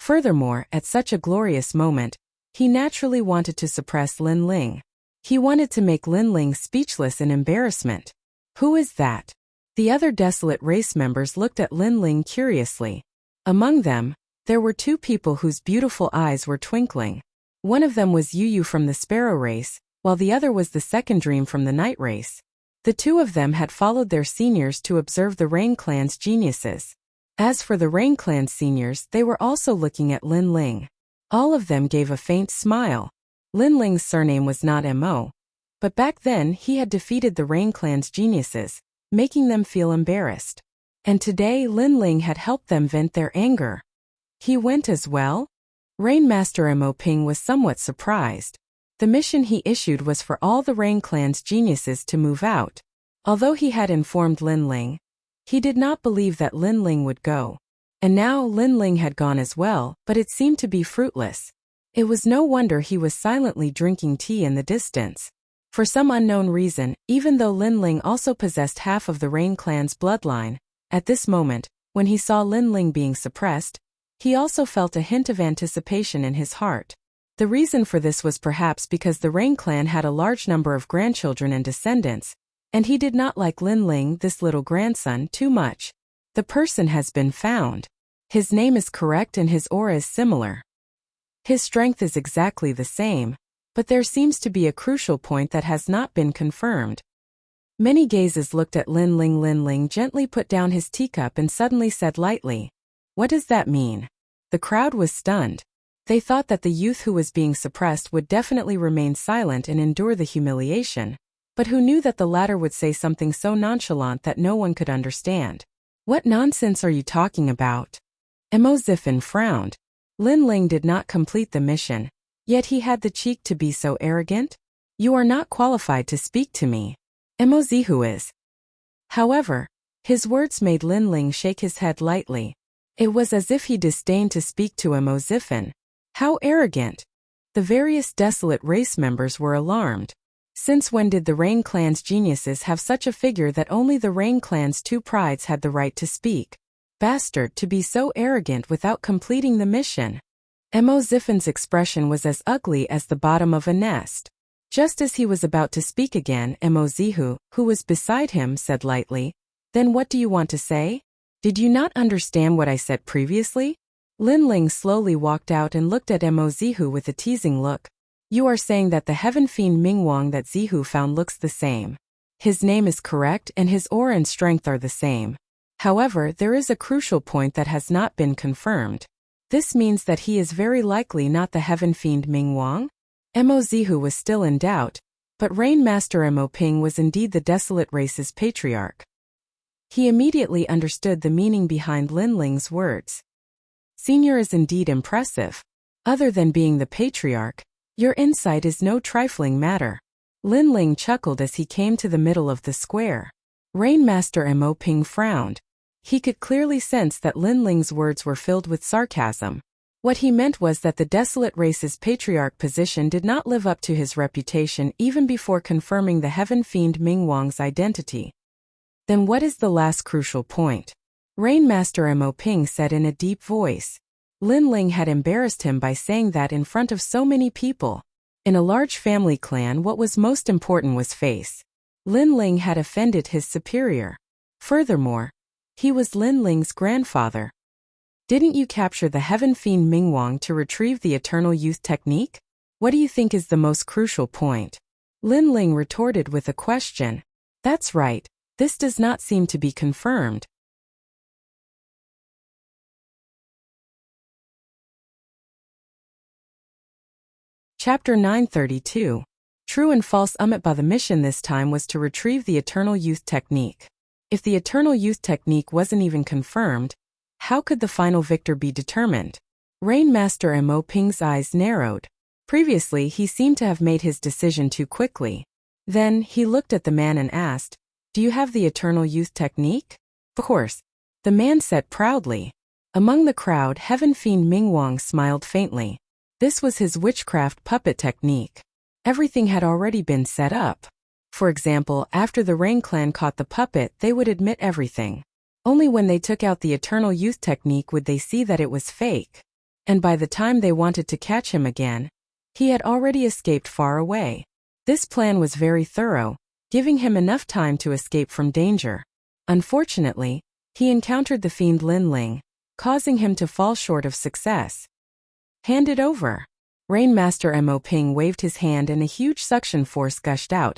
Furthermore, at such a glorious moment, he naturally wanted to suppress Lin Ling. He wanted to make Lin Ling speechless in embarrassment. Who is that? The other desolate race members looked at Lin Ling curiously. Among them, there were two people whose beautiful eyes were twinkling. One of them was Yu Yu from the Sparrow race, while the other was the second dream from the Night race. The two of them had followed their seniors to observe the Rain Clan's geniuses. As for the Rain Clan's seniors, they were also looking at Lin Ling. All of them gave a faint smile. Lin Ling's surname was not Mo. But back then he had defeated the Rain Clan's geniuses, making them feel embarrassed. And today Lin Ling had helped them vent their anger. He went as well? Rain Master Mo Ping was somewhat surprised. The mission he issued was for all the Rain Clan's geniuses to move out. Although he had informed Lin Ling, he did not believe that Lin Ling would go. And now Lin Ling had gone as well, but it seemed to be fruitless. It was no wonder he was silently drinking tea in the distance. For some unknown reason, even though Lin Ling also possessed half of the Rain Clan's bloodline, at this moment, when he saw Lin Ling being suppressed, he also felt a hint of anticipation in his heart. The reason for this was perhaps because the Rain Clan had a large number of grandchildren and descendants, and he did not like Lin Ling, this little grandson, too much. The person has been found. His name is correct and his aura is similar. His strength is exactly the same, but there seems to be a crucial point that has not been confirmed. Many gazes looked at Lin Ling. Lin Ling gently put down his teacup and suddenly said lightly, "What does that mean?" The crowd was stunned. They thought that the youth who was being suppressed would definitely remain silent and endure the humiliation, but who knew that the latter would say something so nonchalant that no one could understand. "What nonsense are you talking about?" Mo Ziffin frowned. Lin Ling did not complete the mission, yet he had the cheek to be so arrogant. "You are not qualified to speak to me. Mo Zihu is." However, his words made Lin Ling shake his head lightly. It was as if he disdained to speak to Mo Ziffin. How arrogant! The various desolate race members were alarmed. Since when did the Rain Clan's geniuses have such a figure that only the Rain Clan's two prides had the right to speak? Bastard, to be so arrogant without completing the mission. Mo Ziffin's expression was as ugly as the bottom of a nest. Just as he was about to speak again, Mo Zihu, who was beside him, said lightly, "Then what do you want to say? Did you not understand what I said previously?" Lin Ling slowly walked out and looked at Mo Zihu with a teasing look. "You are saying that the heaven fiend Mingwang that Zihu found looks the same. His name is correct and his aura and strength are the same. However, there is a crucial point that has not been confirmed. This means that he is very likely not the heaven fiend Mingwang?" Mo Zihu was still in doubt, but Rain Master Mo Ping was indeed the desolate race's patriarch. He immediately understood the meaning behind Lin Ling's words. "Senior is indeed impressive. Other than being the patriarch, your insight is no trifling matter." Lin Ling chuckled as he came to the middle of the square. Rain Master Mo Ping frowned. He could clearly sense that Lin Ling's words were filled with sarcasm. What he meant was that the desolate race's patriarch position did not live up to his reputation even before confirming the heaven fiend Mingwang's identity. "Then what is the last crucial point?" Rain Master Mo Ping said in a deep voice. Lin Ling had embarrassed him by saying that in front of so many people. In a large family clan, what was most important was face. Lin Ling had offended his superior. Furthermore, he was Lin Ling's grandfather. "Didn't you capture the heaven fiend Mingwang to retrieve the eternal youth technique? What do you think is the most crucial point?" Lin Ling retorted with a question. "That's right. This does not seem to be confirmed." Chapter 932. True and false Umitba. The mission this time was to retrieve the eternal youth technique. If the eternal youth technique wasn't even confirmed, how could the final victor be determined? Rain Master Mo Ping's eyes narrowed. Previously, he seemed to have made his decision too quickly. Then, he looked at the man and asked, "Do you have the eternal youth technique?" "Of course," the man said proudly. Among the crowd, heaven fiend Mingwang smiled faintly. This was his witchcraft puppet technique. Everything had already been set up. For example, after the Rain Clan caught the puppet, they would admit everything. Only when they took out the eternal youth technique would they see that it was fake. and by the time they wanted to catch him again, he had already escaped far away. This plan was very thorough, giving him enough time to escape from danger. Unfortunately, he encountered the fiend Lin Ling, causing him to fall short of success. Hand it over. Rainmaster Mo Ping waved his hand and a huge suction force gushed out,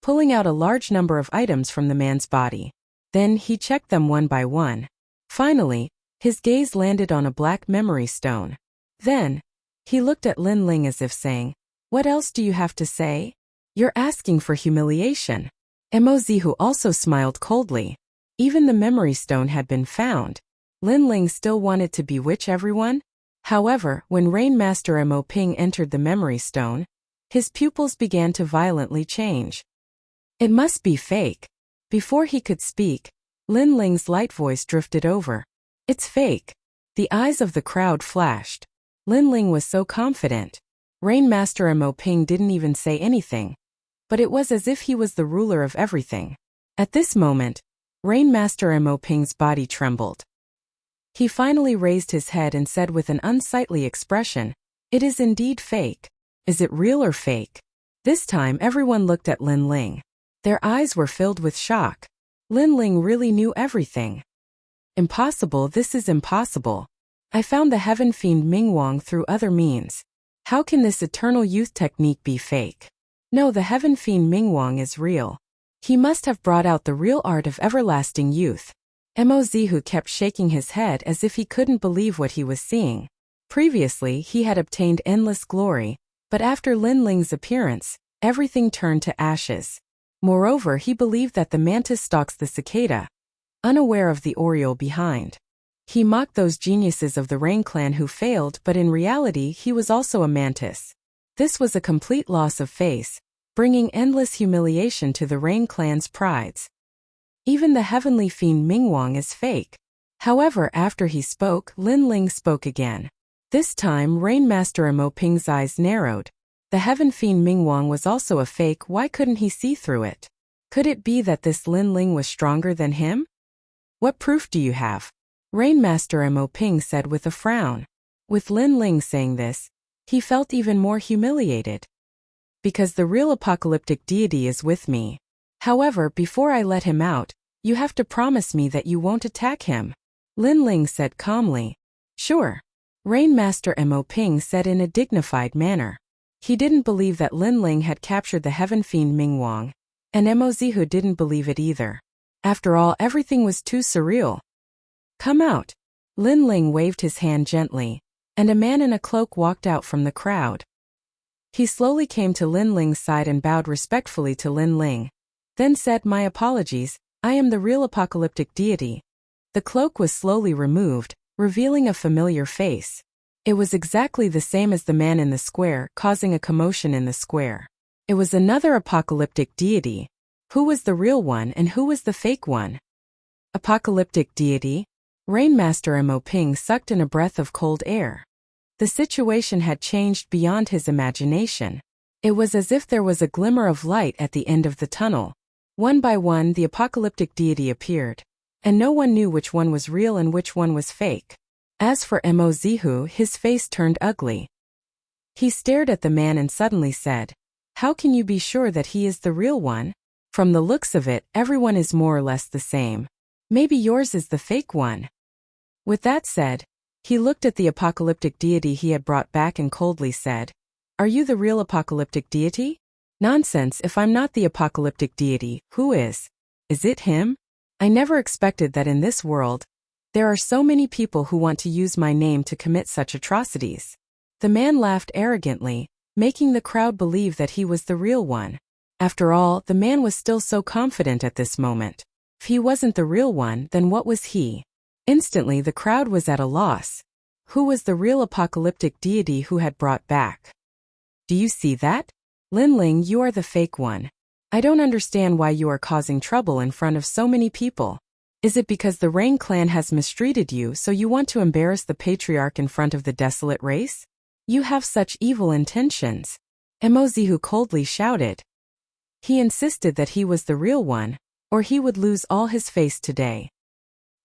pulling out a large number of items from the man's body. Then he checked them one by one. Finally, his gaze landed on a black memory stone. Then, he looked at Lin Ling as if saying, "What else do you have to say? You're asking for humiliation." Mozihu also smiled coldly. Even the memory stone had been found. Lin Ling still wanted to bewitch everyone. However, when Rainmaster Mo Ping entered the memory stone, his pupils began to violently change. It must be fake. Before he could speak, Lin Ling's light voice drifted over. It's fake. The eyes of the crowd flashed. Lin Ling was so confident. Rainmaster Mo Ping didn't even say anything. But it was as if he was the ruler of everything. At this moment, Rainmaster Mo Ping's body trembled. He finally raised his head and said with an unsightly expression, "It is indeed fake. Is it real or fake?" This time everyone looked at Lin Ling. Their eyes were filled with shock. Lin Ling really knew everything. Impossible, this is impossible. I found the heaven fiend Mingwang through other means. How can this eternal youth technique be fake? No, the heaven fiend Mingwang is real. He must have brought out the real art of everlasting youth. Mozihu kept shaking his head as if he couldn't believe what he was seeing. Previously, he had obtained endless glory, but after Lin Ling's appearance, everything turned to ashes. Moreover, he believed that the mantis stalks the cicada, unaware of the oriole behind. He mocked those geniuses of the Rain clan who failed, but in reality he was also a mantis. This was a complete loss of face, bringing endless humiliation to the Rain clan's prides. Even the heavenly fiend Mingwang is fake. However, after he spoke, Lin Ling spoke again. This time, Rainmaster Mo Ping's eyes narrowed. The heaven fiend Mingwang was also a fake. Why couldn't he see through it? Could it be that this Lin Ling was stronger than him? What proof do you have? Rainmaster Mo Ping said with a frown. With Lin Ling saying this, he felt even more humiliated. Because the real apocalyptic deity is with me. However, before I let him out, you have to promise me that you won't attack him. Lin Ling said calmly. Sure. Rainmaster Mo Ping said in a dignified manner. He didn't believe that Lin Ling had captured the heaven fiend Mingwang, and Mozihu didn't believe it either. After all, everything was too surreal. Come out. Lin Ling waved his hand gently, and a man in a cloak walked out from the crowd. He slowly came to Lin Ling's side and bowed respectfully to Lin Ling, then said, "My apologies, I am the real apocalyptic deity." The cloak was slowly removed, revealing a familiar face. It was exactly the same as the man in the square, causing a commotion in the square. It was another apocalyptic deity. Who was the real one and who was the fake one? Apocalyptic deity? Rainmaster Mo Ping sucked in a breath of cold air. The situation had changed beyond his imagination. It was as if there was a glimmer of light at the end of the tunnel. One by one, the apocalyptic deity appeared, and no one knew which one was real and which one was fake. As for Mozihu, his face turned ugly. He stared at the man and suddenly said, "How can you be sure that he is the real one? From the looks of it, everyone is more or less the same. Maybe yours is the fake one." With that said, he looked at the apocalyptic deity he had brought back and coldly said, "Are you the real apocalyptic deity?" "Nonsense, if I'm not the apocalyptic deity, who is? Is it him? I never expected that in this world, there are so many people who want to use my name to commit such atrocities." The man laughed arrogantly, making the crowd believe that he was the real one. After all, the man was still so confident at this moment. If he wasn't the real one, then what was he? Instantly, the crowd was at a loss. Who was the real apocalyptic deity who had brought back? Do you see that? Lin Ling, you are the fake one. I don't understand why you are causing trouble in front of so many people. Is it because the Rain clan has mistreated you, so you want to embarrass the patriarch in front of the desolate race? You have such evil intentions. Mozihu coldly shouted. He insisted that he was the real one, or he would lose all his face today.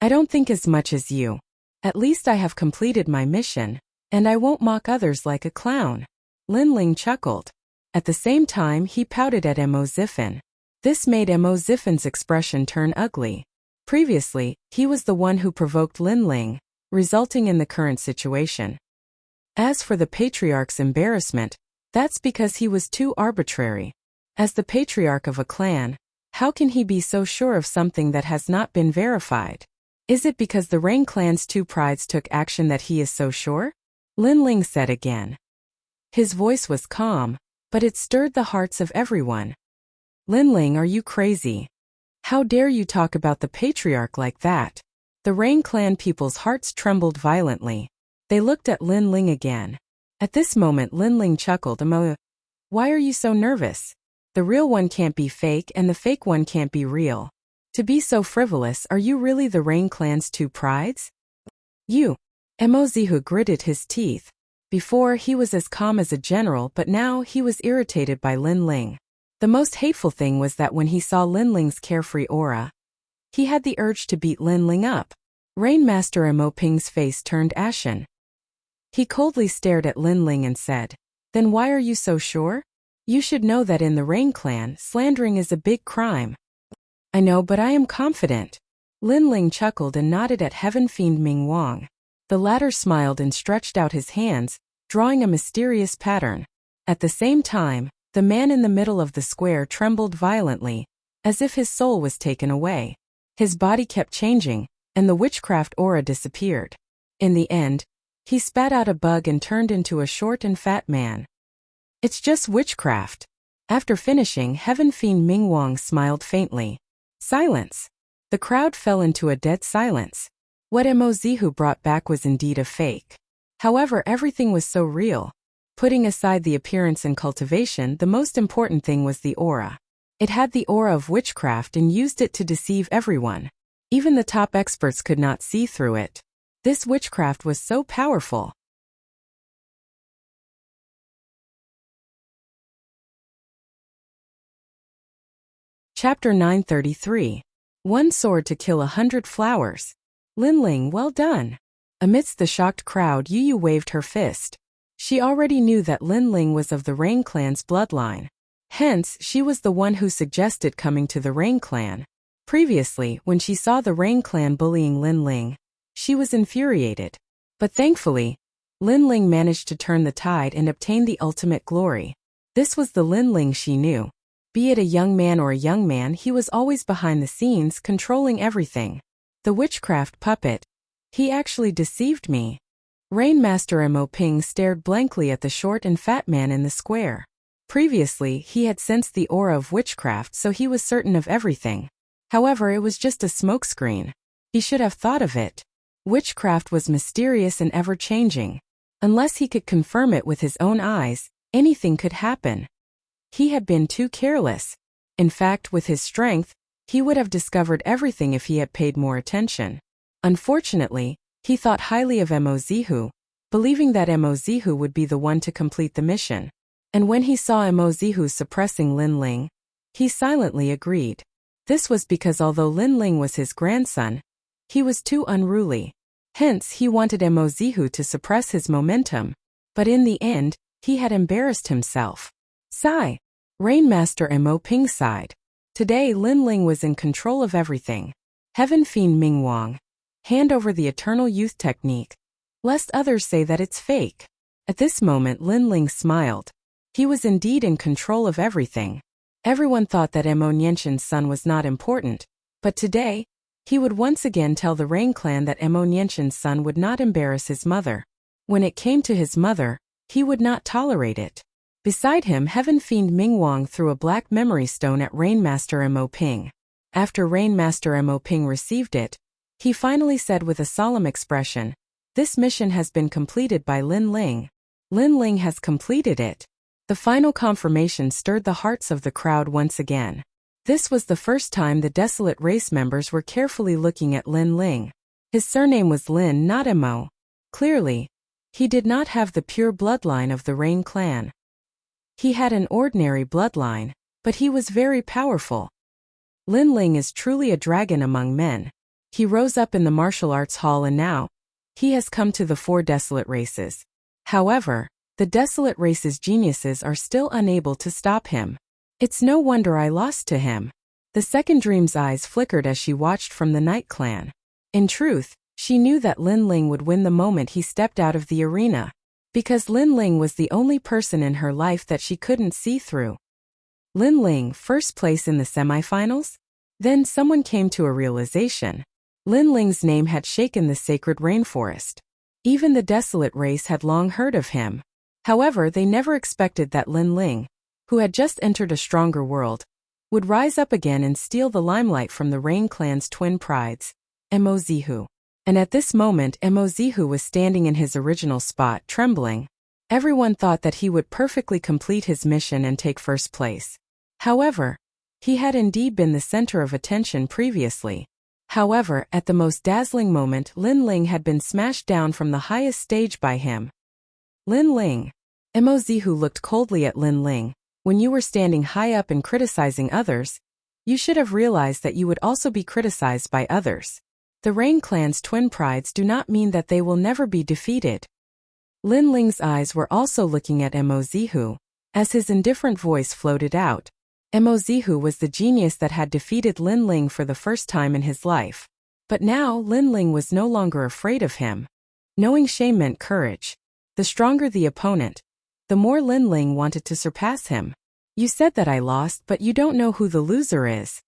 I don't think as much as you. At least I have completed my mission, And I won't mock others like a clown. Lin Ling chuckled. At the same time, he pouted at Mo Ziffin. This made Mo Ziffin's expression turn ugly. Previously, he was the one who provoked Lin Ling, resulting in the current situation. As for the patriarch's embarrassment, that's because he was too arbitrary. As the patriarch of a clan, how can he be so sure of something that has not been verified? Is it because the Rain clan's two prides took action that he is so sure? Lin Ling said again. His voice was calm, but it stirred the hearts of everyone. Lin Ling, are you crazy? How dare you talk about the patriarch like that? The Rain clan people's hearts trembled violently. They looked at Lin Ling again. At this moment Lin Ling chuckled. Why are you so nervous? The real one can't be fake and the fake one can't be real. To be so frivolous, are you really the Rain clan's two prides? You. Mo Zihu gritted his teeth. Before, he was as calm as a general, but now he was irritated by Lin Ling. The most hateful thing was that when he saw Lin Ling's carefree aura, he had the urge to beat Lin Ling up. Rainmaster Mo Ping's face turned ashen. He coldly stared at Lin Ling and said, Then why are you so sure? You should know that in the Rain clan, slandering is a big crime. I know, but I am confident. Lin Ling chuckled and nodded at Heaven Fiend Ming Wang. The latter smiled and stretched out his hands, drawing a mysterious pattern. At the same time, the man in the middle of the square trembled violently, as if his soul was taken away. His body kept changing, and the witchcraft aura disappeared. In the end, he spat out a bug and turned into a short and fat man. It's just witchcraft. After finishing, Heaven Fiend Ming Wang smiled faintly. Silence. The crowd fell into a dead silence. What Mo Zihu brought back was indeed a fake. However, everything was so real. Putting aside the appearance and cultivation, the most important thing was the aura. It had the aura of witchcraft and used it to deceive everyone. Even the top experts could not see through it. This witchcraft was so powerful. Chapter 933. One sword to kill 100 flowers. Lin Ling, well done. Amidst the shocked crowd, Yu Yu waved her fist. She already knew that Lin Ling was of the Rain clan's bloodline. Hence, she was the one who suggested coming to the Rain clan. Previously, when she saw the Rain clan bullying Lin Ling, she was infuriated. But thankfully, Lin Ling managed to turn the tide and obtain the ultimate glory. This was the Lin Ling she knew. Be it a young man or a young man, he was always behind the scenes, controlling everything. The witchcraft puppet. He actually deceived me. Rainmaster Mo Ping stared blankly at the short and fat man in the square. Previously, he had sensed the aura of witchcraft, so he was certain of everything. However, it was just a smokescreen. He should have thought of it. Witchcraft was mysterious and ever-changing. Unless he could confirm it with his own eyes, anything could happen. He had been too careless. In fact, with his strength, he would have discovered everything if he had paid more attention. Unfortunately, he thought highly of Mo Zihu, believing that Mo Zihu would be the one to complete the mission. And when he saw Mo Zihu suppressing Lin Ling, he silently agreed. This was because although Lin Ling was his grandson, he was too unruly. Hence, he wanted Mo Zihu to suppress his momentum. But in the end, he had embarrassed himself. Sigh. Rainmaster Mo Ping sighed. Today Lin Ling was in control of everything. Heaven Fiend Ming Wang. Hand over the eternal youth technique. Lest others say that it's fake. At this moment Lin Ling smiled. He was indeed in control of everything. Everyone thought that Mo Nianshin's son was not important. But today, he would once again tell the Rain clan that Mo Nianshin's son would not embarrass his mother. When it came to his mother, he would not tolerate it. Beside him, Heaven Fiend Ming Wang threw a black memory stone at Rainmaster Mo Ping. After Rainmaster Mo Ping received it, he finally said with a solemn expression, "This mission has been completed by Lin Ling. Lin Ling has completed it." The final confirmation stirred the hearts of the crowd once again. This was the first time the Desolate Race members were carefully looking at Lin Ling. His surname was Lin, not Mo. Clearly, he did not have the pure bloodline of the Rain clan. He had an ordinary bloodline, but he was very powerful. Lin Ling is truly a dragon among men. He rose up in the martial arts hall and now, he has come to the 4 desolate races. However, the desolate race's geniuses are still unable to stop him. It's no wonder I lost to him. The second dream's eyes flickered as she watched from the Night Clan. In truth, she knew that Lin Ling would win the moment he stepped out of the arena. Because Lin Ling was the only person in her life that she couldn't see through. Lin Ling, first place in the semifinals? Then someone came to a realization. Lin Ling's name had shaken the sacred rainforest. Even the desolate race had long heard of him. However, they never expected that Lin Ling, who had just entered a stronger world, would rise up again and steal the limelight from the Rain Clan's twin prides, Emozihu. And at this moment Emozihu was standing in his original spot, trembling. Everyone thought that he would perfectly complete his mission and take first place. However, he had indeed been the center of attention previously. However, at the most dazzling moment Lin Ling had been smashed down from the highest stage by him. Lin Ling. Emozihu looked coldly at Lin Ling. When you were standing high up and criticizing others, you should have realized that you would also be criticized by others. The Rain Clan's twin prides do not mean that they will never be defeated. Lin Ling's eyes were also looking at Emozihu, as his indifferent voice floated out. Emozihu was the genius that had defeated Lin Ling for the first time in his life. But now Lin Ling was no longer afraid of him. Knowing shame meant courage. The stronger the opponent, the more Lin Ling wanted to surpass him. You said that I lost, but you don't know who the loser is.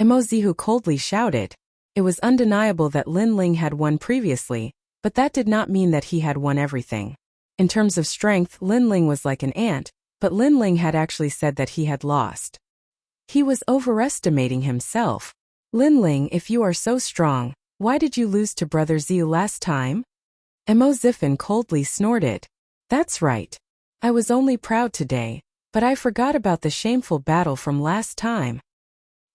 Emozihu coldly shouted. It was undeniable that Lin Ling had won previously, but that did not mean that he had won everything. In terms of strength, Lin Ling was like an ant, but Lin Ling had actually said that he had lost. He was overestimating himself. Lin Ling, if you are so strong, why did you lose to Brother Ziyu last time? Emozifen coldly snorted. That's right. I was only proud today, but I forgot about the shameful battle from last time.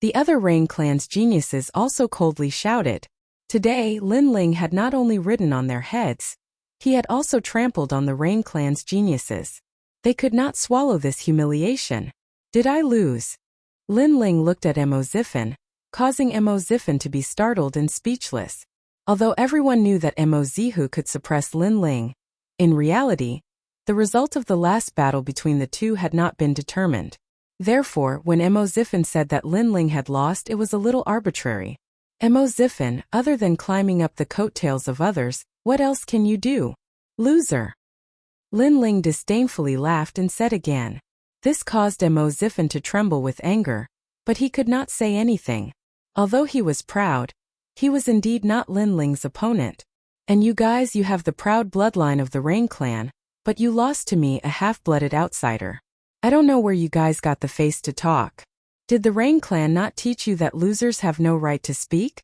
The other Rain Clan's geniuses also coldly shouted. Today, Lin Ling had not only ridden on their heads, he had also trampled on the Rain Clan's geniuses. They could not swallow this humiliation. Did I lose? Lin Ling looked at Emozifen, causing Emozifen to be startled and speechless. Although everyone knew that Emozihu could suppress Lin Ling, in reality, the result of the last battle between the two had not been determined. Therefore, when Emozifen said that Lin Ling had lost, it was a little arbitrary. Emozifen, other than climbing up the coattails of others, what else can you do? Loser. Lin Ling disdainfully laughed and said again. This caused Emozifen to tremble with anger, but he could not say anything. Although he was proud, he was indeed not Lin Ling's opponent. And you guys, you have the proud bloodline of the Rain Clan, but you lost to me, a half-blooded outsider. I don't know where you guys got the face to talk. Did the Rain Clan not teach you that losers have no right to speak?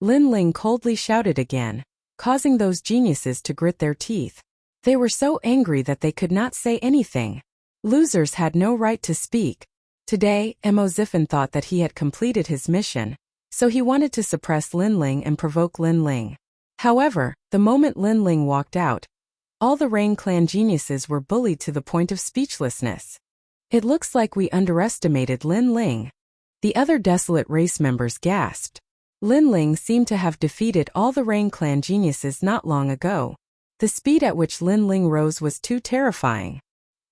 Lin Ling coldly shouted again, causing those geniuses to grit their teeth. They were so angry that they could not say anything. Losers had no right to speak. Today, Emozifen thought that he had completed his mission, so he wanted to suppress Lin Ling and provoke Lin Ling. However, the moment Lin Ling walked out, all the Rain Clan geniuses were bullied to the point of speechlessness. It looks like we underestimated Lin Ling. The other desolate race members gasped. Lin Ling seemed to have defeated all the Rain Clan geniuses not long ago. The speed at which Lin Ling rose was too terrifying.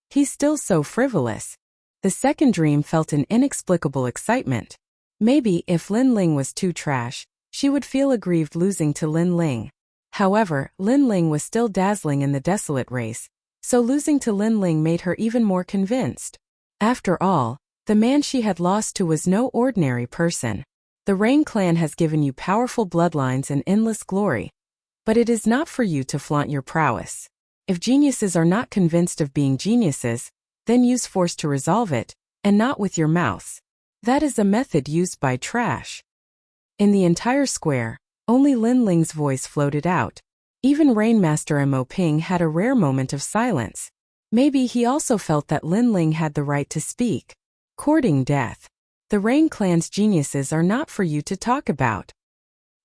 He's still so frivolous. The second dream felt an inexplicable excitement. Maybe if Lin Ling was too trash, she would feel aggrieved losing to Lin Ling. However, Lin Ling was still dazzling in the desolate race, so losing to Lin Ling made her even more convinced. After all, the man she had lost to was no ordinary person. The Rain Clan has given you powerful bloodlines and endless glory. But it is not for you to flaunt your prowess. If geniuses are not convinced of being geniuses, then use force to resolve it, and not with your mouths. That is a method used by trash. In the entire square, only Lin Ling's voice floated out. Even Rainmaster Mo Ping had a rare moment of silence. Maybe he also felt that Lin Ling had the right to speak. Courting death. The Rain Clan's geniuses are not for you to talk about.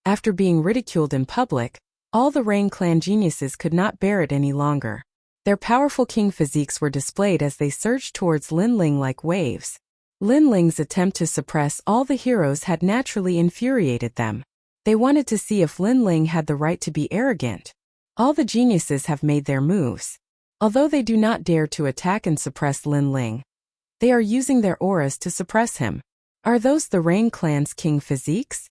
After being ridiculed in public, all the Rain Clan geniuses could not bear it any longer. Their powerful king physiques were displayed as they surged towards Lin Ling like waves. Lin Ling's attempt to suppress all the heroes had naturally infuriated them. They wanted to see if Lin Ling had the right to be arrogant. All the geniuses have made their moves. Although they do not dare to attack and suppress Lin Ling, they are using their auras to suppress him. Are those the Rain Clan's king physiques?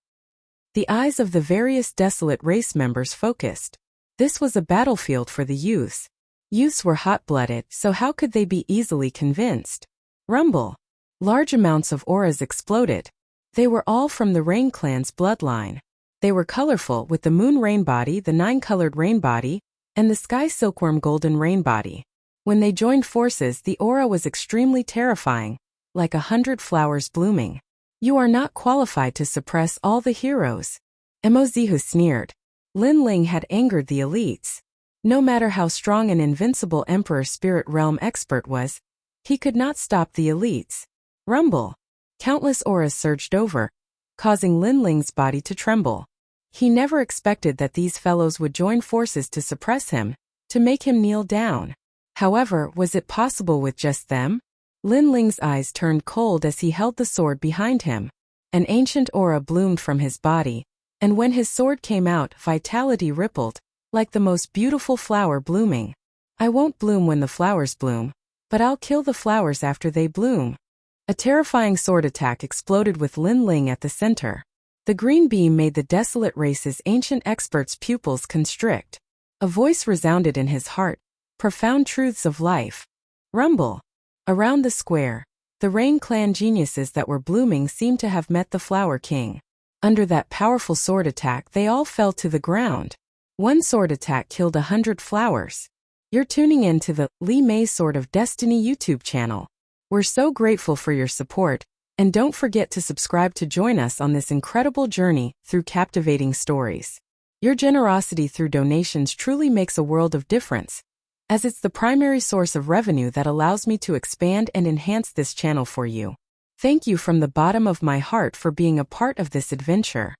The eyes of the various desolate race members focused. This was a battlefield for the youths. Youths were hot-blooded, so how could they be easily convinced? Rumble. Large amounts of auras exploded. They were all from the Rain Clan's bloodline. They were colorful, with the Moon Rain Body, the Nine-colored Rain Body, and the Sky Silkworm Golden Rain Body. When they joined forces, the aura was extremely terrifying, like 100 flowers blooming. You are not qualified to suppress all the heroes. Mozihu sneered. Lin Ling had angered the elites. No matter how strong an invincible Emperor Spirit Realm expert was, he could not stop the elites. Rumble. Countless auras surged over, causing Lin Ling's body to tremble. He never expected that these fellows would join forces to suppress him, to make him kneel down. However, was it possible with just them? Lin Ling's eyes turned cold as he held the sword behind him. An ancient aura bloomed from his body, and when his sword came out, vitality rippled, like the most beautiful flower blooming. I won't bloom when the flowers bloom, but I'll kill the flowers after they bloom. A terrifying sword attack exploded with Lin Ling at the center. The green beam made the desolate race's ancient expert's pupils constrict. A voice resounded in his heart, profound truths of life. Rumble. Around the square, the Rain Clan geniuses that were blooming seemed to have met the Flower King. Under that powerful sword attack, they all fell to the ground. One sword attack killed 100 flowers. You're tuning in to the Li Mei Sword of Destiny YouTube channel. We're so grateful for your support, and don't forget to subscribe to join us on this incredible journey through captivating stories. Your generosity through donations truly makes a world of difference, as it's the primary source of revenue that allows me to expand and enhance this channel for you. Thank you from the bottom of my heart for being a part of this adventure.